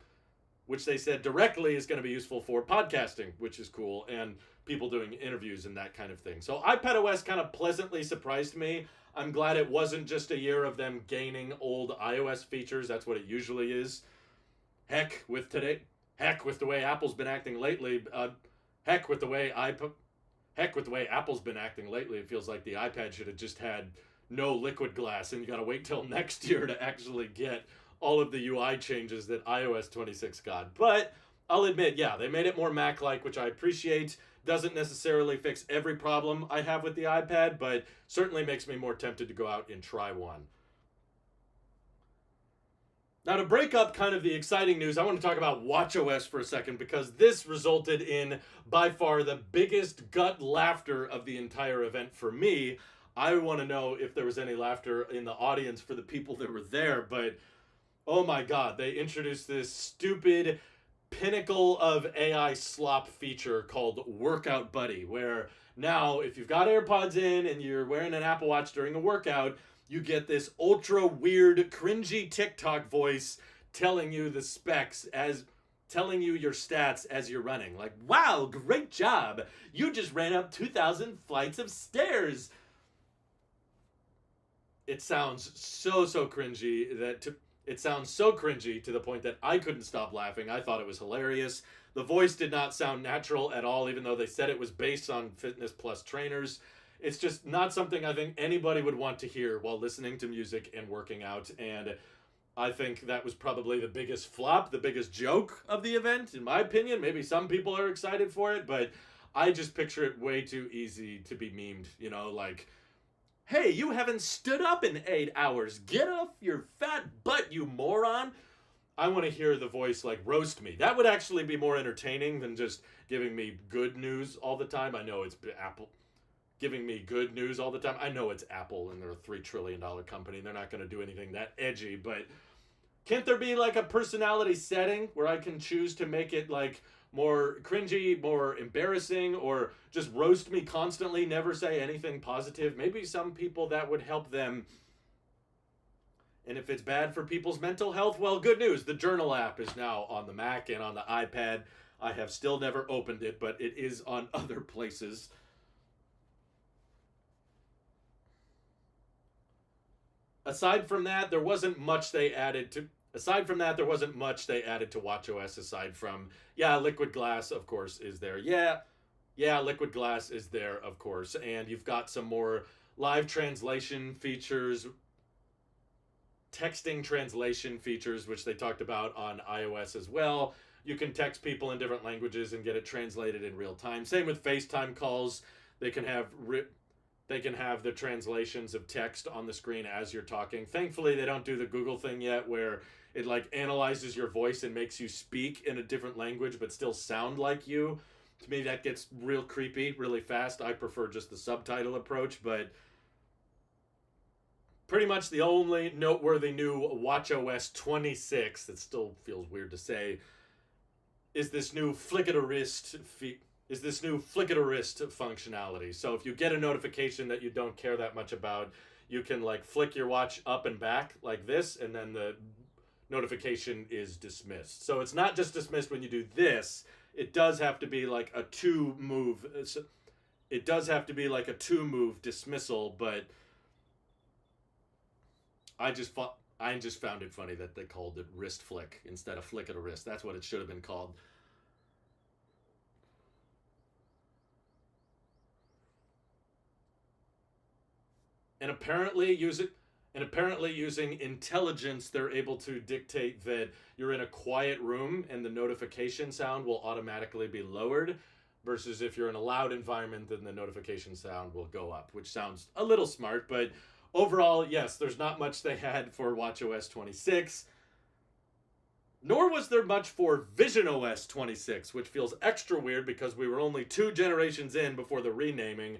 which they said directly is going to be useful for podcasting, which is cool, and people doing interviews and that kind of thing. So iPadOS kind of pleasantly surprised me. I'm glad it wasn't just a year of them gaining old iOS features. That's what it usually is. Heck with the way Apple's been acting lately. Heck with the way Apple's been acting lately. It feels like the iPad should have just had no liquid glass, and you got to wait till next year to actually get all of the UI changes that iOS 26 got. But I'll admit, yeah, they made it more Mac-like, which I appreciate. Doesn't necessarily fix every problem I have with the iPad, but certainly makes me more tempted to go out and try one. Now, to break up kind of the exciting news, I want to talk about watchOS for a second, because this resulted in, by far, the biggest gut laughter of the entire event for me. I want to know if there was any laughter in the audience for the people that were there, but oh my god, they introduced this stupid pinnacle of AI slop feature called Workout Buddy, where now if you've got AirPods in and you're wearing an Apple Watch during a workout, you get this ultra weird, cringy TikTok voice telling you the specs telling you your stats as you're running. Like, wow, great job. You just ran up 2,000 flights of stairs. It sounds so cringy it sounds so cringy to the point that I couldn't stop laughing. I thought it was hilarious. The voice did not sound natural at all, even though they said it was based on Fitness Plus trainers. It's just not something I think anybody would want to hear while listening to music and working out. And I think that was probably the biggest flop, the biggest joke of the event, in my opinion. Maybe some people are excited for it, but I just picture it way too easy to be memed. You know, like, hey, you haven't stood up in 8 hours. Get off your fat butt, you moron. I want to hear the voice, like, roast me. That would actually be more entertaining than just giving me good news all the time. I know it's Apple giving me good news all the time. I know it's Apple, and they're a $3 trillion company. They're not going to do anything that edgy, but can't there be, like, a personality setting where I can choose to make it, like, more cringy, more embarrassing, or just roast me constantly, never say anything positive? Maybe some people that would help them. And if it's bad for people's mental health, well, good news. The Journal app is now on the Mac and on the iPad. I have still never opened it, but it is on other places. Aside from that, there wasn't much they added to watchOS aside from, yeah, liquid glass, of course, is there. Yeah, liquid glass is there, of course. And you've got some more live translation features, texting translation features, which they talked about on iOS as well. You can text people in different languages and get it translated in real time. Same with FaceTime calls. They can have the translations of text on the screen as you're talking. Thankfully, they don't do the Google thing yet where it like analyzes your voice and makes you speak in a different language but still sound like you. To me, that gets real creepy really fast. I prefer just the subtitle approach, but pretty much the only noteworthy new watchOS 26, that still feels weird to say, is this new flick of the wrist is this new flick of a wrist functionality. So if you get a notification that you don't care that much about, you can like flick your watch up and back like this, and then the notification is dismissed. So it's not just dismissed when you do this. It does have to be like a two move. It does have to be like a two move dismissal, but I just found it funny that they called it wrist flick instead of flick of the wrist. That's what it should have been called. And apparently using intelligence, they're able to dictate that you're in a quiet room and the notification sound will automatically be lowered, versus if you're in a loud environment, then the notification sound will go up, which sounds a little smart. But overall, yes, there's not much they had for watchOS 26. Nor was there much for visionOS 26, which feels extra weird because we were only 2 generations in before the renaming.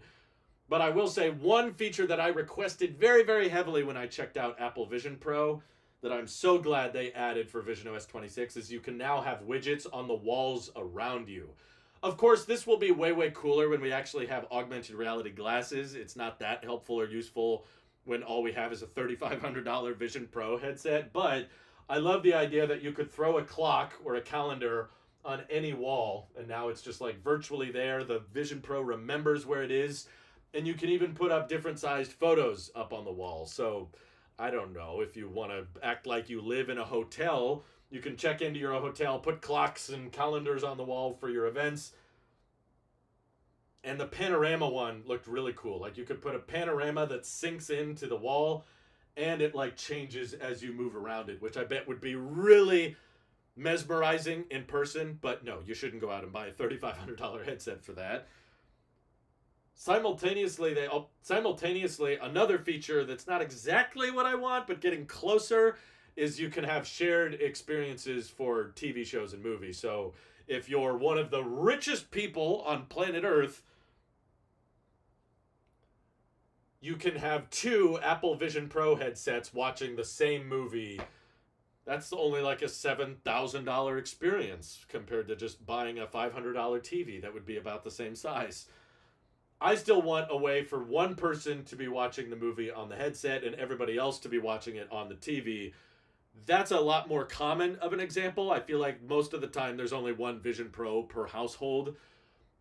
But I will say one feature that I requested very, very heavily when I checked out Apple Vision Pro that I'm so glad they added for visionOS 26 is you can now have widgets on the walls around you. Of course, this will be way, way cooler when we actually have augmented reality glasses. It's not that helpful or useful when all we have is a $3,500 Vision Pro headset. But I love the idea that you could throw a clock or a calendar on any wall, and now it's just like virtually there. The Vision Pro remembers where it is. And you can even put up different sized photos up on the wall. So I don't know, if you want to act like you live in a hotel, you can check into your hotel, put clocks and calendars on the wall for your events. And the panorama one looked really cool. Like you could put a panorama that sinks into the wall and it like changes as you move around it, which I bet would be really mesmerizing in person. But no, you shouldn't go out and buy a $3,500 headset for that. Simultaneously, another feature that's not exactly what I want, but getting closer, is you can have shared experiences for TV shows and movies. So if you're one of the richest people on planet Earth, you can have 2 Apple Vision Pro headsets watching the same movie. That's only like a $7,000 experience compared to just buying a $500 TV that would be about the same size. I still want a way for one person to be watching the movie on the headset and everybody else to be watching it on the TV. That's a lot more common of an example. I feel like most of the time there's only one Vision Pro per household.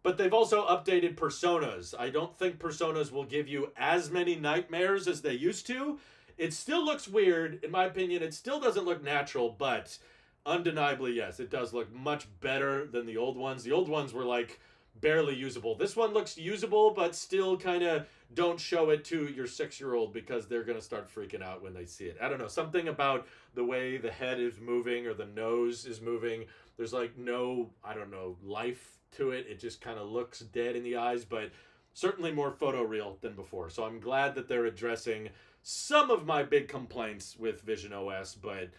But they've also updated personas. I don't think personas will give you as many nightmares as they used to. It still looks weird. In my opinion, it still doesn't look natural, but undeniably, yes, it does look much better than the old ones. The old ones were like barely usable. This one looks usable, but still kind of don't show it to your 6-year-old because they're going to start freaking out when they see it. I don't know, something about the way the head is moving or the nose is moving. There's like no, I don't know, life to it. It just kind of looks dead in the eyes, but certainly more photoreal than before. So I'm glad that they're addressing some of my big complaints with Vision OS, but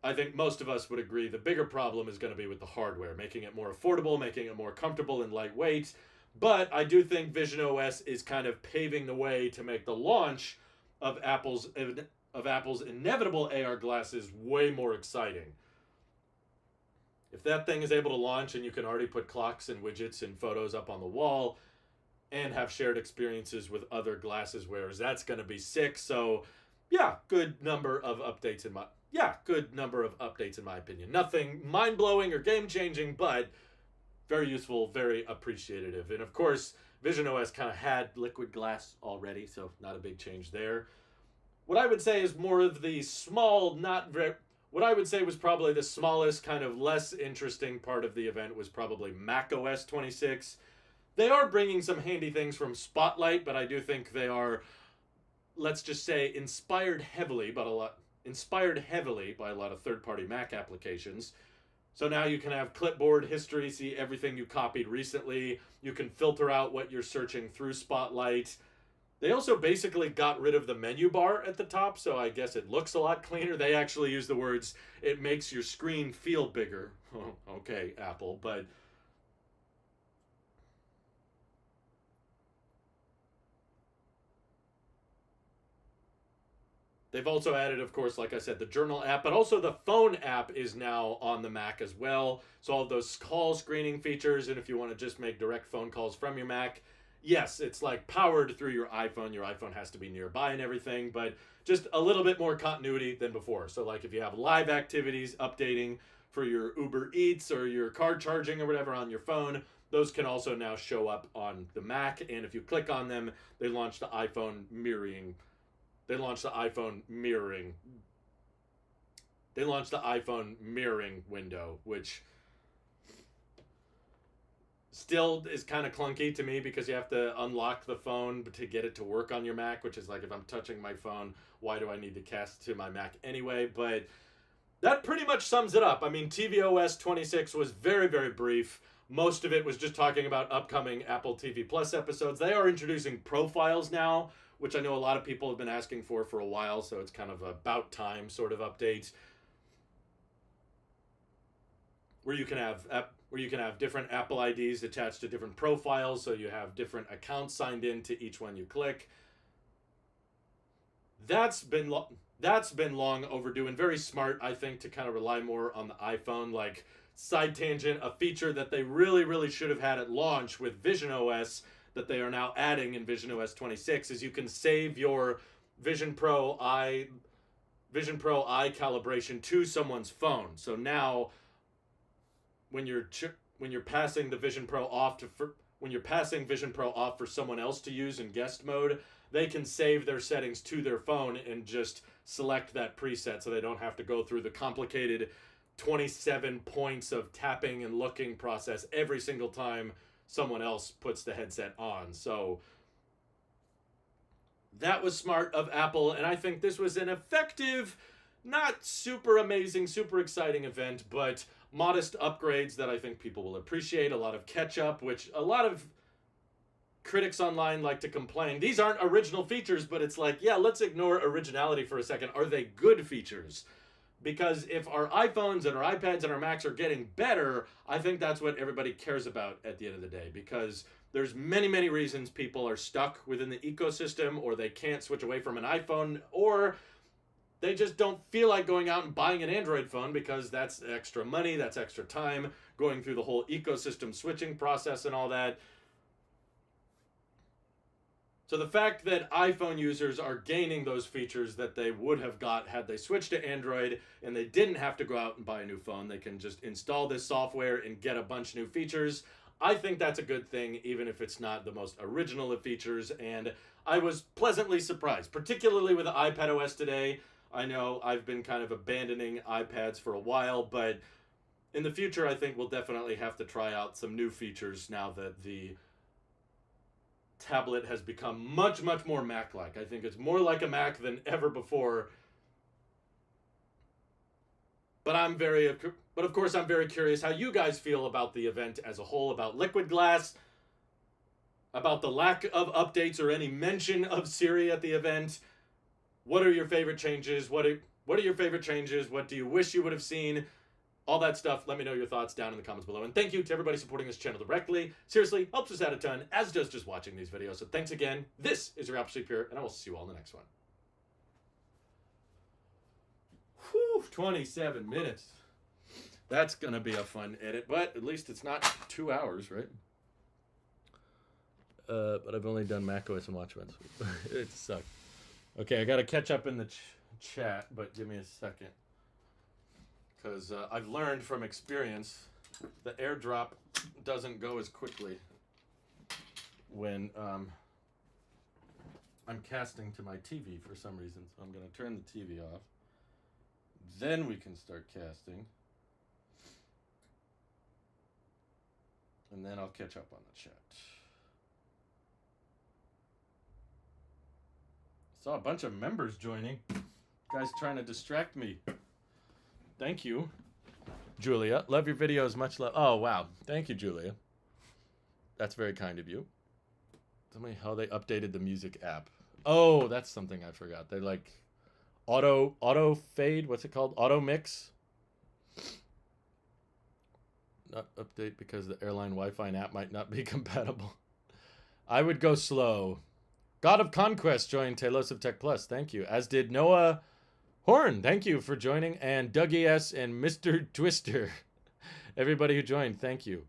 I think most of us would agree the bigger problem is going to be with the hardware, making it more affordable, making it more comfortable and lightweight. But I do think Vision OS is kind of paving the way to make the launch of Apple's inevitable AR glasses way more exciting. If that thing is able to launch and you can already put clocks and widgets and photos up on the wall and have shared experiences with other glasses wearers, that's going to be sick. So, yeah, good number of updates in my opinion. Nothing mind-blowing or game-changing, but very useful, very appreciative. And of course, Vision OS kind of had liquid glass already, so not a big change there. What I would say is more of the small, what I would say was probably the smallest, kind of less interesting part of the event was probably macOS 26. They are bringing some handy things from Spotlight, but I do think they are, let's just say, inspired heavily by a lot of third-party Mac applications. So now you can have clipboard history, see everything you copied recently. You can filter out what you're searching through Spotlight. They also basically got rid of the menu bar at the top, so I guess it looks a lot cleaner. They actually use the words, it makes your screen feel bigger. Okay, Apple, but They've also added, of course, like I said, the journal app, but also the phone app is now on the Mac as well. So all of those call screening features, and if you want to just make direct phone calls from your Mac, yes, it's like powered through your iPhone. Your iPhone has to be nearby and everything, but just a little bit more continuity than before. So like if you have live activities updating for your Uber Eats or your car charging or whatever on your phone, those can also now show up on the Mac. And if you click on them, they launch the iPhone mirroring. They launched the iPhone mirroring. They launched the iPhone mirroring window, which still is kind of clunky to me because you have to unlock the phone to get it to work on your Mac, which is like if I'm touching my phone, why do I need to cast to my Mac anyway? But that pretty much sums it up. I mean, tvOS 26 was very, very brief. Most of it was just talking about upcoming Apple TV Plus episodes. They are introducing profiles now, which I know a lot of people have been asking for a while, so it's kind of about time sort of update. Where you can have different Apple IDs attached to different profiles, so you have different accounts signed in to each one you click. That's been long overdue and very smart, I think, to kind of rely more on the iPhone. Like side tangent, a feature that they really, really should have had at launch with Vision OS that they are now adding in Vision OS 26 is you can save your Vision Pro eye calibration to someone's phone. So now when you're passing the Vision Pro off when you're passing Vision Pro off for someone else to use in guest mode, they can save their settings to their phone and just select that preset so they don't have to go through the complicated 27 points of tapping and looking process every single time someone else puts the headset on. So that was smart of Apple, and I think this was an effective, not super amazing, super exciting event, but modest upgrades that I think people will appreciate. A lot of catch up, which a lot of critics online like to complain. These aren't original features, but it's like, yeah, let's ignore originality for a second. Are they good features? Because if our iPhones and our iPads and our Macs are getting better, I think that's what everybody cares about at the end of the day. Because there's many, many reasons people are stuck within the ecosystem, or they can't switch away from an iPhone, or they just don't feel like going out and buying an Android phone because that's extra money, that's extra time, going through the whole ecosystem switching process and all that. So the fact that iPhone users are gaining those features that they would have got had they switched to Android and they didn't have to go out and buy a new phone, they can just install this software and get a bunch of new features. I think that's a good thing, even if it's not the most original of features, and I was pleasantly surprised, particularly with the iPad OS today. I know I've been kind of abandoning iPads for a while, but in the future I think we'll definitely have to try out some new features now that the tablet has become much, much more Mac-like. I think it's more like a Mac than ever before. But of course, I'm very curious how you guys feel about the event as a whole, about Liquid Glass, about the lack of updates or any mention of Siri at the event. What are your favorite changes? What are your favorite changes? What do you wish you would have seen? All that stuff, let me know your thoughts down in the comments below. And thank you to everybody supporting this channel directly. Seriously, helps us out a ton, as does just watching these videos. So thanks again. This is your Apple Sleep here, and I will see you all in the next one. Whew, 27 minutes. That's going to be a fun edit, but at least it's not 2 hours, right? But I've only done macOS and WatchOS. It sucked. Okay, I got to catch up in the chat, but give me a second. Because I've learned from experience the airdrop doesn't go as quickly when I'm casting to my TV for some reason. So I'm going to turn the TV off. Then we can start casting. And then I'll catch up on the chat. Saw a bunch of members joining. Guys trying to distract me. Thank you, Julia. Love your videos. Much love. Oh, wow. Thank you, Julia. That's very kind of you. Tell me how they updated the music app. Oh, that's something I forgot. They like auto fade. What's it called? Auto mix. Not update because the airline Wi-Fi app might not be compatible. I would go slow. God of Conquest joined Tailosive Tech Plus. Thank you. As did Noah Horn. Thank you for joining. And Dougie S. and Mr. Twister. Everybody who joined, thank you.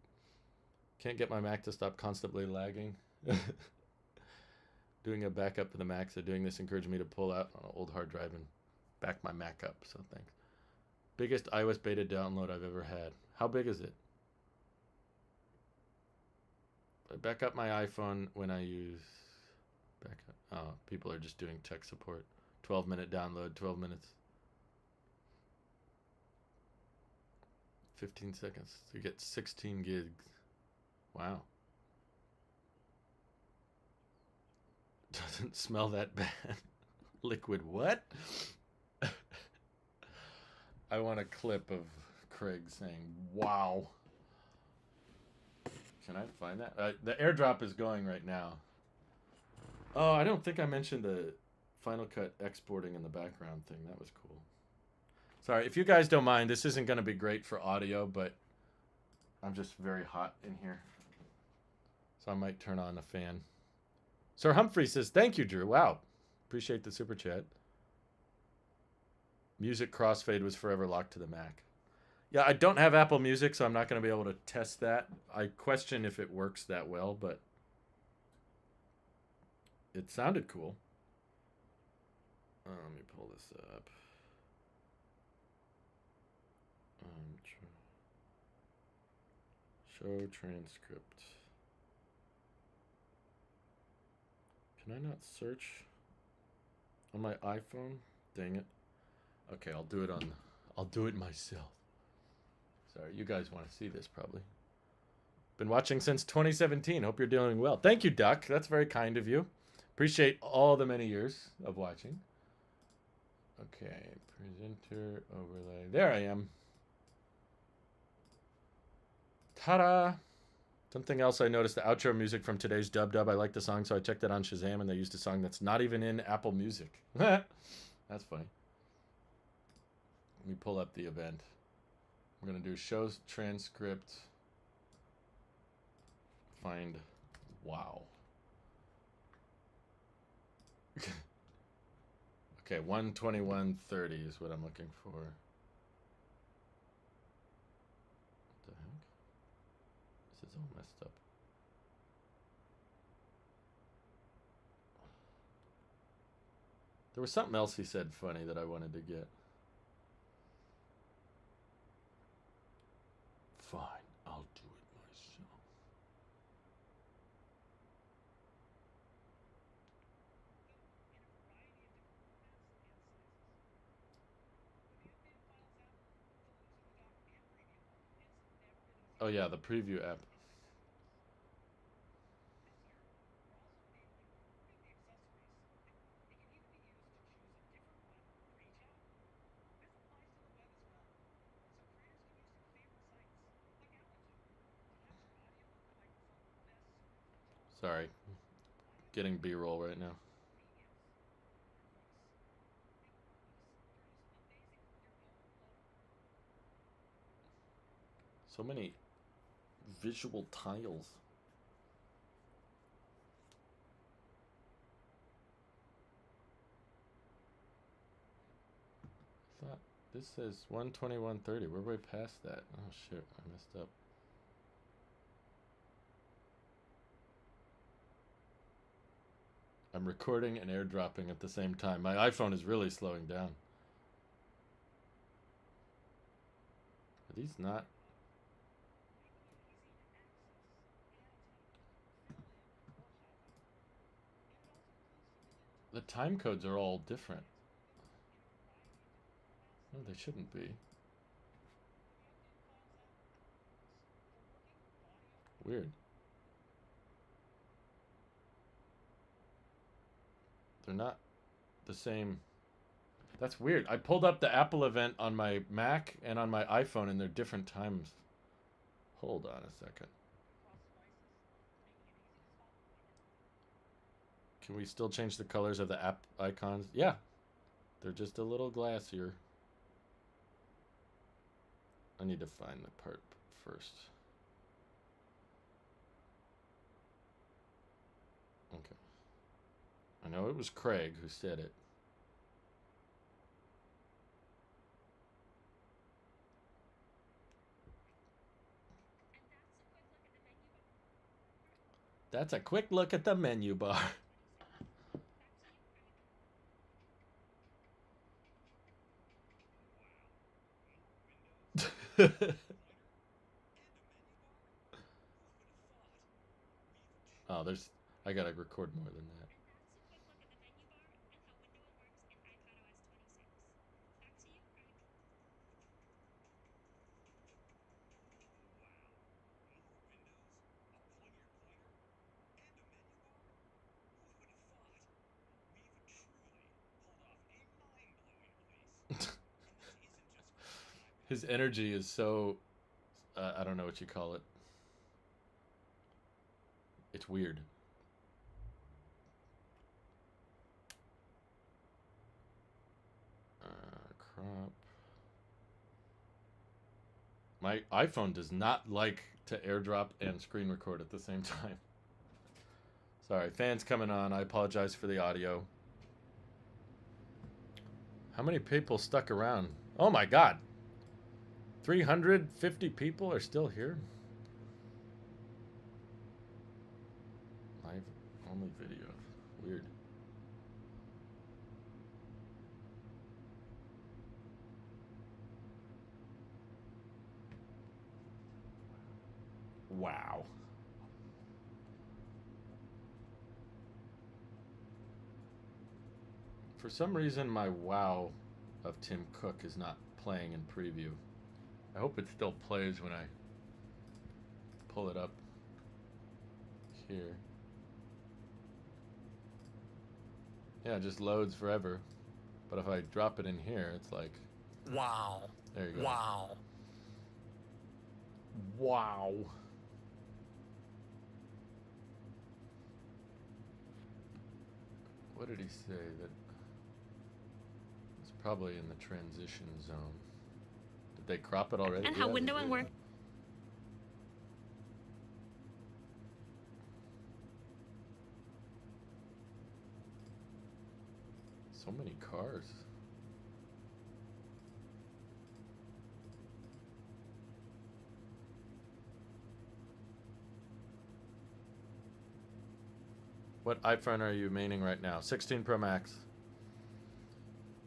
Can't get my Mac to stop constantly lagging. Doing a backup for the Mac, so doing this encouraged me to pull out on an old hard drive and back my Mac up, so thanks. Biggest iOS beta download I've ever had. How big is it? I back up my iPhone when I use backup. Oh, people are just doing tech support. 12-minute download, 12 minutes. 15 seconds. So you get 16 gigs. Wow. Doesn't smell that bad. Liquid what? I want a clip of Craig saying, wow. Can I find that? The airdrop is going right now. Oh, I don't think I mentioned the Final Cut exporting in the background thing. That was cool. Sorry, if you guys don't mind, this isn't going to be great for audio, but I'm just very hot in here. So I might turn on a fan. Sir Humphrey says, thank you, Drew. Wow. Appreciate the super chat. Music crossfade was forever locked to the Mac. Yeah, I don't have Apple Music, so I'm not going to be able to test that. I question if it works that well, but it sounded cool. Let me pull this up. Show transcript. Can I not search on my iPhone? Dang it. Okay, I'll do it myself. Sorry, you guys want to see this probably. Been watching since 2017. Hope you're doing well. Thank you, Duck. That's very kind of you. Appreciate all the many years of watching. Okay, presenter overlay. There I am. Ta-da! Something else I noticed, the outro music from today's Dub. I like the song, so I checked it on Shazam, and they used a song that's not even in Apple Music. That's funny. Let me pull up the event. We're going to do shows transcript. Find wow. Okay, 1:21:30 is what I'm looking for. What the heck? This is all messed up. There was something else he said funny that I wanted to get. Fine, I'll do it myself. Oh yeah, the preview app. Sorry, getting B-roll right now. So many visual tiles. I thought this says 1:21:30. We're way past that. Oh shit, I messed up. I'm recording and airdropping at the same time. My iPhone is really slowing down. Are these not? The time codes are all different. No, they shouldn't be. Weird. They're not the same. That's weird. I pulled up the Apple event on my Mac and on my iPhone, and they're different times. Hold on a second. Can we still change the colors of the app icons? Yeah. They're just a little glassier. I need to find the part first. Okay. know it was Craig who said it. That's a quick look at the menu bar. Oh, there's... I gotta record more than that. His energy is so... I don't know what you call it. It's weird. Crop. My iPhone does not like to airdrop and screen record at the same time. Sorry, fans coming on. I apologize for the audio. How many people stuck around? Oh my god. 350 people are still here? Live only video. Weird. Wow. For some reason, my WoW of Tim Cook is not playing in preview. I hope it still plays when I pull it up here. Yeah, it just loads forever. But if I drop it in here, it's like... Wow. There you go. Wow. Wow. What did he say? That it's probably in the transition zone. Did they crop it already? And how windowing works. So many cars. What iPhone are you maining right now? 16 Pro Max.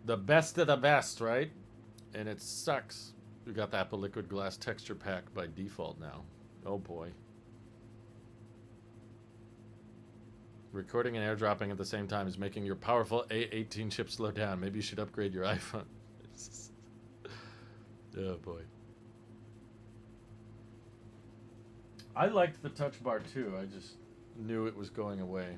The best of the best, right? And it sucks. We got the Apple Liquid Glass texture pack by default now. Oh boy. Recording and airdropping at the same time is making your powerful A18 chip slow down. Maybe you should upgrade your iPhone. Oh boy. I liked the touch bar too. I just knew it was going away.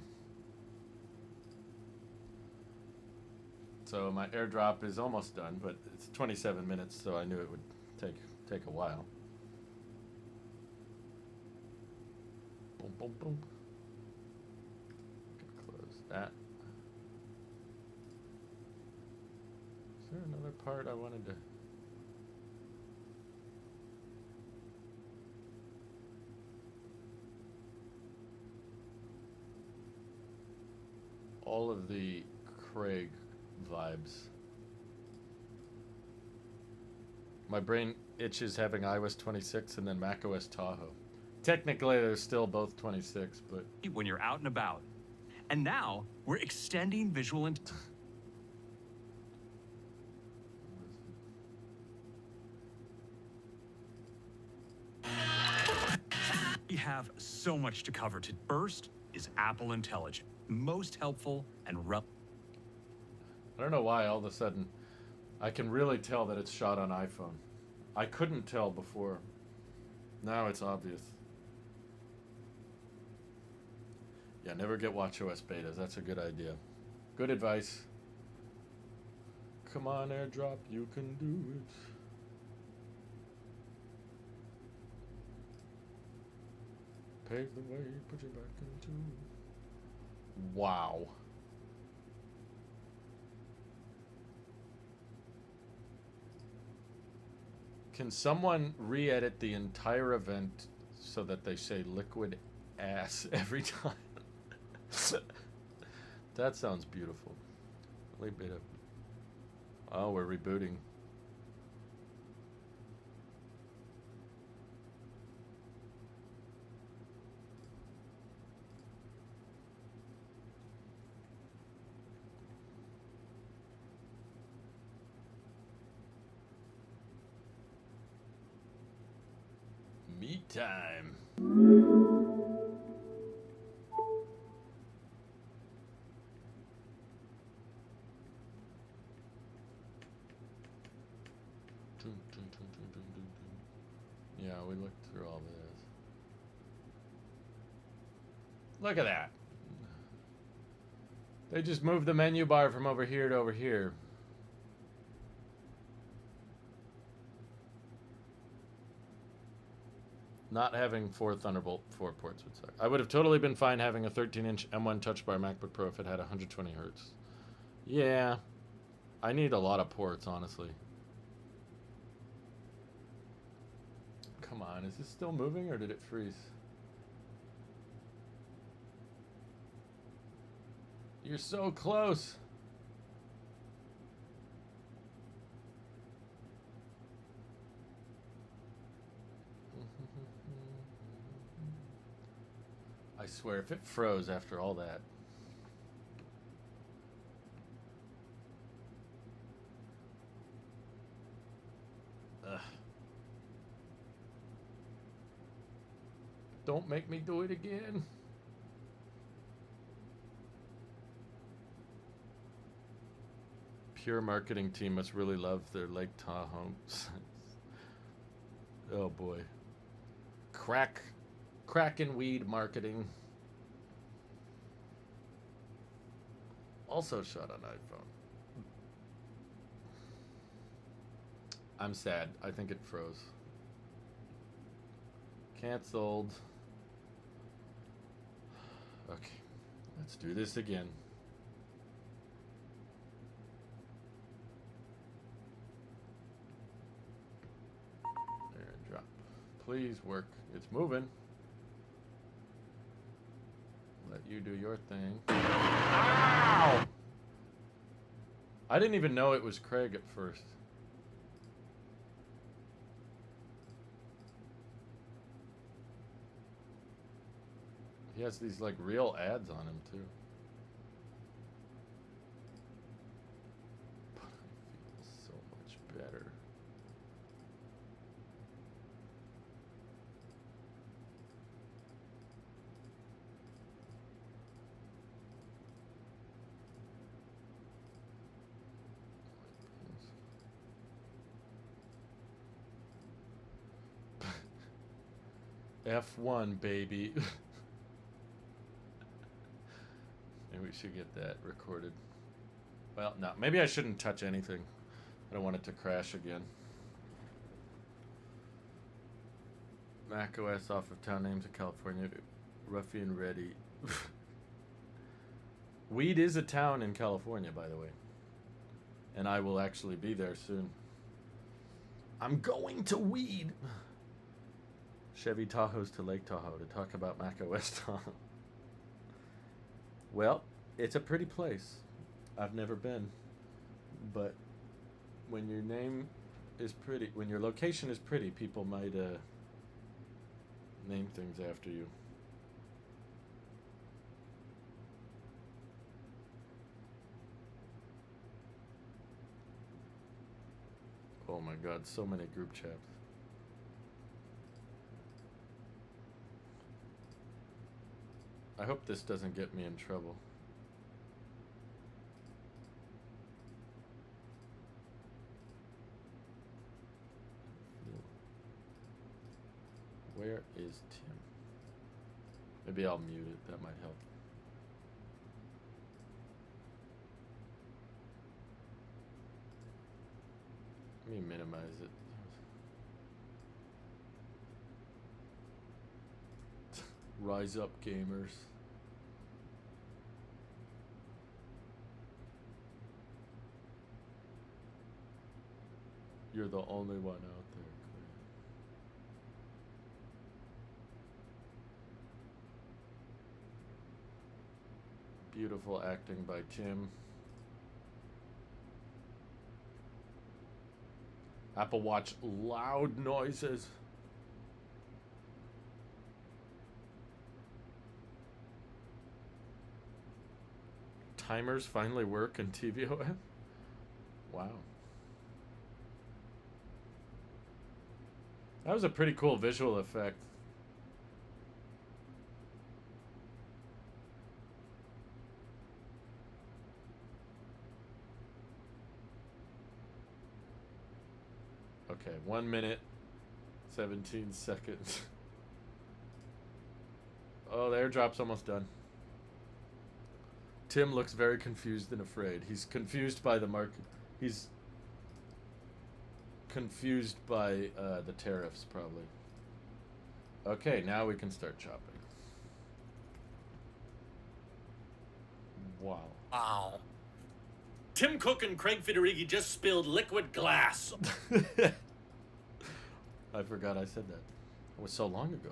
So my airdrop is almost done, but it's 27 minutes, so I knew it would take a while. Boom, boom, boom. Close that. Is there another part I wanted to... All of the Craig vibes. My brain itches having iOS 26 and then macOS Tahoe. Technically, they're still both 26, but... When you're out and about. And now, we're extending visual... We have so much to cover. First is Apple Intelligence. Most helpful and I don't know why all of a sudden I can really tell that it's shot on iPhone. I couldn't tell before. Now it's obvious. Yeah, never get watchOS betas. That's a good idea. Good advice. Come on, AirDrop, you can do it. Pave the way, put you back into... Wow. Can someone re-edit the entire event so that they say liquid ass every time? That sounds beautiful. Leave it up. Oh, we're rebooting. Me time. Yeah, we looked through all this. Look at that. They just moved the menu bar from over here to over here. Not having 4 Thunderbolt 4 ports would suck. I would have totally been fine having a 13-inch M1 Touch Bar MacBook Pro if it had 120 hertz. Yeah. I need a lot of ports, honestly. Come on, is this still moving or did it freeze? You're so close. I swear, if it froze after all that. Ugh. Don't make me do it again. Pure marketing team must really love their Lake Tahoe. Oh boy. Crack and weed marketing. Also shot on iPhone. I'm sad. I think it froze. Cancelled. Okay. Let's do this again. There, drop. Please work. It's moving. Let you do your thing. Ow! I didn't even know it was Craig at first. He has these like real ads on him too. But I feel so much better. F1, baby. Maybe we should get that recorded. Well, no. Maybe I shouldn't touch anything. I don't want it to crash again. Mac OS off of town names of California. Ruffian Ready. Weed is a town in California, by the way. And I will actually be there soon. I'm going to Weed. Chevy Tahoes to Lake Tahoe to talk about Mac OS Tahoe. Well, it's a pretty place. I've never been. But when your name is pretty, when your location is pretty, people might name things after you. Oh my God, so many group chats. I hope this doesn't get me in trouble. Where is Tim? Maybe I'll mute it. That might help. Let me minimize it. Rise up, gamers. You're the only one out there. Beautiful acting by Tim. Apple Watch loud noises. Timers finally work in tvOS? Wow. That was a pretty cool visual effect. Okay, 1 minute, 17 seconds. Oh, the airdrop's almost done. Tim looks very confused and afraid. He's confused by the market. He's confused by the tariffs, probably. Okay, now we can start chopping. Wow. Wow. Tim Cook and Craig Federighi just spilled liquid glass. I forgot I said that. It was so long ago.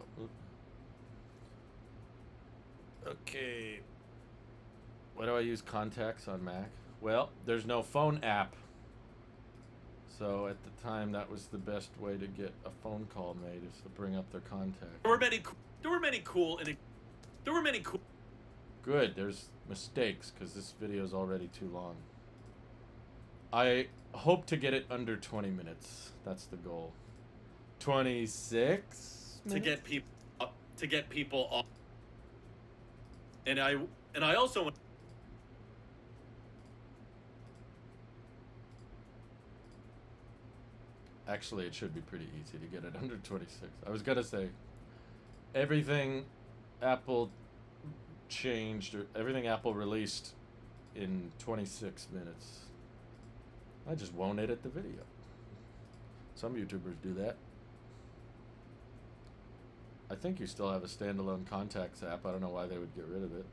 Okay. Why do I use contacts on Mac? Well, there's no phone app. So at the time, that was the best way to get a phone call made, is to bring up their contact. There were many cool. Good, there's mistakes, because this video is already too long. I hope to get it under 20 minutes. That's the goal. 26 minutes? To get people off. And I also want. Actually, it should be pretty easy to get it under 26. I was gonna say, everything Apple changed, or everything Apple released in 26 minutes. I just won't edit the video. Some YouTubers do that. I think you still have a standalone contacts app. I don't know why they would get rid of it.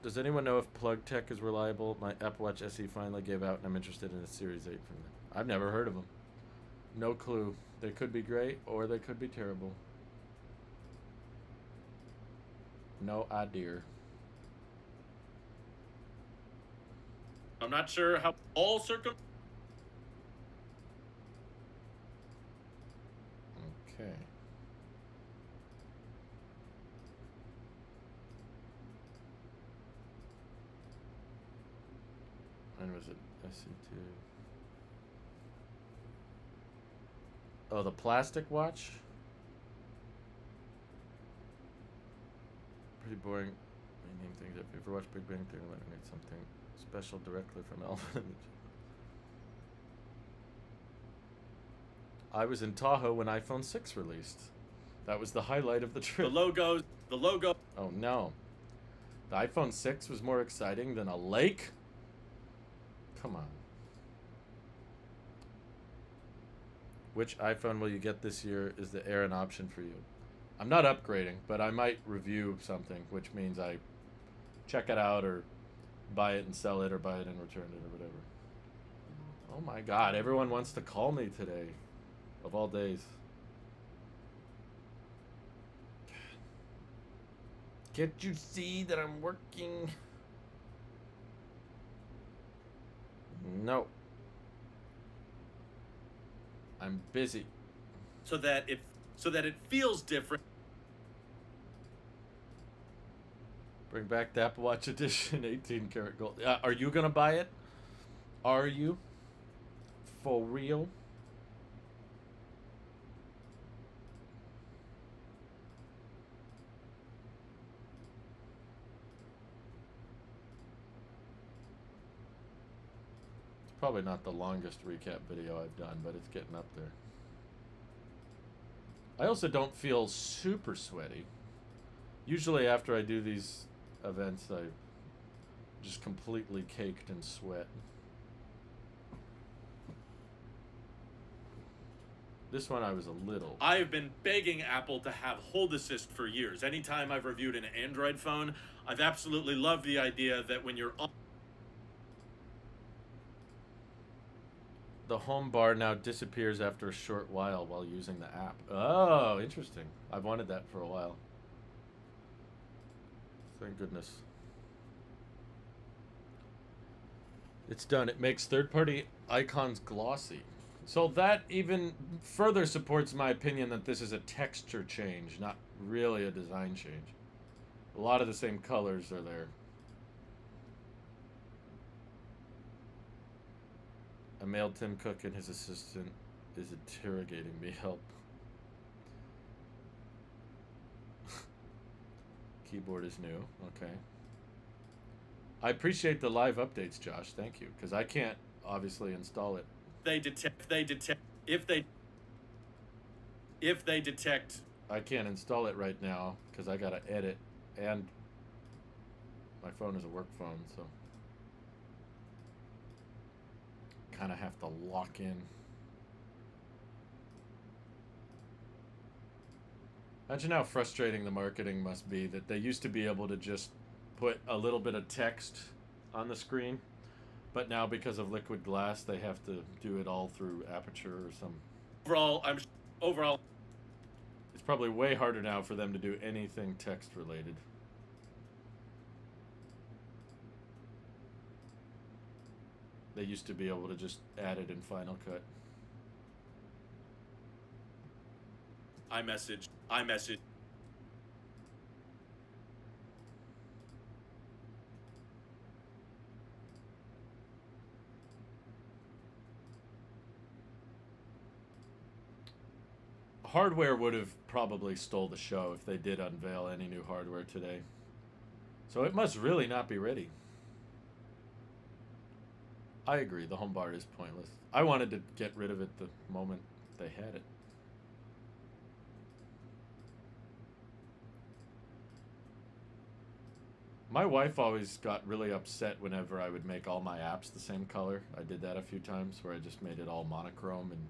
Does anyone know if Plug Tech is reliable? My Apple Watch SE finally gave out, and I'm interested in a Series 8 from them. I've never heard of them. No clue. They could be great, or they could be terrible. No idea. I'm not sure how all circum. Okay. When was it? SC2. Oh, the plastic watch? Pretty boring. They name things. If you ever watched Big Bang Theory, let me need something special directly from Alvin. I was in Tahoe when iPhone 6 released. That was the highlight of the trip. The logo. Oh no. The iPhone 6 was more exciting than a lake? Come on. Which iPhone will you get this year? Is the Air an option for you? I'm not upgrading, but I might review something, which means I check it out or buy it and sell it or buy it and return it or whatever. Oh my god, everyone wants to call me today. Of all days. Can't you see that I'm working? No. I'm busy. So that it feels different. Bring back the Apple Watch Edition 18 karat gold. Are you gonna buy it? Are you? For real? Probably not the longest recap video I've done, but it's getting up there. I also don't feel super sweaty. Usually after I do these events, I'm just completely caked in sweat. This one I was a little. I've been begging Apple to have Hold Assist for years. Anytime I've reviewed an Android phone, I've absolutely loved the idea that when you're on. The home bar now disappears after a short while using the app. Oh, interesting. I've wanted that for a while. Thank goodness. It's done. It makes third-party icons glossy. So that even further supports my opinion that this is a texture change, not really a design change. A lot of the same colors are there. A male Tim Cook and his assistant is interrogating me. Help. Keyboard is new. Okay. I appreciate the live updates, Josh. Thank you. Because I can't obviously install it. If they detect I can't install it right now because I gotta edit, and my phone is a work phone, so kind of have to lock in. Imagine how frustrating the marketing must be that they used to be able to just put a little bit of text on the screen, but now because of liquid glass they have to do it all through Aperture or some. overall It's probably way harder now for them to do anything text related. They used to be able to just add it in Final Cut. iMessage. Hardware would have probably stole the show if they did unveil any new hardware today. So it must really not be ready. I agree, the home bar is pointless. I wanted to get rid of it the moment they had it. My wife always got really upset whenever I would make all my apps the same color. I did that a few times where I just made it all monochrome and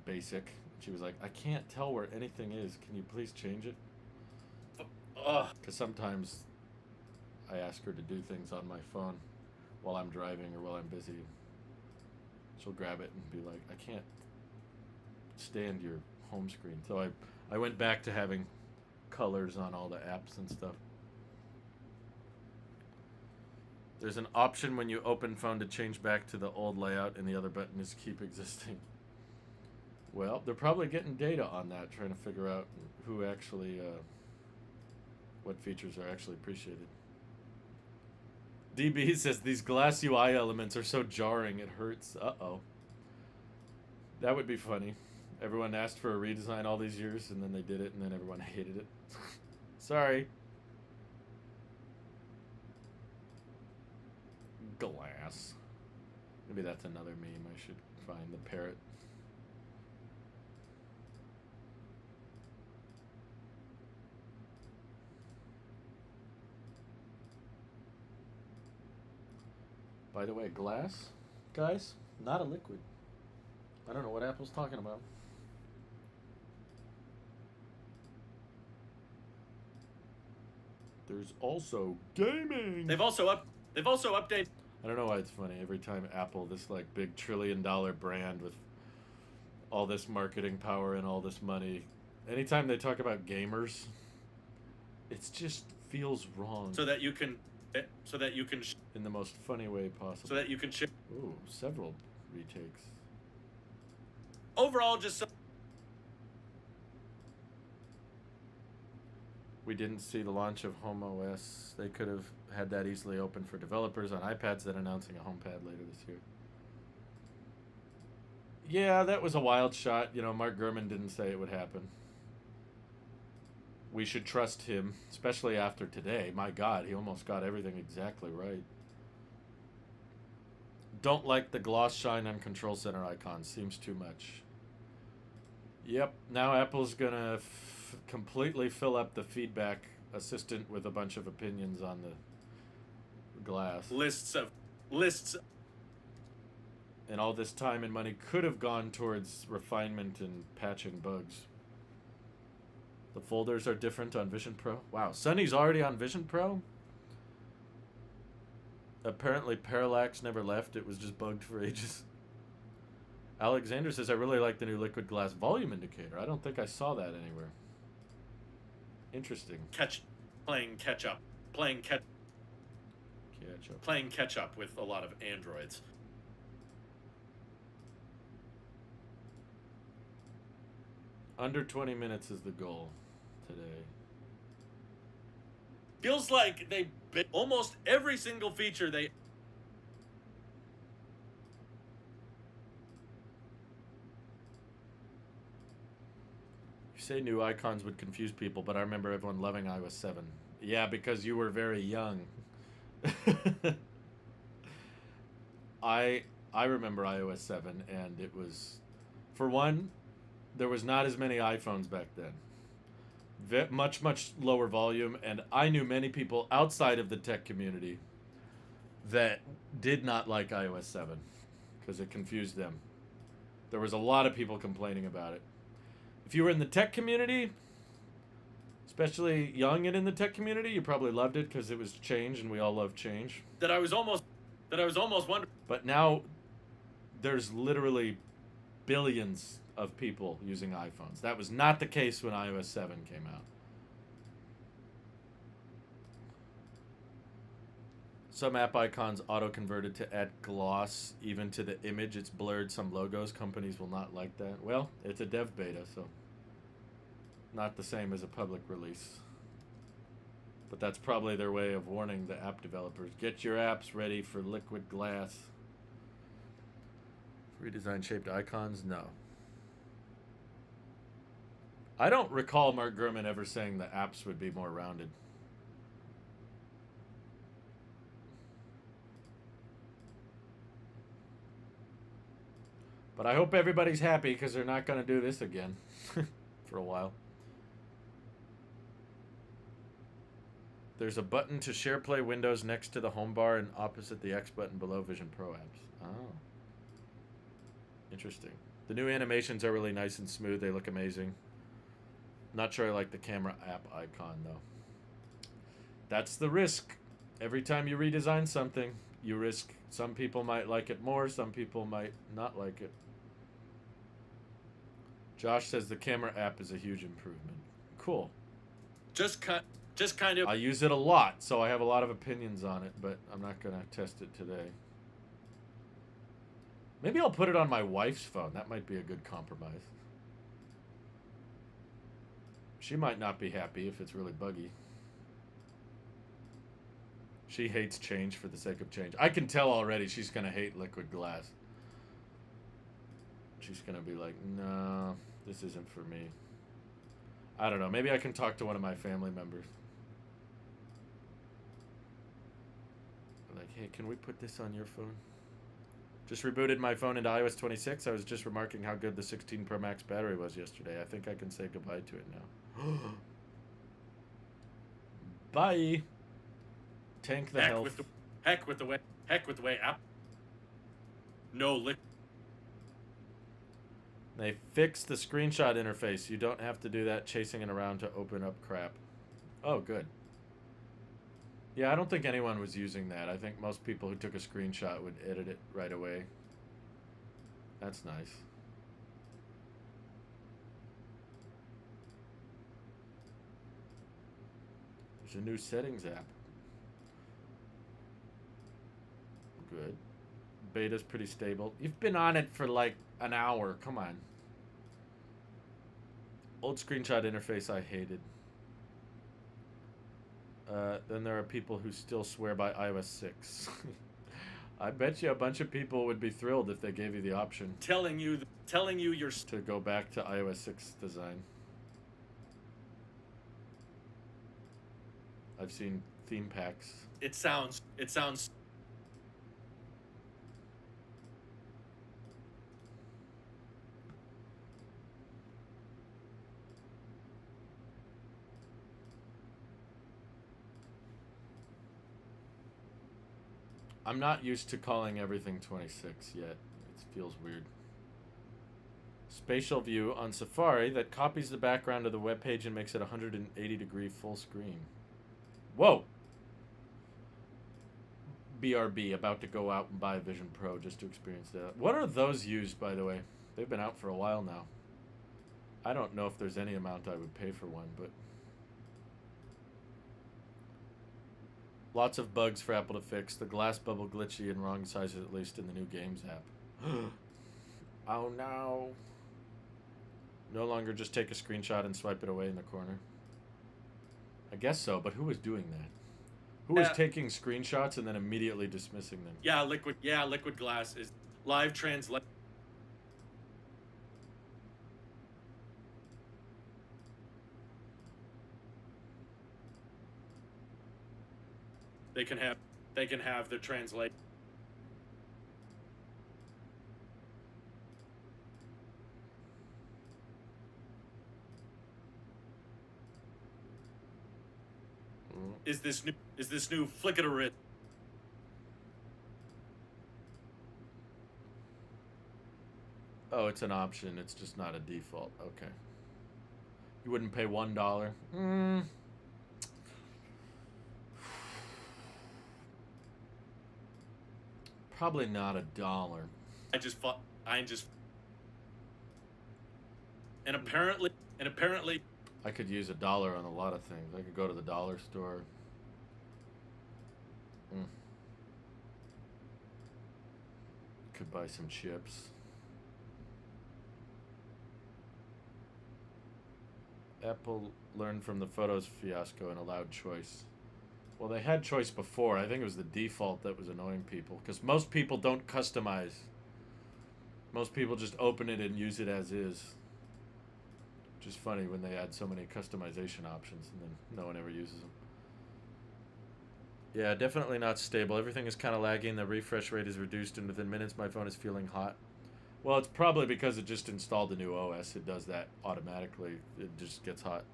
basic. She was like, I can't tell where anything is. Can you please change it? Because sometimes I ask her to do things on my phone while I'm driving or while I'm busy. She'll grab it and be like, I can't stand your home screen. So I went back to having colors on all the apps and stuff. There's an option when you open phone to change back to the old layout, and the other button is keep existing. Well, they're probably getting data on that, trying to figure out who actually, what features are actually appreciated. DB says these glass UI elements are so jarring it hurts. Uh-oh. That would be funny. Everyone asked for a redesign all these years, and then they did it, and then everyone hated it. Sorry. Glass. Maybe that's another meme. I should find the parrot. By the way, glass, guys, not a liquid. I don't know what Apple's talking about. There's also gaming. They've also updated. I don't know why it's funny. Every time Apple, this like big $1 trillion brand with all this marketing power and all this money, anytime they talk about gamers, it just feels wrong. So that you can in the most funny way possible. So that you can ship. Ooh, several retakes. Overall, just. We didn't see the launch of Home OS. They could have had that easily open for developers on iPads, then announcing a HomePad later this year. Yeah, that was a wild shot. You know, Mark Gurman didn't say it would happen. We should trust him, especially after today. My God, he almost got everything exactly right. Don't like the gloss shine on Control Center icon. Seems too much. Yep, now Apple's gonna completely fill up the feedback assistant with a bunch of opinions on the glass. Lists. And all this time and money could have gone towards refinement and patching bugs. The folders are different on Vision Pro. Wow, Sunny's already on Vision Pro? Apparently Parallax never left. It was just bugged for ages. Alexander says, I really like the new liquid glass volume indicator. I don't think I saw that anywhere. Interesting. playing catch up, playing catch Catch up. playing catch up with a lot of Androids. Under 20 minutes is the goal today. Feels like they almost every single feature they. You say new icons would confuse people, but I remember everyone loving iOS 7. Yeah, because you were very young. I remember iOS 7, and it was, for one, there was not as many iPhones back then. Much lower volume, and I knew many people outside of the tech community that did not like iOS 7 because it confused them. There was a lot of people complaining about it. If you were in the tech community, especially young and in the tech community, you probably loved it because it was change, and we all love change. That I was almost wondering. But now there's literally billions of people using iPhones. That was not the case when iOS 7 came out. Some app icons auto-converted to add gloss even to the image. It's blurred some logos. Companies will not like that. Well, it's a dev beta, so not the same as a public release. But that's probably their way of warning the app developers. Get your apps ready for liquid glass. Redesign shaped icons? No. I don't recall Mark Gurman ever saying the apps would be more rounded. But I hope everybody's happy because they're not going to do this again for a while. There's a button to share play windows next to the home bar and opposite the X button below Vision Pro apps. Oh. Interesting. The new animations are really nice and smooth. They look amazing. Not sure I like the camera app icon, though. That's the risk. Every time you redesign something, you risk. Some people might like it more. Some people might not like it. Josh says the camera app is a huge improvement. Cool. Just kind of. I use it a lot, so I have a lot of opinions on it, but I'm not going to test it today. Maybe I'll put it on my wife's phone. That might be a good compromise. She might not be happy if it's really buggy. She hates change for the sake of change. I can tell already she's going to hate liquid glass. She's going to be like, no, this isn't for me. I don't know. Maybe I can talk to one of my family members. Like, hey, can we put this on your phone? Just rebooted my phone into iOS 26. I was just remarking how good the 16 Pro Max battery was yesterday. I think I can say goodbye to it now. Bye. Tank the health. Heck with the way app. No lick. They fixed the screenshot interface. You don't have to do that chasing it around to open up crap. Oh, good. Yeah, I don't think anyone was using that. I think most people who took a screenshot would edit it right away. That's nice. There's a new settings app. Good. Beta's pretty stable. You've been on it for like an hour. Come on. Old screenshot interface I hated. Then there are people who still swear by iOS 6. I bet you a bunch of people would be thrilled if they gave you the option. Telling you you're to go back to iOS 6 design. I've seen theme packs. It sounds. I'm not used to calling everything 26 yet. It feels weird. Spatial view on Safari that copies the background of the web page and makes it 180-degree full screen. Whoa! BRB, about to go out and buy Vision Pro just to experience that. What are those used, by the way? They've been out for a while now. I don't know if there's any amount I would pay for one, but Lots of bugs for Apple to fix. The glass bubble glitchy and wrong sizes, at least in the new Games app. Oh no. No longer just take a screenshot and swipe it away in the corner. I guess so, but who was doing that? Who was taking screenshots and then immediately dismissing them? Yeah, Liquid Glass is live translate. They can have the translate. Is this new Flickadorit? Oh, it's an option. It's just not a default. Okay. You wouldn't pay $1? Probably not $1. And apparently I could use $1 on a lot of things. I could go to the dollar store. Could buy some chips. Apple learned from the Photos fiasco and allowed choice. Well, they had choice before. I think it was the default that was annoying people, because most people don't customize. Most people just open it and use it as is. Which is funny when they add so many customization options and then no one ever uses them. Yeah, definitely not stable. Everything is kind of lagging. The refresh rate is reduced, and within minutes my phone is feeling hot. Well, it's probably because it just installed the new OS. It does that automatically. It just gets hot.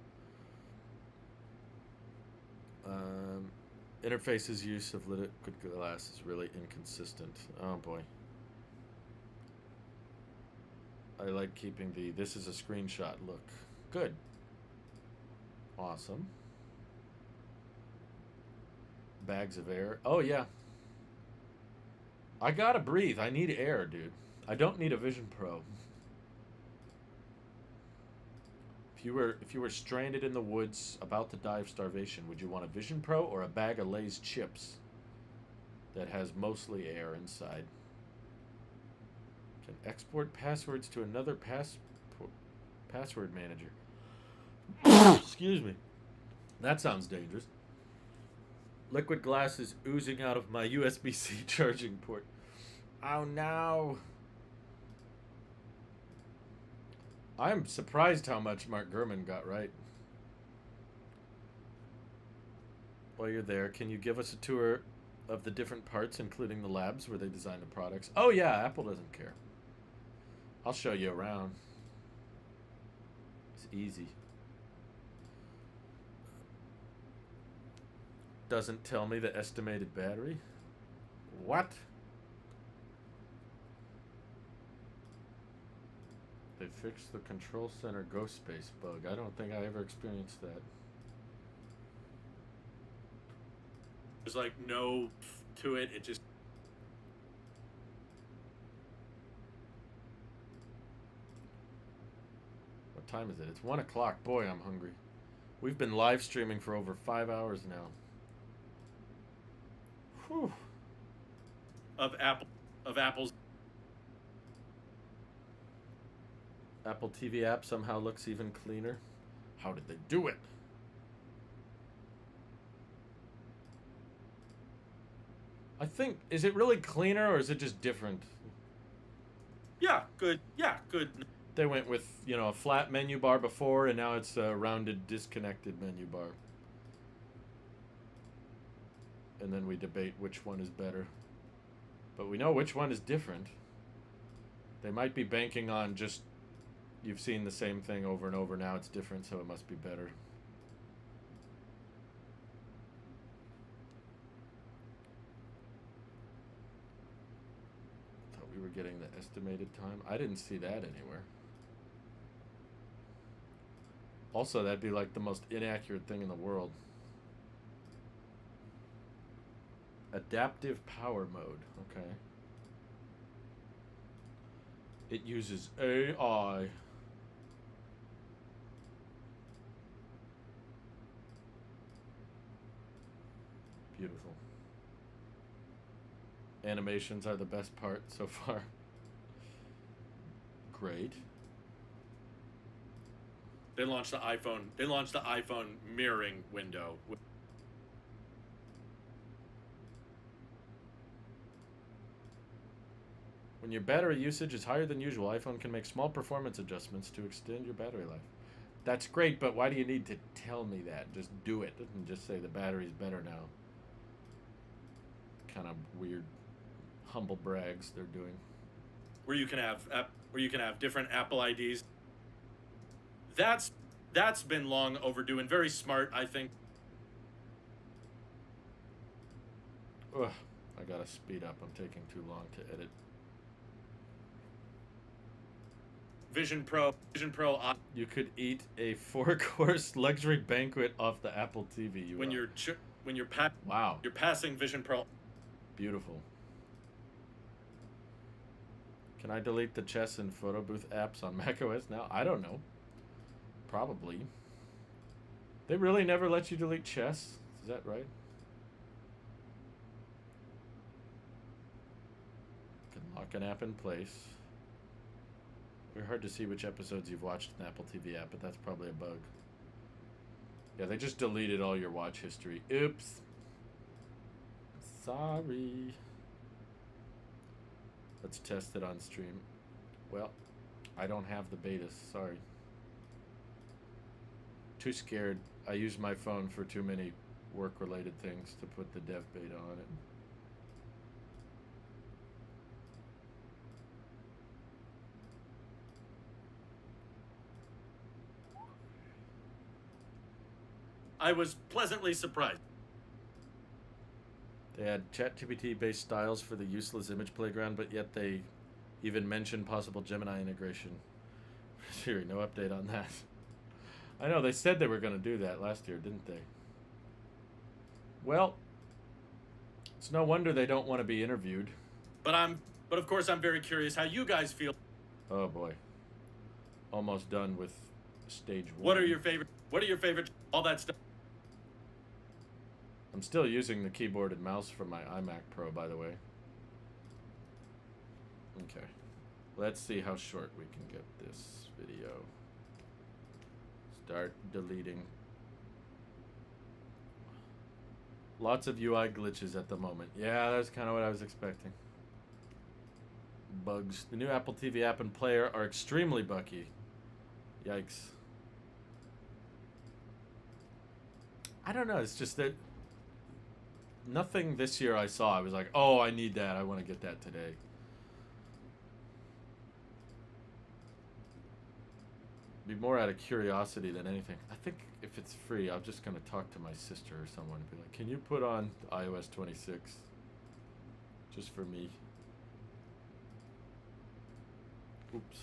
Interface's use of liquid glass is really inconsistent. Oh boy. I like keeping the this is a screenshot look. Good. Awesome. Bags of air. Oh yeah. I gotta breathe. I need air, dude. I don't need a Vision Pro. If you were stranded in the woods about to die of starvation, would you want a Vision Pro or a bag of Lay's chips that has mostly air inside? Can export passwords to another password manager. Excuse me. That sounds dangerous. Liquid glass is oozing out of my USB-C charging port. Oh no. I'm surprised how much Mark Gurman got right. While you're there, can you give us a tour of the different parts, including the labs where they design the products? Oh yeah, Apple doesn't care. I'll show you around. It's easy. Doesn't tell me the estimated battery. What? They fixed the control center ghost space bug. I don't think I ever experienced that. There's like no to it. It just. What time is it? It's 1 o'clock. Boy, I'm hungry. We've been live streaming for over 5 hours now. Whew. Of Apple's. Apple TV app somehow looks even cleaner. How did they do it? I think, is it really cleaner or is it just different? Yeah, good. Yeah, good. They went with, you know, a flat menu bar before, and now it's a rounded, disconnected menu bar. And then we debate which one is better. But we know which one is different. They might be banking on just, you've seen the same thing over and over, now it's different, so it must be better. Thought we were getting the estimated time. I didn't see that anywhere. Also, that'd be like the most inaccurate thing in the world. Adaptive power mode. Okay. It uses AI. Beautiful. Animations are the best part so far. Great. They launched the iPhone. They launched the iPhone mirroring window. When your battery usage is higher than usual, iPhone can make small performance adjustments to extend your battery life. That's great, but why do you need to tell me that? Just do it and just say the battery's better now. Kind of weird humble brags they're doing. Where you can have different Apple IDs. That's been long overdue and very smart, I think. Ugh, I gotta speed up. I'm taking too long to edit. Vision Pro. You could eat a 4-course luxury banquet off the Apple TV. When you're wow, you're passing Vision Pro. Beautiful. Can I delete the chess and photo booth apps on macOS now? I don't know. Probably. They really never let you delete chess? Is that right? Can lock an app in place. Very hard to see which episodes you've watched in the Apple TV app, but that's probably a bug. Yeah, they just deleted all your watch history. Oops. Sorry. Let's test it on stream. Well, I don't have the betas. Sorry. Too scared. I use my phone for too many work-related things to put the dev beta on it. I was pleasantly surprised. They had ChatGPT-based styles for the useless image playground, but yet they even mentioned possible Gemini integration. Siri, no update on that. I know, they said they were going to do that last year, didn't they? Well, it's no wonder they don't want to be interviewed. But of course I'm very curious how you guys feel. Oh boy. Almost done with stage 1. What are your favorite all that stuff? I'm still using the keyboard and mouse from my iMac Pro, by the way. Okay. Let's see how short we can get this video. Start deleting. Lots of UI glitches at the moment. Yeah, that's kind of what I was expecting. Bugs. The new Apple TV app and player are extremely buggy. Yikes. I don't know, it's just that nothing this year I saw, I was like, oh, I need that. I want to get that today. Be more out of curiosity than anything. I think if it's free, I'm just going to talk to my sister or someone and be like, can you put on iOS 26? Just for me. Oops.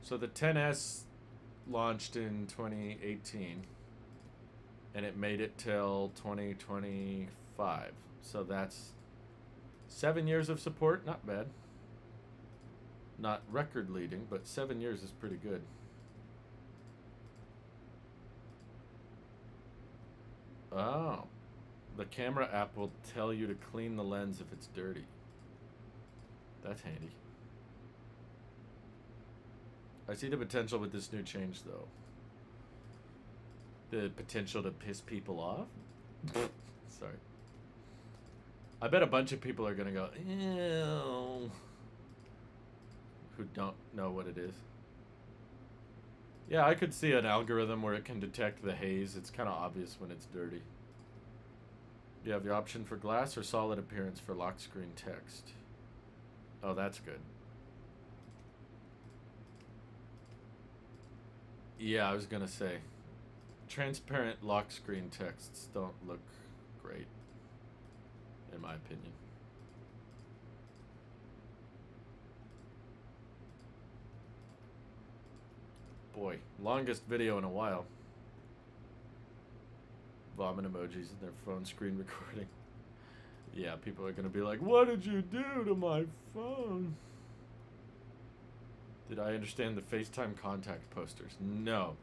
So the 10S launched in 2018, and it made it till 2025. So that's 7 years of support. Not bad. Not record leading, but 7 years is pretty good. Oh. The camera app will tell you to clean the lens if it's dirty. That's handy. I see the potential with this new change, though. The potential to piss people off? Sorry. I bet a bunch of people are going to go, ew, who don't know what it is. Yeah, I could see an algorithm where it can detect the haze. It's kind of obvious when it's dirty. You have the option for glass or solid appearance for lock screen text. Oh, that's good. Yeah, I was gonna say, transparent lock screen texts don't look great, in my opinion. Boy, longest video in a while. Vomit emojis in their phone screen recording. Yeah, people are gonna be like, what did you do to my phone? Did I understand the FaceTime contact posters? No.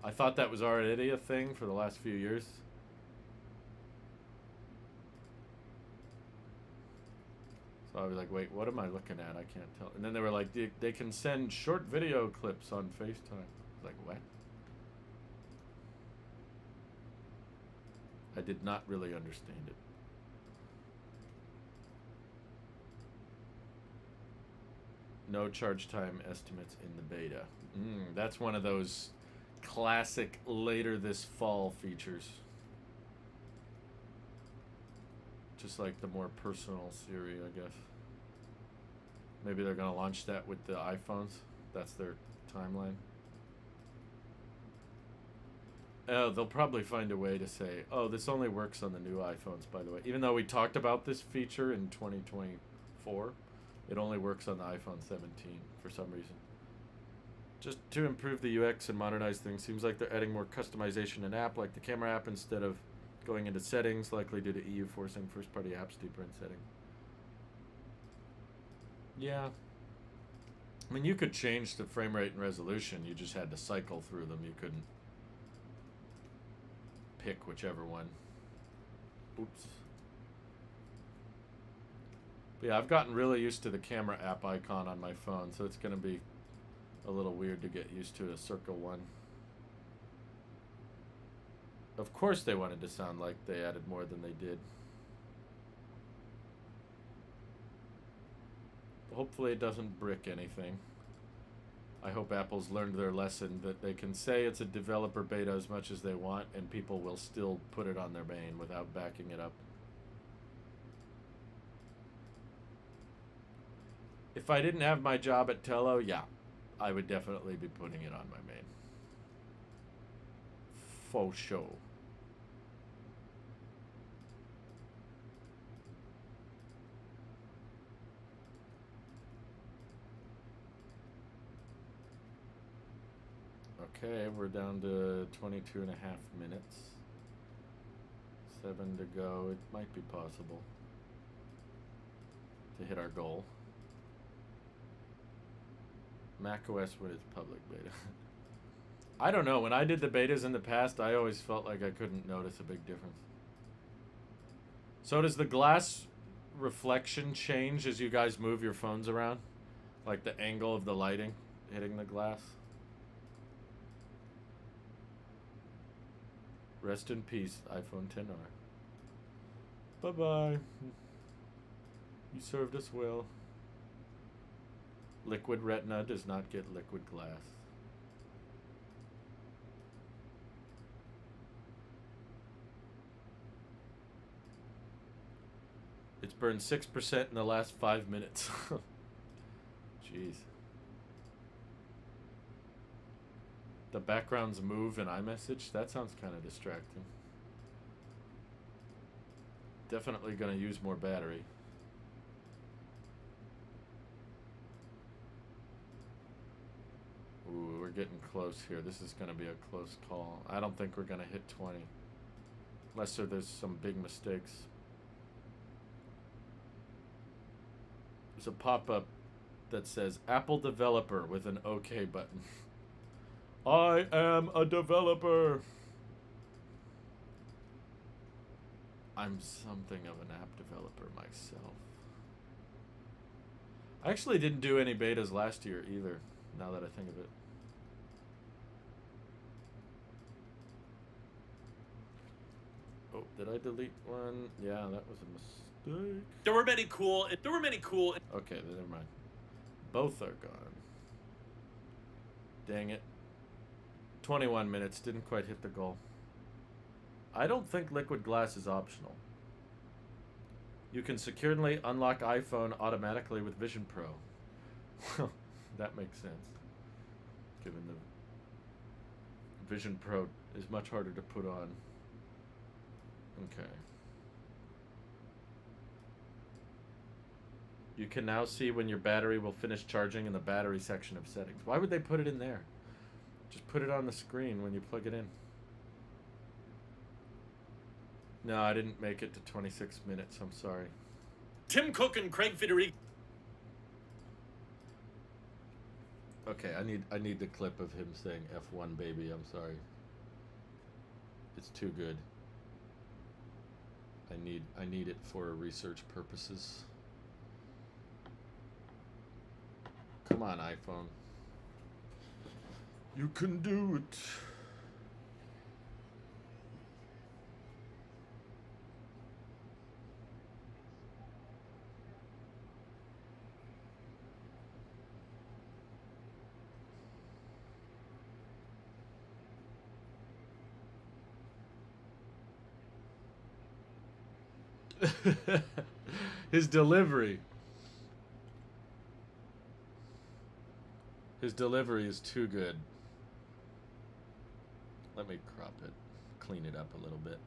I thought that was already a thing for the last few years. So I was like, wait, what am I looking at? I can't tell. And then they were like, they can send short video clips on FaceTime. I was like, what? I did not really understand it. No charge time estimates in the beta. That's one of those classic later this fall features. Just like the more personal Siri, I guess. Maybe they're going to launch that with the iPhones. That's their timeline. Oh, they'll probably find a way to say, oh, this only works on the new iPhones, by the way. Even though we talked about this feature in 2024, it only works on the iPhone 17 for some reason. Just to improve the UX and modernize things, seems like they're adding more customization in app, like the camera app, instead of going into settings, likely due to EU forcing first-party apps deeper in setting. Yeah. I mean, you could change the frame rate and resolution. You just had to cycle through them. You couldn't pick whichever one. Oops. But yeah, I've gotten really used to the camera app icon on my phone, so it's going to be a little weird to get used to a circle one. Of course they wanted to sound like they added more than they did. Hopefully it doesn't brick anything. I hope Apple's learned their lesson that they can say it's a developer beta as much as they want and people will still put it on their main without backing it up. If I didn't have my job at Tello, yeah, I would definitely be putting it on my main. Faux show. Okay, we're down to 22 and a half minutes. 7 to go. It might be possible to hit our goal. macOS when it's public beta. I don't know. When I did the betas in the past, I always felt like I couldn't notice a big difference. So does the glass reflection change as you guys move your phones around? Like the angle of the lighting hitting the glass? Rest in peace, iPhone XR. Bye-bye. You served us well. Liquid retina does not get liquid glass. It's burned 6% in the last 5 minutes. Jeez. The backgrounds move in iMessage? That sounds kind of distracting. Definitely going to use more battery. Ooh, we're getting close here. This is going to be a close call. I don't think we're going to hit 20. Unless there's some big mistakes. There's a pop-up that says Apple developer with an OK button. I am a developer. I'm something of an app developer myself. I actually didn't do any betas last year either, now that I think of it. Oh, did I delete one? Yeah, that was a mistake. There were many cool. Okay, then never mind. Both are gone. Dang it. 21 minutes, didn't quite hit the goal. I don't think liquid glass is optional. You can securely unlock iPhone automatically with Vision Pro. That makes sense. Given the Vision Pro is much harder to put on. Okay. You can now see when your battery will finish charging in the battery section of settings. Why would they put it in there? Just put it on the screen when you plug it in. No, I didn't make it to 26 minutes. I'm sorry. Tim Cook and Craig Federighi. Okay, I need the clip of him saying F1 baby. I'm sorry. It's too good. I need it for research purposes. Come on, iPhone. You can do it. His delivery. His delivery is too good. Let me crop it, clean it up a little bit.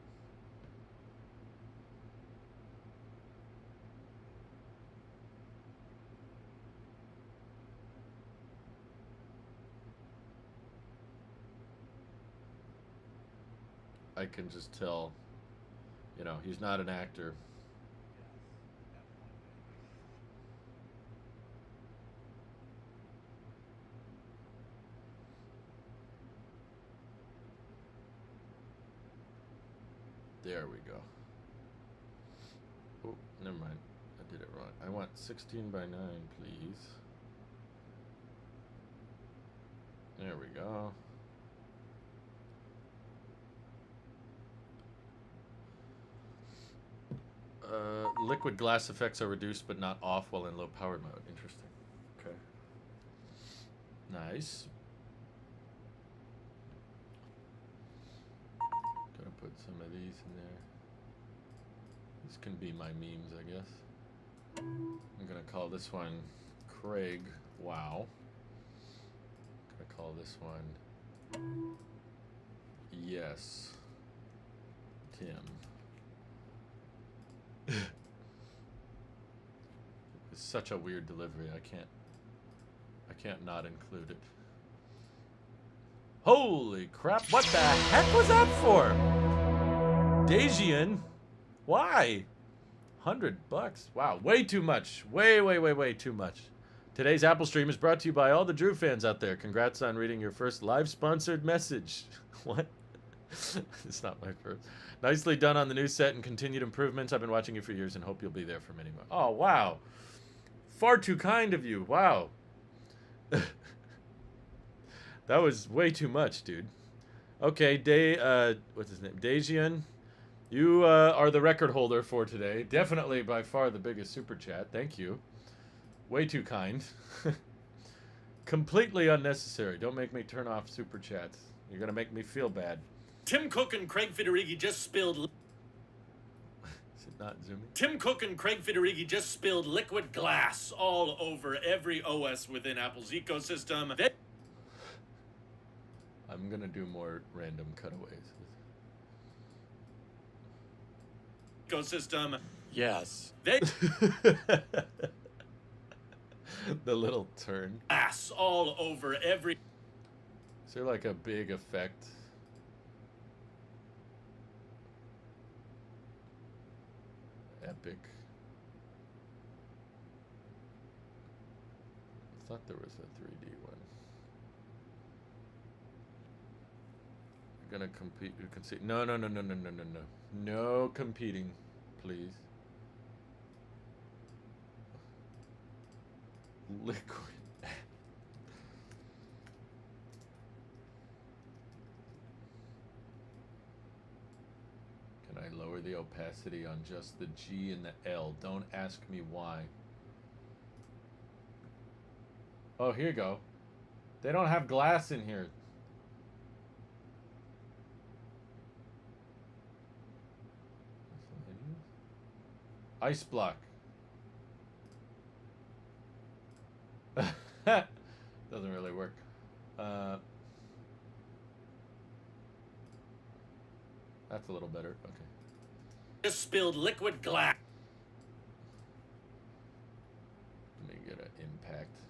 I can just tell, you know, he's not an actor. There we go. Oh, never mind. I did it wrong. I want 16 by 9, please. There we go. Liquid glass effects are reduced but not off while in low power mode. Interesting. Okay. Nice. Gonna put some of these in there. This can be my memes, I guess. I'm gonna call this one Craig. Wow. Gonna call this one Yes, Tim. It's such a weird delivery. I can't not include it. Holy crap! What the heck was that for? Dajian? Why? $100? Wow, way too much. Way too much. Today's Apple stream is brought to you by all the Drew fans out there. Congrats on reading your first live sponsored message. What? It's not my first. Nicely done on the new set and continued improvements. I've been watching you for years and hope you'll be there for many more. Oh, wow. Far too kind of you. Wow. That was way too much, dude. Okay, what's his name? Dajian. You are the record holder for today. Definitely by far the biggest super chat. Thank you. Way too kind. Completely unnecessary. Don't make me turn off super chats. You're going to make me feel bad. Tim Cook and Craig Federighi just spilled... Is it not zooming? Tim Cook and Craig Federighi just spilled liquid glass all over every OS within Apple's ecosystem. I'm going to do more random cutaways. Ecosystem. Yes. They The little turn. glass all over every... Is there like a big effect? Epic. I thought there was a 3D one. You're gonna compete. You can see. No. No competing, please. Liquid. Can I lower the opacity on just the G and the L? Don't ask me why. Oh, here you go. They don't have glass in here. Ice block. Doesn't really work. That's a little better. Okay. just spilled liquid glass. Let me get an impact.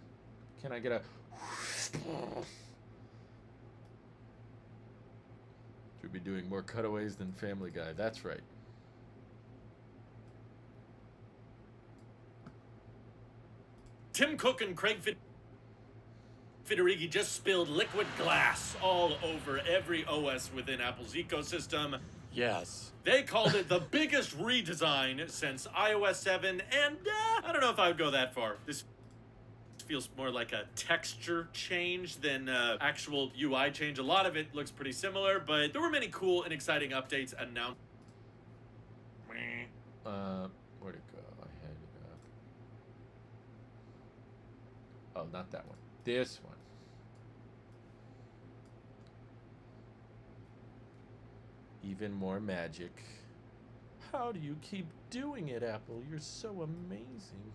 Can I get a... Should be doing more cutaways than Family Guy. That's right. Tim Cook and Craig Federighi just spilled liquid glass all over every OS within Apple's ecosystem. Yes. They called it the biggest redesign since iOS 7, and I don't know if I would go that far. This feels more like a texture change than actual UI change. A lot of it looks pretty similar, but there were many cool and exciting updates announced. Where'd it go? I had it up. Oh, not that one. This one. Even more magic. How do you keep doing it, Apple? You're so amazing.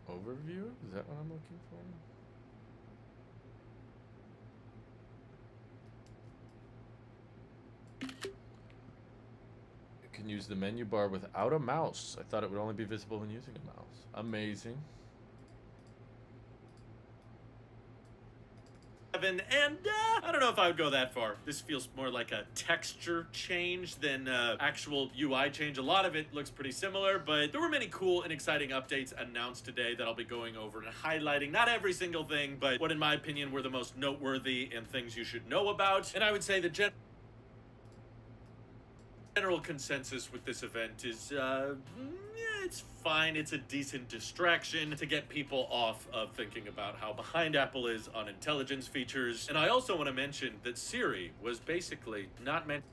Overview? Is that what I'm looking for? You can use the menu bar without a mouse. I thought it would only be visible when using a mouse. Amazing. And I don't know if I would go that far. This feels more like a texture change than actual UI change. A lot of it looks pretty similar, but there were many cool and exciting updates announced today that I'll be going over and highlighting. Not every single thing, but what in my opinion were the most noteworthy and things you should know about. And I would say the general consensus with this event is it's fine. It's a decent distraction to get people off of thinking about how behind Apple is on intelligence features. And I also want to mention that Siri was basically not meant.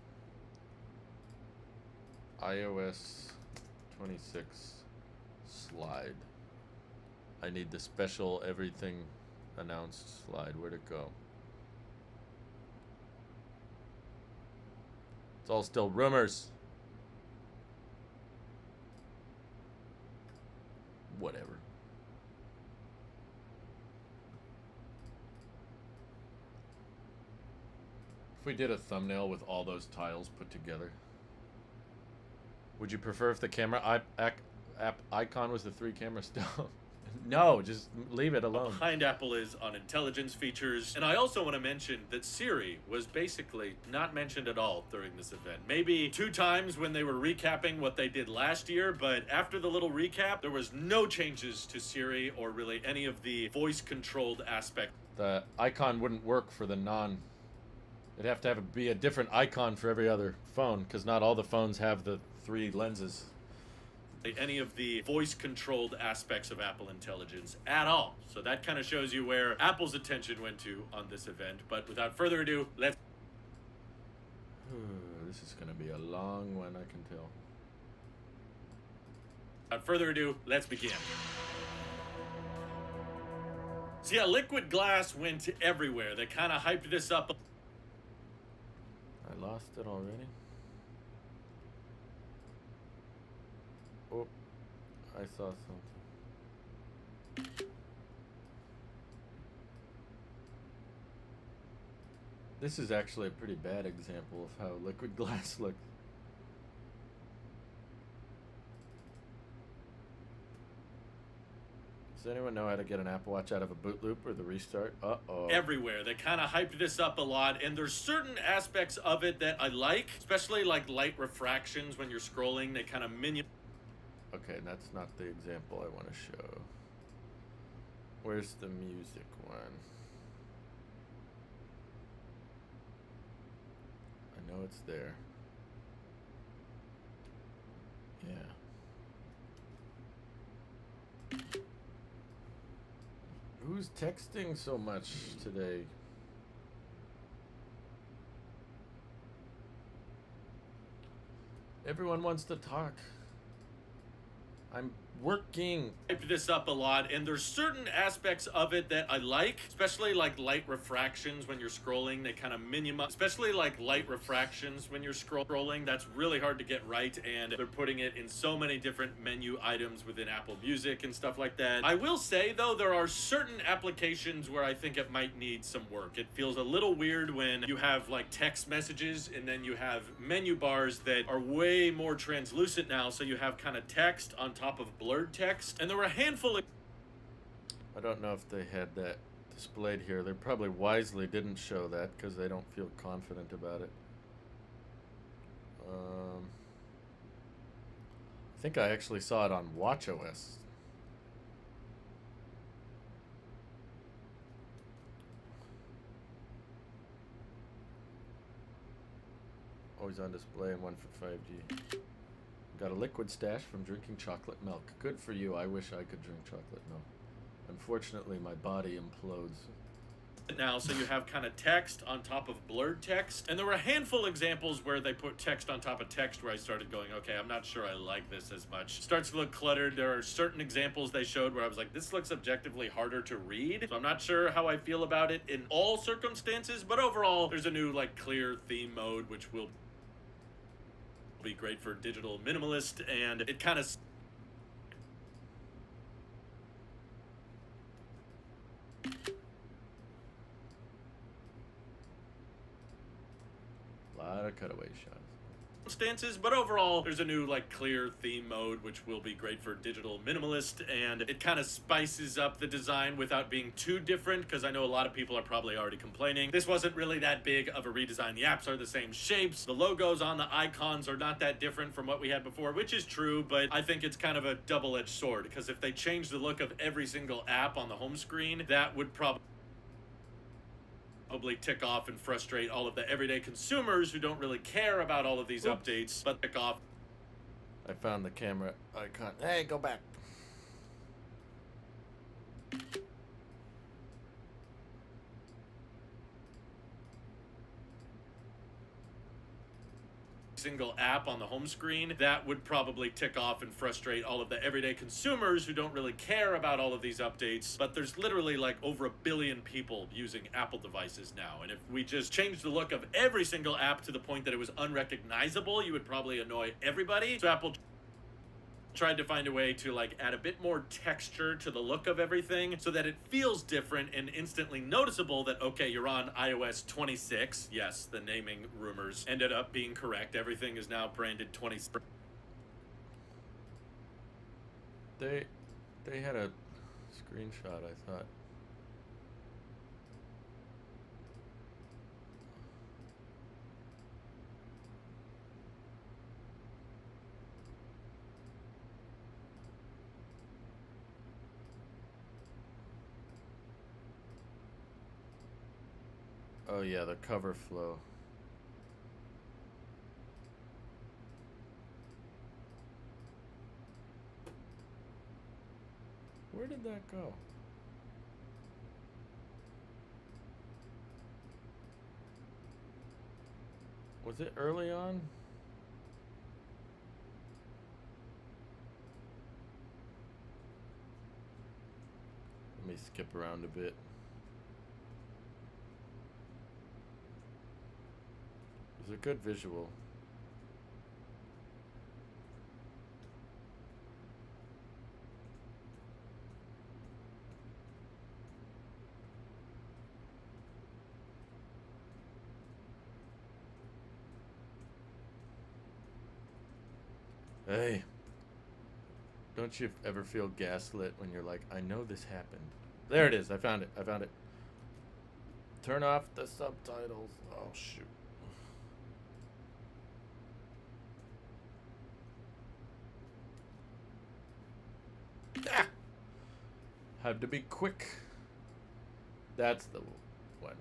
iOS 26 slide. I need the special everything announced slide. Where'd it go? It's all still rumors. Whatever. If we did a thumbnail with all those tiles put together, would you prefer if the camera app icon was the 3 camera still? No, just leave it alone. Behind Apple is on intelligence features. And I also want to mention that Siri was basically not mentioned at all during this event. Maybe 2 times when they were recapping what they did last year, but after the little recap, there was no changes to Siri or really any of the voice-controlled aspect. The icon wouldn't work for the it'd have to be a different icon for every other phone, because not all the phones have the 3 lenses. Any of the voice-controlled aspects of Apple Intelligence at all. So that kind of shows you where Apple's attention went to on this event. But without further ado, let's... This is going to be a long one, I can tell. Without further ado, let's begin. So yeah, liquid glass went everywhere. They kind of hyped this up. I lost it already. Oh, I saw something. This is actually a pretty bad example of how liquid glass looks. Does anyone know how to get an Apple Watch out of a boot loop or the restart? Uh-oh. Everywhere. They kind of hyped this up a lot, and there's certain aspects of it that I like, especially like light refractions when you're scrolling. They kind of Okay, that's not the example I want to show. Where's the music one? I know it's there. Yeah. Who's texting so much today? Everyone wants to talk. I'm working. Hyped this up a lot, and there's certain aspects of it that I like, especially like light refractions when you're scrolling. They kind of minimize, especially like light refractions when you're scrolling. That's really hard to get right, and they're putting it in so many different menu items within Apple Music and stuff like that. I will say though, there are certain applications where I think it might need some work. It feels a little weird when you have like text messages and then you have menu bars that are way more translucent now, so you have kind of text on top of blurred text, and there were a handful of... I don't know if they had that displayed here. They probably wisely didn't show that because they don't feel confident about it. I think I actually saw it on watchOS. always on display and one for 5G. Got a liquid stash from drinking chocolate milk. Good for you. I wish I could drink chocolate milk. Unfortunately, my body implodes. Now, so you have kind of text on top of blurred text, and there were a handful of examples where they put text on top of text where I started going, okay, I'm not sure I like this as much. Starts to look cluttered. There are certain examples they showed where I was like, this looks objectively harder to read, so I'm not sure how I feel about it in all circumstances, but overall, there's a new like clear theme mode which will be great for digital minimalist, and it kind of lot of cutaway shots. Circumstances, but overall there's a new like clear theme mode which will be great for digital minimalist, and it kind of spices up the design without being too different, because I know a lot of people are probably already complaining this wasn't really that big of a redesign. The apps are the same shapes, the logos on the icons are not that different from what we had before, which is true, but I think it's kind of a double-edged sword, because if they change the look of every single app on the home screen, that would probably tick off and frustrate all of the everyday consumers who don't really care about all of these updates, but tick off. I found the camera icon. Hey, go back. Single app on the home screen, that would probably tick off and frustrate all of the everyday consumers who don't really care about all of these updates, but there's literally like over 1 billion people using Apple devices now, and if we just changed the look of every single app to the point that it was unrecognizable, you would probably annoy everybody. So Apple tried to find a way to like add a bit more texture to the look of everything so that it feels different and instantly noticeable that, okay, you're on iOS 26. Yes, the naming rumors ended up being correct. Everything is now branded 26. They had a screenshot, I thought. Oh yeah, the cover flow. Where did that go? Was it early on? Let me skip around a bit. It was a good visual. Hey, don't you ever feel gaslit when you're like, I know this happened? There it is. I found it. I found it. Turn off the subtitles. Oh, shoot. Ah! Have to be quick. That's the one.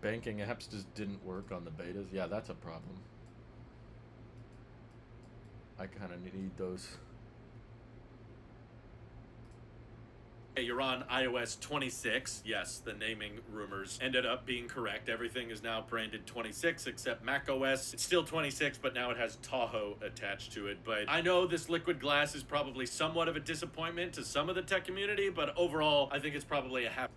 Banking apps just didn't work on the betas. Yeah, that's a problem. I kind of need those. Hey, you're on iOS 26. Yes, the naming rumors ended up being correct. Everything is now branded 26 except macOS. It's still 26, but now it has Tahoe attached to it. But I know this liquid glass is probably somewhat of a disappointment to some of the tech community, but overall, I think it's probably a happy.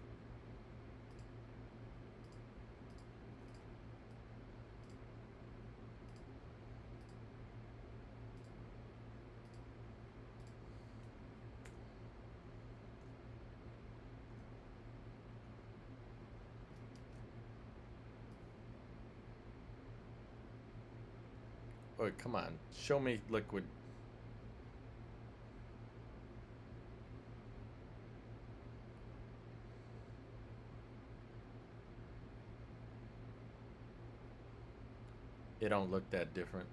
Oh, come on. Show me liquid. It don't look that different.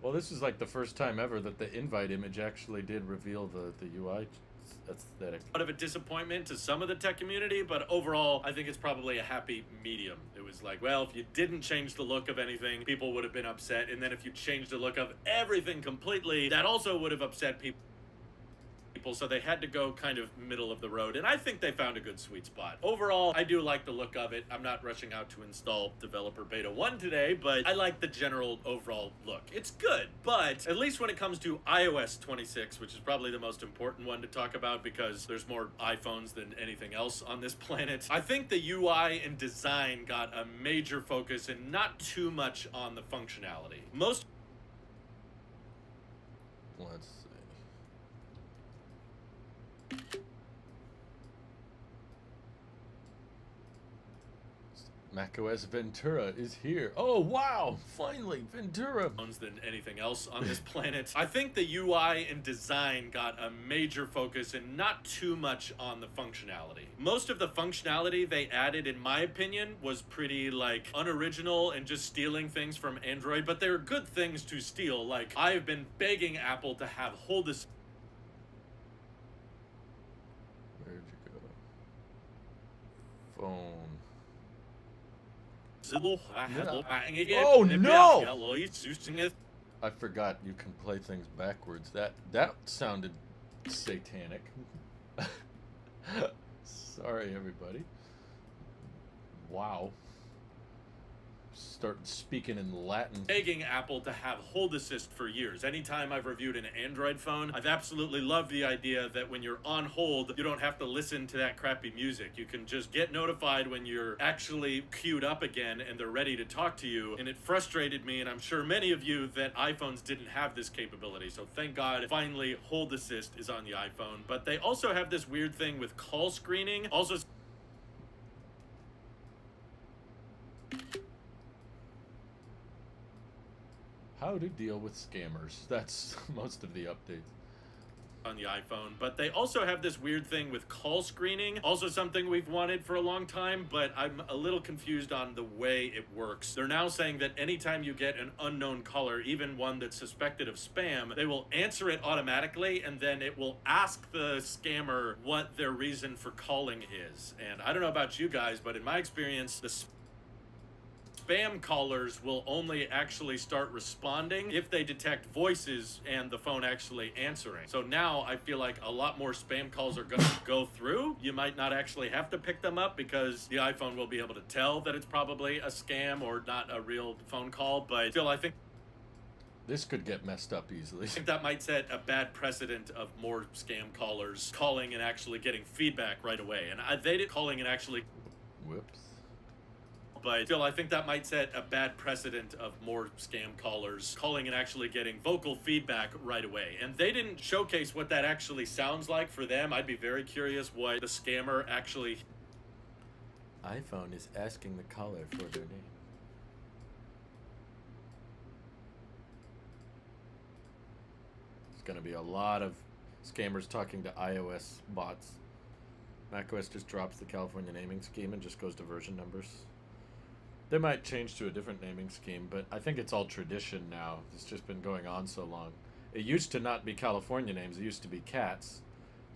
Well, this is like the first time ever that the invite image actually did reveal the UI aesthetic. Of a disappointment to some of the tech community, but overall, I think it's probably a happy medium. It was like, well, if you didn't change the look of anything, people would have been upset, and then if you changed the look of everything completely, that also would have upset people. So they had to go kind of middle of the road, and I think they found a good sweet spot. Overall, I do like the look of it. I'm not rushing out to install developer beta 1 today, but I like the general overall look. It's good, but at least when it comes to iOS 26, which is probably the most important one to talk about because there's more iPhones than anything else on this planet, I think the UI and design got a major focus and not too much on the functionality. Most Let's see. macOS Ventura is here. Oh, wow! Finally, Ventura! Than anything else on this planet. I think the UI and design got a major focus and not too much on the functionality. Most of the functionality they added, in my opinion, was pretty, like, unoriginal and just stealing things from Android, but they're good things to steal. Like, I've been begging Apple to have hold this. Where'd you go? Phone. Oh no! I forgot you can play things backwards. That sounded satanic. Sorry, everybody. Wow. Start speaking in Latin. Begging Apple to have hold assist for years. Anytime I've reviewed an Android phone, I've absolutely loved the idea that when you're on hold, you don't have to listen to that crappy music. You can just get notified when you're actually queued up again and they're ready to talk to you. And it frustrated me, and I'm sure many of you, that iPhones didn't have this capability. So thank God, finally, hold assist is on the iPhone. But they also have this weird thing with call screening. Also, how to deal with scammers. That's most of the updates on the iPhone, but they also have this weird thing with call screening, also something we've wanted for a long time, but I'm a little confused on the way it works. They're now saying that anytime you get an unknown caller, even one that's suspected of spam, they will answer it automatically, and then it will ask the scammer what their reason for calling is. And I don't know about you guys, but in my experience, the spam callers will only actually start responding if they detect voices and the phone actually answering. So now I feel like a lot more spam calls are going to go through. You might not actually have to pick them up because the iPhone will be able to tell that it's probably a scam or not a real phone call, but still, I think this could get messed up easily. I think that might set a bad precedent of more scam callers calling and actually getting feedback right away. And they did calling and actually... Whoops. But still, I think that might set a bad precedent of more scam callers calling and actually getting vocal feedback right away. And they didn't showcase what that actually sounds like for them. I'd be very curious what the scammer actually... iPhone is asking the caller for their name. There's going to be a lot of scammers talking to iOS bots. macOS just drops the California naming scheme and just goes to version numbers. They might change to a different naming scheme, but I think it's all tradition now. It's just been going on so long. It used to not be California names. It used to be cats.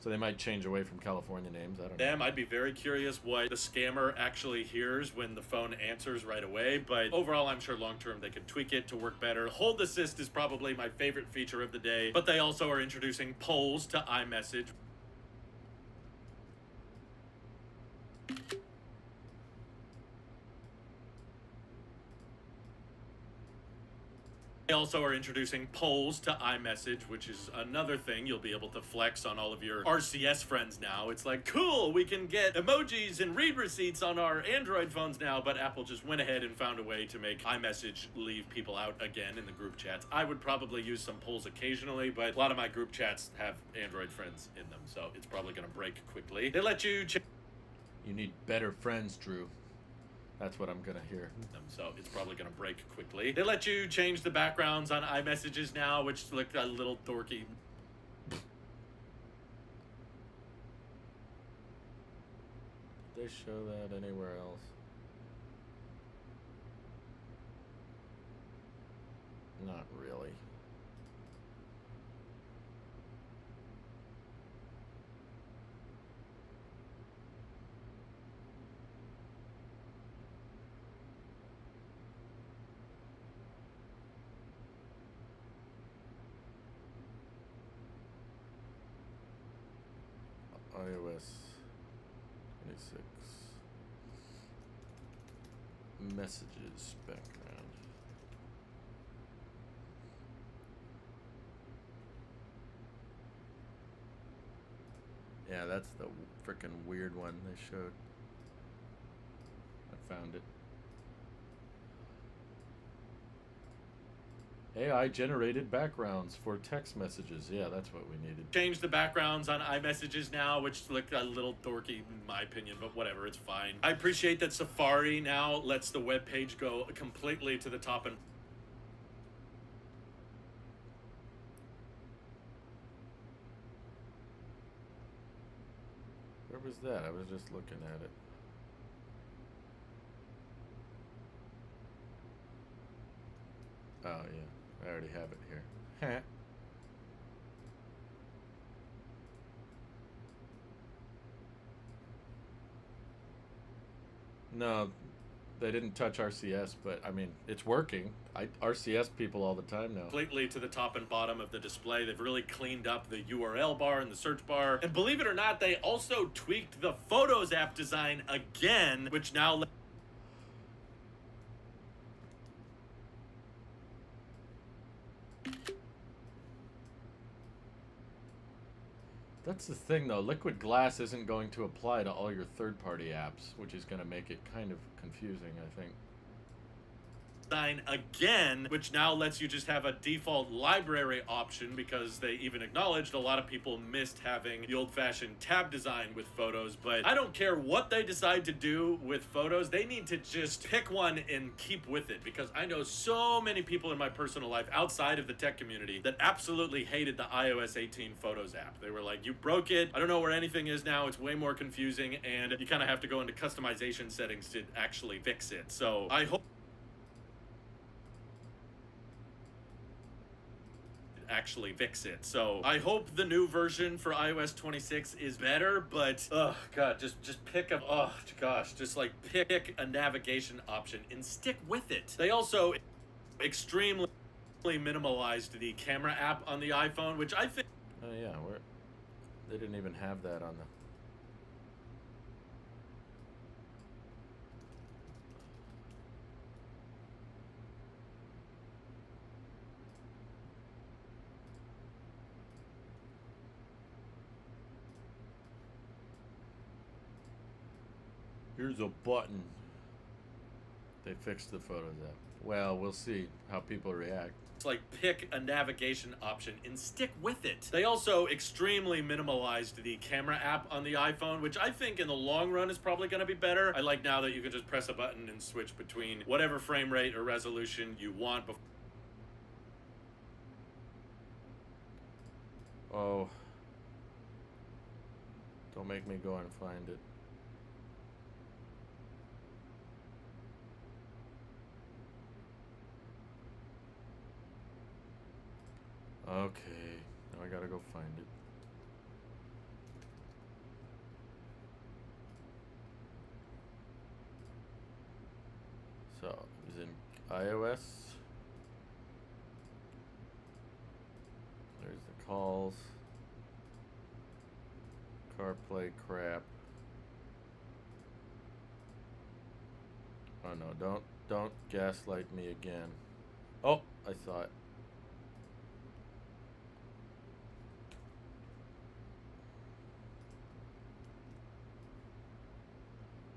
So they might change away from California names. I don't know. I'd be very curious what the scammer actually hears when the phone answers right away. But overall, I'm sure long-term they could tweak it to work better. Hold Assist is probably my favorite feature of the day. But they also are introducing polls to iMessage. They also are introducing polls to iMessage, which is another thing you'll be able to flex on all of your RCS friends now. It's like, cool, we can get emojis and read receipts on our Android phones now, but Apple just went ahead and found a way to make iMessage leave people out again in the group chats. I would probably use some polls occasionally, but a lot of my group chats have Android friends in them, so it's probably going to break quickly. They let you... You need better friends, Drew. That's what I'm gonna hear. So it's probably gonna break quickly. They let you change the backgrounds on iMessages now, which look a little dorky. Did they show that anywhere else? Not really. iOS 26 messages background. Yeah, that's the freaking weird one they showed. I found it. AI generated backgrounds for text messages. Yeah, that's what we needed. Change the backgrounds on iMessages now, which look a little dorky in my opinion, but whatever, it's fine. I appreciate that Safari now lets the web page go completely to the top and Where was that? I was just looking at it. Oh, yeah. I already have it here. No, they didn't touch RCS, but I mean, it's working. I RCS people all the time now. completely to the top and bottom of the display. They've really cleaned up the URL bar and the search bar. And believe it or not, they also tweaked the Photos app design again, which now That's the thing, though. Liquid Glass isn't going to apply to all your third-party apps, which is going to make it kind of confusing, I think. design again, which now lets you just have a default library option because they even acknowledged a lot of people missed having the old-fashioned tab design with Photos. But I don't care what they decide to do with Photos, they need to just pick one and keep with it, because I know so many people in my personal life outside of the tech community that absolutely hated the iOS 18 Photos app. They were like, you broke it, I don't know where anything is now, it's way more confusing, and you kind of have to go into customization settings to actually fix it. So I hope actually fix it. So I hope the new version for iOS 26 is better, but oh god, just pick a just like pick a navigation option and stick with it. They also extremely minimalized the camera app on the iPhone, which I think Oh, yeah, they didn't even have that on the... Here's a button. They fixed the Photos app. Well, we'll see how people react. it's like pick a navigation option and stick with it. They also extremely minimalized the camera app on the iPhone, which I think in the long run is probably going to be better. I like now that you can just press a button and switch between whatever frame rate or resolution you want. Oh. Don't make me go and find it. Okay, now I gotta go find it. So, it's in iOS. There's the calls. CarPlay crap. Oh no, don't gaslight me again. Oh, I saw it.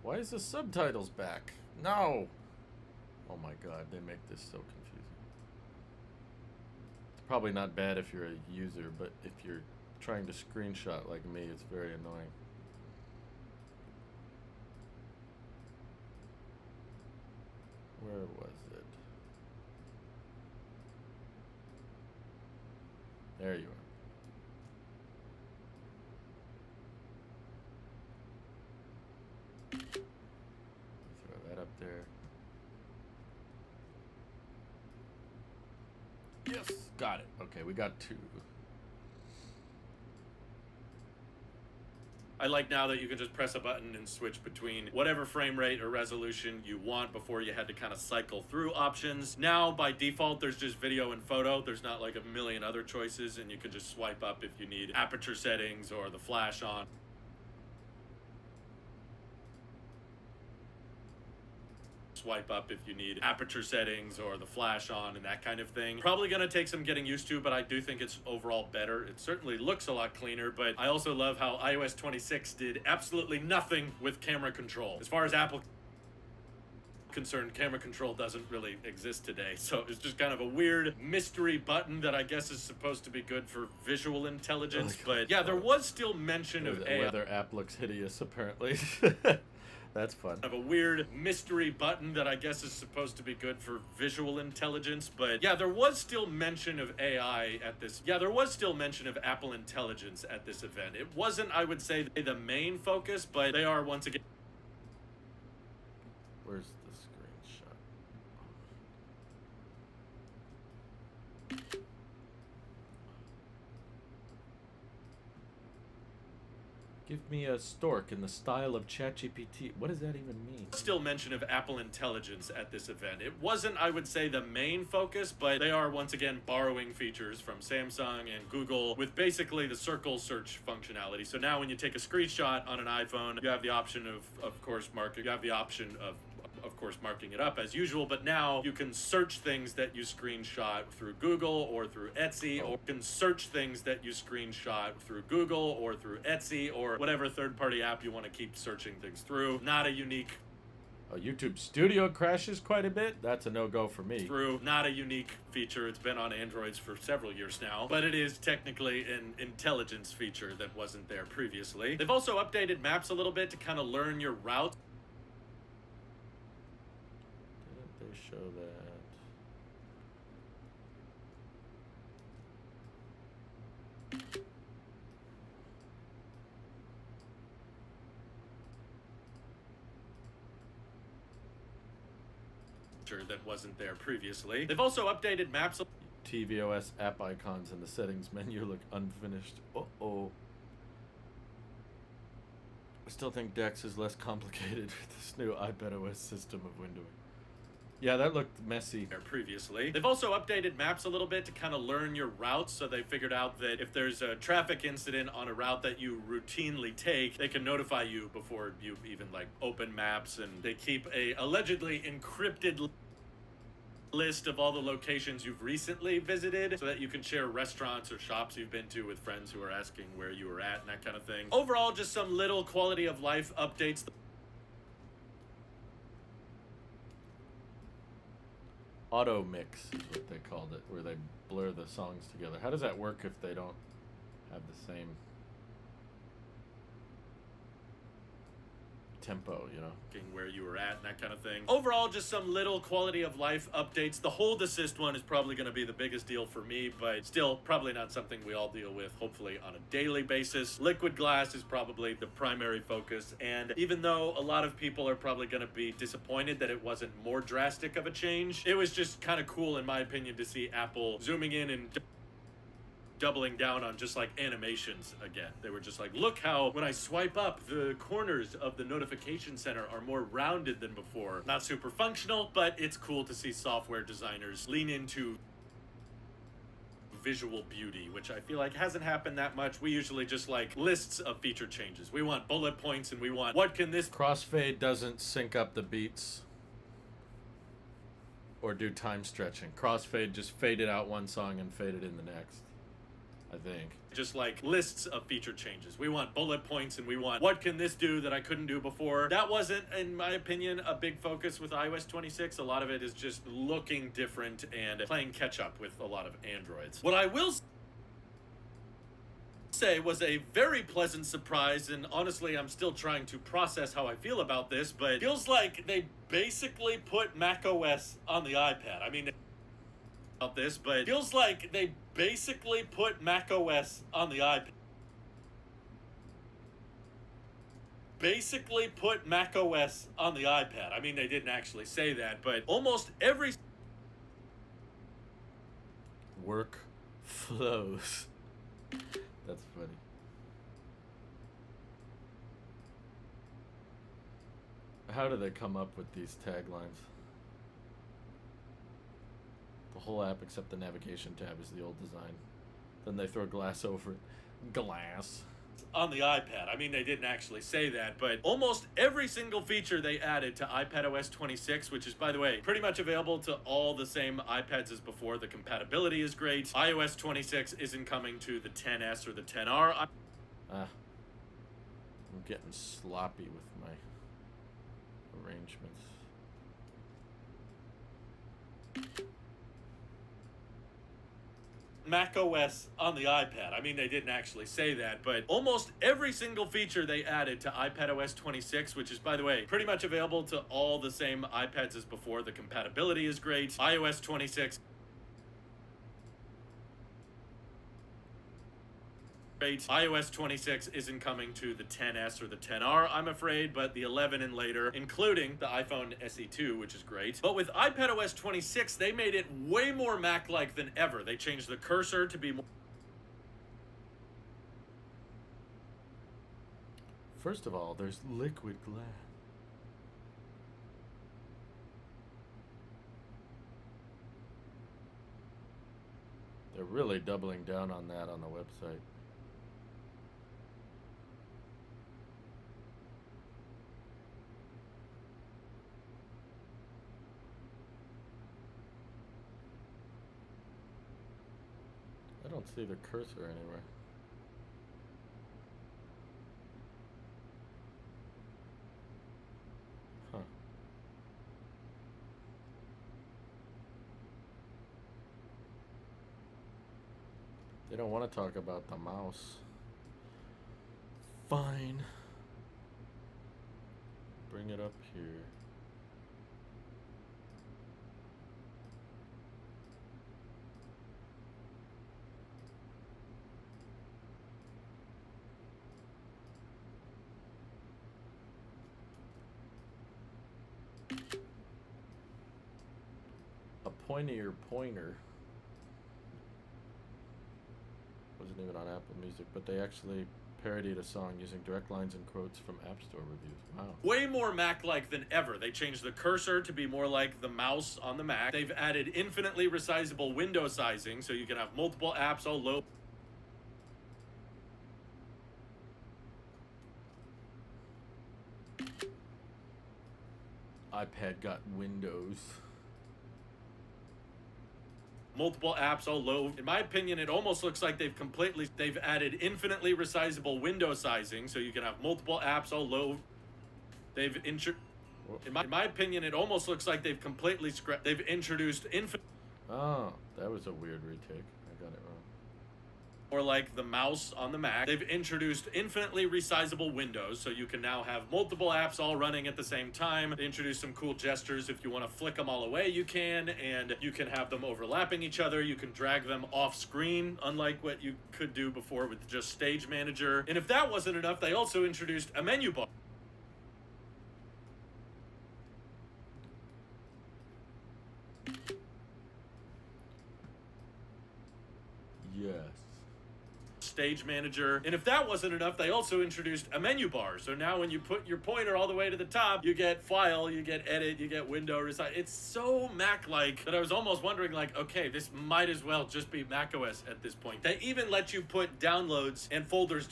Why is the subtitles back? No! Oh my god, they make this so confusing. It's probably not bad if you're a user, but if you're trying to screenshot like me, it's very annoying. Where was it? There you are. Throw that up there. Yes, got it. Okay, we got two. I like now that you can just press a button and switch between whatever frame rate or resolution you want. Before you had to kind of cycle through options. Now, by default, there's just video and photo. There's not like a million other choices, and you can just swipe up if you need aperture settings or the flash on. swipe up if you need aperture settings or the flash on and that kind of thing. Probably gonna take some getting used to, but I do think it's overall better. It certainly looks a lot cleaner, but I also love how iOS 26 did absolutely nothing with camera control. As far as Apple concerned, camera control doesn't really exist today, so it's just kind of a weird mystery button that I guess is supposed to be good for visual intelligence. But yeah, there was still mention of AI. Whether app looks hideous, apparently. That's fun. Of a weird mystery button that I guess is supposed to be good for visual intelligence. But yeah, there was still mention of AI at this. Yeah, there was still mention of Apple Intelligence at this event. It wasn't, I would say, the main focus, but they are once again. Where's the screenshot? Give me a stork in the style of ChatGPT. What does that even mean? Still mention of Apple Intelligence at this event. It wasn't, I would say, the main focus, but they are once again borrowing features from Samsung and Google with basically the circle search functionality. So now when you take a screenshot on an iPhone, you have the option of course, marking. You have the option of course, marking it up as usual, but now you can search things that you screenshot through Google or through Etsy, or you can search things that you screenshot through Google or through Etsy or whatever third-party app you want to keep searching things through. Not a unique YouTube Studio crashes quite a bit. That's a no-go for me. Not a unique feature. It's been on Androids for several years now, but it is technically an intelligence feature that wasn't there previously. They've also updated maps a little bit to kind of learn your route. Didn't they show that? That wasn't there previously. They've also updated maps. tvOS app icons in the settings menu look unfinished. Uh-oh. I still think Dex is less complicated with this new iPadOS system of windowing. Yeah, that looked messy. Previously. They've also updated maps a little bit to kind of learn your routes, so they figured out that if there's a traffic incident on a route that you routinely take, they can notify you before you even like open maps, and they keep a allegedly encrypted list of all the locations you've recently visited so that you can share restaurants or shops you've been to with friends who are asking where you were at and that kind of thing. Overall, just some little quality of life updates. Auto mix is what they called it, where they blur the songs together. How does that work if they don't have the same tempo, you know? Where you were at and that kind of thing. Overall, just some little quality of life updates. The hold assist one is probably going to be the biggest deal for me, but still probably not something we all deal with, hopefully, on a daily basis. Liquid glass is probably the primary focus, and even though a lot of people are probably going to be disappointed that it wasn't more drastic of a change, it was just kind of cool, in my opinion, to see Apple zooming in and doubling down on just like animations again. They were just like, look how when I swipe up, the corners of the notification center are more rounded than before. Not super functional, but it's cool to see software designers lean into visual beauty, which I feel like hasn't happened that much. We usually just like lists of feature changes. We want bullet points and we want what can this Crossfade doesn't sync up the beats or do time stretching. Crossfade just faded out one song and faded in the next, I think. Just like lists of feature changes. We want bullet points and we want what can this do that I couldn't do before. That wasn't, in my opinion, a big focus with iOS 26. A lot of it is just looking different and playing catch up with a lot of Androids. What I will say was a very pleasant surprise, and honestly I'm still trying to process how I feel about this, but it feels like they basically put macOS on the iPad. I mean, about this, but it feels like they basically put macOS on the iPad. Basically put macOS on the iPad. I mean, they didn't actually say that, but almost every work flows. That's funny. How do they come up with these taglines? The whole app except the navigation tab is the old design. Then they throw glass over it. Glass. on the iPad. I mean, they didn't actually say that, but almost every single feature they added to iPadOS 26, which is, by the way, pretty much available to all the same iPads as before. The compatibility is great. iOS 26 isn't coming to the 10s or the 10R. I'm getting sloppy with my arrangements. Mac OS on the iPad. I mean, they didn't actually say that, but almost every single feature they added to iPadOS 26, which is, by the way, pretty much available to all the same iPads as before. The compatibility is great. iOS 26. Great. iOS 26 isn't coming to the 10s or the 10R, I'm afraid, but the 11 and later, including the iPhone SE2, which is great. But with iPadOS 26, they made it way more Mac-like than ever. They changed the cursor to be more... First of all, there's liquid glass. They're really doubling down on that on the website. I don't see the cursor anywhere. Huh. They don't want to talk about the mouse. Fine. Bring it up here. A pointier pointer. Wasn't even on Apple Music, but they actually parodied a song using direct lines and quotes from App Store reviews. Wow. Way more Mac-like than ever. They changed the cursor to be more like the mouse on the Mac. They've added infinitely resizable window sizing, so you can have multiple apps all low. iPad got Windows. Multiple apps all low. In my opinion, it almost looks like they've added infinitely resizable window sizing, so you can have multiple apps all low. In my opinion, it almost looks like they've introduced Oh, that was a weird retake. I got it wrong. or like the mouse on the Mac. They've introduced infinitely resizable windows, so you can now have multiple apps all running at the same time. They introduced some cool gestures. If you want to flick them all away, you can, and you can have them overlapping each other. You can drag them off screen, unlike what you could do before with just Stage Manager. And if that wasn't enough, they also introduced a menu bar. Yes. Stage Manager. And if that wasn't enough, they also introduced a menu bar. So now when you put your pointer all the way to the top, you get File, you get Edit, you get Window, It's so Mac-like that I was almost wondering, like, okay, this might as well just be macOS at this point. They even let you put downloads and folders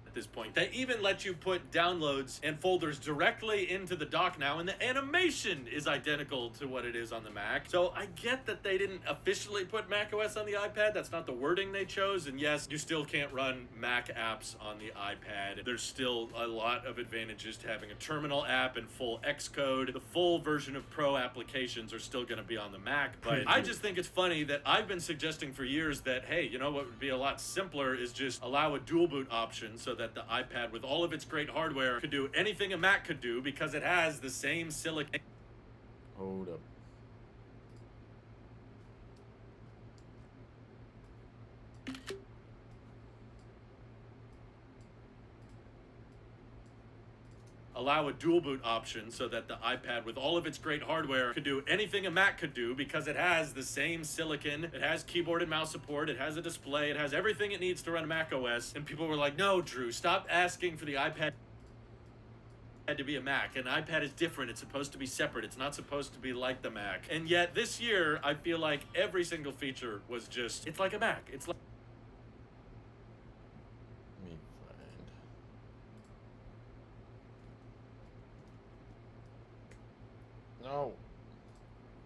at this point. They even let you put downloads and folders directly into the dock now, and the animation is identical to what it is on the Mac. So I get that they didn't officially put macOS on the iPad. That's not the wording they chose, and yes, you still can't run Mac apps on the iPad. There's still a lot of advantages to having a terminal app and full Xcode. The full version of Pro applications are still going to be on the Mac, but I just think it's funny that I've been suggesting for years that, hey, you know what would be a lot simpler is just allow a dual boot option so that the iPad, with all of its great hardware, could do anything a Mac could do because it has the same silicon. Hold up. allow a dual boot option so that the iPad with all of its great hardware could do anything a Mac could do because it has the same silicon, it has keyboard and mouse support, it has a display, it has everything it needs to run Mac OS. And people were like, no, Drew, stop asking for the iPad to be a Mac. An iPad is different. It's supposed to be separate. It's not supposed to be like the Mac. And yet this year, I feel like every single feature was just, it's like a Mac. It's like... Let me find. No.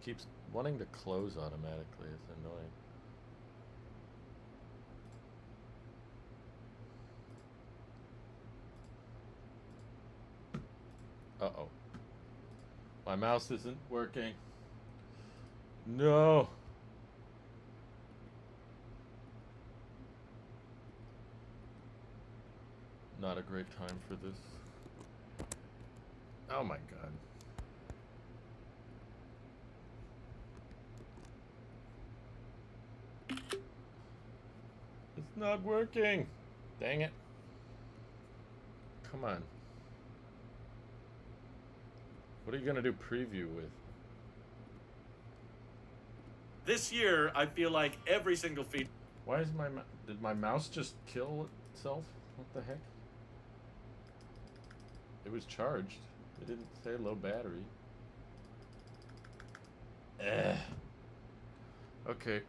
Keeps wanting to close automatically. It's annoying. Uh-oh. My mouse isn't working. No. Not a great time for this. Oh my god. It's not working. Dang it. Come on. What are you gonna do preview with? This year, I feel like every single feature... Why is my did my mouse just kill itself? What the heck? It was charged. It didn't say low battery. Okay.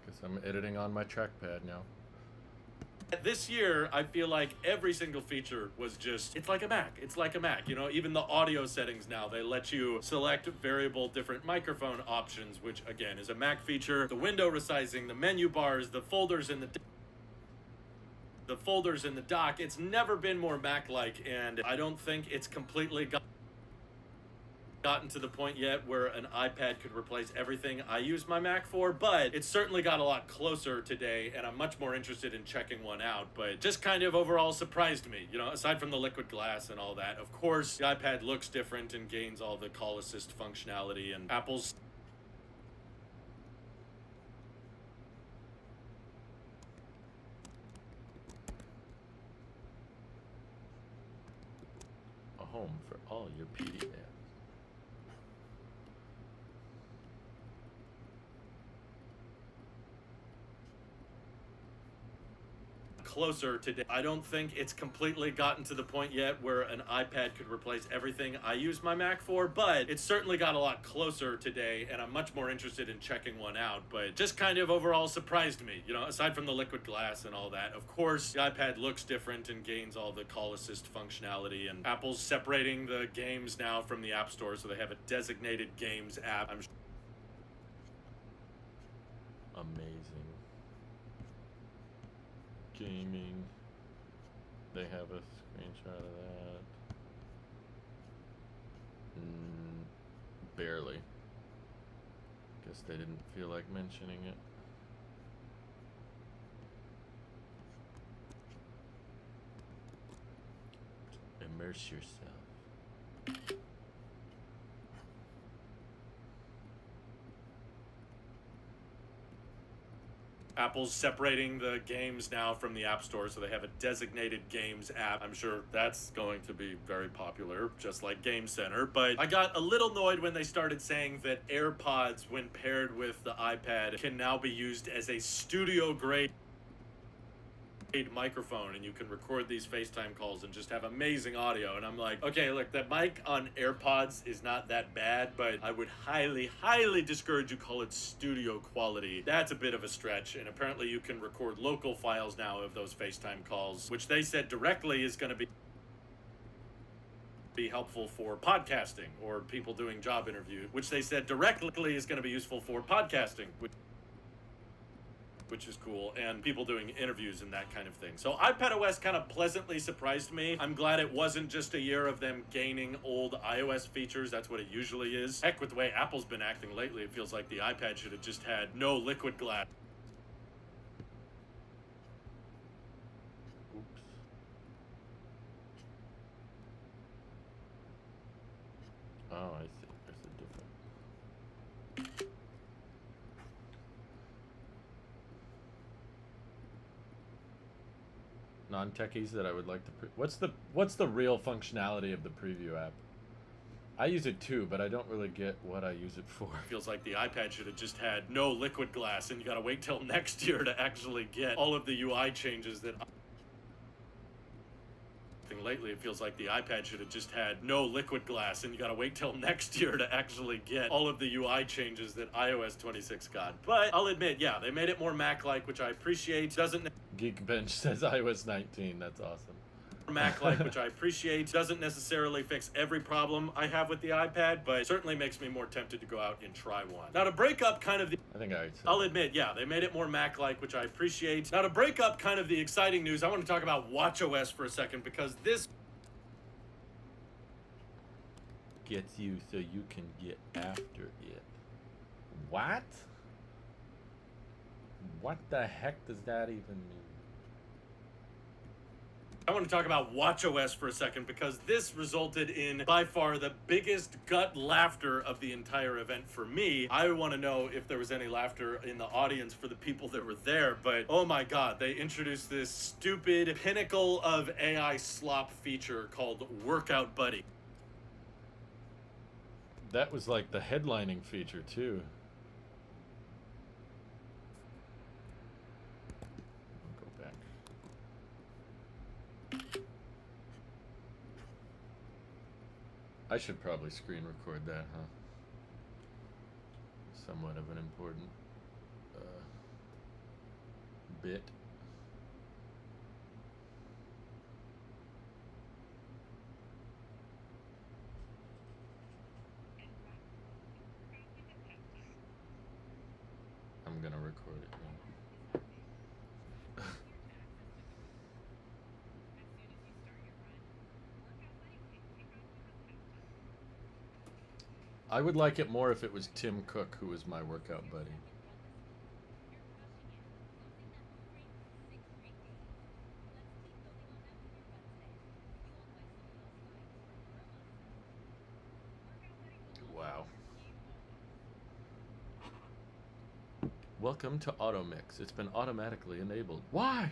Guess I'm editing on my trackpad now. This year, I feel like every single feature was just, it's like a Mac. It's like a Mac. You know, even the audio settings now, they let you select variable different microphone options, which again is a Mac feature. The window resizing, the menu bars, the folders in the dock. It's never been more Mac-like, and I don't think it's completely gotten to the point yet where an iPad could replace everything I use my Mac for, but it certainly got a lot closer today, and I'm much more interested in checking one out. But just kind of overall surprised me, you know, aside from the liquid glass and all that. Of course, the iPad looks different and gains all the call assist functionality, and Apple's A home for all your PDFs. closer today. I don't think it's completely gotten to the point yet where an iPad could replace everything I use my Mac for, but it certainly got a lot closer today, and I'm much more interested in checking one out. But just kind of overall surprised me, you know, aside from the liquid glass and all that. Of course, the iPad looks different and gains all the call assist functionality, and Apple's separating the games now from the App Store, so they have a designated games app. Amazing. Gaming. They have a screenshot of that. Barely. Guess they didn't feel like mentioning it. Immerse yourself. Apple's separating the games now from the App Store, so they have a designated games app. I'm sure that's going to be very popular, just like Game Center. But I got a little annoyed when they started saying that AirPods, when paired with the iPad, can now be used as a studio-grade microphone, and you can record these FaceTime calls and just have amazing audio. And I'm like, okay, look, the mic on AirPods is not that bad, but I would highly discourage you call it studio quality. That's a bit of a stretch. And apparently you can record local files now of those FaceTime calls, which they said directly is going to be helpful for podcasting or people doing job interviews, which they said directly is going to be useful for podcasting, which is cool, and people doing interviews and that kind of thing. So iPadOS kind of pleasantly surprised me. I'm glad it wasn't just a year of them gaining old iOS features. That's what it usually is. Heck, with the way Apple's been acting lately, it feels like the iPad should have just had no liquid glass. Oops. Oh, I see. There's a different. non-techies that I would like to. What's the real functionality of the preview app? I use it too, but I don't really get what I use it for. Feels like the iPad should have just had no liquid glass, and you gotta wait till next year to actually get all of the UI changes that. Lately, it feels like the iPad should have just had no liquid glass, and you gotta wait till next year to actually get all of the UI changes that iOS 26 got. But I'll admit, yeah, they made it more Mac-like, which I appreciate. Doesn't Geekbench says iOS 19. That's awesome. Mac-like, which I appreciate. Doesn't necessarily fix every problem I have with the iPad, but certainly makes me more tempted to go out and try one. Now, to break up kind of the... I think I said I'll admit, yeah, they made it more Mac-like, which I appreciate. Now, to break up kind of the exciting news, I want to talk about watchOS for a second, because this gets you so you can get after it. What? What the heck does that even mean? I want to talk about watchOS for a second, because this resulted in, by far, the biggest gut laughter of the entire event for me. I want to know if there was any laughter in the audience for the people that were there, but oh my god, they introduced this stupid pinnacle of AI slop feature called Workout Buddy. That was like the headlining feature too. I should probably screen record that, huh? Somewhat of an important bit. I'm gonna record it now. I would like it more if it was Tim Cook who was my workout buddy. Wow. Welcome to AutoMix. It's been automatically enabled. Why?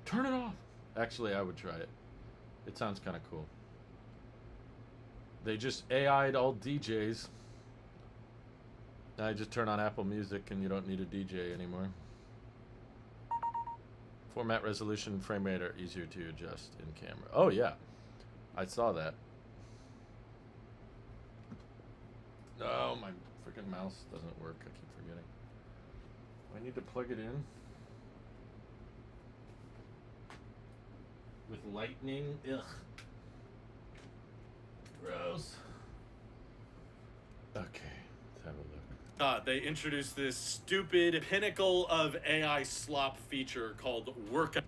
Turn it off. Actually, I would try it. It sounds kind of cool. They just AI'd all DJs. Now you just turn on Apple Music and you don't need a DJ anymore. Format, resolution, frame rate are easier to adjust in camera. Oh yeah, I saw that. Oh, my freaking mouse doesn't work. I keep forgetting. I need to plug it in. With lightning. Ugh. Gross. Okay, let's have a look. They introduced this stupid pinnacle of AI slop feature called Workout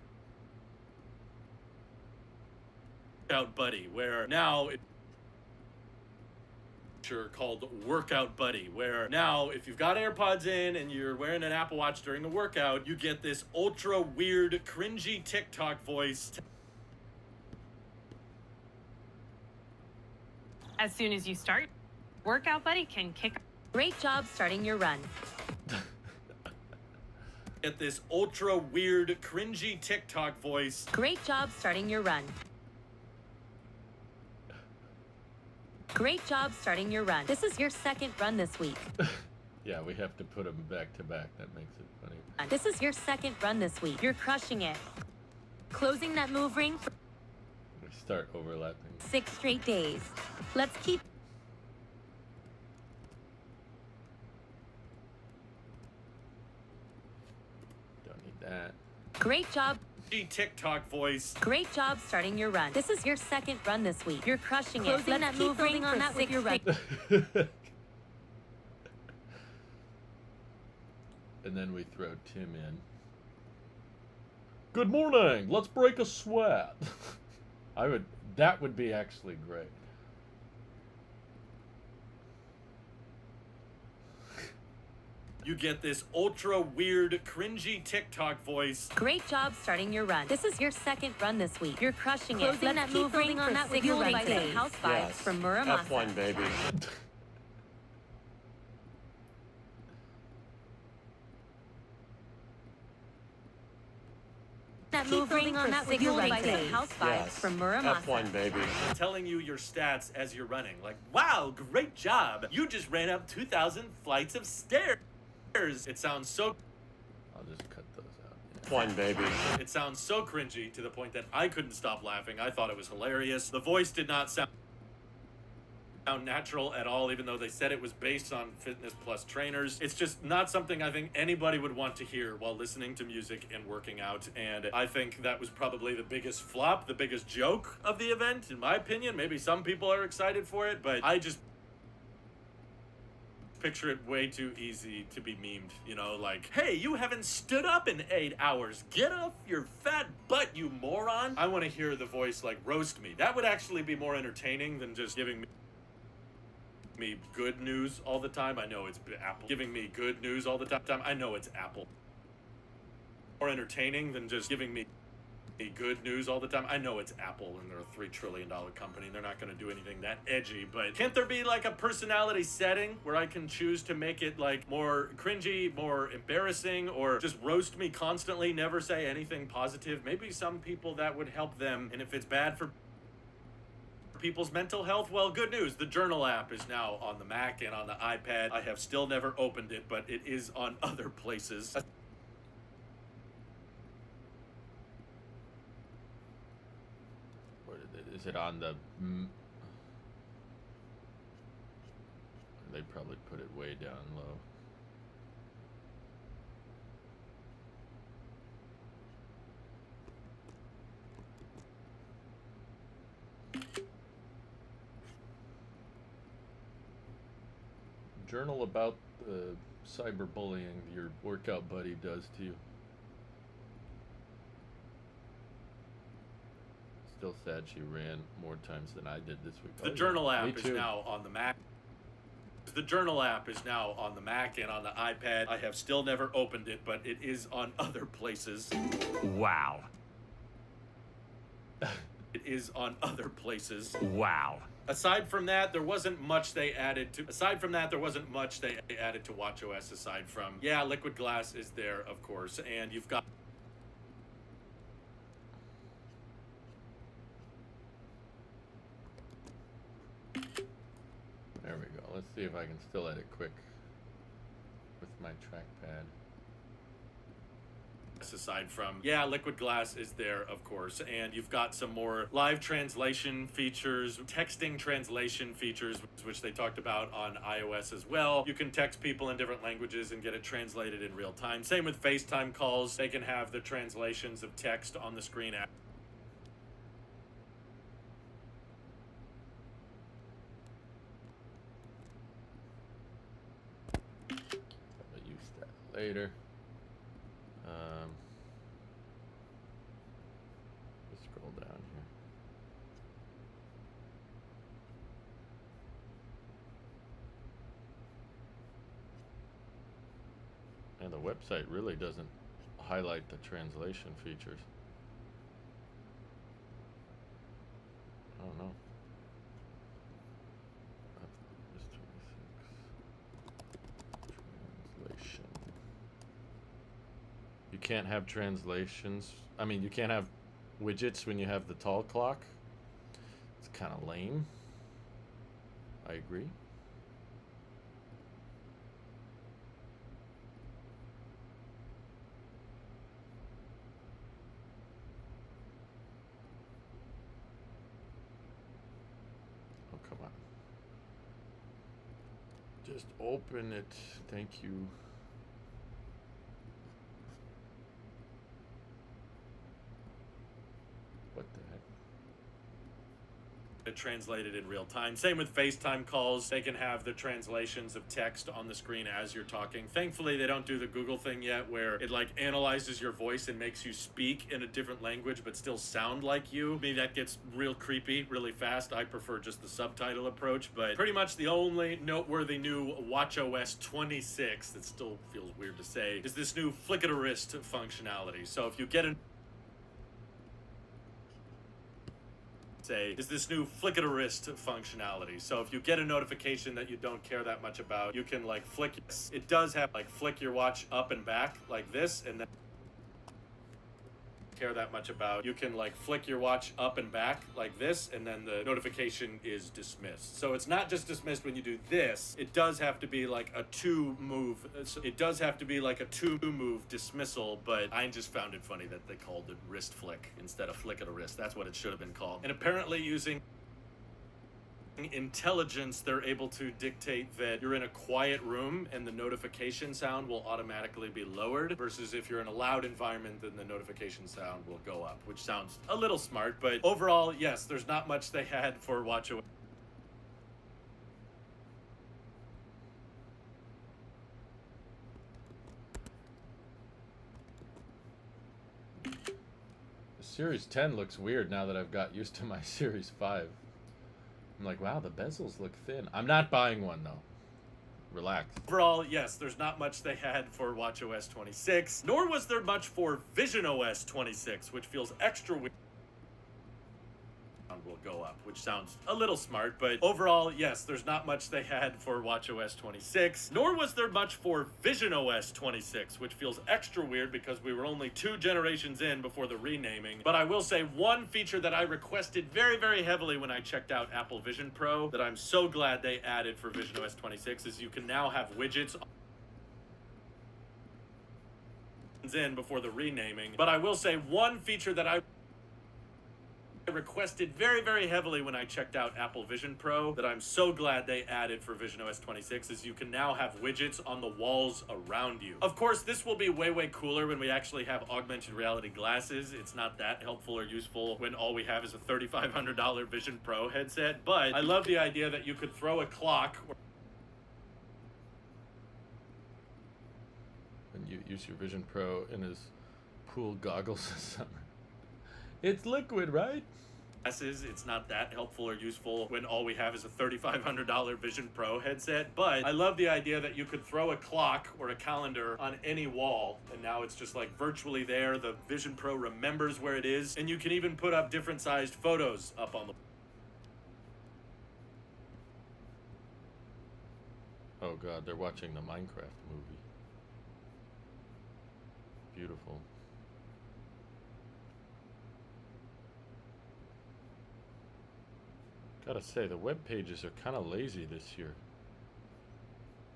Buddy, where now called Workout Buddy, where now if you've got AirPods in and you're wearing an Apple Watch during the workout, you get this ultra weird, cringy TikTok voice. As soon as you start, Workout Buddy can kick. Great job starting your run. Get this ultra weird, cringy TikTok voice. Great job starting your run. Great job starting your run. This is your second run this week. Yeah, we have to put them back to back. That makes it funny. This is your second run this week. You're crushing it. Closing that move ring for We start overlapping. 6 straight days. Let's keep. Don't need that. Great job. TikTok voice. Great job starting your run. This is your second run this week. You're crushing it. Closing Let's that keep move ring building on for that with 6 your run. And then we throw Tim in. Good morning. Let's break a sweat. That would be actually great. You get this ultra weird, cringy TikTok voice. Great job starting your run. This is your second run this week. You're crushing it. Closing Let's that keep move building ring on for that with 6 your run straight today. days. House vibes from Muramasa. F1, baby. That move ring on that signal fueled by days. some house vibes from Muramasa. F1, baby. Telling you your stats as you're running. Like, wow, great job. You just ran up 2,000 flights of stairs. It sounds so... I'll just cut those out. F1, baby. It sounds so cringy to the point that I couldn't stop laughing. I thought it was hilarious. The voice did not sound natural at all, even though they said it was based on Fitness Plus trainers. It's just not something I think anybody would want to hear while listening to music and working out, and I think that was probably the biggest flop, the biggest joke of the event, in my opinion. Maybe some people are excited for it, but I just picture it way too easy to be memed, you know, like, hey, you haven't stood up in 8 hours. Get off your fat butt, you moron. I want to hear the voice, like, roast me. That would actually be more entertaining than just giving me good news all the time. I know it's Apple. Giving me good news all the time. I know it's Apple. More entertaining than just giving me good news all the time. I know it's Apple and they're a $3 trillion company. They're not going to do anything that edgy, but can't there be like a personality setting where I can choose to make it like more cringy, more embarrassing, or just roast me constantly, never say anything positive? Maybe some people that would help them. And if it's bad for people's mental health, well, good news. The Journal app is now on the Mac and on the iPad. I have still never opened it, but it is on other places. Is it on the... They probably put it way down low. Journal about the cyberbullying your workout buddy does to you. Still sad she ran more times than I did this week. The Journal app is now on the Mac. The Journal app is now on the Mac and on the iPad. I have still never opened it, but it is on other places. Wow. It is on other places. Wow. Aside from that, there wasn't much they added to. Aside from that, there wasn't much they added to WatchOS. Aside from, yeah, Liquid Glass is there, of course, and you've got. There we go. Let's see if I can still edit quick with my trackpad. Aside from, yeah, Liquid Glass is there, of course, and you've got some more live translation features, texting translation features, which they talked about on iOS as well. You can text people in different languages and get it translated in real time. Same with FaceTime calls. They can have the translations of text on the screen. I'll use that later. Let's scroll down here. And the website really doesn't highlight the translation features. I don't know. Just 26. Translation. You can't have translations. I mean, you can't have widgets when you have the tall clock. It's kind of lame. I agree. Oh, come on. Just open it. Thank you. What the heck? It translated in real time. Same with FaceTime calls. They can have the translations of text on the screen as you're talking. Thankfully, they don't do the Google thing yet where it like analyzes your voice and makes you speak in a different language but still sound like you. Maybe that gets real creepy really fast. I prefer just the subtitle approach, but pretty much the only noteworthy new WatchOS 26 that still feels weird to say is this new flick of the wrist functionality. So if you get an is this new flick of the wrist functionality. So if you get a notification that you don't care that much about, you can like flick. It does have like flick your watch up and back like this, and then care that much about. You can like flick your watch up and back like this, and then the notification is dismissed. So it's not just dismissed when you do this. It does have to be like a two move dismissal, but I just found it funny that they called it wrist flick instead of flick of the wrist. That's what it should have been called. And apparently using intelligence, they're able to dictate that you're in a quiet room and the notification sound will automatically be lowered, versus if you're in a loud environment, then the notification sound will go up, which sounds a little smart. But overall, yes, there's not much they had for watchOS. Series 10 looks weird now that I've got used to my Series 5. I'm like, wow, the bezels look thin. I'm not buying one, though. Relax. Overall, yes, there's not much they had for watchOS 26, nor was there much for visionOS 26, which feels extra weird. Will go up, which sounds a little smart, but overall, yes, there's not much they had for watchOS 26, nor was there much for visionOS 26, which feels extra weird because we were only 2 generations in before the renaming. But I will say one feature that I requested very, very heavily when I checked out Apple Vision Pro that I'm so glad they added for visionOS 26 is you can now have widgets in before the renaming. But I will say one feature that I requested very, very heavily when I checked out Apple Vision Pro that I'm so glad they added for visionOS 26 is you can now have widgets on the walls around you. Of course, this will be way, way cooler when we actually have augmented reality glasses. It's not that helpful or useful when all we have is a $3,500 Vision Pro headset, but I love the idea that you could throw a clock And you use your Vision Pro in his pool goggles this summer. It's liquid, right? It's not that helpful or useful when all we have is a $3,500 Vision Pro headset, but I love the idea that you could throw a clock or a calendar on any wall, and now it's just like virtually there. The Vision Pro remembers where it is, and you can even put up different sized photos up on the... Oh god, they're watching the Minecraft movie. Beautiful. Gotta say, the web pages are kind of lazy this year.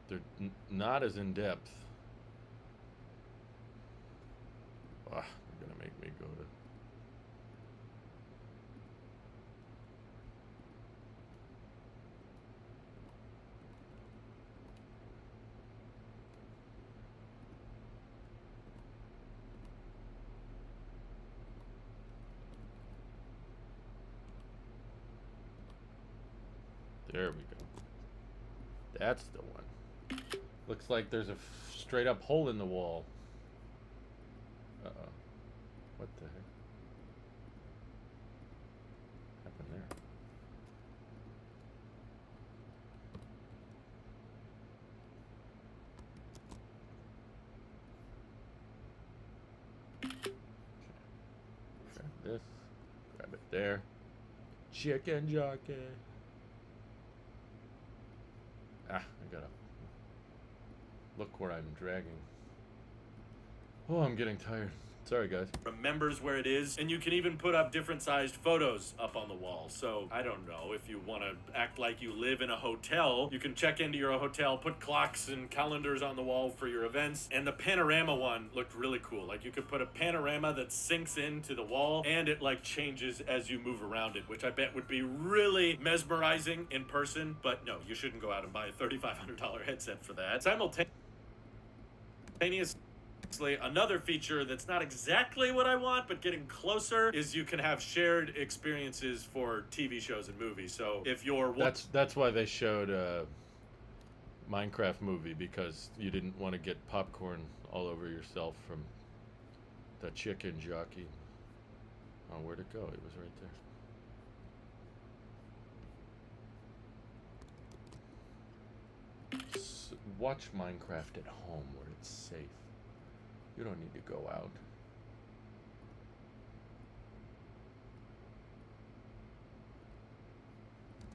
They're not as in depth. Ah, they're gonna make me go to. There we go. That's the one. Looks like there's a straight up hole in the wall. Uh-oh. What the heck happened there? Grab this. Grab it there. Chicken jockey. Ah, I gotta look where I'm dragging. Oh, I'm getting tired. Sorry, guys. Remembers where it is, and you can even put up different sized photos up on the wall. So I don't know, if you want to act like you live in a hotel, you can check into your hotel, put clocks and calendars on the wall for your events. And the panorama one looked really cool. Like you could put a panorama that sinks into the wall and it like changes as you move around it, which I bet would be really mesmerizing in person. But no, you shouldn't go out and buy a $3,500 headset for that. Simultaneously, another feature that's not exactly what I want, but getting closer, is you can have shared experiences for TV shows and movies. So if you're... That's why they showed Minecraft movie, because you didn't want to get popcorn all over yourself from the chicken jockey. Oh, where'd it go? It was right there. Watch Minecraft at home where it's safe. You don't need to go out.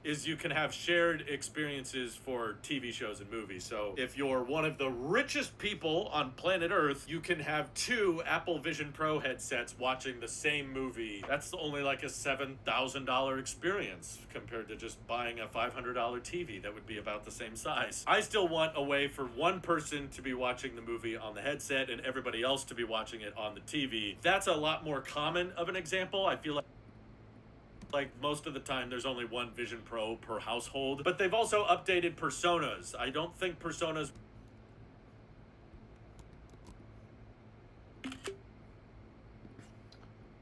is you can have shared experiences for TV shows and movies. So if you're one of the richest people on planet Earth, you can have 2 Apple Vision Pro headsets watching the same movie. That's only like a $7,000 experience compared to just buying a $500 TV that would be about the same size. I still want a way for one person to be watching the movie on the headset and everybody else to be watching it on the TV. That's a lot more common of an example. I feel like most of the time there's only one Vision Pro per household, but they've also updated personas. I don't think personas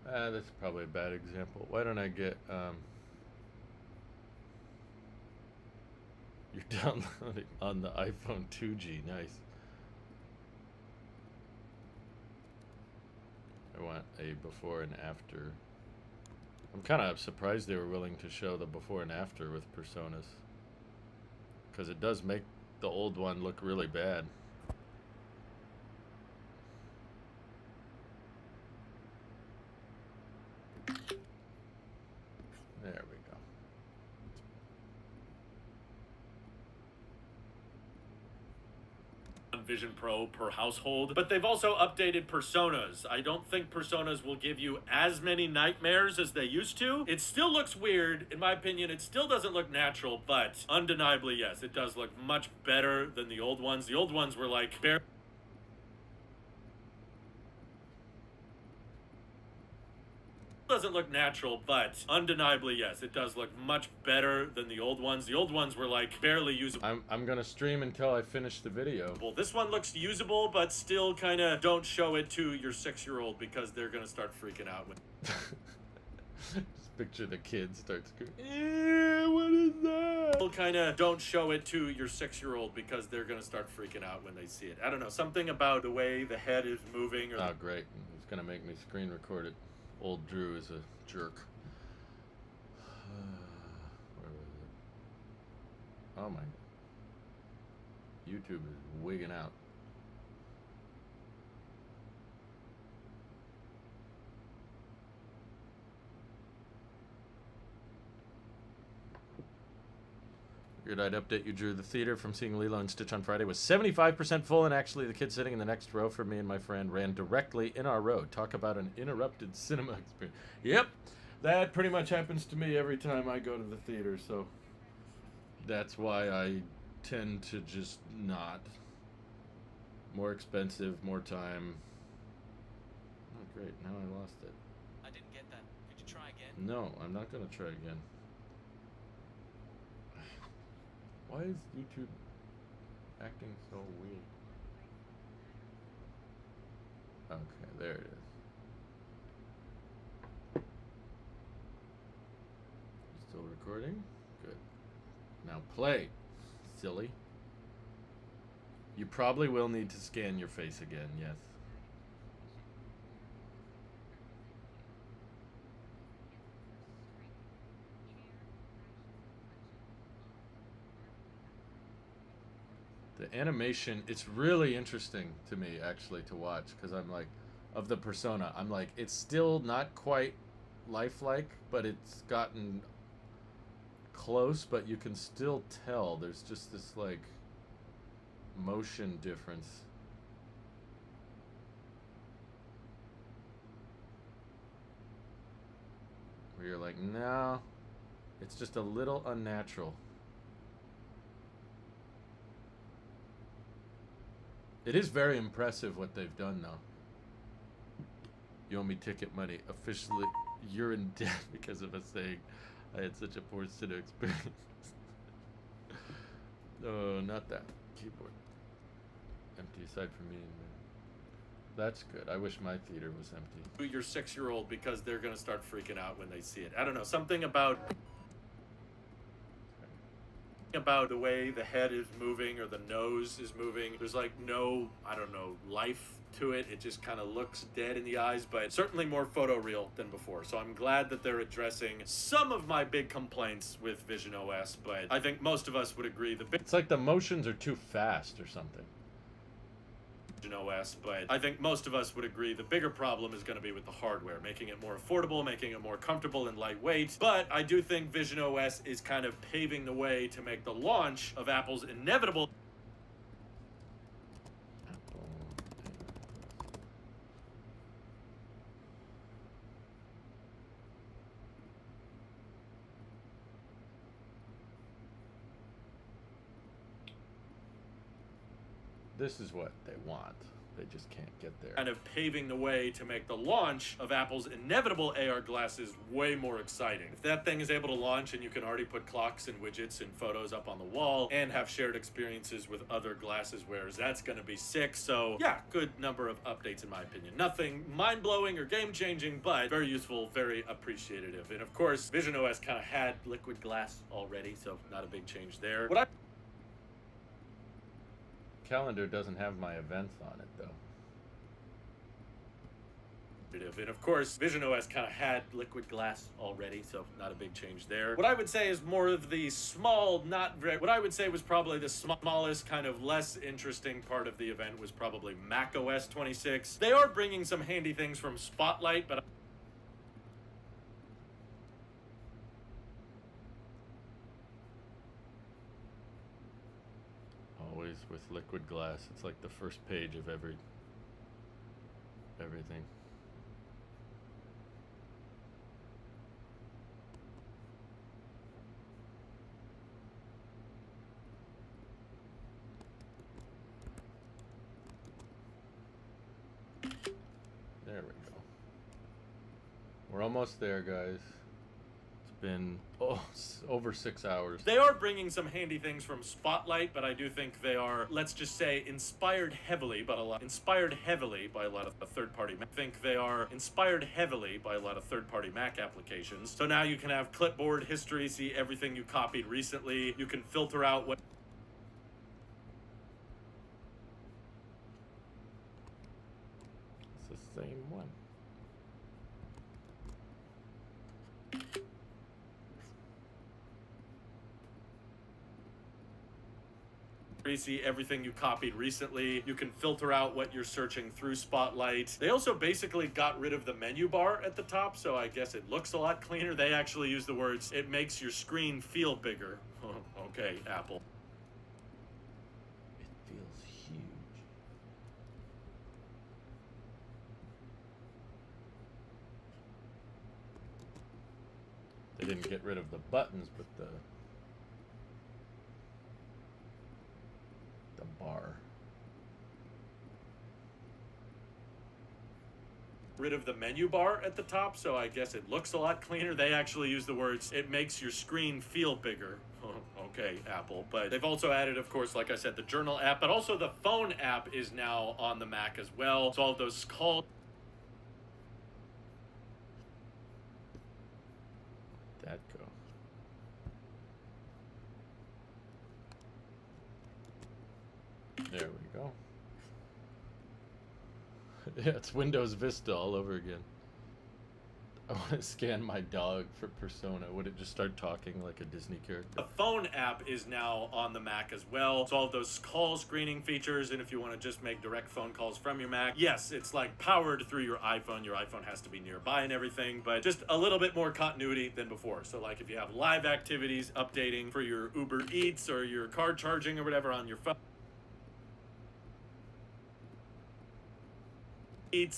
that's probably a bad example. Why don't I get you're downloading on the iPhone 2G. Nice. I want a before and after. I'm kind of surprised they were willing to show the before and after with personas, because it does make the old one look really bad. There we go. Vision Pro per household, but they've also updated personas. I don't think personas will give you as many nightmares as they used to. It still looks weird. In my opinion, it still doesn't look natural, but undeniably, yes, it does look much better than the old ones. The old ones were like doesn't look natural, but undeniably, yes, it does look much better than the old ones. The old ones were like barely usable. I'm gonna stream until I finish the video. Well, this one looks usable, but still kind of don't show it to your 6-year-old because they're gonna start freaking out when Just picture the kid start screaming. What is that? Still kind of don't show it to your 6-year-old because they're gonna start freaking out when they see it. I don't know, something about the way the head is moving. Or oh, great! It's gonna make me screen record it. Old Drew is a jerk. Where was it? Oh my God. YouTube is wigging out. Figured I'd update you, Drew. The theater from seeing Lilo and Stitch on Friday was 75% full, and actually the kid sitting in the next row from me and my friend ran directly in our road. Talk about an interrupted cinema experience. Yep, that pretty much happens to me every time I go to the theater, so that's why I tend to just not. More expensive, more time. Oh, great, now I lost it. I didn't get that. Could you try again? No, I'm not going to try again. Why is YouTube acting so weird? Okay, there it is. Still recording? Good. Now play, silly. You probably will need to scan your face again, yes. The animation, it's really interesting to me actually to watch, because I'm like, of the persona, I'm like, it's still not quite lifelike, but it's gotten close, but you can still tell there's just this like motion difference. Where you're like, no, it's just a little unnatural. It is very impressive what they've done, though. You owe me ticket money. Officially, you're in debt because of us saying I had such a poor cinema experience. No, not that. Keyboard. Empty aside from me. That's good. I wish my theater was empty. your 6-year-old because they're gonna start freaking out when they see it. I don't know, something about the way the head is moving or the nose is moving. There's like no, I don't know, life to it. It just kind of looks dead in the eyes, but certainly more photoreal than before. So I'm glad that they're addressing some of my big complaints with Vision OS, but I think most of us would agree It's like the motions are too fast or something. Vision OS, but I think most of us would agree the bigger problem is going to be with the hardware, making it more affordable, making it more comfortable and lightweight. But I do think Vision OS is kind of paving the way to make the launch of Apple's inevitable This is what they want. They just can't get there. kind of paving the way to make the launch of Apple's inevitable AR glasses way more exciting. If that thing is able to launch and you can already put clocks and widgets and photos up on the wall and have shared experiences with other glasses wearers, that's going to be sick. So yeah, good number of updates in my opinion. Nothing mind-blowing or game-changing, but very useful, very appreciative. And of course, Vision OS kind of had liquid glass already, so not a big change there. What I Calendar doesn't have my events on it though. And of course, Vision OS kind of had liquid glass already, so not a big change there. What I would say is more of the small, not very, what I would say was probably the smallest, kind of less interesting part of the event was probably Mac OS 26. They are bringing some handy things from Spotlight, but Always with liquid glass. It's like the first page of everything. There we go. We're almost there, guys. It's been over 6 hours. they are bringing some handy things from Spotlight, but I do think they are, let's just say, inspired heavily by a lot of third-party Mac. I think they are inspired heavily by a lot of third-party Mac applications. So now you can have clipboard history, see everything you copied recently. You can filter out what It's the same one. see everything you copied recently. You can filter out what you're searching through Spotlight. They also basically got rid of the menu bar at the top, so I guess it looks a lot cleaner. They actually use the words, it makes your screen feel bigger. Okay, Apple. It feels huge. They didn't get rid of the buttons, but the bar. Rid of the menu bar at the top, so I guess it looks a lot cleaner. They actually use the words, it makes your screen feel bigger. Okay, Apple. But they've also added, of course, like I said, the Journal app, but also the Phone app is now on the Mac as well. So all of those calls. That go. There we go. Yeah, it's Windows Vista all over again. I want to scan my dog for Persona. Would it just start talking like a Disney character? The Phone app is now on the Mac as well. So all of those call screening features, and if you want to just make direct phone calls from your Mac, yes, it's like powered through your iPhone. Your iPhone has to be nearby and everything, but just a little bit more continuity than before. So like if you have live activities updating for your Uber Eats or your car charging or whatever on your phone,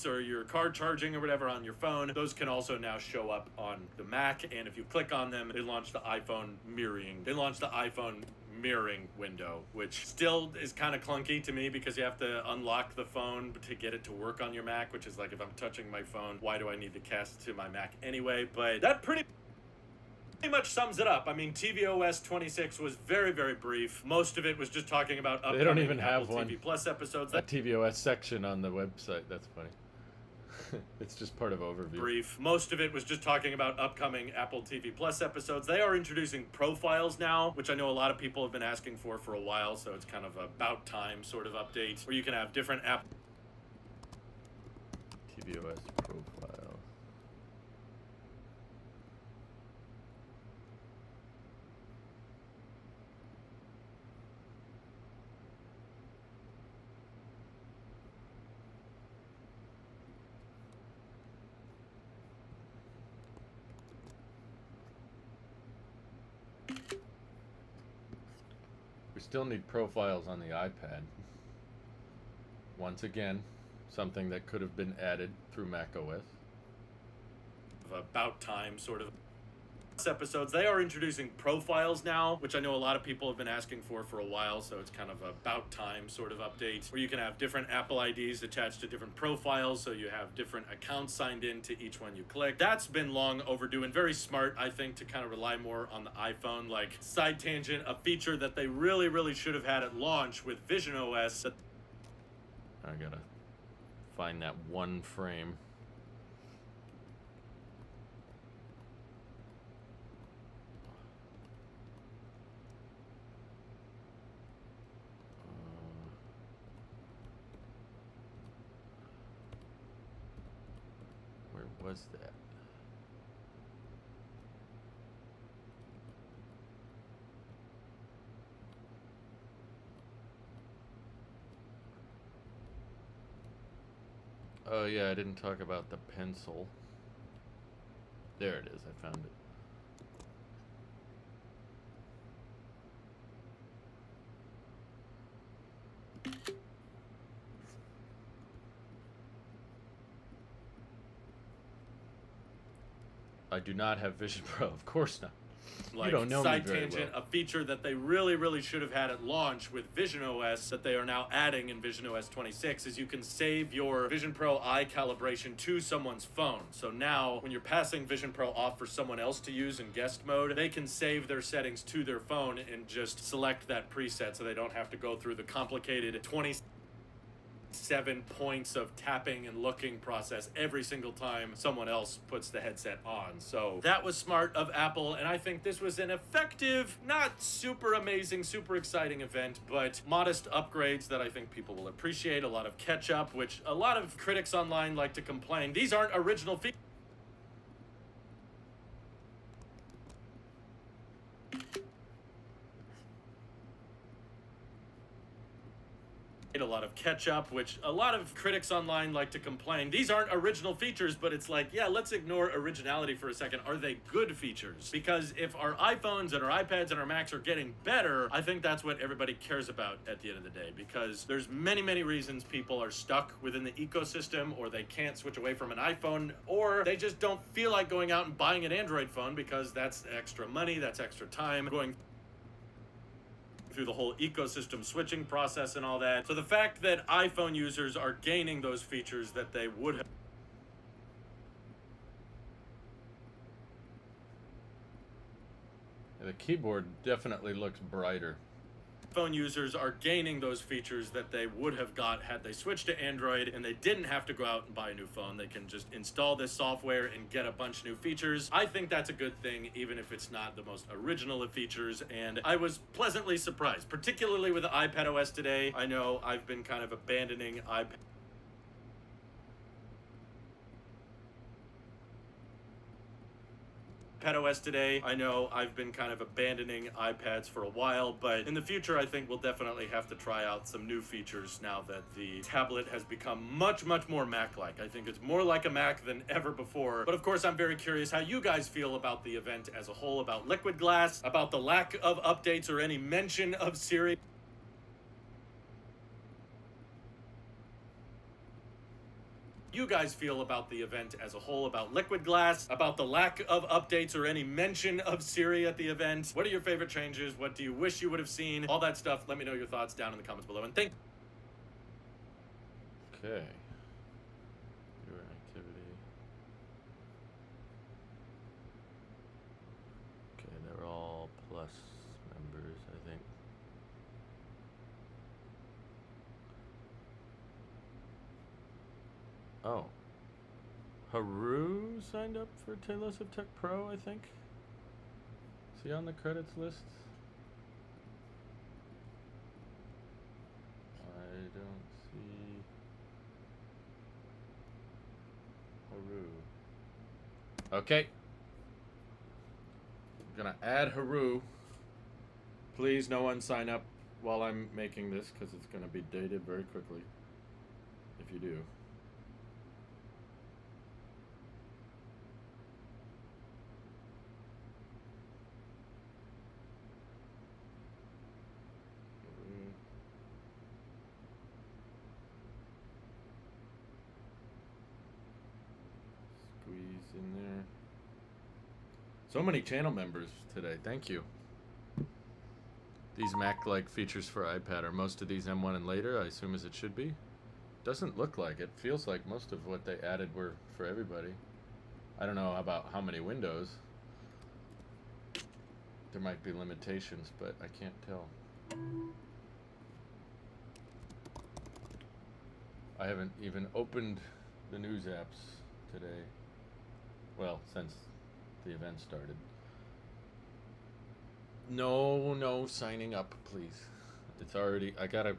or your car charging or whatever on your phone, those can also now show up on the Mac, and if you click on them, they launch the iPhone mirroring window, which still is kind of clunky to me because you have to unlock the phone to get it to work on your Mac, which is like, if I'm touching my phone, why do I need to cast to my Mac anyway? But that pretty much sums it up. I mean, tvOS 26 was very, very brief. Most of it was just talking about upcoming They don't even have Apple one. TV Plus episodes. That tvOS section on the website. That's funny. It's just part of overview. Brief. Most of it was just talking about upcoming Apple TV Plus episodes. They are introducing profiles now, which I know a lot of people have been asking for a while, so it's kind of about time sort of update where you can have different app tvOS profile. still need profiles on the iPad. Once again, something that could have been added through macOS. About time sort of episodes. They are introducing profiles now, which I know a lot of people have been asking for a while, so it's kind of about time sort of update where you can have different Apple IDs attached to different profiles, so you have different accounts signed in to each one you click. That's been long overdue and very smart, I think, to kind of rely more on the iPhone. Like, side tangent, a feature that they really should have had at launch with Vision OS. I gotta find that one frame. Where was that? Oh yeah, I didn't talk about the pencil. There it is, I found it. I do not have Vision Pro, of course not. Like, you don't know side me very tangent, well. a feature that they really should have had at launch with Vision OS that they are now adding in Vision OS 26 is you can save your Vision Pro eye calibration to someone's phone. So now when you're passing Vision Pro off for someone else to use in guest mode, they can save their settings to their phone and just select that preset so they don't have to go through the complicated 27 points of tapping and looking process every single time someone else puts the headset on. So that was smart of Apple, and I think this was an effective, not super amazing, super exciting event, but modest upgrades that I think people will appreciate. A lot of catch up, which a lot of critics online like to complain. These aren't original features. A lot of catch up, which a lot of critics online like to complain. These aren't original features, but it's like, yeah, let's ignore originality for a second. Are they good features? Because if our iPhones and our iPads and our Macs are getting better, I think that's what everybody cares about at the end of the day, because there's many reasons people are stuck within the ecosystem, or they can't switch away from an iPhone, or they just don't feel like going out and buying an Android phone because that's extra money, that's extra time going through the whole ecosystem switching process and all that. So the fact that iPhone users are gaining those features that they would have The keyboard definitely looks brighter. phone users are gaining those features that they would have got had they switched to Android, and they didn't have to go out and buy a new phone. They can just install this software and get a bunch of new features. I think that's a good thing, even if it's not the most original of features, and I was pleasantly surprised, particularly with the iPad OS today. I know I've been kind of abandoning iPadOS today. I know I've been kind of abandoning iPads for a while, but in the future I think we'll definitely have to try out some new features now that the tablet has become much more Mac-like. I think it's more like a Mac than ever before. But of course I'm very curious how you guys feel about the event as a whole, about Liquid Glass, about the lack of updates or any mention of Siri. You guys feel about the event as a whole, about Liquid Glass, about the lack of updates or any mention of Siri at the event. What are your favorite changes? What do you wish you would have seen? All that stuff. Let me know your thoughts down in the comments below. And thank Okay. Viewer activity. Okay, they're all plus members, I think. Oh. Haru signed up for Tailosive Tech Pro, I think. Is he on the credits list? I don't see Haru. Okay. I'm gonna add Haru. Please, no one sign up while I'm making this, because it's gonna be dated very quickly. If you do. So many channel members today. Thank you. These Mac-like features for iPad, are most of these M1 and later, I assume as it should be? Doesn't look like it. Feels like most of what they added were for everybody. I don't know about how many windows. There might be limitations, but I can't tell. I haven't even opened the news apps today. Well, since the event started. No signing up, please. It's already, I gotta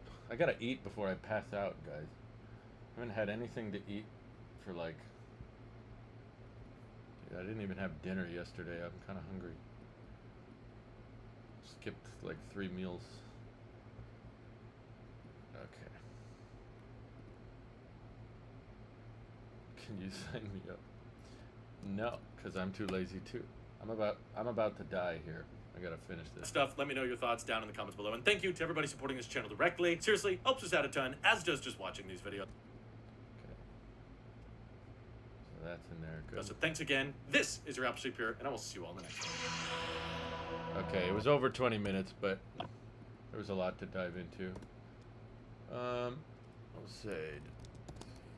eat before I pass out, guys. I haven't had anything to eat for like, I didn't even have dinner yesterday. I'm kind of hungry. Skipped like 3 meals. Okay. Can you sign me up? No, because I'm too lazy too. I'm about to die here. I gotta finish this stuff. Let me know your thoughts down in the comments below. And thank you to everybody supporting this channel directly. Seriously, helps us out a ton, as does just watching these videos. Okay. So that's in there. Good. So thanks again. This is your Apple Superior, and I will see you all in the next one. Okay, it was over 20 minutes, but there was a lot to dive into. I'll say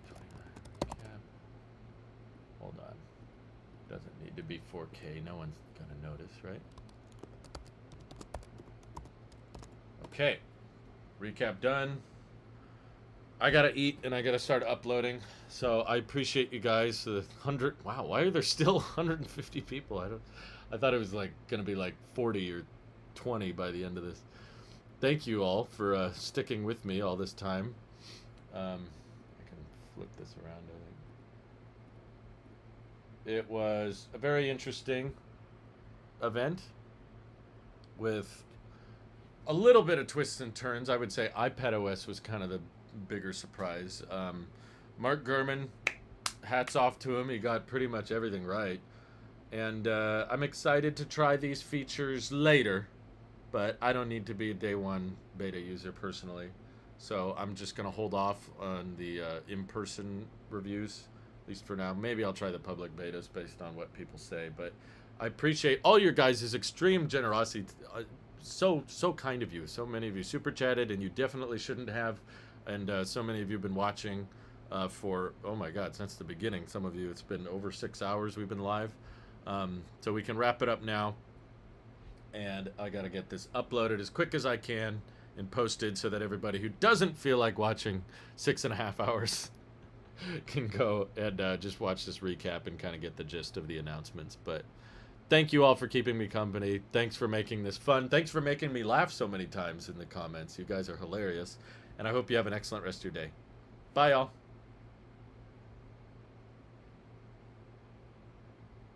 29 recap. Hold on. Doesn't need to be 4K. No one's gonna notice, right? Okay, recap done. I gotta eat and I gotta start uploading. So I appreciate you guys. The 100. Wow, why are there still 150 people? I thought it was like gonna be like 40 or 20 by the end of this. Thank you all for sticking with me all this time. I can flip this around, I think. It was a very interesting event with a little bit of twists and turns. I would say iPadOS was kind of the bigger surprise. Mark Gurman, hats off to him. He got pretty much everything right. And I'm excited to try these features later, but I don't need to be a day one beta user personally. So I'm just going to hold off on the in-person reviews, at least for now. Maybe I'll try the public betas based on what people say, but I appreciate all your guys' extreme generosity. So kind of you. So many of you super chatted, and you definitely shouldn't have. And so many of you have been watching for, oh my God, since the beginning. Some of you, it's been over 6 hours we've been live. So we can wrap it up now. And I got to get this uploaded as quick as I can and posted so that everybody who doesn't feel like watching 6.5 hours can go and just watch this recap and kind of get the gist of the announcements. But thank you all for keeping me company. Thanks for making this fun. Thanks for making me laugh so many times in the comments. You guys are hilarious. And I hope you have an excellent rest of your day. Bye, y'all.